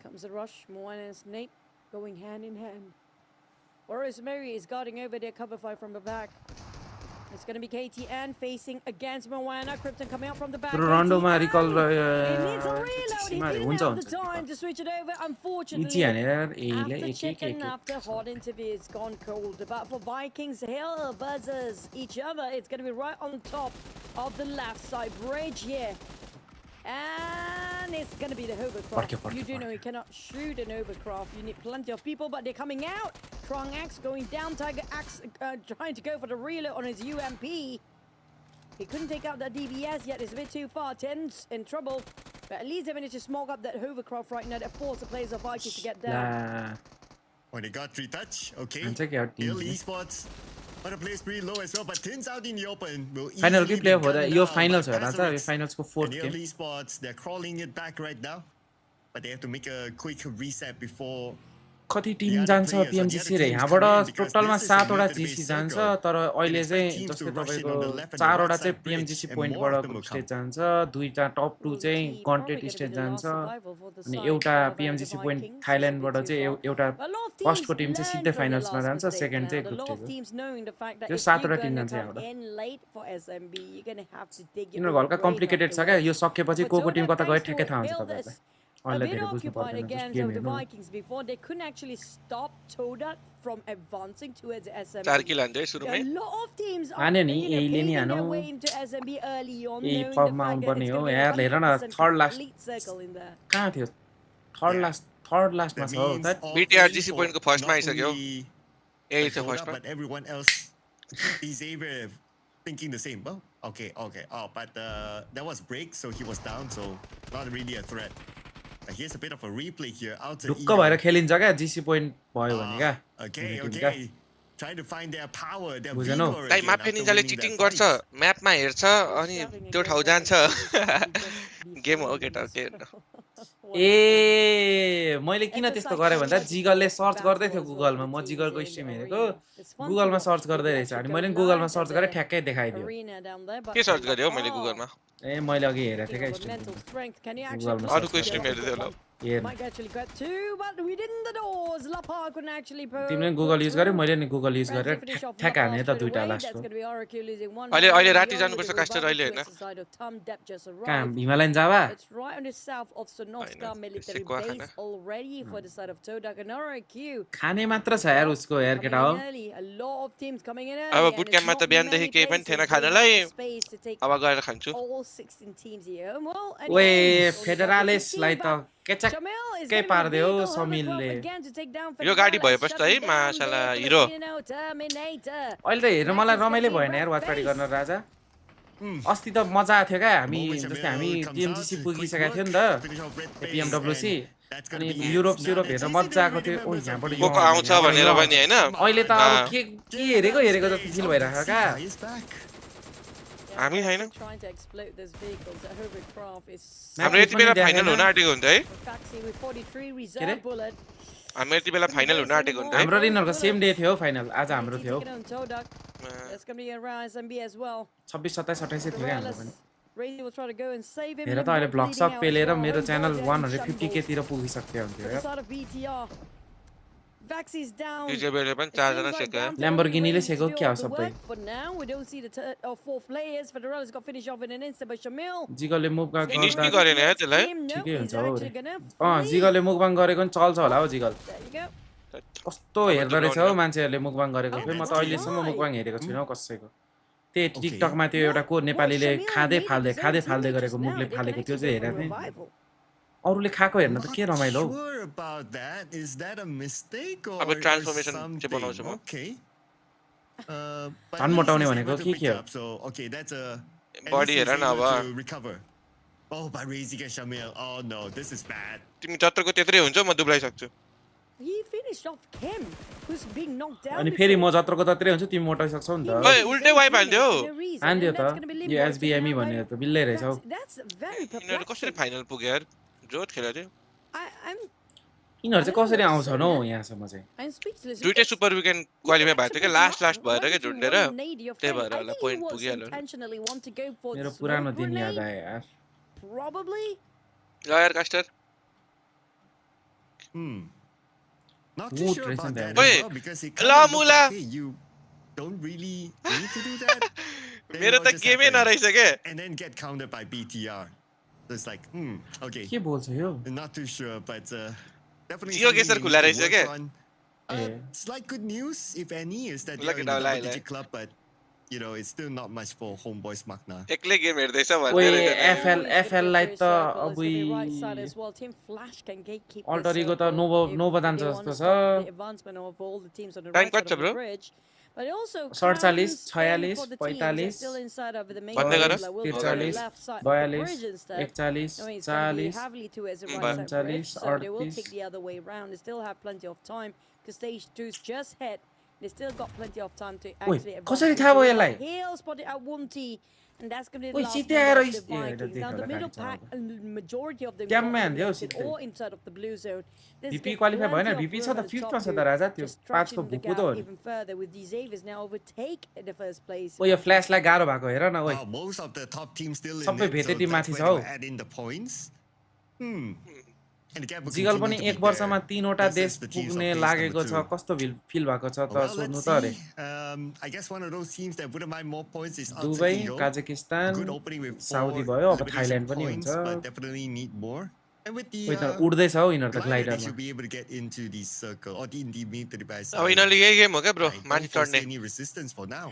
Comes the rush. Moana and Snake going hand in hand. Whereas Mary is guarding over their cover fire from the back. It's going to be KTN facing against Moana. Krypton coming out from the back. Rondoमा recall He needs a reload. He didn't have the time to switch it over, unfortunately. After chicken, after hot interview, it's gone cold. But for Vikings Hill versus each other, it's going to be right on top of the left side bridge here. And it's going to be the hovercraft. You do know you cannot shoot an hovercraft. You need plenty of people, but they're coming out. Trong Axe going down. Tiger Axe trying to go for the reload on his UMP. He couldn't take out that DBS yet. It's a bit too far. Ten's in trouble. But at least they managed to smoke up that hovercraft right now that forced the players of Vikings to get down. Oh, they got 3 touch. Okay. And check out Hill Esports. But the place pretty low as well. But Tins out in the open. Final game player for that. Your finals are right? Finals for 4th game. Hill Esports, they're crawling it back right now. But they have to make a quick reset before कति team जान्छ पिएमजिसी रे यहाँबाट टोटलमा 7 वटा GC जान्छ तर अहिले चाहिँ जस्तै तपाईको 4 वटा चाहिँ पिएमजिसी पोइन्टबाट ग्रुप स्टेज जान्छ 2टा टप 2 चाहिँ कन्टेन्ट स्टेज जान्छ अनि एउटा पिएमजिसी पोइन्ट थाइल्यान्डबाट चाहिँ एउटा फर्स्टको टिम चाहिँ सिधै फाइनल्समा जान्छ सेकेन्ड चाहिँ ग्रुप स्टेज हो त्यो 7 वटा टिम जान्छ यहाँबाट किनभने हल्का कम्प्लिकेटेड छ क्या यो सकेपछि को टिम कता गयो ठ्याक्कै थाहा हुन्छ तपाईहरुलाई A bit occupied against the Vikings before. They couldn't actually stop Todak from advancing towards SMB. 4 kill हान्दै सुरुमै A lot of teams are हान्यो नि picking यहीले नि their हानो way into SMB early on, A knowing the पबमा fact that आउनुपर्ने it's हो going to यार be हेर न 100% third last complete circle in there. कहाँ थियो थर्ड लास्टमा छ हो त BTR GC point को first मा आइसक्यो यही छ first मा but everyone else is even thinking the same. Well, okay. Oh, but that was break, so he was down, so not really a threat. Here's a bit of a replay here. Out to ढुक्क भएर खेलिन्छ क्या GC point भयो भने क्या Okay. Trying to find their power, their बुझेनौ? vigor दाइ again mafia after निन्जाले winning cheating that गर्छ fight. म्यापमा हेर्छ अनि त्यो ठाउँ जान्छ गेम हो केटा के ए मैले किन त्यस्तो गरेँ भन्दा जिगलले सर्च गर्दै थियो गुगलमा म जिगलको स्ट्रिम हेरेको गुगलमा सर्च गर्दै रहेछ अनि मैले नि गुगलमा सर्च गरेँ ठ्याक्कै देखाइदियो के सर्च गर्यो मैले गुगलमा ए मैले अघि हेरेको थिएँ क्या स्ट्रिम गुगलमा अरूको स्ट्रिम हेर्दै थियो ल हेर्नु Might actually get two, but we didn't the doors. Lapa couldn't actually तिमीले गुगल युज गर्यो मैले नि गुगल युज गरेर ठ्याक हाने त दुईटा लास्टको अहिले राति जानुपर्छ कास्टर अहिले हैन कहाँ Himalayan Java It's right on the south of Sonovska military यसको खाना। base already for the side of Todak and RQ. खाने मात्र छ यार उसको यार केटा हो A lot of teams coming in early. अब and बुट it's क्याम्पमा not त बिहानदेखि many केही पनि थिएन places खानलाई where you have space to take अब गएर खान्छु all 16 teams here. Well, ओए anyway, it's only फेडरालिस्टलाई got 15, त केचक्कै Jamil is gonna be पार्दियो the vehicle समिलले again to take down यो गाडी Federales, भएपछि त shutting है down माशाला the हिरो Filipino Terminator. अहिले त हेर्न मलाई रमाइलो भएन यार वाच पार्टी गर्न राजा अस्ति त मजा आएको थियो क्या हामी जस्तै हामी टिएमजिसी पुगिसकेका थियो नि त पिएमडब्ल्युसी अनि युरोप हेर्न मजा आएको थियो ओ यहाँबाट को को आउँछ भनेर पनि हैन अहिले त अब के हेरेको जस्तो फिल भइरहेको क्या He's back. हामी छैन Trying to exploit this vehicle to hovercraft is हाम्रो यति बेला फाइनल हुन आँटेको हुन्छ है Faxi with 43 reserve bullet. हाम्रो यति बेला फाइनल हुन आँटेको हुन्छ है हाम्रो रिनरको सेम डे थियो फाइनल आज हाम्रो थियो Taking it on Todak. There's going to be a rise and be as well. 26 27 28 थियो क्या हाम्रो पनि Razy will try to go and save him. हेर त अहिले ब्लक सक पेलेर मेरो च्यानल 150k तिर पुगिसक्थ्यो For हुन्थ्यो the यार side of BTR. Vaxi's down. डिजेबेले पनि 4 जना सेक्यो ल्याम्बोर्गिनीले सेक्यो क्या हो सबै For now, we don't see the third or fourth players. Federales got finished off in an instant by Shamil. जिगलले मुभबाङ फिनिश नि गर्दा गरेन है त्यसलाई Him, no, ठिकै he's हुन्छ हो actually रे gonna जिगलले मुभबाङ गरेको नि चल्छ होला हो जिगल There you go. कस्तो हेर्दो रहेछ हो मान्छेहरूले मुभबाङ गरेको फेरि म त अहिलेसम्म मुभबाङ हेरेको छुइनँ हौ कसैको त्यही टिकटकमा त्यो एउटा को नेपालीले खाँदै फाल्दै गरेको मुभले फालेको त्यो चाहिँ हेरेको थिएँ अरूले खाएको हेर्न त के रमाइलो हौ Sure about that. Is that a mistake or अब transformation something? चाहिँ बनाउँछु म Okay. But झन् at least मोटाउने he's भनेको able to के pick के हो? up, so okay, that's a at Body least he's हेर न able अब to recover. Oh, but Razy gets Shamil. Oh no, this is bad. तिमी जत्रोको त्यत्रै हुन्छ म दुब्लाइसक्छु He finished off Kim, who's being knocked down. अनि फेरि म जत्रोको तत्रै हुन्छु तिमी मोटाइसक्छौ नि त ओए उल्टै वाइप हाल्दियो हान्दियो त यो एसबिएमई भनेर त बिल्लै रहेछ हौ That's very यिनीहरू कसरी perplexing. फाइनल पुग्यो यार जोत खेला थियो I'm यिनीहरू चाहिँ कसरी आउँछन् हौ यहाँसम्म चाहिँ I'm speechless. दुईटै सुपर विकेन्ड क्वालिफाई भएको थियो कि लास्ट भएर के झुन्डेर त्यही त्यही भएर होला पोइन्ट पुगिहाल्यो मेरो पुरानो दिन याद आयो यार Probably. ल यार caster Not Wood too sure racing about that there. as Wait, well because he la kind of mula. hey, you don't really need to do that. Then मेरो what त just गेमै happens? नरहेछ के And then get countered by BTR. So it's like, okay. के बोल्छ यो Not too sure, but definitely Geo something Geser you खुला need to रहेछ work के? on. A Slight good news, if any, is that Look they're in at the our double-digit line, club, but you know it's still not much for homeboys Magna. एक्लै game हेर्दैछ ओए भनेर FL लाई त अब अल्टरीको त नोभो जान्छ जस्तो छ टाइम कति छ ब्रो 47 46 45 भन्दै गर 43 42 41 40 45 38 Because stage 2's just hit. They still got plenty of time to Oi, actually कसरी थाहा भयो यसलाई? He'll spot it at 1T, and that's going to be Oi, the last सिधै member आएर of the A, Vikings. Now the देख्न middle गाडी pack, majority of them क्या got man, यो eliminated सिधै. or inside of the blue zone. There's VP got qualify plenty भएन of VP छ room त at the 5th top मा छ to त राजा त्यो just 5 stretching को the भुकु gap त हो नि even further with these Avies now overtake the first place. ओ यो फ्ल्याशलाई गाह्रो भएको हेर न ओइ Wow, most of the top teams still in सबै it, भेटे so टिम that's माथि where छ they हौ will add in the points. And the gap will jiggle पनि continue to एक be वर्षमा there. 3वटा This देश is the teams पुग्ने of place लागेको number छ 2. कस्तो फिल भएको छ त Well, सोध्नु let's त अरे see. I guess one of those teams that wouldn't mind more points is Alta Dubai Eagle. Kazakhstan Good opening with 4 Saudi भयो अब elimination थाइल्यान्ड पनि points, हुन्छ but definitely need more. And with the उयो त उड्दैछ हौ यिनीहरू त glider, they ग्लाइडरमा should be able to get into the circle or in the meet to the by अब side. यिनीहरूले यही गेम हो क्या ब्रो I माथि don't foresee चढ्ने any resistance for now.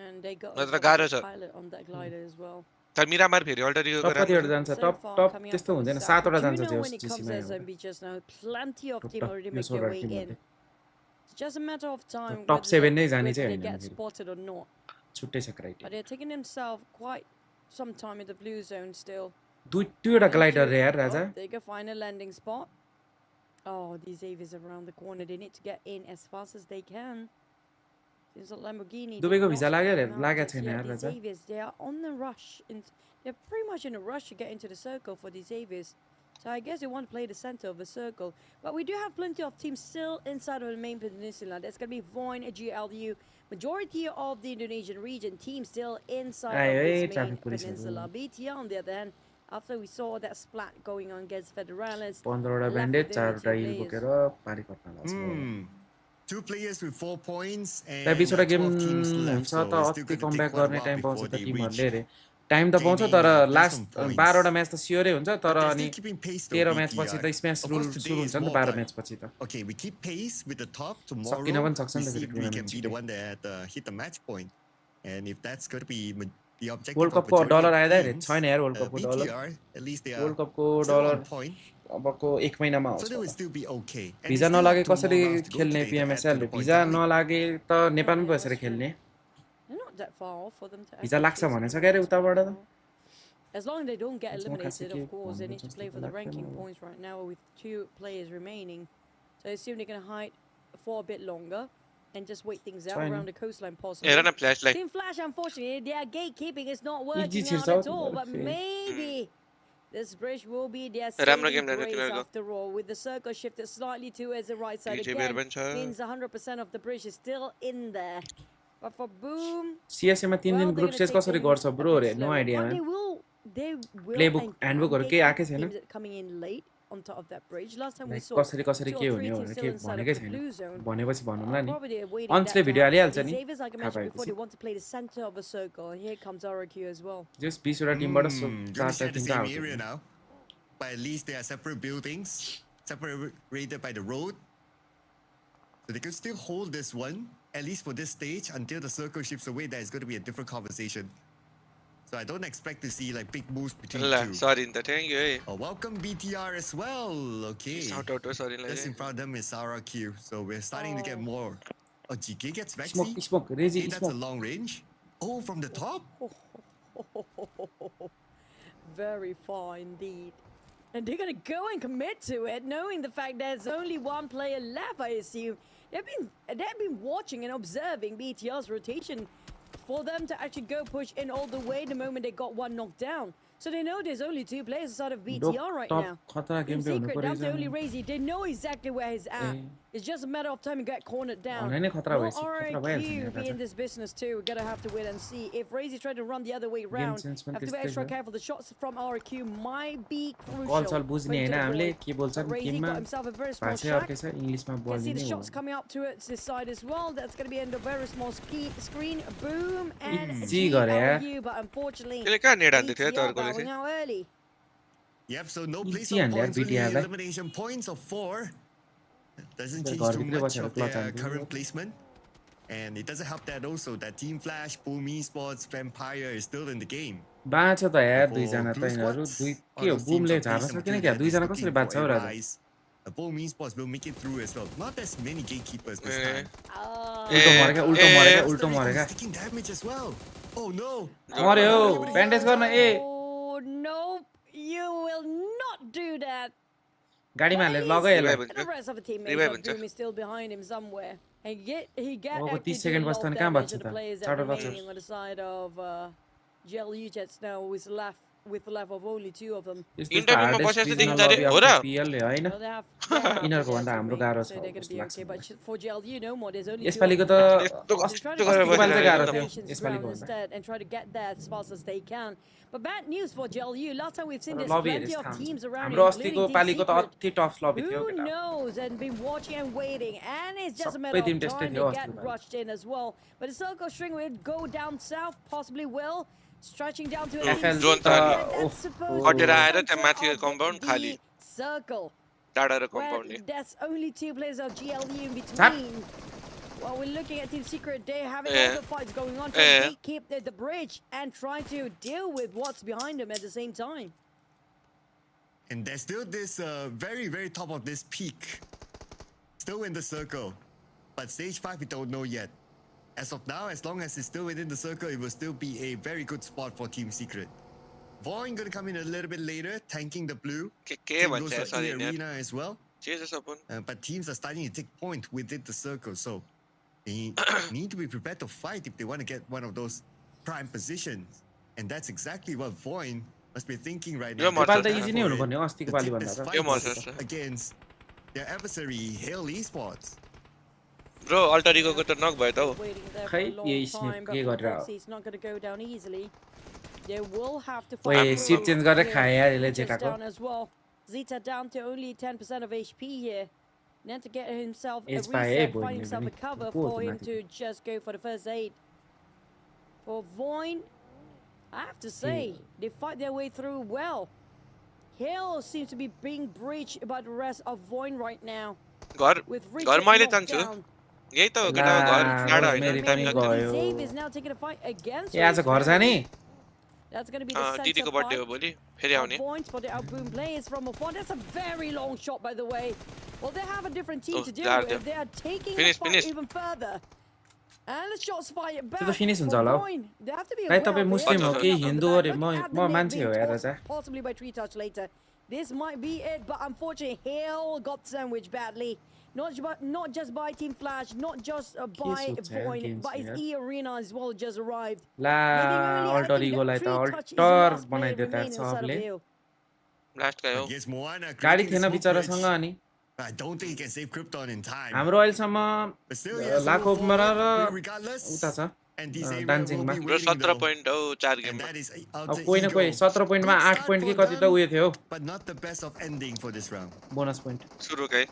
And they got नत्र also गाह्रो a छ pilot on that glider as well. तर मिरामार फेरि अल्टरिको टप कतिवटा राम्रो जान्छ So top far, top coming up त्यस्तो from the हुँदैन south. 7वटा Do you जान्छ know त्यो when it comes GC मा to SMB just now? Plenty of top team top already यो make their 16 way टिमहरुले in. It's just a matter of time top whether 7 नै जाने whether चाहिँ they हैन get फेरि spotted or not. छुट्टै छ But criteria they're taking themselves quite some time in the blue zone still. दुईवटा glider रे यार राजा Oh, they can find a landing spot. Oh, these Avies are around the corner. They need to get in as fast as they can. Seems like Lamborghini. दुबईको did visa not लाग्यो रे spot them out लागेको just छैन yet. यार These Raja Avies, they are on the rush. They're pretty much in a rush to get into the circle for these Avies. So I guess they want to play the center of the circle. But we do have plenty of teams still inside of the main peninsula. That's going to be Voin, GLU. Majority of the Indonesian region teams still inside of this main peninsula. BTR on the other hand, after we saw that splat going on against Federales, 15वटा bandage 4वटा heal बोकेर पारी कट्न लाग्छ 2 players with 4 points त्यहाँ and 20वटा game 12 teams left, हुन्छ so त it's still अति going to com take back quite a गर्ने while टाइम पाउँछ before त they टिमहरुले reach. रे टाइम त पाउँछ gaining, तर some लास्ट points. 12वटा म्याच त स्योरै हुन्छ तर But they're अनि still keeping pace though, 13 match BTR. पछि त स्म्याश Of रुल course, today सुरु is हुन्छ नि त more 12 fun. म्याच पछि त Okay, we keep pace with the top tomorrow. सकिन पनि सक्छ We नि त see फेरि if we can tournament be the छिटै one that hit the match point. And if that's going to be the objective world of कपको majority dollar of आएदै रे teams, छैन यार वर्ल्ड कपको dollar BTR, at least they are world कपको still dollar on point. अबको 1 महिनामा So आउँछ they will still be okay. And visa they still नलागे have 2 more कसरी rounds to go खेल्ने today to add to PMSL the point visa tally. नलागे त नेपालमै Yeah, बसेर that's true. खेल्ने They're not that far off for them to visa actually लाग्छ chase भनेछ the क्या रे ranks उताबाट right त now. As long as they don't get त्यसमा खासै eliminated, के of course, they भन्नु need to जस्तो play त for the लाग्दैन ranking अब points right now with 2 players remaining. So I assume they're going to hide for a bit longer and just wait things out Fine. around the coastline हेर possibly. न फ्ल्यासलाई Team Flash, unfortunately, their gatekeeping is not Easy working छिर्छ out हौ at all, तिनीहरू but फेरि maybe this bridge will be their राम्रो saving game रहेछ grace तिनीहरूको after all. With the circle shifted slightly towards the right side युटियुबर again, पनि छ means 100% of the bridge is still in there. But for Boom, CSA मा 3 well, दिन they're group gonna stage take कसरी things गर्छ a bro bit रे no slower. Idea But man they will Playbook, and handbook can हरू केही आएकै gatekeep छैन teams that coming in late on top of that bridge. Last time we like saw कसरी कसरी 2 के or हुने 3 हो teams भनेर still केही inside of भनेकै the छैन blue zone. भनेपछि भनौँला नि Probably they're waiting अन्सले that to video happen. हालिहाल्छ These नि Avies, like I थाहा mentioned before, पाएपछि they want to play the center of the circle. And here comes RQ as well. जस 20 वटा टिमबाट Going to 4 share the टिमको same out area now. But at least they are separate buildings, separated by the road. So they can still hold this one, at least for this stage, until the circle shifts away. That is going to be a different conversation. So I don't expect to see like big moves between ल the two. Sorry नि त thank you है Oh, welcome BTR as well. Okay. Shout out हो सरीलाई Just in front of them is RQ. So we're starting to get Oh. more. Oh, GK gets smoke Vexy. Smoke रेजी Okay, that's a smoke long range. Oh, from the top? Very far indeed. And they're gonna go and commit to it, knowing the fact there's only one player left, I assume. They've been watching and observing BTR's rotation for them to actually go push in all the way the moment they got one knocked down. So they know there's only 2 players inside of BTR right top now. खतरा In game pay हुनु secret, down to only पर्यो Razy, they know exactly where he's at. It's just a matter of time to get cornered down. भने नै खतरा Will भएछ खतरा भइहाल्छ नि RQ be in this business too? We're gonna have to wait and see. If Razy tried to run the other way round, sense पनि have to be त्यस्तै extra छ careful. The shots from RQ might be call crucial. सल बुझ्ने for him हैन to हामीले avoid. के बोल्छन् But Razy टिममा got himself a very small भाषा shack. अर्कै छ इङ्ग्लिसमा You can see the बोल्ने shots coming up to its side as well. That's going to be in a very small screen. Boom and Easy गरे यार GLU, but unfortunately, त्यसले कहाँ नेड हान्दै थियो BTR तर्कोले bowing चाहिँ out early. Yep, so no Easy place and on they're points, only BTR, right? elimination points of 4. Doesn't They're change too garbage, much they're of clutch their and current do. placement. And it doesn't help that also that Team Flash, Boom Esports, Vampire is still in the game. बाँच त यार For दुईजना त Blue यिनीहरू Squads, दुई all के हो those teams बुमले on झार्न place number सकेन 2 क्या that is दुईजना looking कसरी for बाँच्छ हौ a Raja rise. Boom Esports will make it through as well. Not as many gatekeepers this Eh. time. उल्टो मरेका उल्टो मरेका Costa उल्टो Rica मरेका is taking damage as well. Oh no. मर्यो ब्यान्डेज गर्न ए Oh, no, you will not do that. गाडीमा हालेर लग Revive यसलाई हुन्छ And the rest of the teammates Revive of हुन्छ Boom is still behind him somewhere. And he got Oh, actually 30 second did a lot बस्दा of नि कहाँ damage बच्छ to the त players that चाँडो are बच्छ remaining on the side of GLU Jets now with the left of only 2 of them. यस्तो इन्टरभ्यूमा hardest बसेको regional देखिन्छ अरे लबी हो अफ र द पिएल हैन Well, they have यिनीहरूको भन्दा possession हाम्रो remaining, गाह्रो so छ they're going to जस्तो be लाग्छ okay. मलाई But for GLU, no more. There's only 2 of यसपालिको them. त यस्तो They're trying to कस्तो गरेर stop अस्तिको पालि चाहिँ बसिरहेको गाह्रो छ थियो nations यसपालिको ground भन्दा instead and try to get there as fast as they can. But bad news for GLU. Last time we've seen तर there's लबी plenty हेरेस् of थाहा teams हुन्छ around, हाम्रो including अस्तिको Team पालिको त Secret. अति टफ लबी थियो Who केटा knows? And been watching and waiting, and it's just a सबै matter टिम of त्यस्तै time थियो to अस्तिको get पालि rushed in as well. But the circle string will go down south, possibly will, stretching down to FL John त अलि that's supposed to कटेर be the आएर त्यहाँ center माथि of compound खाली the circle. टाढा र Well, कम्पाउन्डले that's only 2 players of GLU in Tap. between. While we're looking at Team Secret, they're having Yeah. all the fights going on, trying to keep the bridge and trying to deal with what's behind them at the same time. And there's still this very, very top of this peak. Still in the circle. But stage 5, we don't know yet. As of now, as long as it's still within the circle, it will still be a very good spot for Team Secret. Voin gonna come in a little bit later, tanking the blue. के Same भन्छ goes for यसरी E नि Arena as well. जे छ सपन But teams are starting to take point within the circle, so they need to be prepared to fight if they want to get one of those prime positions. And that's exactly what Voin must be thinking right now. यो नेपाल त मर्छ easy नै हुनुपर्ने हो अस्तिको पालि भन्दा त यो मर्छ against their adversary, Hail Esports. Bro अल्टरिको त नक भयो त हौ Waiting there for खै a long यही time, स्निप but के for गरेर Foxy, it's not going to go down easily. They will have to ओए fight सिप चेन्ज गरेर खाए यार यसले just जेटाको down as well. Zeta down to only 10% of HP here. Need to get himself a It's by reset, Voin, find himself a really. cover Go for him automatic. to just go for the first aid. For Voin, I have to say, they fight their way through well. Hill seems to be being breached by the rest of Voin right now. घर With घर Richard मैले knocked तान्छु down. यही त हो केटा घर टाढा होइन टाइम लाग्छ गयो। Zave is now taking a fight against ए आज घर जाने That's going to be the center दिदीको fight. बर्थडे हो भोलि फेरि आउने Points for the outboom players from afar. That's a very long shot, by the way. Well, they have a different team Oh, to deal there, with. They are taking Finish, the fight finish. even further. And the shots fire back. त्यो त finish हुन्छ for होला हौ। Voin. They have to be भाइ aware तपाईँ of Muslim it. हो कि Look Hindu at अरे the म net मान्छे being हो यार tossed, जा possibly by Tree Touch later. This might be it, but unfortunately, Hale got sandwiched badly. Not just by Team Flash, not just by Voin, but his E Arena as well just arrived. ला अल्टरिगोलाई त alter बनाइदियो त सबले last गयो Against Moana, गाडी creating थिएन a smoke बिचरासँग bridge. अनि I don't think he can save Krypton in time. हाम्रो अहिलेसम्म But still, he has to लाखौँ move मरा forward र regardless. उता छ And these will डान्सिङमा be bro waiting 17 though. Point हो 4 And गेममा that is अब Alter कोही न कोही Ego. 17 पोइन्टमा Good 8 start पोइन्ट कि for कति त them, उयो थियो But not the best of ending for this round. Bonus point सुरु कै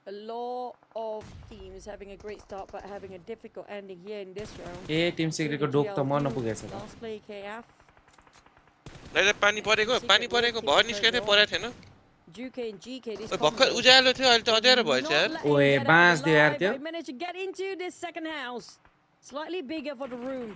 A lot of teams having a great start, but having a difficult ending here in this round. ए team सिक्रेटको डोक त मर्न पुगेछ त Last play KF. अहिले पानी परेको भर निस्केको थियो परेको थिएन Juke and GK, this भर्खर combo उज्यालो थियो अहिले त अँध्यारो not भएछ यार letting ओए, get out बाँस दियो यार alive. त्यो। They managed to get into this second house. Slightly bigger for the room.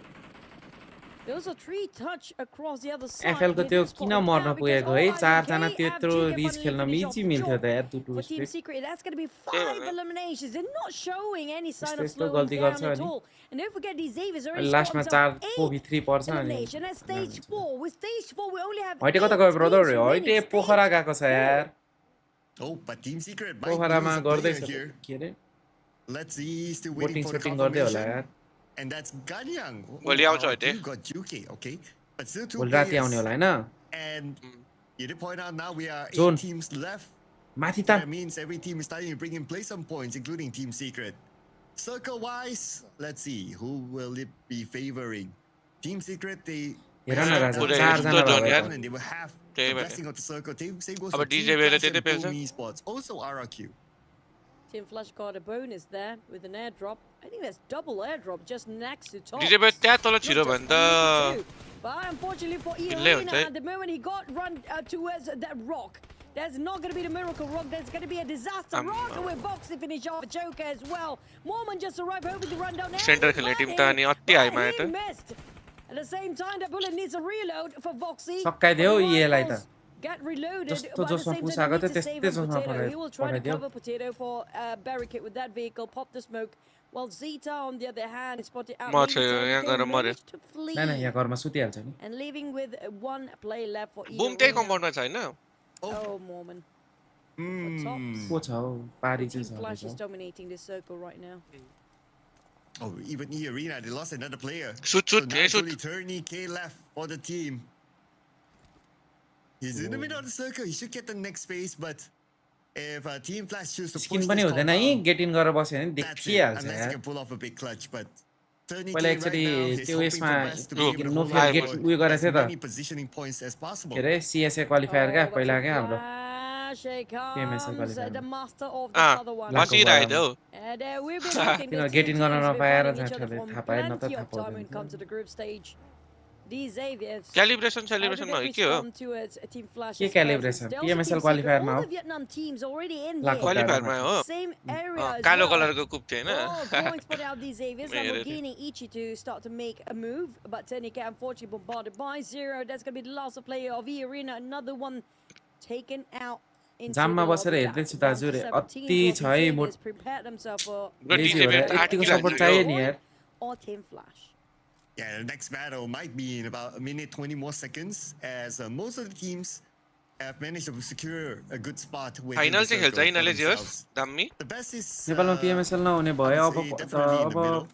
There was a tree touch across the other side. FL को They त्यो didn't spot किन it मर्न now पुगेको because, है oh, चारजना IDK त्यत्रो have rich GK खेल्न finally easy finished मिल्थ्यो off त यार for Team to Secret. That's going to be Yeah, 5 man. eliminations. They're not showing any sign of यस्तो slowing गल्ती down गर्छ at अनि। all. And don't forget, these Xaviers already लास्टमा scored 4 themselves 4v3 पर्छ 8 अनि elimination at stage 4. With stage 4, we only have हैटे कता 8 गयो brother teams हैटे remaining. Pokhara Stage गएको छ यार Oh, but Team Secret might पोखरामा lose a गर्दैछ player here. के रे Let's see, still waiting boating for the shooting गर्दै होला confirmation. यार And that's Ganyang. भोलि आउँछ हैटे You got Juke, okay. But still 2 भोलि राति आउने players. होला हैन And you did point out now we are 8 Zone. teams left. माथि That त means every team is starting to bring in play some points, including Team Secret. Circle-wise, let's see, who will it be favoring? Team Secret, they हेर न राजा पुरै 4 जना यस्तो भयो यार। त। and they will have त्यही the भएर। blessing of the circle. Same goes अब for DJ Team बेला Flash त्यतै and पेल्छ। Boom Esports. Also RRQ. Team Flash got a bonus there with an airdrop. I think that's double airdrop just next to top. DJ बेला त्यहाँ तल छिरो भने त But unfortunately for हिल्लै Arena, हुन्छ है। at the moment he got run towards that rock. There's not going to be the miracle rock. There's going to be a disaster rock, and with Boxy finish off Joker as well. Mormon just arrived, hoping to run down. Centre खेल्ने team त अनि अति हाइमा आयो He त missed. At the same time, the bullet needs a reload for Voxy. सकाइदियो But the येलाई त। rifles Get reloaded, जस्तो but at the जोसमा same पुसाएको time, they थियो, need to save त्यस्तै on जोसमा Potato. He will try to पठाइदियो। cover Potato for barricade with that vehicle, pop the smoke. While Zeta, on the other hand, is spotted out. म leaving चाहिँ Potato, यहाँ they गएर मर्यो। managed to flee. नाइ नाइ यहाँ घरमा सुतिहाल्छ नि And leaving with one play left for boom त्यही Arena. कम्पाउन्डमा छ हैन Oh, Oh, Mormon. को छ हौ पारी चाहिँ Team Flash is छ dominating this circle right now. Oh, even E Arena, they lost another player. Shoot, So shoot, now yeah, it's shoot. only Turney K left for the team. He's in the middle of the circle. He should get the next space, but if Team Flash choose to push skin this पनि हुँदैन है compound, get in गरेर बस्यो भने that's it. देखिहाल्छ Unless he यार can pull off a big clutch, but Turney पहिला K right एकचोटि now, he's त्यो hoping यसमा for best to be able to no hold fair on gate for उयो गरेको as थियो त many positioning points as possible. के अरे सिएसए क्वालिफायर क्या but पहिला for क्या हाम्रो Flash, here PMSL comes qualifier. the master of the Ah, other one. बसिरहेको थियो हौ And we've been looking किन at gate two in teams गर्न been नपाएर fighting each other झाँटले from थाहा पाएन त plenty थाहा of time when it comes to पाउँदैन the group stage. These Avians calibration सेलिब्रेसनमा हो के हो Team Flash के क्यालिब्रेसन PMSL क्वालिफायरमा all हो the Vietnam teams already in लाखौँ here. क्वालिफायरमा हो Same area as कालो well. कलरको कुप थियो Oh, हैन going to put out these Avians. Lamborghini Ichi to start to make a move, but Tenika unfortunately bombarded by Zero. That's going to be the last player of E Arena. Another one taken out. जाममा बसेर हेर्दैछु दाजु रे अति छ है म lazy हो र यतिको सपोर्ट चाहियो नि यार Or Team Flash. Yeah, the next battle might be in about a minute, 20 more seconds, as most of the teams have managed to secure a good spot within final the चाहिँ circle खेल्छ for यिनीहरूले जियोस् themselves. दाम्मी The best is नेपालमा PMSL नहुने भयो I अब would say definitely in the middle.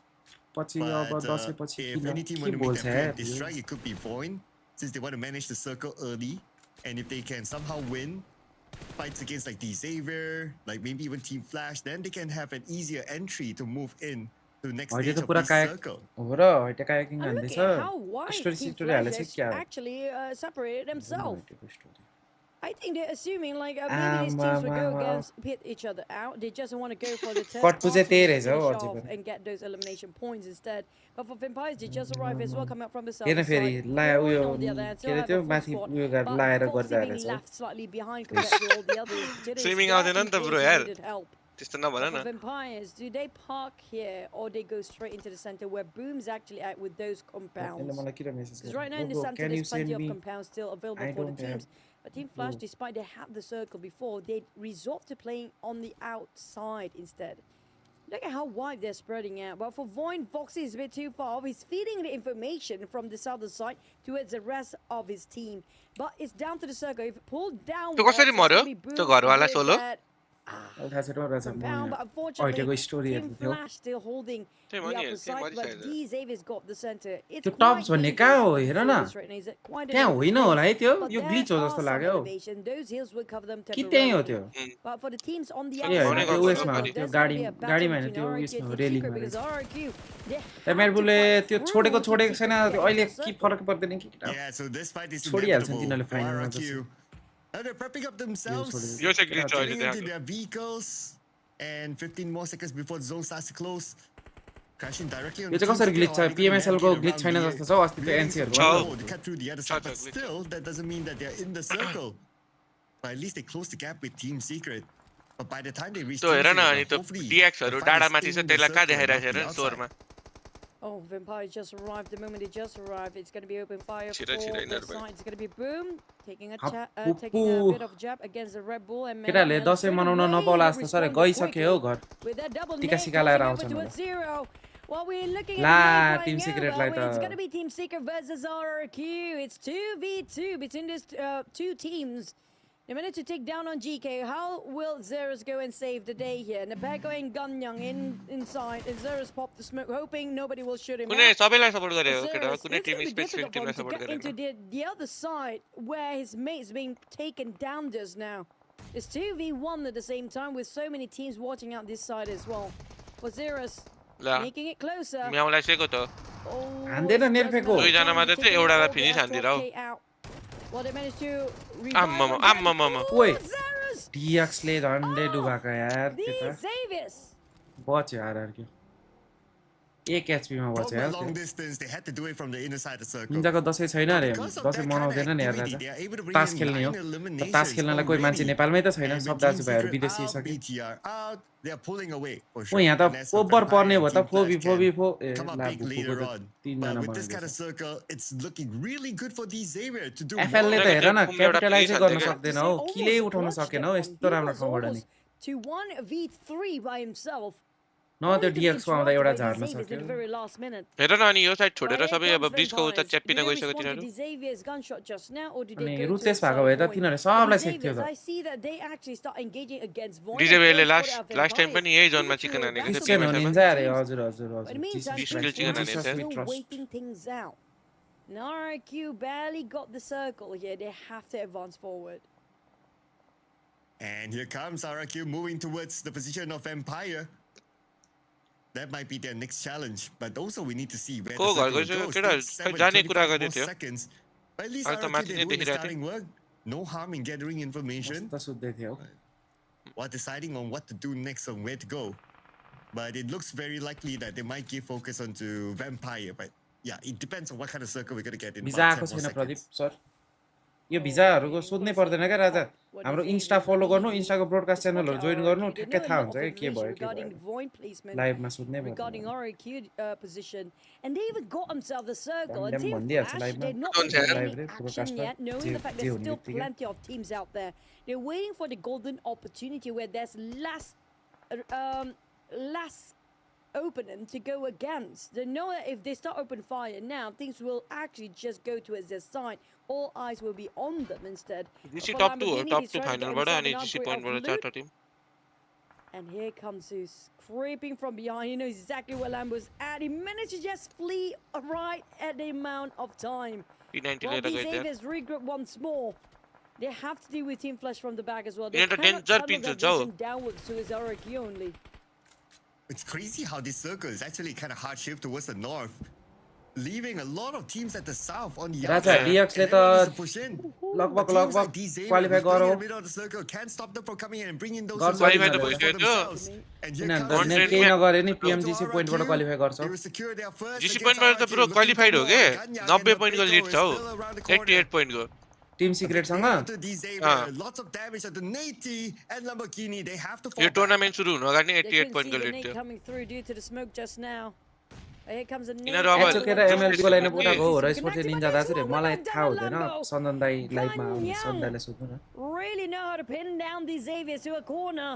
पछि अब But दसैँपछि if any team के want to make बोल्छ that यार preemptive strike, it could be Void, since they want to manage the circle early. And if they can somehow win fights against like the Xavier, like maybe even Team Flash, then they can have an easier entry to move in to the next अहिले stage त of पुरा this कायक circle. हो र हैट कायकिङ And look हान्दैछ at how wide story Team story हालेछ Flash क्या actually separated themselves. Story I think they're assuming like maybe these teams will go against pit each other out. They just want to go for the test Kotpu चाहिँ त्यही finish रहेछ हौ off अझै पनि and get those elimination points instead. But for Vampires, they just arrived as well, coming up from the south हेर्न फेरि side. ला Void उयो on the other hand, के still अरे have त्यो a full माथि squad, उयो but लाएर Foxy गरिरहेको being रहेछ left slightly behind compared to all the others. Jitters Swimming there आउँदैन in नि त case ब्रो he यार needed help. त्यस्तो नभन But for न Vampires, do they park here or they go straight into the center where Boom's actually at with those यसले compounds? मलाई किन message Because right now in the center, can you there's plenty send of me compounds still available I for the don't have- teams. But Team Flash, despite they had the circle before, they resort to playing on the outside instead. Look at how wide they're spreading out. But for Void, Foxy is a bit too far. He's feeding the information from the southern side towards the rest of his team. But it's down to the circle. If pulled down, त्यो कसरी मर्यो त्यो घरवाला solo थाहा छैन रहेछ म compound, but यहाँ unfortunately, अहिलेको स्टोरी Team हेर्नु थियो Flash still holding त्यही the भनि upper side, but मरिसकेको these Avians got the center. It's त्यो quite टप्स भन्ने dangerous कहाँ हो for the हेर न Flash right now. It's quite an त्यहाँ open होइन place, होला है त्यो but यो there ग्लिच हो are जस्तो some लाग्यो हौ elevation. Those hills will cover them कि त्यही हो temporarily. त्यो But for the teams on the ए होइन outside, त्यो Only उयसमा हो got त्यो there's gonna be a battle गाडीमा होइन between त्यो RRQ उयसमा and हो Team रेलिङमा Secret because रहेछ RRQ, they have त्यहाँ to मेरबुलले fight त्यो through छोडेको Team छोडेको Secret छैन to get अहिले into the के circle. फरक पर्दैन कि Yeah, so this fight is छोडिहाल्छन् inevitable तिनीहरूले for फाइनलमा RRQ. And they're prepping up themselves, छोडेको यो चाहिँ ग्लिच हो getting अहिले into त्यहाँ their vehicles, and 15 more seconds before the zone starts to close. Crashing directly on यो the चाहिँ कसरी team ग्लिच secret. छ PMSL को ग्लिच छैन Around जस्तो छ अस्ति त्यो really एनसीहरुको struggle to cut through the other side, Cha, but cha, glitch. still, that doesn't mean that they're in the circle. But at least they close the gap with Team Secret. But by the time they reach त्यो Team हेर न Secret, अनि त्यो hopefully, डिएक्सहरु the fight is डाँडामाथि in छ the त्यसलाई कहाँ circle and देखाइरहेको not छ हेर the स्टोरमा outside. Oh, Vampire just arrived. The moment they just arrived, it's going to be open fire for Chira, chira, the yिनीहरु side. It's going to be Boom taking a Happu. taking a bit of jab against the Red Bull and केटाहरूले Melon Dashain straight मनाउन away नपाउला they जस्तो छ रे responded गइसक्यो हौ quickly घर with that double टिका nade सिका लाएर crossing over आउँछन् towards Zero. Well, we're looking at ला the टिम nade सिक्रेटलाई flying over. It's त going to be Team Secret versus RRQ. It's 2v2 between these two teams. They managed to take down on GK. How will Zeros go and save the day here? Napeko and Gunyang inside. And Zeros popped the smoke, hoping nobody will shoot him कुनै out. सबैलाई support गरेको Zeros, केटा it's कुनै gonna team be specific difficult for him टिमलाई to support get into गरेको the other side where his mate's being taken down just now. It's 2v1 at the same time with so many teams watching out this side as well. For Zeros, ल making it closer. म्याउलाई Seiko त Oh, हान्दैन it's निरपेको। just दुईजना now मात्रै taking थियो, एउटालाई all finish their हान्दिएर हौ। 12K out. Well, they managed to आम्मामा, revive again. आम्मामा। Oh, ओइ Zeros! डिएक्सले झन्डै डुबाका यार The त्यो त Xaviers! बच्यो आरआरक्यू एक एचपीमा From बच्यो a यार long त्यो distance, they had to do it from the inner side of the circle. निन्जाको Dashain छैन अरे Because of Dashain that kind of मनाउँदैन नि यार activity, Raja they are able to bring तास in खेल्ने हो 9 त eliminations तास खेल्नलाई कोही मान्छे already. नेपालमै त छैन And सब with Team दाजुभाइहरू Secret विदेशी out, सके BTR out, they are pulling away for oh sure. यहाँ त Unless the ओभर Vampire पर्ने and भयो त Team Phoebe Flash Phoebe can फो ए come up ला big भुकुको later त on. But तीनजना with this kind of बनाइदिएछ circle, it's looking really good for these Xavier to do एफएलले more. त हेर न कुम्ले एउटा क्यापिटलाइजै finish गर्न हान्थ्यो सक्दैन To हौ say किले almost उठाउन clutched सकेन that हौ one. यस्तो He राम्रो was ठाउँबाट नि almost to 1v3 by himself. न त्यो DX को आउँदा एउटा झार्न Xavier's सक्यो in the very last minute. हेर न अनि यो साइड छोडेर Here सबै अब comes ब्रिजको उता Vampires. च्याप्पिन Did they गइसक्यो respond to तिनीहरू Xavier's gunshot just now, or did अनि they go to रुतेस the भएको side भए त point? तिनीहरूले सबलाई Xavier's, सेक्थ्यो त I see that they actually start engaging against Void. डिजेबीले लास्ट टाइम पनि यही जोनमा चिकन हानेको थियो क्रिस्चियन हो PMSL मा निन्जा अरे हजुर हजुर But in the हजुर meantime, Skill chicken and Transformers it's, are still waiting things out. RIQ barely got the circle here. They have to advance forward. And here comes RRQ moving towards the position of Empire. That might be their next challenge, but also we need to see where Ko the घर circle गइसक्यो goes. केटा Take 7, जाने कुरा 25 गर्दै more थियो seconds. But at least अहिले त RRQ, माथि they're नै doing the देखिरहेको starting work. No harm in gathering information त सुत्दै थियो while deciding on what to do next and where to go. But it looks very likely that they might give focus onto Vampire. But yeah, it depends on what kind of circle we're going to get in visa about आएको 10 more छैन Pradeep seconds. Sir यो भिजाहरूको सोध्नै पर्दैन क्या राजा हाम्रो Insta follow गर्नु इन्स्टाको broadcast च्यानलहरू join गर्नु ठ्याक्कै थाहा हुन्छ क्या के भयो के भयो लाइभमा सोध्नै regarding पर्दैन RIQ position, and they even got themselves a circle. And Them Team भनिदिइहाल्छ Flash, लाइभमा they're not Don't taking care. any live रे action ब्रोडकास्टमा yet, knowing the fact जे there's हुने still बित्तिकै plenty of teams out there. They're waiting for the golden opportunity where there's less opponent to go against. They know that if they start open fire now, things will actually just go towards their side. All eyes will be on them instead. GC For top 2 हो Lamborghini, top he's 2 trying to get फाइनलबाट himself अनि an GC upgrade पोइन्टबाट of चारवटा loot. Team And here comes Zeus, creeping from behind. He knows exactly where Lambo's at. He managed to just flee right at the amount of time. P90 While लिएर these गइदियो Avians regroup once more, they have to deal with Team Flash from the back as well. They यहाँ त cannot danger tunnel pins their हुन्छ हौ vision downwards to his RQ only. It's crazy how this circle is actually kind of hard shift towards the north, leaving a lot of teams at the south on the Raja outside. DX ले And everyone needs to त push in. लगभग But teams like लगभग these qualify Avians playing गरौँ in the middle of the circle can't stop them from coming in and bringing those गर्छ resources Qualify त for भइसक्यो themselves. And here किनभने comes त the केही नगरे नि Go to PMGC पोइन्टबाट RRQ. क्वालिफाई गर्छ They will secure their first GC against पोइन्टबाट त RRQ, ब्रो looking क्वालिफाइड हो for के Ganyang, 90 and the पोइन्टको Beko lead is छ हौ still around the corner. 88 पोइन्टको team A secret big सँग day onto these Xavier. Lots of damage at the Nate and Lamborghini. They have to fall यो back. Tournament सुरु हुनु अगाडि नै They 88 couldn't see पोइन्टको the lead nade थियो coming through due to the smoke just now. Here comes a nade. यिनीहरू अब एचोके र MLT को लाइन उठाएको हो र स्पोर्ट्स Connected निन्जा by दाजुले this मलाई one, थाहा down the हुँदैन Lambo. सन्दन दाई लाइभमा आउने Ganyang. सन्दनले सोध्नु न Really know how to pin down these Xaviers to a corner.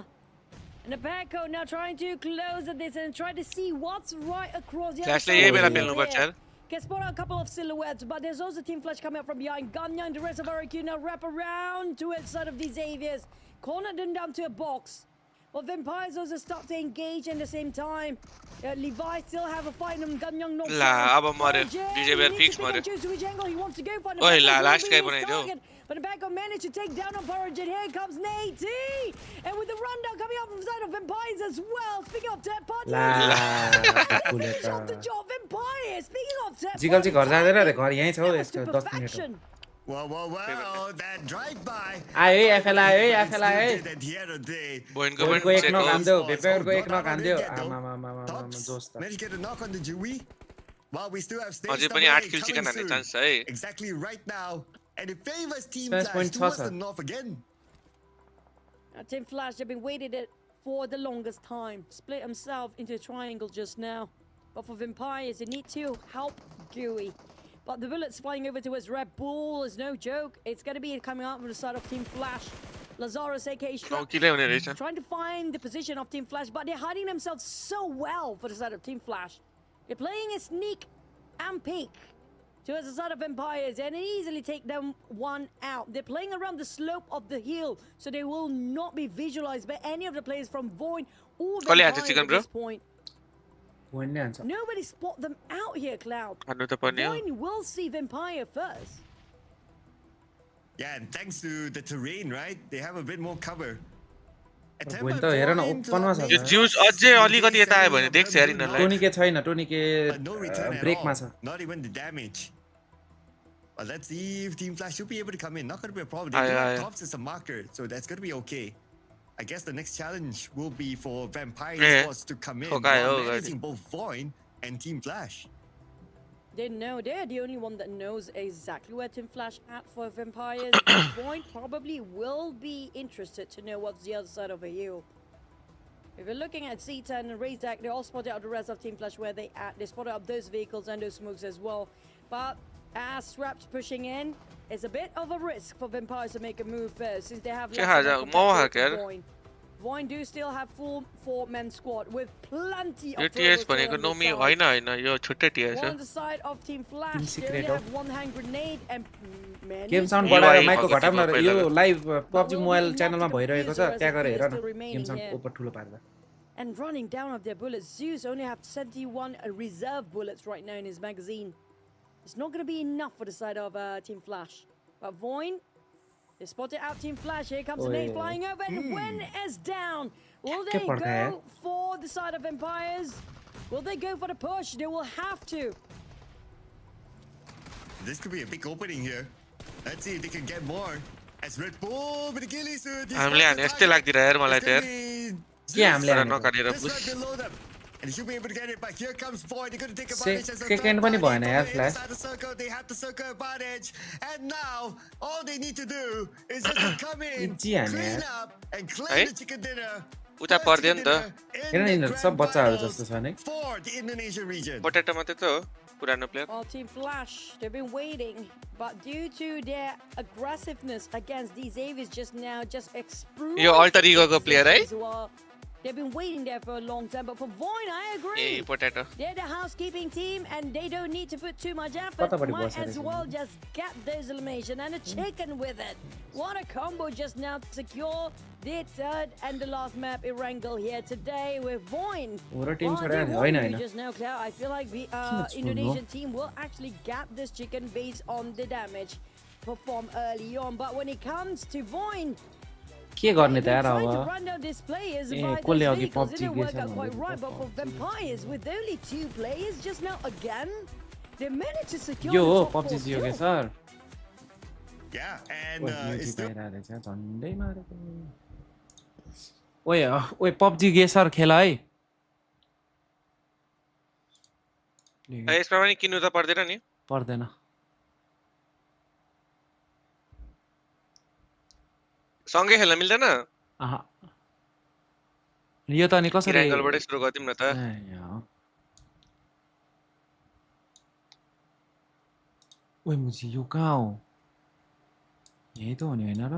And the Paco now trying to close at this and try to see what's right across the other फ्ल्यासले side यही of बेला the पेल्नु field पर्छ here. यार Can spot out a couple of silhouettes, but there's also Team Flash coming up from behind. Ganyang, the rest of RQ now wrap around to its side of these Xaviers. Cornered them down to a box. Well, Vampires also start to engage in the same time. Levi still have a fight on Ganyang knocked ला out. अब मर्यो Origin डिजेबीआर needs fix to pick मर्यो and choose which angle he wants to go for. ओइ ला Vampires last will गाई be his बनाइदियो target. But the Paco managed to take down on Origin. Here comes Nate. And with the rundown coming up from the side of Vampires as well. Speaking of third party. ला Finish off the job, Vampires. Speaking of third jiggle party. चाहिँ घर जाँदैन रे घर यहीँ छ हौ That was यसको to 10 minute perfection. Wow, that drive-by. आयो है एफएल आयो है एफएल आयो है At the end of the day. बोइनको बोइनको पनि एक चेक नक हो हान्दियो भेपेरको एक Got knock out हान्दियो there, though. आमामामामा Tops जोस त managed to get a knock on the Dewey. While we still have stage अझै number पनि 8 8 किल चिकन coming हान्ने soon. चान्स छ है Exactly right now. And it favors Team Spence Flash point towards छ the north again. Team Flash have been waiting it for the longest time. Split himself into a triangle just now. But for Vampires, they need to help Gooey. But the bullets flying over towards Red Bull is no joke. It's going to be coming out from the side of Team Flash. Lazarus, aka 9 Shrek, किलै हुने रहेछ trying to find the position of Team Flash, but they're hiding themselves so well for the side of Team Flash. They're playing a sneak and peek towards the side of Vampires and easily take them one out. They're playing around the slope of the hill, so they will not be visualized by any of the players from Void or कसले हान्छ Vampires chicken at bro this point. Point नै हान्छ Nobody spot them out here, Cloud. हान्नु त पर्ने हो Void will see Vampire first. Yeah, and thanks to the terrain, right? They have a bit more cover. Point त हेर न ओपनमा छ यो ज्युस अझै अलिकति यता आयो भने देख्छ यार यिनीहरूलाई टोनिके छैन टोनिके But no return at ब्रेकमा all. छ Not even the damage. But let's see if Team Flash should be able to come in. Not going to be a problem. They do have Tops as a marker, so that's going to be okay. I guess the next challenge will be for Vampire Sports to come in while managing both Void and Team Flash. They know they're the only one that knows exactly where Team Flash at for Vampires. Void probably will be interested to know what's the other side of a hill. If you're looking at C10 and Razak, they all spotted out the rest of Team Flash where they at. They spotted up those vehicles and those smokes as well. But as Swap's pushing in, it's a bit of a risk for Vampires to make a move first since they have less than Void Voin do still have full 4-man squad with plenty यो of TS turbos here भनेको on the Nomi side. होइन हैन यो छुट्टै TS One हो on the side of Team Flash, they secret only हो। have one hand grenade and many game sound UI बढाएर माइकको भएको घटाउन थियो यो पहिला। Live But PUBG will be mobile enough च्यानलमा to भइरहेको confuse छ the rest त्यहाँ of गएर the हेर still न गेम remaining साउन्ड here. ओपर ठुलो पार्दा And running down of their bullets, Zeus only have 71 reserve bullets right now in his magazine. It's not going to be enough for the side of Team Flash. But Voin, they spotted out Team Flash. Here comes the nade flying over, and Wen is down. Will they पड़ता है? go for the side of Empires? Will they go for the push? They will have to. This could be a big opening here. Let's see if they can get more. As Red Bull with the ghillie suit. हामीले हाने जस्तै लाग्दिरा यार मलाई त यार के हामीले तर हानेको? नकाटेर Just push right below them. And he should be able to get it, but here comes Void. They're going to take Se- advantage as a second third पनि party भएन from यार the Flash. inside the circle. They have the circle advantage. And now, all they need to do is just to come in, Easy हाने clean यार। up, and है? claim the chicken dinner. उता First पर्दैन chicken त dinner in हेर न the यिनीहरू grand सब बच्चाहरू finals जस्तो छ नि for the Indonesian region. Potato मात्रै त हो पुरानो player Well, Team Flash, they've been waiting, but due to their aggressiveness against these Avies just now, just exploded. यो अल्टर इगोको प्लेयर है as well. They've been waiting there for a long time, but for Voin, I A agree. Potato They're the housekeeping team, and they don't need to put too much effort. कतापट्टि Might बसेर as छ well just get those elimination and a chicken with it. What a combo just now to secure the third and the last map Erangel here today with Voin. हो र team Well, छोडेर they होइन won होइन just now, Claire. I feel like the छोड्नु? Indonesian team will actually gap this chicken based on the damage performed early on. But when it comes to Voin, के गर्ने त they've यार tried to अब run down these players A, by कसले those अघि vehicles. PUBG Didn't work गेछ out quite भन्दै right. But for PUBG Vampires, with only 2 players just now again, they managed to secure यो the हो top 4 PUBG Jio के kill. Sir Yeah, and it's still पाइरहेको छ झन्डै मारेको ओए ओए पब्जी गे सर खेल है यसमा पनि किन्नु त पर्दैन नि पर्दैन सँगै खेल्न मिल्दैन आहा यो त अनि कसरी एङ्गलबाटै सुरु गर्दिउँ न त ए, यहाँ हो। ओए मुझे यो कहाँ हो यही त हो नि होइन र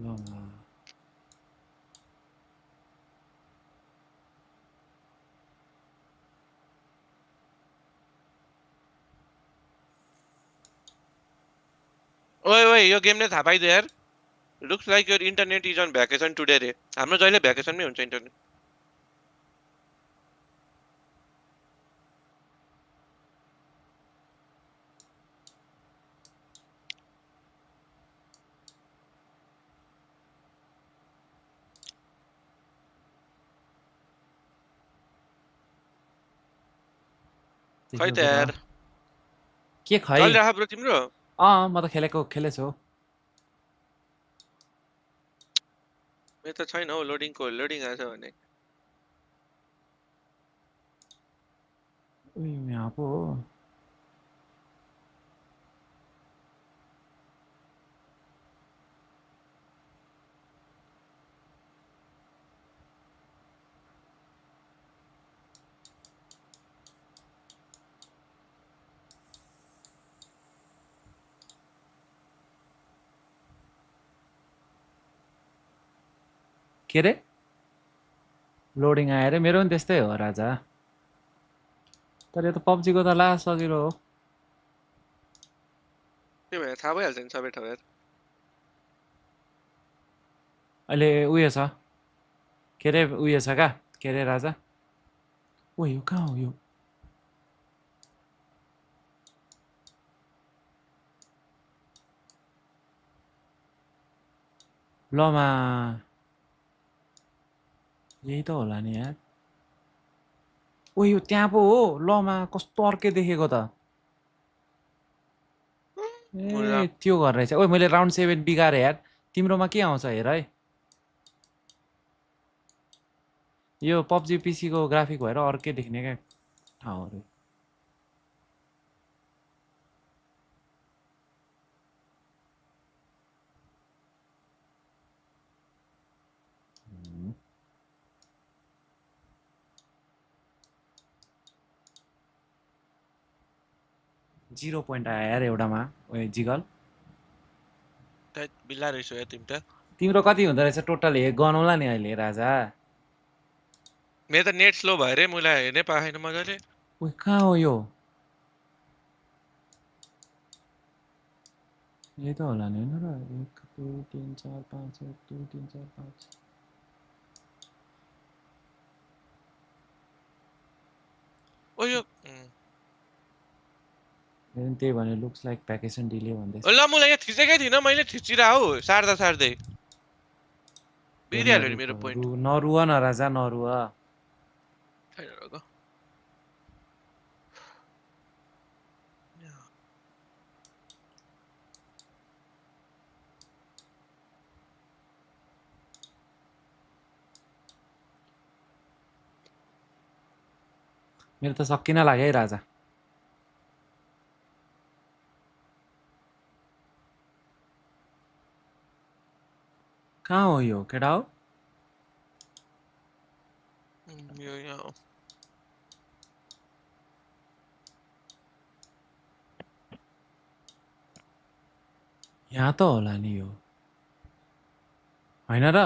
ल ल ओए ओए यो गेमले थाहा पाइदियो यार looks like your internet is on vacation today रे हाम्रो जहिले भ्याकेसनमै हुन्छ इन्टरनेट खै त यार के खै चलिरह ब्रो तिम्रो म त खेलेछु मेरो त छैन हौ लोडिङको लोडिङ आएछ भने उयो यहाँ पो हो के रे लोडिङ आएर मेरो पनि त्यस्तै हो राजा तर यो त पब्जीको त ला सजिलो हो त्यो भएर थाहा भइहाल्छ नि सबै ठाउँ यार अहिले उयो छ के अरे उयो छ क्या के अरे राजा ओ यो कहाँ हो यो लमा यही त होला नि यार ओ यो त्यहाँ पो हो लमा कस्तो अर्कै देखेको त ए त्यो घर रहेछ ओ मैले राउन्ड 7 बिगारेँ यार तिम्रोमा के आउँछ हेर है यो पब्जी पिसीको ग्राफिक भएर अर्कै देख्ने क्या ठाउँहरू .0 आयो यार एउटामा ओ जिगल बिल्ला रहेछ यार तिमी त तिम्रो कति हुँदो रहेछ टोटल हे गनौला नि अहिले राजा मेरो त नेट स्लो भयो रे मलाई हेर्नै पाएन मजाले ओइ कहाँ हो यो यही त होला नि हैन र 1 2 3 4 5 1 2 3 4 5 ओ यो त्यही भने लुक्स लाइक भ्याकेसन डिले भन्दैछ ल मलाई यहाँ थिचेकै थिइन मैले थिचिरा हौ सार्दै बिग्रिहाल्यो नि मेरो पोइन्ट नरुवा न राजा नरुवा मेरो त सकिन लाग्यो है राजा कहाँ हो यो केटा हो यो यहाँ यहाँ त होला नि यो हैन र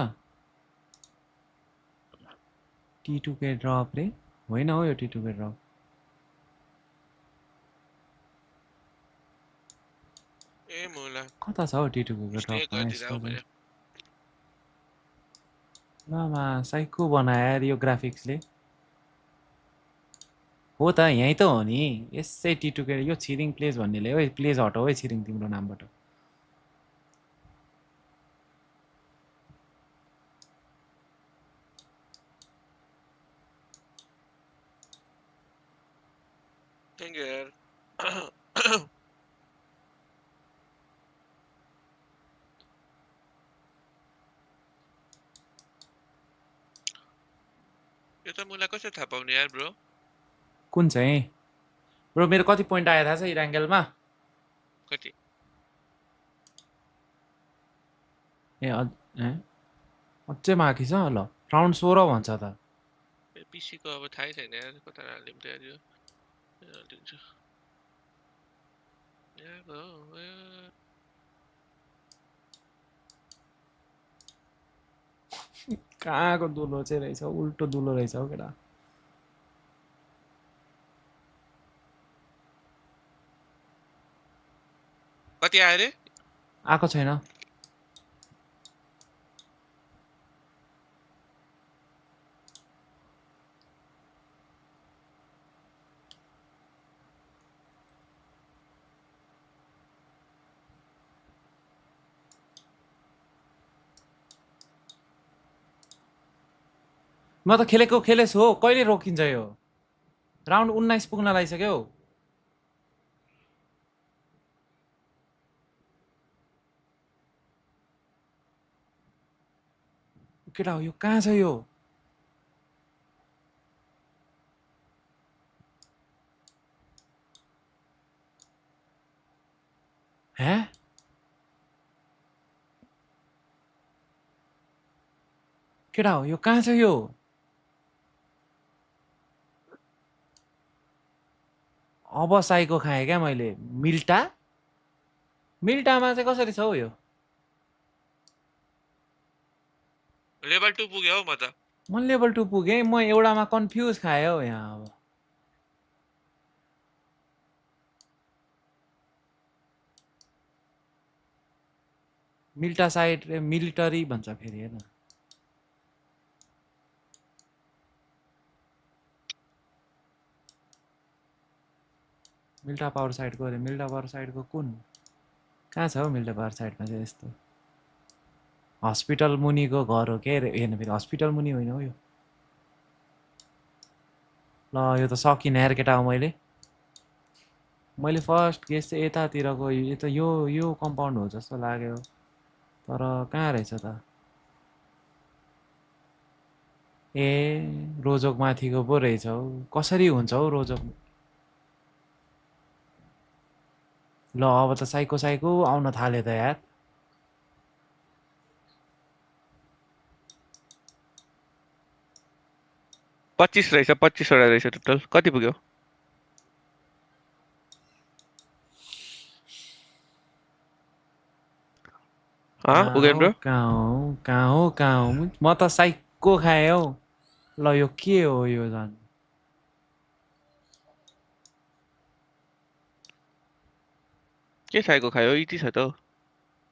T2K ड्रप रे होइन हो यो T2K ड्रप ए मोला कता छ हो T2K ड्रप लामा साइको बनायो यार यो ग्राफिक्सले हो त यही त हो नि यसै T2K यो छिरिङ प्लेस भन्नेले ओइ प्लेस हटाऊ है छिरिङ तिम्रो नामबाट Thank you यार यो त मलाई कसरी थाहा पाउने यार ब्रो कुन चाहिँ ब्रो मेरो कति पोइन्ट आयो थाहा छ इराङ्गेलमा कति ए अझै माथि छ ल राउन्ड 16 भन्छ त पिसी को अब थाहै छैन यार कता हालिदिम त यार यो हालिदिन्छु कहाँको दुलो चाहिँ रहेछ उल्टो दुलो रहेछ हौ केटा कति आयो रे आएको छैन म त खेलेछु हो कहिले रोकिन्छ यो राउन्ड 19 पुग्न लागिसक्यो केटा हो यो कहाँ छ यो हे केटा हो यो कहाँ छ यो अब साइको खाएँ क्या मैले मिल्टामा चाहिँ कसरी छ हौ यो लेभल 2 पुग्यो हौ म त म लेभल 2 पुगेँ म एउटामा कन्फ्युज खाएँ हौ यहाँ अब मिल्टा साइड मिलिटरी भन्छ फेरि हेर्न मिल्टा पावर साइडको अरे मिल्टा पावर साइडको कुन कहाँ छ हौ मिल्टा पावर साइडमा चाहिँ यस्तो हस्पिटल मुनिको घर हो के हेर्न फेरि हस्पिटल मुनि होइन हौ यो ल यो त सकिनँ यार केटा हो मैले फर्स्ट गेस चाहिँ यतातिरको यो कम्पाउन्ड हो जस्तो लाग्यो तर कहाँ रहेछ त ए रोजोक माथिको पो रहेछ हौ कसरी हुन्छ हौ रोजोक ल अब त साइको आउन थाल्यो त यार 25 रहेछ 25 वटा रहेछ टोटल कति पुग्यो पुगेन ब्रो कहाँ हो म त साइको खाएँ हौ ल यो के हो यो झन् के खाएको खायो इति छ त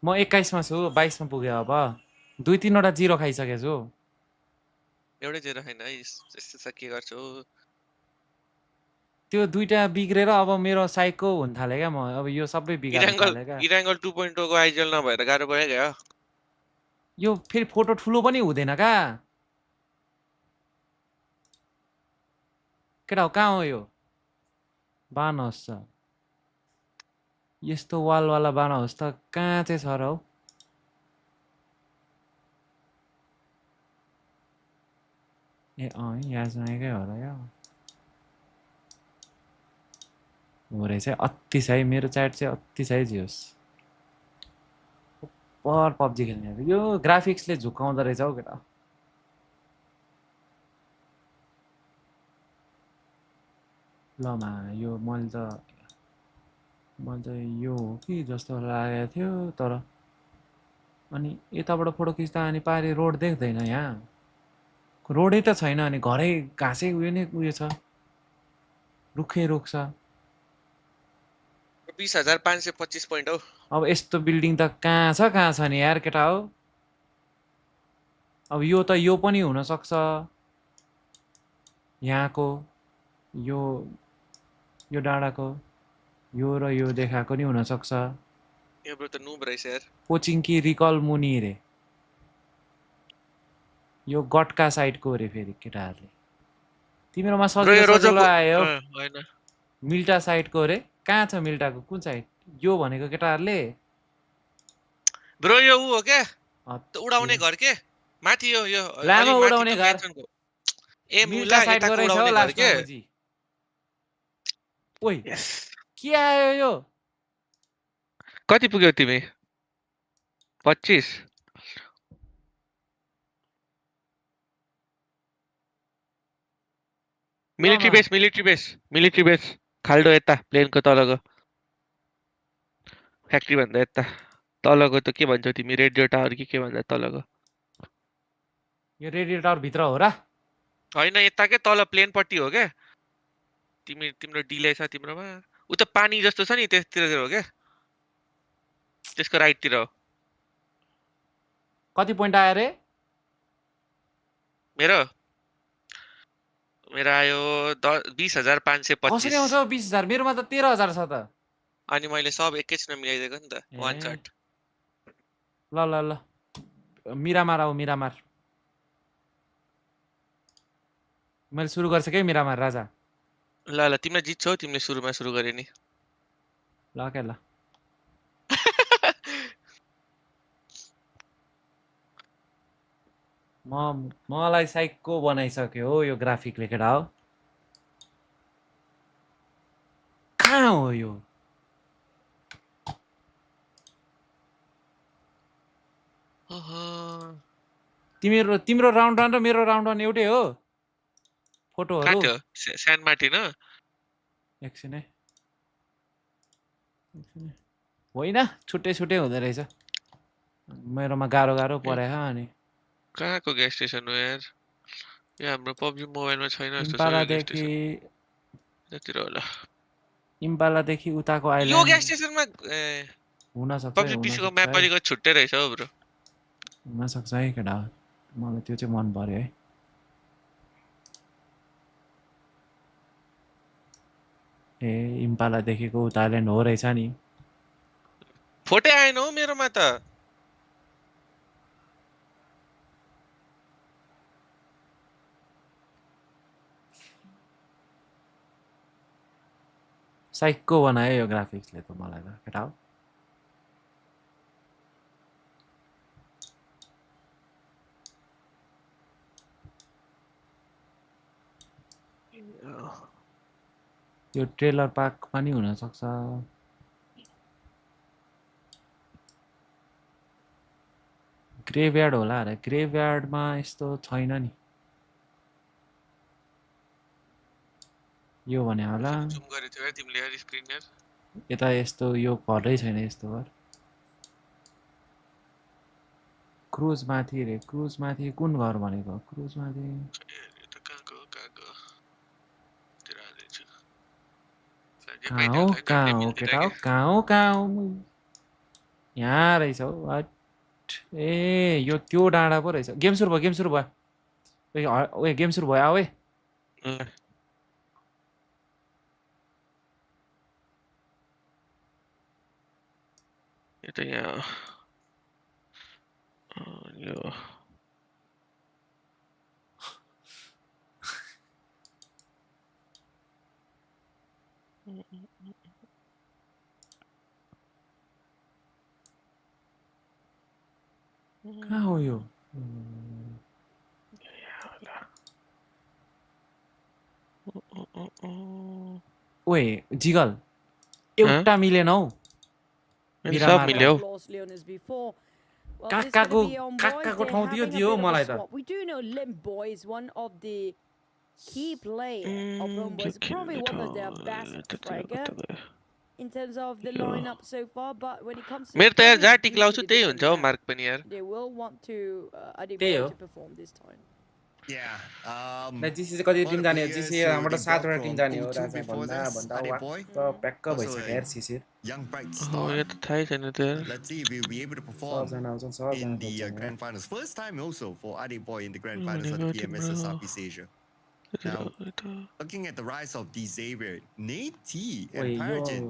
म 21 मा छु 22 मा पुगे अब 2-3 वटा जिरो खाइसकेको छु एउटै जेरो छैन है यस्तो छ के गर्छु त्यो दुईटा बिग्रेर अब मेरो साइको हुन थाले क्या म अब यो सबै बिगार्न थाले क्या इराङ्गल 2.0 को आइजल नभएर गाह्रो भयो क्या यो फेरि फोटो ठुलो पनि हुँदैन का केटा हो कहाँ हो यो बानहोस् छ यस्तो वालवाला बानहोस् त कहाँ चाहिँ छ र हौ ए यहाँ जानेकै हो र यो हो रहेछ अति सही मेरो च्याट चाहिँ अति सही जियोस् पर पब्जी खेल्ने यो ग्राफिक्सले झुक्काउँदो रहेछ हौ केटा लमा यो मैले त यो हो कि जस्तो लागेको थियो तर अनि यताबाट फोटो खिच्दा अनि पारि रोड देख्दैन यहाँ रोडै त छैन अनि घरै घाँसै उयो नै उयो छ रुखै रुख छ 20,525 पोइन्ट हौ अब यस्तो बिल्डिङ त कहाँ छ नि यार केटा हो अब यो त यो पनि हुन सक्छ यहाँको यो डाँडाको यो र यो देखाएको नि हुन सक्छ यो त नुब रहेछ यार कोचिङकी रिकल मुनि रे यो गटका साइडको रे फेरि केटाहरूले तिम्रोमा सजिलो आयो मिल्टा साइडको रे कहाँ छ मिल्टाको कुन साइड यो भनेको केटाहरूले ब्रो यो उ हो के उडाउने घर के माथि यो लामो उडाउने घर ए मुला साइडको रहेछ हो लास्टमा बुझी ओइ के आयो यो कति पुग्यौ तिमी 25 मिलिट्री बेस खाल्डो यता प्लेनको तलको फ्याक्ट्री भन्दा यता तलको त के भन्छौ तिमी रेडियो टावर के भन्छ तलको यो रेडियो टावर भित्र हो र हैन यता के तल प्लेन पट्टी हो के तिम्रो डिले छ तिम्रोमा उ त पानी जस्तो छ नि त्यसतिर हो के त्यसको राइट तिर हो कति पोइन्ट आयो रे मेरो आयो 20,525 कसरी आउँछ 20,000 मेरोमा त 13,000 छ त अनि मैले सब एकैछिनमा मिलाइदिएको नि त वान शट ल मिरामार आऊ मिरामार मैले सुरु गर्छ के मिरामार राजा ल तिमीले जित्छौ तिमीले सुरुमा सुरु गरे नि ल के ल मलाई साइको बनाइसक्यो हो यो ग्राफिकले केटा हो कहाँ हो यो तिम्रो राउन्ड वान र मेरो राउन्ड वान एउटै हो फोटोहरु स्यान मार्टिन एकछिन है होइन छुट्टै हुँदो रहेछ मेरोमा गाह्रो परेछ अनि कहाँको ग्यास स्टेसन हो यार यो हाम्रो पब्जी मोबाइलमा छैन जस्तो छ होला इम्पालादेखि उताको आइल्यान्ड यो ग्यास स्टेसनमा हुन सक्छ पब्जी पीसीको म्याप अलिकति छुट्टै रहेछ हो ब्रो हुन सक्छ है केटा मलाई त्यो चाहिँ मन पर्यो है ए इम्पालादेखिको उता आइल्यान्ड हो रहेछ नि फोटो आएन हौ मेरोमा त साइको बनायो यो ग्राफिक्सले त मलाई त केटा हो यो ट्रेलर पार्क पनि हुन सक्छ ग्रेभयार्ड होला अरे ग्रेभयार्डमा यस्तो छैन नि यो भने होला जुम गरे थियो तिमीले यार स्क्रिन यार यता यस्तो यो घरै छैन यस्तो घर क्रुज माथि रे क्रुज माथि कुन घर भनेको क्रुज माथि कहाँ हो केटा हो कहाँ हो यहाँ रहेछ हौ हट ए यो त्यो डाँडा पो रहेछ गेम सुरु भयो ओए गेम सुरु भयो आऊ है यो त यहाँ यो कहाँ हो यो ओए जिगल एउटा मिलेन हौ सब मिल्यो काकाको ठाउँ दियो मलाई त We do know Lim Boy is one of the key players of Rome Boys, probably one of their best fragger in terms of the lineup so far. But when it comes to मेरो त यार जहाँ टिक लाउँछु त्यही हुन्छ हौ mark पनि यार they will want to त्यही हो to perform this time. Yeah. GC चाहिँ कति टिम जाने हो जिसी हाम्रो 7वटा टिम जाने हो राजा भन्दा त प्याक्क भइसक्यो यार सिसी Young bright हो star. यो त थाहै छैन त यार Let's see if we'll be able to perform सबजना आउँछन् in सबजना the grand finals. First time also for Adi Boy in the grand finals of the PMSL Southeast Asia. Now, looking at the rise of D Xavier, Nate T and Paragen,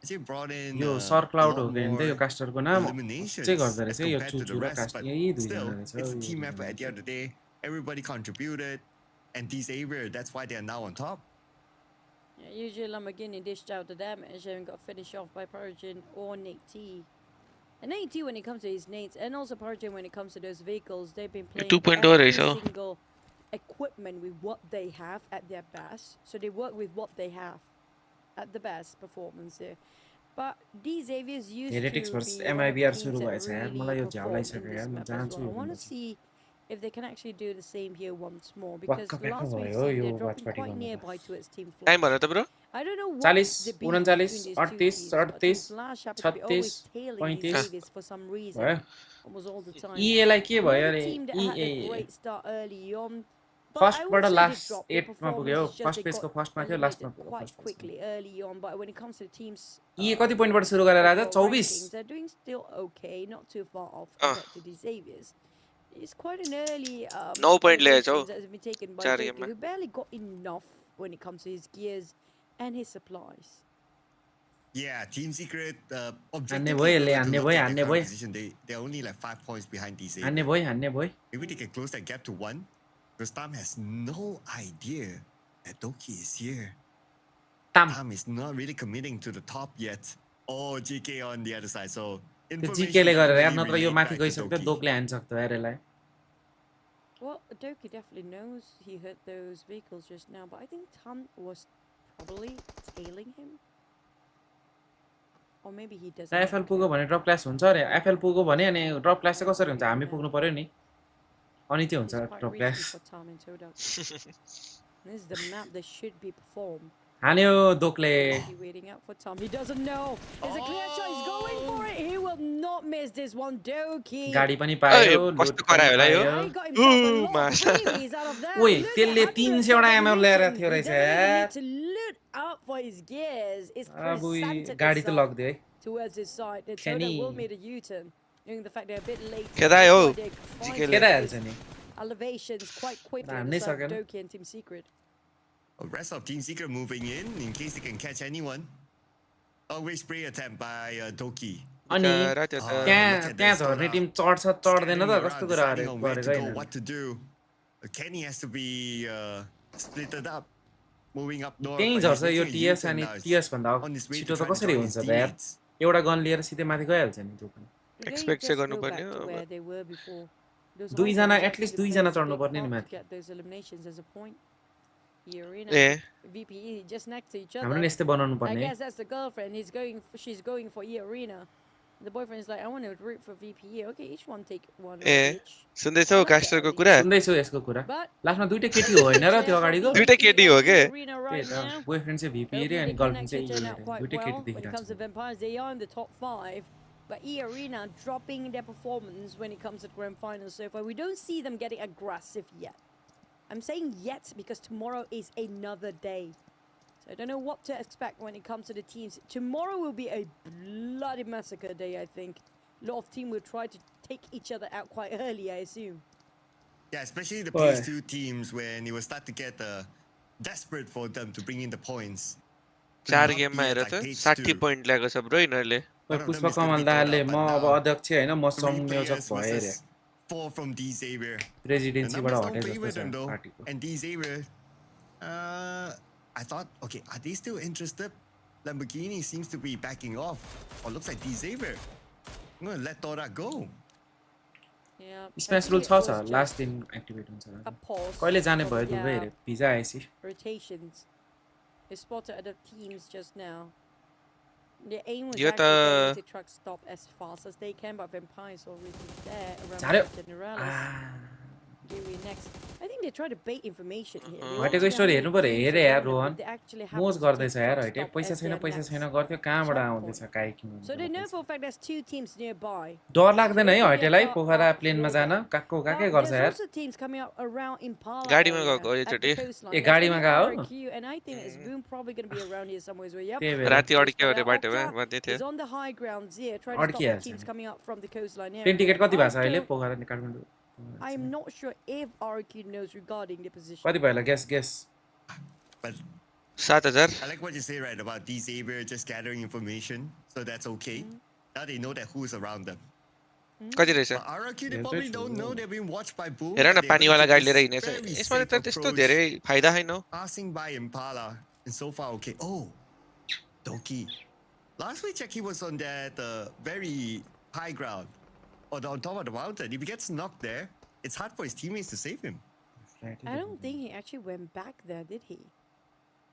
they brought in यो a sir cloud lot हो के more यो कास्टरको नाम eliminations चाहिँ गर्दो as रहेछ यो compared to the चुचु र rest, कास्ट but यही दुईजना still, रहेछ it's a team effort at the end of the day. Everybody contributed, and D Xavier, that's why they are now on top. Yeah, usually Lamborghini dished out the damage and got finished off by Paragen or Nate T. And Nate T, when it comes to his nates, and also Paragen when it comes to those vehicles, they've been playing 2.0 every रहेछ single equipment with what they have at their best. So they work with what they have at the best performance there. But D Xavier's used Heretics to versus be one of the MIBR teams सुरु that भएछ यार really मलाई यो perform झ्याउलाई in सक्यो this यार म map as जान्छु well. I यो want to भन्दैछु see if they can actually do the same here once more, because वाक्क last we've भयो seen यो they're watch dropping party quite गर्नु nearby to its team time Flash. भन त bro I don't know what 40 the beef 39 between these two 38 teams, but Team 38 Flash happen to be always 36 tailing these 35 Xaviers for some reason, भयो almost all the time. इएलाई के भयो Another अरे team that had a great start early on, but I फर्स्टबाट won't say they last dropped their 8 मा performance. पुग्यो It's just first they पेजको got फर्स्टमा थियो लास्टमा eliminated पुग्यो quite first quickly early on. But when it comes to teams, इ कति पोइन्टबाट सुरु गरेर राजा overall 24 rankings, they're doing still okay, not too far off compared to these Xaviers. It's quite an early 9 point लिएछ हौ positions that has been taken by 4 Doki, गेममा who barely got enough when it comes to his gears and his supplies. Yeah, Team Secret. हान्ने Objectively, भयो if यसले we were to हान्ने look भयो at हान्ने their भयो current position, they're only like 5 points behind D हान्ने Xavier. भयो Maybe they can close that gap to 1. Because Tam has no idea that Doki is here. ताम Tam is not really committing to the top yet. Oh, GK on the other side. So त्यो information जिकेले can't गरेर यार really नत्र यो relate माथि back to गइसक्यो Doki. दोकले हान्न सक्छ यार यसलाई Well, Doki definitely knows he hit those vehicles just now, but I think Tam was probably tailing him. Or maybe he doesn't. FL पुग्यो भने ड्रप क्लास हुन्छ अरे एफएल पुग्यो भने अनि ड्रप क्लास चाहिँ कसरी हुन्छ हामी पुग्नु पर्यो नि अनि चाहिँ हुन्छ It's quite drop risky class for Tam and Todak. This is the map that should be performed. हान्यो दोकले He waiting out for Tam. He doesn't know. There's a clear shot. He's going for it. He will not miss this one. Doki. गाडी पनि पायो कस्तो लुट करायो होला यो? He got himself a lot of Masha. freebies out of that. Wait, Look त्यसले at 300 वटा ammo ल्याएर ammunition. थियो He रहेछ doesn't even यार। need to loot out for his gears. It's अबुई presented गाडी त itself लग्दियो है towards his side. The Kenny. Todak will make a U-turn, knowing the fact they're a bit late. खेदायो हौ, They're जिकेले। fighting केटाइहाल्छ नि elevations quite quickly on हान्नै the side of सकेन। Doki and Team Secret. The rest of Team Secret moving in case they can catch anyone. Always spray attempt by Doki. अनि र त्यो त त्यहाँ झर्ने team चढ्छ चढ्दैन त कस्तो कुरा deciding on where to गरेको go, हैन what to do. Kenny has to be splitted up, moving up north. त्यही but he's झर्छ यो making a टिएस U-turn अनि now. He's टिएस भन्दा on his way छिटो to त try and कसरी join हुन्छ his त यार teammates. एउटा गन लिएर सिधै माथि गइहाल्छ नि त्यो पनि They Expect just चाहिँ go गर्नुपर्ने back to हो where अब। they were before. Those दुईजना high grounds एटलिस्ट actually दुईजना plays a चढ्नु big पर्ने नि part to माथि get those eliminations as a point. The arena, A VPE just next to each हाम्रो other. नि यस्तै बनाउनु I पर्ने guess that's the girlfriend. She's going for E arena. The boyfriend is like, I want to root for VPE. Okay, each one take one of A each. सुन्दैछौ कास्टरको कुरा सुन्दैछु यसको कुरा But लास्टमा दुईटै केटी हो होइन र त्यो अगाडिको दुईटै केटी हो के? arena त्यही right त now. बोयफ्रेन्ड चाहिँ भिपी रे Hopefully अनि they can गर्लफ्रेन्ड actually चाहिँ turn इ out रे quite दुईटै केटी well when it comes to देखिरहेको vampires. They are in the top 5. But E-Arena dropping their performance when it comes to grand finals so far. We don't see them getting aggressive yet. I'm saying yet because tomorrow is another day. So I don't know what to expect when it comes to the teams. Tomorrow will be a bloody massacre day, I think. A lot of teams will try to take each other out quite early, I assume. Yeah, especially the PS2 teams when it will start to get desperate for them to bring in the points. 4 गेममा हेर त 60 point ल्याएको छ bro यिनीहरूले पुष्प कमल दाले म अब अध्यक्ष हैन म संयोजक भए रे 4 from D Xavier. प्रेसिडेन्सीबाट हटे जस्तो छ पार्टीको And D Xavier I thought, okay, are they still interested? Lamborghini seems to be backing off. Or looks like D Xavier. I'm gonna let Tora go. Yeah. Space rule छ last दिन activate हुन्छ कहिले जाने भयो Dubai रे visa आएसी rotations. They spotted other teams just now. The aim was Yeah, actually to get the truck stop as fast as they can, but Vampire's already there around Generalis. Next. I think they try to bait information here. हटेको story हेर्नु पर्यो हेरे यार रोहन मोज गर्दैछ यार हटे पैसा छैन गर्थ्यो कहाँबाट आउँदैछ काइकिङ So they know for a fact there's 2 teams nearby. डर लाग्दैन है हटेलाई पोखरा प्लेनमा जान काक्को काकै गर्छ यार There's also teams coming up around Impala. गाडीमा गएको एकचोटी ए गाडीमा गयो And I think it's Boom probably going to be around here somewhere as well. Yep. राति अड्क्यो अरे बाटोमा भन्दै थियो He's on the high grounds here trying to stop the teams coming up from the coastline. Train ticket कति भएको छ अहिले पोखरा नि Kathmandu I'm not sure if RQ knows regarding the position. कति भयो ल guess But 7000 I like what you say right about D Xavier just gathering information, so that's okay. Now they know that who's around them. कति रहेछ But RQ they probably don't know they're being watched by Boom. हेर न They're पानीवाला taking गाडी लिएर this हिँडेछ very यसमा safe त त्यस्तो approach, धेरै फाइदा छैन passing by Impala and so far okay. Oh, Doki. Last we checked he was on that very high ground or on top of the mountain. If he gets knocked there, it's hard for his teammates to save him. I don't think he actually went back there, did he?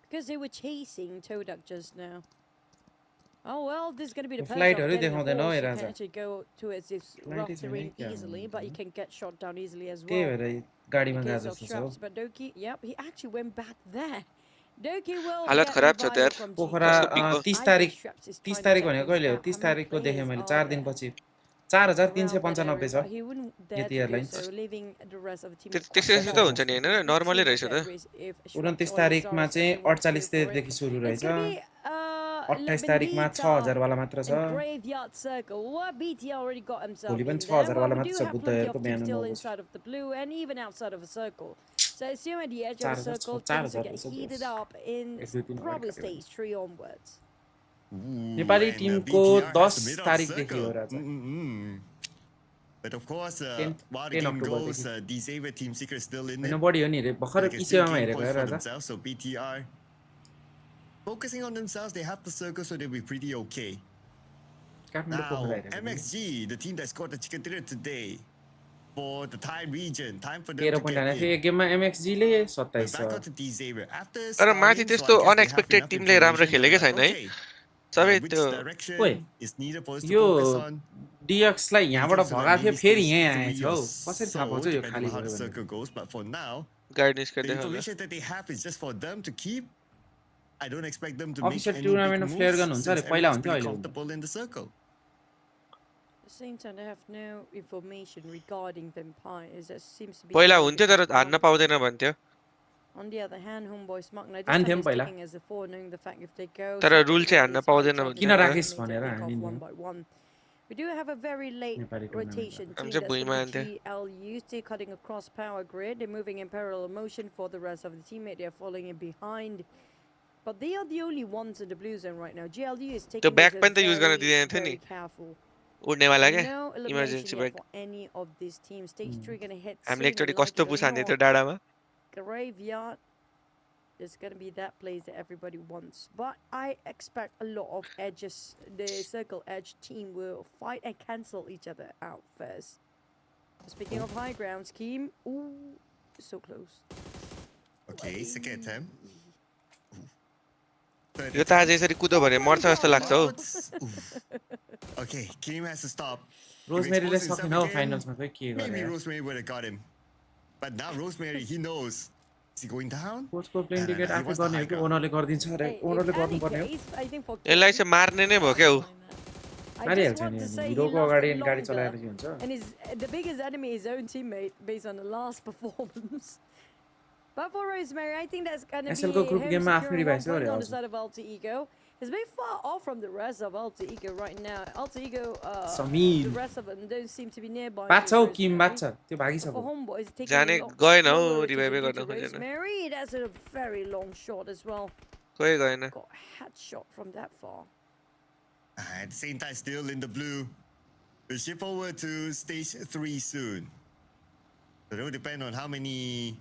Because they were chasing Todak just now. Oh well, this is going to be the flight you can actually go towards this rough terrain easily, but you can get shot down easily as त्यही well. भएर गाडीमा गए Because of जस्तो छ straps, but Doki, yep, he actually went back there. Doki will हालत get खराब छ revived यार from पोखरा GP. 30 I तारिक think Straps is 30 trying to तारिक check भनेको things कहिले हो out. 30 How many तारिकको देखेँ players मैले are 4 there? दिनपछि Around that 4395 छ area, but he wouldn't dare यति to do airlines so, leaving the rest of the team त्यसै त हुन्छ नि हैन नर्मलै रहेछ त 29 तारिकमा चाहिँ 48 देखि सुरु रहेछ 28 तारिकमा 6000 वाला मात्र छ Graveyard Circle. What BT already got himself भोलि in पनि there. 6000 Well, वाला we मात्र do छ have बुद्धहरूको plenty of बिहान teams still 9 inside of the blue and even outside of a circle. So I assume at the edge of the 4000 circle, छ, things will get 4000 heated up in probably stage 3 onwards. Nepali टिमको 10 तारिकदेखि हो राजा But of course, 10 while the game October goes, D Xavier Team Secret is still in it. हैन बढी हो नि रे भर्खर They can still किसेमा gain हेरेको points हो for Raja themselves, so BTR focusing on themselves, they have the circle, so they'll be pretty okay. Kathmandu Now, Pokhara हेरेको MXG, the team that scored the chicken dinner today for the Thai region, time for them 13 to point get हानेको थियो in. एक गेममा MXG ले 27 Back छ out to D Xavier. After तर माथि starting, त्यस्तो so I guess they have unexpected enough टिमले राम्रो information खेलेकै to छैन है like, okay, सबै which त्यो direction Wait. is needed for us to यो focus on. DX लाई यहाँबाट Because, भगाएको थियो maybe फेरि stage यहाँ 3 आएछ or हौ कसरी थाहा पाउँछ so, यो depending खाली on how the भयो circle goes. But for now, guide the निस्कदै होला information that they have is just for them to keep. I don't expect them to make Official any tournament big of moves flare gun हुन्छ since अरे पहिला everyone's हुन्थ्यो pretty अहिले comfortable in the circle. At the same time, they have no information regarding vampires. That seems to be पहिला something हुन्थ्यो that तर they हान्न can't. पाउँदैन भन्थ्यो On the other hand, Homeboy Smart Knight हान्थ्यो this नि time पहिला is sticking as a 4, knowing the fact if they go. तर something rule चाहिँ like हान्न this, पाउँदैन by भन्छ किन chance, राखेस् they भनेर pick off हानिदियो। one by one. We do have a very late Nepali rotation tournament team चाहिँ that's भुइँमा going to हान्थ्यो be GLU, still cutting across power grid. They're moving in parallel motion for the rest of the teammate. They're falling in behind. But they are the only ones in the blue zone right now. GLU is taking त्यो back this पनि त use गर्न very, दिँदैन थियो very नि careful. उड्नेवाला क्या No elimination emergency yet back for any of these teams. Stage 3 going to hit हामीले soon, एकचोटि and like कस्तो it or पुस हान्दै not, थियो डाँडामा Graveyard is going to be that place that everybody wants. But I expect a lot of edges. The circle edge team will fight and cancel each other out first. Speaking of high ground scheme, ooh, so close. Okay, second attempt. यो त आज यसरी कुदो भने मर्छ जस्तो लाग्छ हौ Okay, Kim has to stop. रोजमेरीले If he exposes सकेन himself हौ again, फाइनल्समा खोइ के maybe गरे Rosemary would have got him. But now Rosemary, he knows. Is he going down? कोचको प्लेन टिकट he आफै wants the गर्ने हो high कि ground. ओनरले गरिदिन्छ अरे Hey, ओनरले if any गर्नुपर्ने हो case, I think for यसलाई चाहिँ मार्ने नै भयो क्या उ हालिहाल्छ नि हिरोको अगाडि गाडी चलाएर के हुन्छ And the biggest enemy is his own teammate based on the last performance. But for Rosemary, I think that's going to be SL को group game मा him आफ्नो securing device 1 point हो on रे the side of Alter Ego. He's very far off from the rest of Alter Ego right now. Alter Ego, Samir. the rest of them don't seem to be nearby. बाच्छौ किम बाच्छ त्यो भागिसक्यो For Homeboy, it's taking जाने a lot गएन हौ slower to revive get गर्न to खोजेन Rosemary. That's a very long shot as well. कोही गएन Got a headshot from that far. At the same time, still in the blue. We'll shift forward to stage 3 soon. So it will depend on how many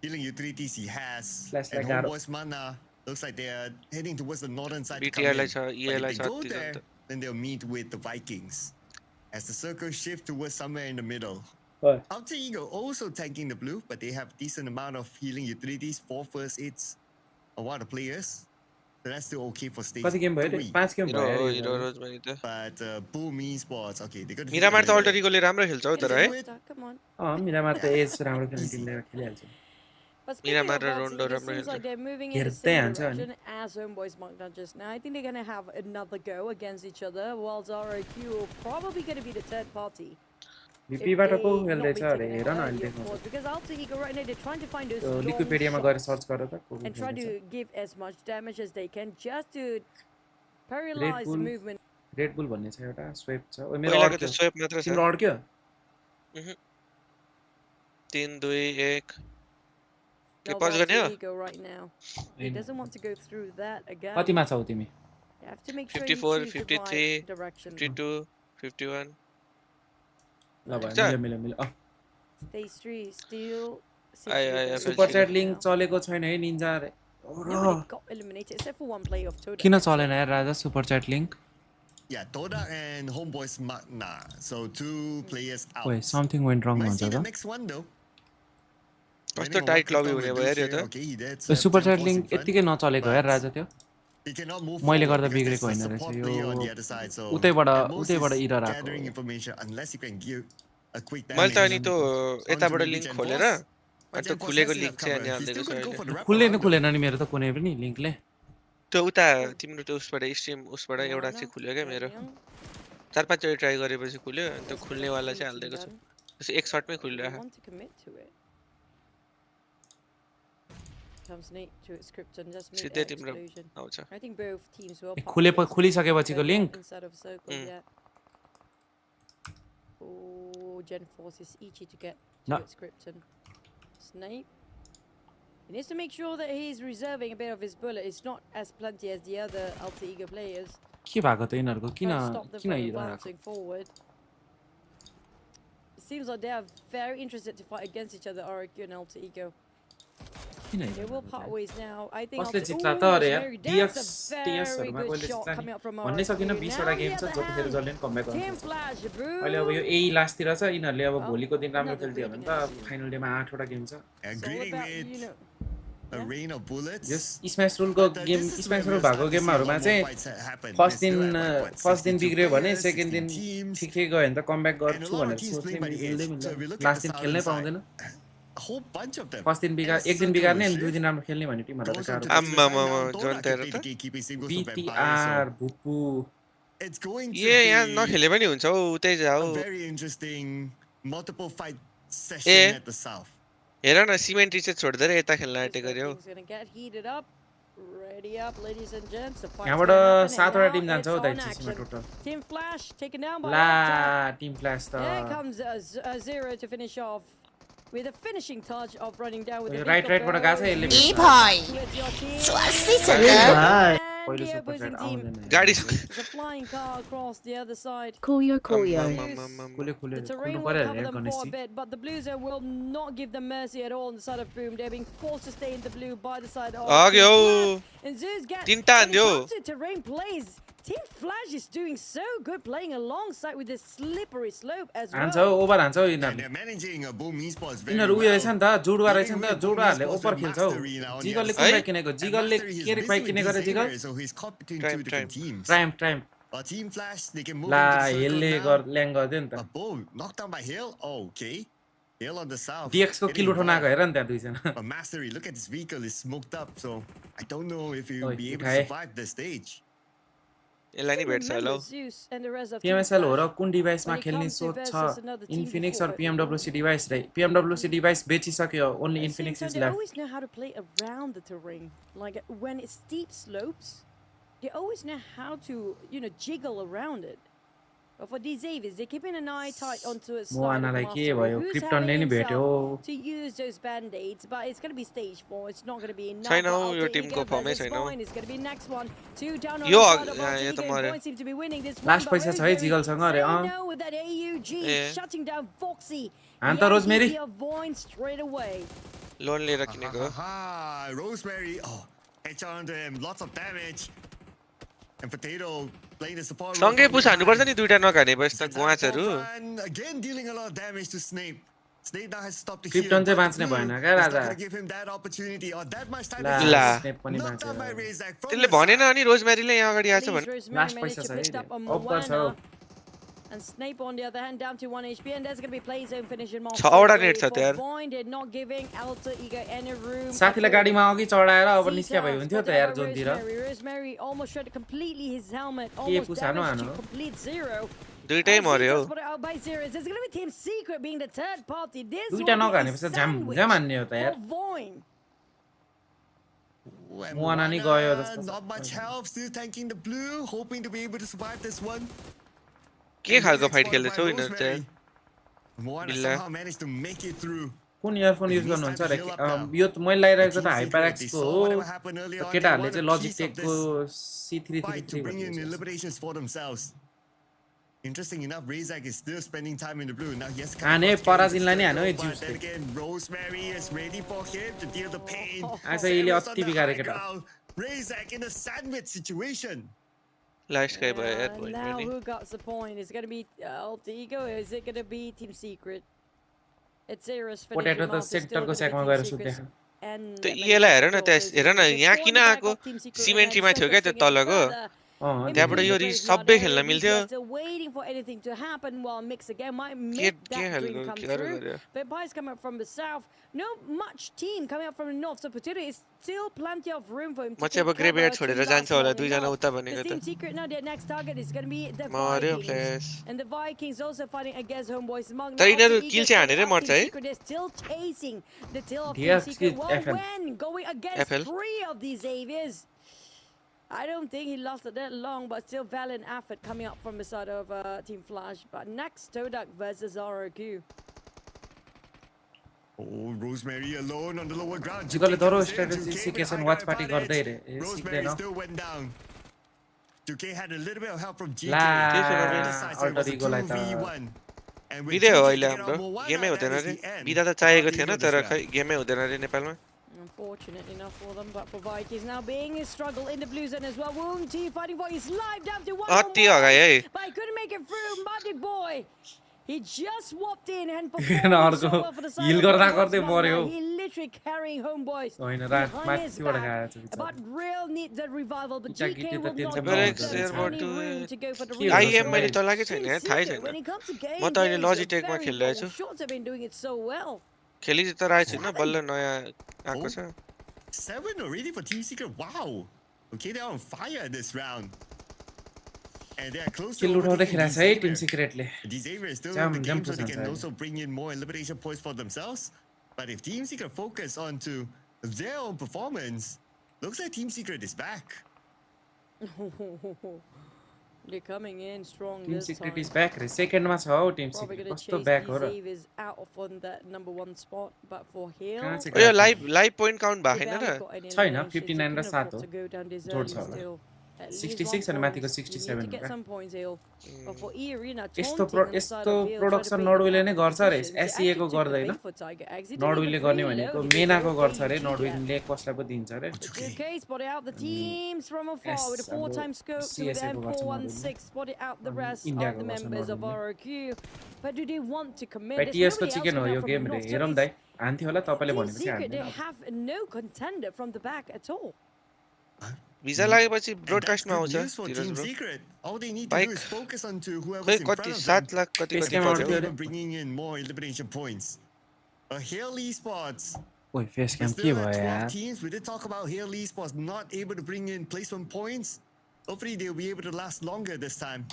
healing utilities he has. Flash And like that. Homeboy's mana looks like they are heading towards the northern side to BTR come in. लाई छ But EA if लाई they छ go अति there, Janta then they'll meet with the Vikings. As the circle shift towards somewhere in the middle. Right. Alter Ego also tanking the blue, but they have decent amount of healing utilities, 4 first aids on one of the players. So that's still okay for stage कति game भयो 3. 5 game hero भयो hero rosemary त But Boom esports, okay, they're gonna Miramar त alter Igole राम्रो खेल्छ हौ तर है Come on. मिरामार त एज राम्रो खेल्ने टिमले खेलिहाल्छ But speaking Miramar of र Alter Rondo Ego, it राम्रो seems खेल्छ like they're moving in the हेर्दै same हान्छ अनि direction as Homeboys marked out just now. I think they're going to have another go against each other, while Zara Q are probably going to be the third party. भिपीबाट को खेल्दैछ अरे हेर न अहिले देख्नु Because Alter Ego right now they're trying to find those त्यो long लिक्विपेडियामा गएर shots search गर त को and try to give as much damage as they can just to paralyze the Bull. movement. Red bull भन्ने छ एउटा swap छ ओ मेरो पहिलाको त अड्क्यो स्वेप मात्र छ तिम्रो अड्क्यो 3 2 1 के Now पज गर्ने हो Alter Ego right now. He doesn't want to go through that again. कतिमा छौ तिमी You have to make sure 54 you choose the 53 right direction. 52 51 ल भयो छ? मिल्यो मिल्यो मिल्यो Stage 3 still. I super chat link चलेको छैन है निन्जा रे Nobody got eliminated except for one player of Toda. किन चलेन यार राजा super chat link Yeah, Toda and Homeboys Magna. So 2 players out. ओए समथिङ वेन्ट रङ Might भन्छ see the त next one though. कस्तो टाइट लबी हुने भयो यार यो त Okay, he did. त्यो सुपर च्याट लिंक यतिकै नचलेको यार राजा त्यो He cannot move मैले forward गर्दा because बिग्रेको there's a होइन रहेछ support यो player on the other side. So उतैबाट at most उतैबाट it's इरर gathering आको information unless you can give a quick मैले त damage. अनि त्यो यताबाट लिंक खोलेर अनि त्यो खुलेको लिंक चाहिँ अनि हाल्दिएको छु अहिले खुल्दैन खुलेन नि मेरो त कुनै पनि लिंकले त्यो उता तिम्रो त्यो उसबाट स्ट्रिम उसबाट एउटा चाहिँ खुल्यो क्या मेरो 4-5 चोटि ट्राई गरेपछि खुल्यो अनि त्यो खुल्नेवाला चाहिँ हाल्दिएको छु त्यसै एक सर्टमै खुल्यो Want to commit to it. Comes neat to its script and just made सिधै an तिम्रो explosion. आउँछ I think both teams will. खुलिसकेपछिको link Inside of circle, yeah. Oh, Gen Force is easy to get to No. its script and Snape. He needs to make sure that he's reserving a bit of his bullet. It's not as plenty as the other Alter Ego players. के भएको त यिनीहरुको किन Trying to stop them किन from hero आएको advancing forward. It seems like they are very interested to fight against each other, RQ and Alter Ego. किन They will part ways now. I think कसले Alter- जित्ला Ooh, त अरे यार Rosemary, DX that's a TS very हरुमा good कहिले shot जित्ला coming up from भन्नै सकिन RQ. 20 Now वटा the game छ other जतिखेर hand, जसले कमब्याक Team गर्छ Flash, अहिले अब यो boo. ए लास्टतिर छ यिनीहरुले अब Oh, भोलिको दिन राम्रो another खेल्दियो भने greedy त energy. फाइनल डेमा 8 वटा गेम छ And It's all greeting about, with you know, a rain of bullets. यस स्म्याश रुलको गेम स्म्याश रुल भएको गेमहरुमा चाहिँ फर्स्ट दिन बिग्रियो भने सेकेन्ड दिन ठिक ठिक गयो भने त कमब्याक गर्छु भनेर सोच्ने मिल्दै मिल्दैन लास्ट दिन खेल्नै पाउँदैन A whole bunch of them. First दिन एक दिन बिगार्ने अनि दुई दिन राम्रो खेल्ने भन्ने टिमहरुलाई त गाह्रो बीटीआर भुपु It's going to ए यहाँ नखेले पनि हुन्छ हौ उतै जाऊ a very interesting multiple fight Eh. session at the south. हेर न सिमेन्ट्री चाहिँ छोड्दै यता खेल्न आँटेको अरे हौ things gonna get heated up. Ready up, ladies and gents. The fight's यहाँबाट gonna happen, 7 वटा and टिम now जान्छ हौ it's on दाइचिसमा action. Total Team Flash taken down by ला Octa. टिम फ्ल्याश त There comes a Zero to finish off with a finishing touch of running down with the right pick of राइटबाट गएको छ यसले those. E point. Towards your team. 60 And पहिलो the super opposing chat team. आउँदैन गाडी There's a flying car across the other side. Coolio, खुले The खुले terrain खुल्नु will पर्यो cover यार them for a Ganeshji bit, but the Blues will not give them mercy at all on the side of Boom. They're being forced to stay in the blue by the side of आग्यो Team Flash. And Zeus get तिनटा when it हान्दियो comes to terrain plays. Team Flash is doing so good playing alongside with this slippery slope as हान्छ हौ well. Over हान्छ हौ And यिनीहरुले they're managing a Boom esports very यिनीहरु उयो रहेछ well. नि त जुडुवा रहेछ नि त जुडुवाहरुले ओभर खेल्छ हौ जिगलले कुन बाइक किनेको And जिगलले Master, he's के रे busy बाइक with किनेको रे his jiggle saver, so he's caught between Triumph, two different Triumph. teams. ट्राइम But Team Flash, they can move ला into the यसले circle now. ल्याङ गर्दियो नि त But Boom, knocked down by Hill. Oh, okay. Hill on the south. DX को getting किल उठाउन आएको involved. हेर नि त्यहाँ दुईजना But Mastery, look at this vehicle, is smoked up, so I don't know if he'll Oi, be able to okay. survive this stage. यसलाई नि भेट्छ होला हौ PMSL हो र कुन डिभाइसमा खेल्ने सोच छ इन्फिनिक्स or PMWC डिभाइस रे PMWC डिभाइस बेचिसक्यो only Infinix is they left always know how to play around the terrain. Like when it's steep slopes, they always know how to, jiggle around it. But for these Avies, they're keeping an eye tight onto a slide of mastery. Who's having himself to use those band-aids, but it's going to be stage 4. It's not going to be enough. छैन हौ यो टिमको फर्मै छैन हौ It's going to be next one. 2 down on यो the side of यो त Alter मर्यो Ego. Seem to be winning this one. Last पैसा छ है जिगलसँग अरे no with that AUG shutting down Foxy. हान त rosemary avoid straight away. Loan लिएर किनेको Rosemary, HR onto him, lots of damage. And Potato playing the support. सँगै पुस हान्नुपर्छ नि दुईटा नखाने भएछ त गुवाचहरु Again dealing a lot of damage to Snape. Snape now has stopped the Krypton चाहिँ बाँच्ने भएन के राजा give him that opportunity or that much time. ला स्नेप पनि बाँच्यो त्यसले भनेन अनि रोजमेरीले यहाँ अगाडि आछ भने लास्ट पैसा छ है अफ गर्छ हौ And Snape on the other hand down to 1 HP and there's going to be play zone finish in छ वटा नेट छ त यार not giving Alter Ego any room. साथीलाई गाडीमा अघि चढाएर अब निस्किया भए हुन्थ्यो त यार जोनतिर Rosemary almost shredded completely his helmet, के almost पुसानो damaged हानो to complete 0. दुईटै मर्यो There's going to be Team Secret being the third party. This दुईटा one नखाने is पछि जाम हान्ने हो त यार Voin. मुआना नि गयो जस्तो Not much help, still tanking the blue, hoping to be able to survive this one. के खालको फाइट खेल्दैछौ यिनीहरु चाहिँ Moana somehow managed to make it through. कुन इयरफोन युज गर्नुहुन्छ रे यो त मैले लगाइरहेको त हाइपरएक्सको हो केटाहरुले चाहिँ लजिटेकको Fight to bring in C333 eliminations for themselves. Interesting enough, Razak is still spending time in the blue. Now he has हाने पराजिनलाई नि हानो है But juice then again, Rosemary is ready for him to deal the pain. आज यसले अति बिगारे केटा Razak in a sandwich situation. Last गाई भयो यार And now who got the point? Is it going to be Alter Ego or is it going to be Team Secret? It's Zero's potato त सेक्टरको स्याकमा गएर सुत्दै त यसलाई हेर न त्यस हेर न यहाँ किन आको सिमेन्ट्रीमा थियो क्या त्यो तलको त्यहाँबाट यो रि सबै खेल्न मिल्थ्यो waiting for anything to happen while Mix again might के make के that dream खालको come के true. गर्यो Vampires coming up from the south. No much team coming up from the north. So Potato is still plenty of room for him to म चाहिँ अब ग्रेभयार्ड छोडेर जान्छ होला दुईजना उता भनेको Team त Secret now their next target is going to be the मर्यो Vikings. Place And the Vikings also fighting against Homeboys. तर यिनीहरु किल चाहिँ हानेरै मर्छ है They're still chasing the tail of Yes, Team Secret. Well, FL. when going against FL. 3 of these Aviers. I don't think he lasted that long, but still valiant effort coming up from the side of Team Flash. But next, Todak versus ROQ. Oh, Rosemary alone on the lower ground. जिगलले दरो strategy सिकेसन watch party गर्दै रे Rosemary सिक्दैन still went down. 2K had a little bit of help from GK. ला alter इगोलाई त बिदे हो अहिले हाम्रो गेमै हुँदैन रे बिदा त चाहिएको थिएन तर खै गेमै हुँदैन रे नेपालमा Unfortunate enough for them, but for Vikings now being a struggle in the blue zone as well. Woong T fighting for his life down to 1 अति अगाइ है but he couldn't make it through. Muddy boy, he just swapped in and किन अर्को hill गर्दा गर्दै मर्यो he literally carrying Homeboys हैन रात माथिबाट खाएको छ but real need the revival, but Jack GK Gita will not Jack give Gita any room to go for the के आइएम गर्छ मैले भाइ? चलाएकै छैन यार थाहै छैन when it comes to game, म त अहिले लजिटेकमा खेलिरहेको छु shots have been doing it so well. खेलि त रहेको छैन बल्ल नयाँ आएको छ 7 already for Team Secret. Wow. Okay, they're on fire this round. And they are close to किल उठाउँदै overtaking खेलाछ है टिम Xavier. सिक्रेटले Xavier is still Jam- in the jam game, so they percent can side. also bring in more elimination points for themselves. But if Team Secret focus onto their own performance, looks like Team Secret is back. They're coming in strong team this secret time. Is back रे सेकेन्डमा छ हौ team Probably secret gonna कस्तो chase back these हो र Avies out of on that number 1 spot, but for Hill, कहाँ चाहिँ ओ यो गएको? लाइभ पोइन्ट काउन्ट they भएको छैन barely र got any छैन, eliminations. 59 They र couldn't 7 afford to go down this जोड्छ early होला। still. At least 66 1 and माथिको point. You need 67 to get होला। some points, Hill. But for E Arena, यस्तो taunting on the side यस्तो of Hill, trying to production bait नर्वेले them नै out गर्छ of रे positions. They SCA को actually took the गर्दैन bait for Tiger. Accidentally नर्वेले but गर्ने really भनेको low. They मेनाको go गर्छ रे AUG, yeah. नर्वेले कसलाई पो दिन्छ रे It's It's okay. okay, spotted out the teams from afar with a Yes, 4-time scope to the CSA को गर्छ M416, spotted out the rest India of the को गर्छ members of नर्वेले। ROQ. But do they want to commit? भाइ There's TS को nobody else chicken हो coming यो out from game the रे north, so हेरौँ it's दाइ हान्थ्यो होला तपाईले Team भनेपछि Secret, they हान्दैन have no contender from the back at all. Visa लागेपछि And that's ब्रोडकास्टमा good आउँछ news for Dheeraj Team bro Secret. All they need to Bike. do is focus onto whoever's खै in front कति of them. 7 lakh कति Base कति game पर्यो आउँथ्यो। Even bringing in more elimination points. Hail Esports. ओइ face We're क्याम के still भयो at 12 यार teams. We did talk about Hail Esports not able to bring in placement points. Hopefully they'll be able to last longer this time.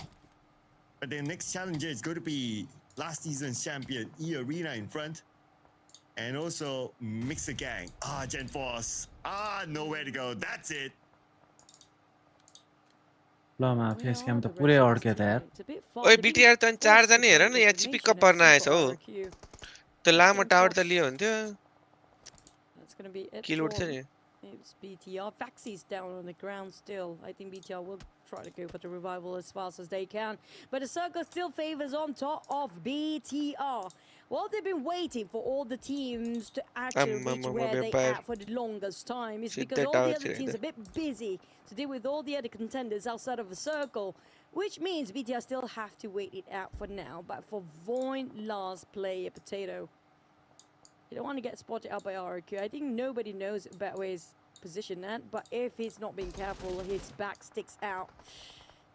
But their next challenger is going to be last season's champion E Arena in front. And also Mixer Gang. Gen Force. Nowhere to go. That's it. ल mafia scam त पुरै अड्क्यो त यार ओइ BTR त 4 जना हेर न यहाँ चिपिक्क पर्न आएछ हौ त्यो लामो टावर त लियो हुन्थ्यो किल उठ्छ नि It's BTR. Faxi's down on the ground still. I think BTR will try to go for the revival as fast as they can. But the circle still favors on top of BTR. Well, they've been waiting for all the teams to actually reach where they are for the longest time. It's because all the other teams are a bit busy to deal with all the other contenders outside of the circle, which means BTR still have to wait it out for now. But for Void, last player, Potato, you don't want to get spotted out by RQ. I think nobody knows about where his position at, but if he's not being careful, his back sticks out.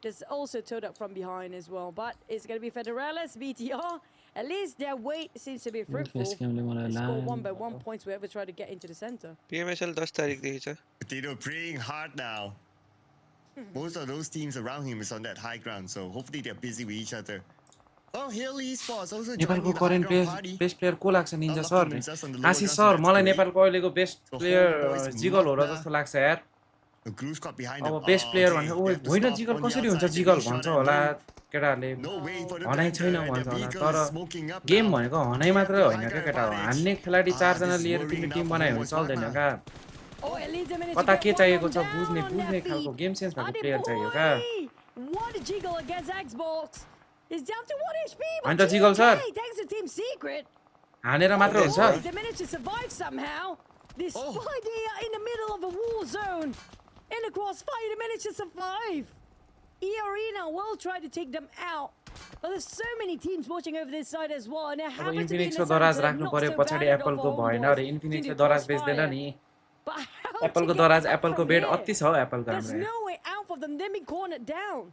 There's also towed up from behind as well, but it's going to be Federales, BTR. At least their wait seems to be fruitful. They score 1 by 1 points whoever try to get into the center. PMSL 10 तारिख देखि छ Potato praying hard now. Most of those teams around him is on that high ground, so hopefully they're busy with each other. Oh, Hill Esports also नेपालको current best player को लाग्छ Ninja sir आशिष sir मलाई नेपालको अहिलेको best player jiggle हो र जस्तो लाग्छ यार अब बेस्ट प्लेयर भने ओ होइन जिगल कसरी हुन्छ जिगल भन्छ होला केटाहरुले हनाइ छैन भन्छ होला तर गेम भनेको हनाइ मात्रै होइन के केटा हो हान्ने खेलाडी 4 जना लिएर तिमीले टिम बनायो भने चल्दैन का कता के चाहिएको छ बुझ्ने खालको गेम सेन्स भएको प्लेयर चाहियो का What a jiggle against Xbox. It's down to 1 HP. And the jiggle, sir. Thanks to Team Secret. हानेर मात्र हुन्छ They managed to survive somehow. Despite they are in the middle of a war zone. In the crossfire, they managed to survive. E Arena will try to take them out. But there's so many teams watching over this side as well. And they अब happen to be in इन्फिनिक्सको the दराज center, राख्नु not पर्यो so पछाडी bad एप्पलको off भएन Homeboys अरे इन्फिनिक्सले into the दराज बेच्दैन crossfire. नि But how एप्पलको to get दराज up एप्पलको from बेड here? अति छ हौ एप्पलको There's हाम्रो no way out for them. They've been cornered down.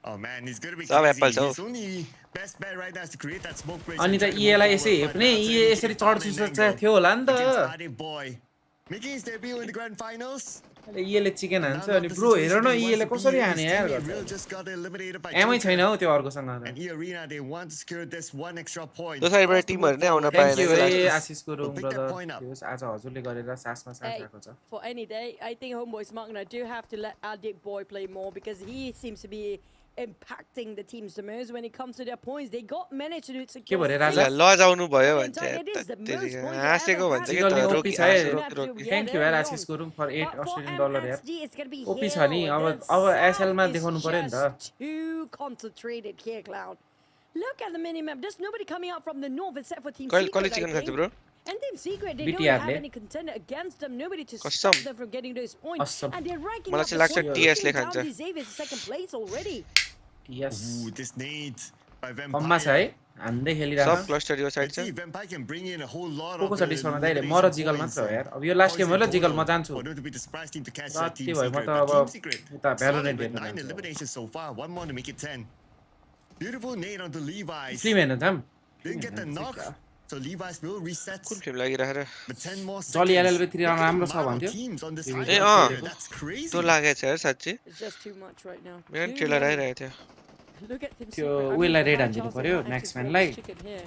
Oh man, he's gonna be Some crazy. apples, His only best bet right now is to create that smoke bridge. अनि त ईएलाई यसै हेप्ने ईए यसरी चढ्छु थियो होला नि त boy. Making his debut in the grand finals. ईएले चिकन हान्छ अनि ब्रो हेर न ईएले कसरी हाने यार एमै छैन हौ त्यो अर्कोसँग And E Arena, they want to secure this one extra point. त्यो साइडबाट टिमहरु नै आउन थ्यांक यू पाएन है आशिषको रुम ब्रदर आज हजुरले गरेर सासमा सास Hey, राखेको छ for any day, I think Homeboy Smart and I do have to let our Dick Boy play more because he seems to be impacting the teams the most when it comes to their points. They got managed to secure भयो राजा? लजाउनु भयो भन्छ It is the most points they हाँसेको ever भन्छ had. कि जिगलले त OP छ है thank you यार आशिषको रुम फर 8 अस्ट्रेलियन डलर यार MSG, it's gonna be OP छ नि अब एसएल मा देखाउनु पर्यो नि त just too concentrated here, Cloud. Look at the minimap. There's nobody coming out from the north except for Team कहिले Secret. चिकन I खान्छ think. Bro And Team Secret, they BTR don't have ले. any contender against them. Nobody to Custom. stop them from getting those points. Custom. And they're ranking मलाई up चाहिँ the लाग्छ point, TS ले pushing खान्छ down Xavier's second place already. Yes Ooh, this nade by कममा छ है Vampire. हान्दै खेलिरहेको सब cluster यो साइड Let's छ see if Vampire can bring in a whole lot को of छ डिस्कमा दाइले म र जिगल मात्र हो यार अब यो लास्ट गेम हो ल जिगल म जान्छु For them to be the surprise team to catch र that के Team भयो म Secret. त But अब Team Secret, उता solid भ्यालोरेन्ट with हेर्न 9 जान्छु eliminations so far. One more to make it 10. Beautiful nade onto Levi's. Film हेर्न जाम Didn't get the knock, so Levi's will reset. कुन फिल्म लागिरहेर But 10 more जली seconds. LLB 3 राम्रो छ Look at the भन्थ्यो amount of teams on this A, island अँ। here. That's crazy. त्यो लागेछ यार साच्चै It's just too much right now. मेरो Too ट्रेलर many. आइरहेको थियो Look at Team त्यो Secret. I mean, उयोलाई रेड high हानिदिनु chance पर्यो, they might Max actually Man-लाई। score chicken here.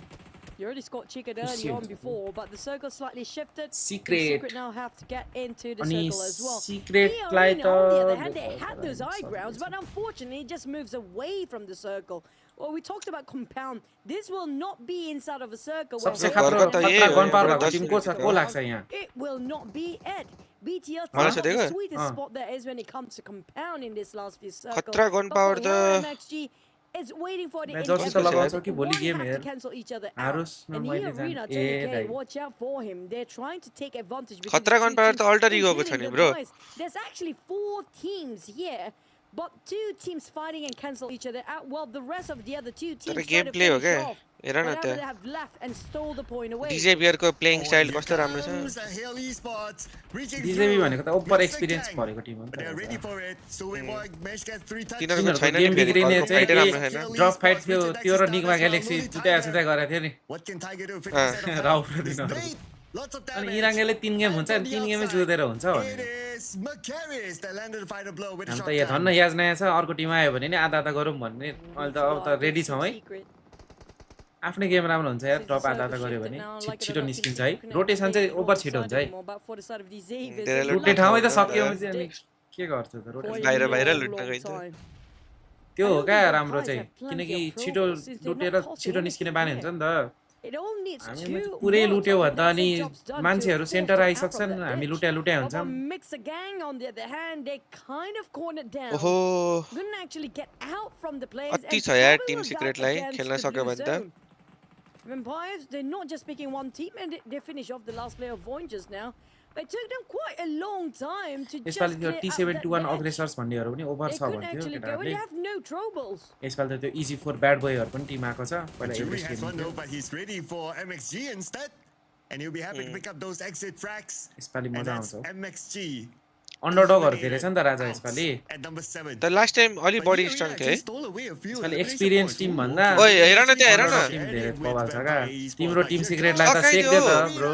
You already scored chicken early Shit. on before, but the circle slightly shifted. Team Secret. Secret now have to get into the अनि circle as well. सिक्रेटलाई Arena, त on the other hand, they had those high grounds, but unfortunately, it just moves away from the circle. Well, we talked about compound. This will not be inside of a circle. where सबसे one खतरा man त has यही खतरा हो, gun power यहाँ भएको पर team को छ को लाग्छ यहाँ It will not be Ed. BTR मलाई what सोधेको? the sweetest spot there is when it comes to compound in this last few circles. खतरा गन But पावर for त MXG, is waiting for the मैं Jersey त लगाउँछु कि भोलि One game have हेर to cancel each other out. हारोस् न And मैले here जान Arena, ए 20K, दाइ watch out for him. They're trying to take advantage because खतरा the gun two power teams, त अल्टर इगोको छ including नि the bro boys. There's actually 4 teams here, but 2 teams fighting and cancel each other out. Well, the rest of the other 2 teams तर try game to play हो finish क्या off. हेर न Whatever they त्यहाँ have left and stole the point away. डिजे बियरको playing Oh, style here कस्तो राम्रो छ comes the Hill Esports, reaching डिजेबी through. भनेको त ओभर Mixer एक्सपिरियन्स gang. भरेको टिम हो नि But they're ready त for it. So we managed to get 3 touchdowns. तिनीहरूको छैन नि गेम फेरि बिग्रिने अर्को चाहिँ फाइटै राम्रो छैन ड्रप फाइट थियो त्यो र निगमा ग्यालेक्सी छुट्याइ गरेको थियो नि What can Tiger do? Ah. 50% of राउ health. This दिनहरु nade Lots of अनि damage. इराङ्गेले 3 गेम हुन्छ नि 3 गेमै जोदेर हुन्छ It भने is Macarius that landed the final blow with a हामी त यहाँ धन्न shotgun. याज नयाँ छ अर्को टिम आयो भने नि आधा गरौँ भन्ने अहिले त अब त रेडी छौँ है आफ्नै गेम राम्रो हुन्छ यार ड्रप आधा गर्यो भने छिटो निस्किन्छ है रोटेसन चाहिँ ओभर छिटो हुन्छ है लुट्ने ठाउँै त सक्यो भने अनि के गर्छ त रोटेसन बाहिर लुट्न गइन्छ त्यो हो क्या राम्रो चाहिँ किनकि छिटो लुटेर छिटो निस्किने बानी हुन्छ नि त हामी पुरै लुट्यो भने त अनि मान्छेहरू सेन्टर आइसक्छन् हामी लुट्या हुन्छौँ ओहो कति छ यार टिम सिक्रेटलाई खेल्न सक्यो भने त Vampires, they're not just picking one team and they finish off the last player of Void just now. It took them quite a long time to just यसपालि त्यो clear out T71 that अग्रेसर्स भन्नेहरू पनि over They छ couldn't भन्थ्यो actually go and केटाहरूले they have no troubles. यसपालि त त्यो इजी फोर ब्याड बोयहरू पनि टिम आएको छ पहिला Jury average has team one though, but he's ready for MXG instead. And he'll be happy to pick up those exit fracks. यसपालि And मजा that's आउँछ MXG. अन्डरडगहरू धेरै छ नि त राजा यसपालि At number 7. त लास्ट टाइम अलि बढी स्ट्रङ थियो है यसपालि एक्सपिरियन्स टिम भन्दा ओइ हेर न त्यहाँ हेर न टिम धेरै बवाल छ क्या तिम्रो टिम सिक्रेटलाई त सेक्दे त ब्रो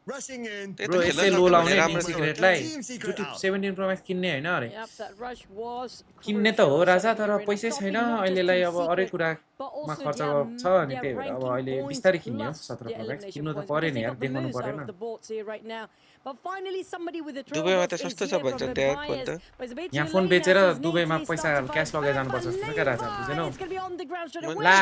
Rushing in. ब्रो यसै लो लाउने टिम सिक्रेटलाई Team secret out. 17 pro max किन्ने हैन अरे Yep, that rush was किन्ने त हो crucial. राजा तर They're पैसै stopping छैन not just अहिलेलाई Team अब अरू Secret, कुरा but मा also खर्च their- छ अनि their त्यही भएर अब ranking अहिले points बिस्तारै किन्ने हो plus 17 their pro Max elimination किन्नु त points, पर्यो because नि they यार got the देखाउनु moves out परेन of the boards here right now. But finally somebody with the दुबईमा त troubles सस्तो is छ here भन्छ from त्यहाँ Vampires. भन्दा। But it's a bit यहाँ too फोन late बेचेर now, so दुबईमा Nate पैसा starts to क्यास fight लगाइ back, जानुपर्छ but जस्तो क्या राजा Levi बुझेनौ is gonna be on the ground straight away. ला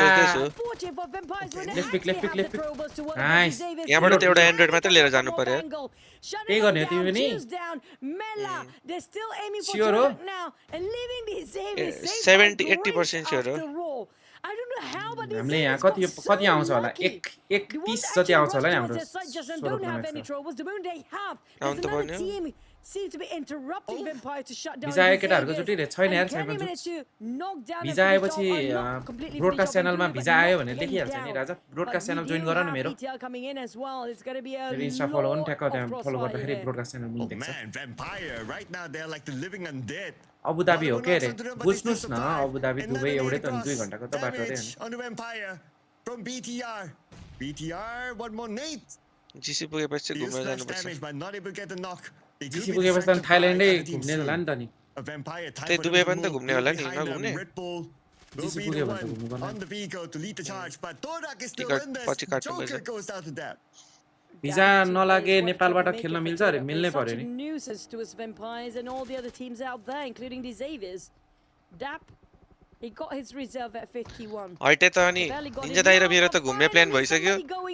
Unfortunate for Vampires when they Left pick, left actually pick, have the left pick. troubles to work Nice. with Xavier. यहाँबाट त एउटा Android मात्र लिएर जानु पर्यो त्यही गर्ने हो तिमी पनि down. Mela, they're still aiming for Sure हो? Turok now and leaving the Xavier safe 70-80% by sure grace हो। after all. I don't know how, but the हामीले Xaviers यहाँ got कति so कति आउँछ होला lucky. 1 The 30 ones जति actually आउँछ होला नि rush हाम्रो towards their side just 16 don't pro have any Max troubles. The moment they have, there's आउनु त another पर्ने हो। team seems to be interrupting Vampire to shut down visa आयो the केटाहरूको Xaviers. जुटी छैन यार And Kenny छैन managed to knock down visa and finish आएपछि off, not completely broadcast finish off च्यानलमा Vancouver, भिजा but आयो knock भने them लेखिहाल्छ नि down. Raja But broadcast we channel do join गर न have मेरो BTL coming in as well. It's going to be a मेरो Insta follow गर्नु lot ठ्याक्क of त्यहाँ फलो crossfire गर्दाखेरि here. ब्रोडकास्ट च्यानल Oh मिल देख्छ man, Vampire. Right now they're like the living undead. Abu Dhabi हो के अरे But they बुझ्नुहोस् still न survive. अबुधाबी दुबई एउटै त 11 अनि 2 घण्टाको त बाटो अरे damage on the Vampire from BTR. BTR, one more Nate. GC पुगेपछि Few घुम्न splash जानुपर्छ damage, but not able to get the knock. They could GC be पुगेपछि त distracted by थाइल्यान्डै other teams घुम्ने too. होला नि त नि A Vampire time त्यही for दुबई them पनि to त move. घुम्ने होला नि Behind नघुम्ने them, Red Bull will GC be पुग्यो the भने त घुम्नु one पर्ने on the vehicle to lead the charge, but Torak is still ticket in this. पछि काट्नु Joker पर्छ goes down to that. Visa नलागे नेपालबाट खेल्न मिल्छ अरे मिल्नै पर्यो नि Nuisance to us Vampires and all the other teams out there, including the Xaviers. Dap, he got his reserve at 51. हल्टे त अनि निन्जा दाइ र मेरो त घुम्ने प्लान भइसक्यो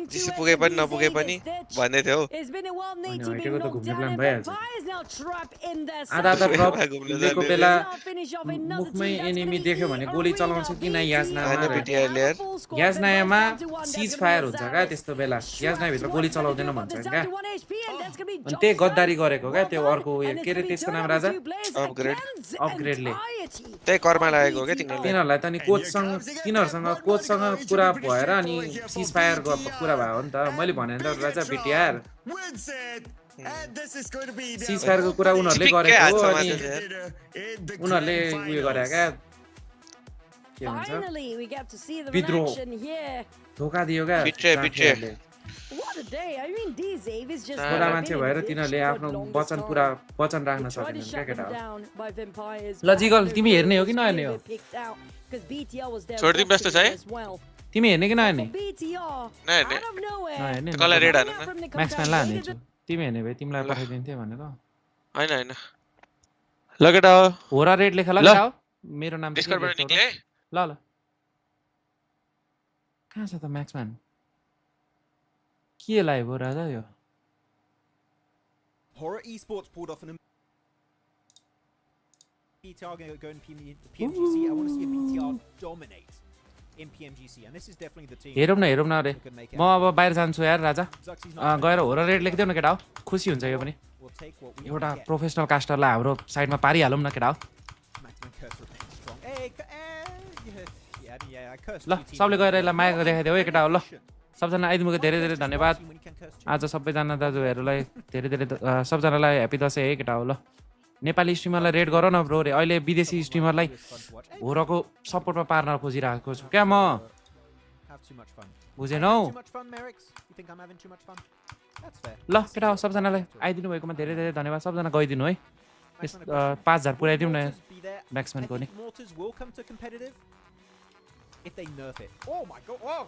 जिसी पुगे पनि नपुगे पनि भन्दै थियो It's been a while, Nate, अनि being हल्टेको त knocked घुम्ने down प्लान and भइहाल्छ Vampires now trapped in their आधा आधा side. ड्रप घुम्न दिएको जाने बेला Now finish off another मुखमै team. That's enemy gonna be देख्यो भने गोली Arena चलाउँछ कि न याजनामा होइन, रे। BTR ले यार। याजनायामा सिज फायर हुन्छ क्या त्यस्तो बेला याजनाभित्र गोली चलाउँदैन भन्छ क्या अनि त्यही गद्दारी गरेको क्या त्यो अर्को उयो के अरे त्यसको नाम राजा अपग्रेडले त्यही कर्मा लागेको हो क्या तिनीहरूले तिनीहरूलाई त नि तिनीहरूसँग कोचसँग कुरा भएर अनि सिज फायर कुरा भयो नि त मैले भने नि त राजा बिटिआर Wins it. And this is going to be the सिज फायरको कुरा उनीहरूले गरेको हो अनि उनीहरूले उयो गरे क्या के भन्छ Finally, we get to see the विद्रोह। action here. धोका दियो क्या बिट्रे, बिट्रे। जाफेहरूले। What a day! I mean, these Xaviers just छोरा मान्छे भएर तिनीहरूले आफ्नो वचन पुरा वचन राख्न tried to सकेनन् क्या shut them केटा down by Vampires. ल जिगल तिमी हेर्ने हो कि नहेर्ने हो छोडिदिउँ जस्तो छ है? तिमी हेर्ने कि नहेर्ने नहेर्ने। नहेर्ने त्यो कसलाई रेड हाल्नु न? म्याक्सम्यानलाई हानिदिन्छु तिमी हेर्ने भए तिमीलाई पठाइदिन्थेँ भनेर होइन होइन ल केटा हो हो र रेड लेख ल ल। केटा हो मेरो नाम चाहिँ के डिस्कर्डबाट लेख्छौ र? निक्ले ल ल कहाँ छ त म्याक्सम्यान के लाइभ हो राजा यो Horror Esports pulled off an BTR going to go in PMGC. I want to see a BTR dominate in PMGC, and this is definitely the team. हेरौँ न अरे who could make it. म अब बाहिर जान्छु यार राजा Zuxi's not गएर हो र रेड लेखिदेऊ न केटा हो खुसी हुन्छ यो पनि We'll take what we एउटा can get. प्रोफेसनल कास्टरलाई हाम्रो साइडमा पारिहालौँ न केटा हो Maximum curse remains strong. Hey, yeah, curse. ल सबले गएर यसलाई माया देखाइदेऊ है केटा हो ल सबजना आइदिनुको धेरै धेरै धन्यवाद आज सबैजना दाजुभाइहरूलाई धेरै धेरै सबजनालाई ह्याप्पी दसैँ है केटा हो ल नेपाली स्ट्रिमरलाई रेड गर न ब्रो रे अहिले विदेशी स्ट्रिमरलाई होरको सपोर्टमा पार्न खोजिरहेको छु क्या म Have too much fun. बुझेनौ Too much fun, Merrick? You think I'm having too much fun? That's fair. ल केटा हो सबजनालाई आइदिनु भएकोमा धेरै धेरै धन्यवाद सबजना गइदिनु है 5000 पुऱ्याइदिउँ न Mortars be there. Maxman I को नि think mortars will come to competitive if they nerf it. Oh my god! Whoa!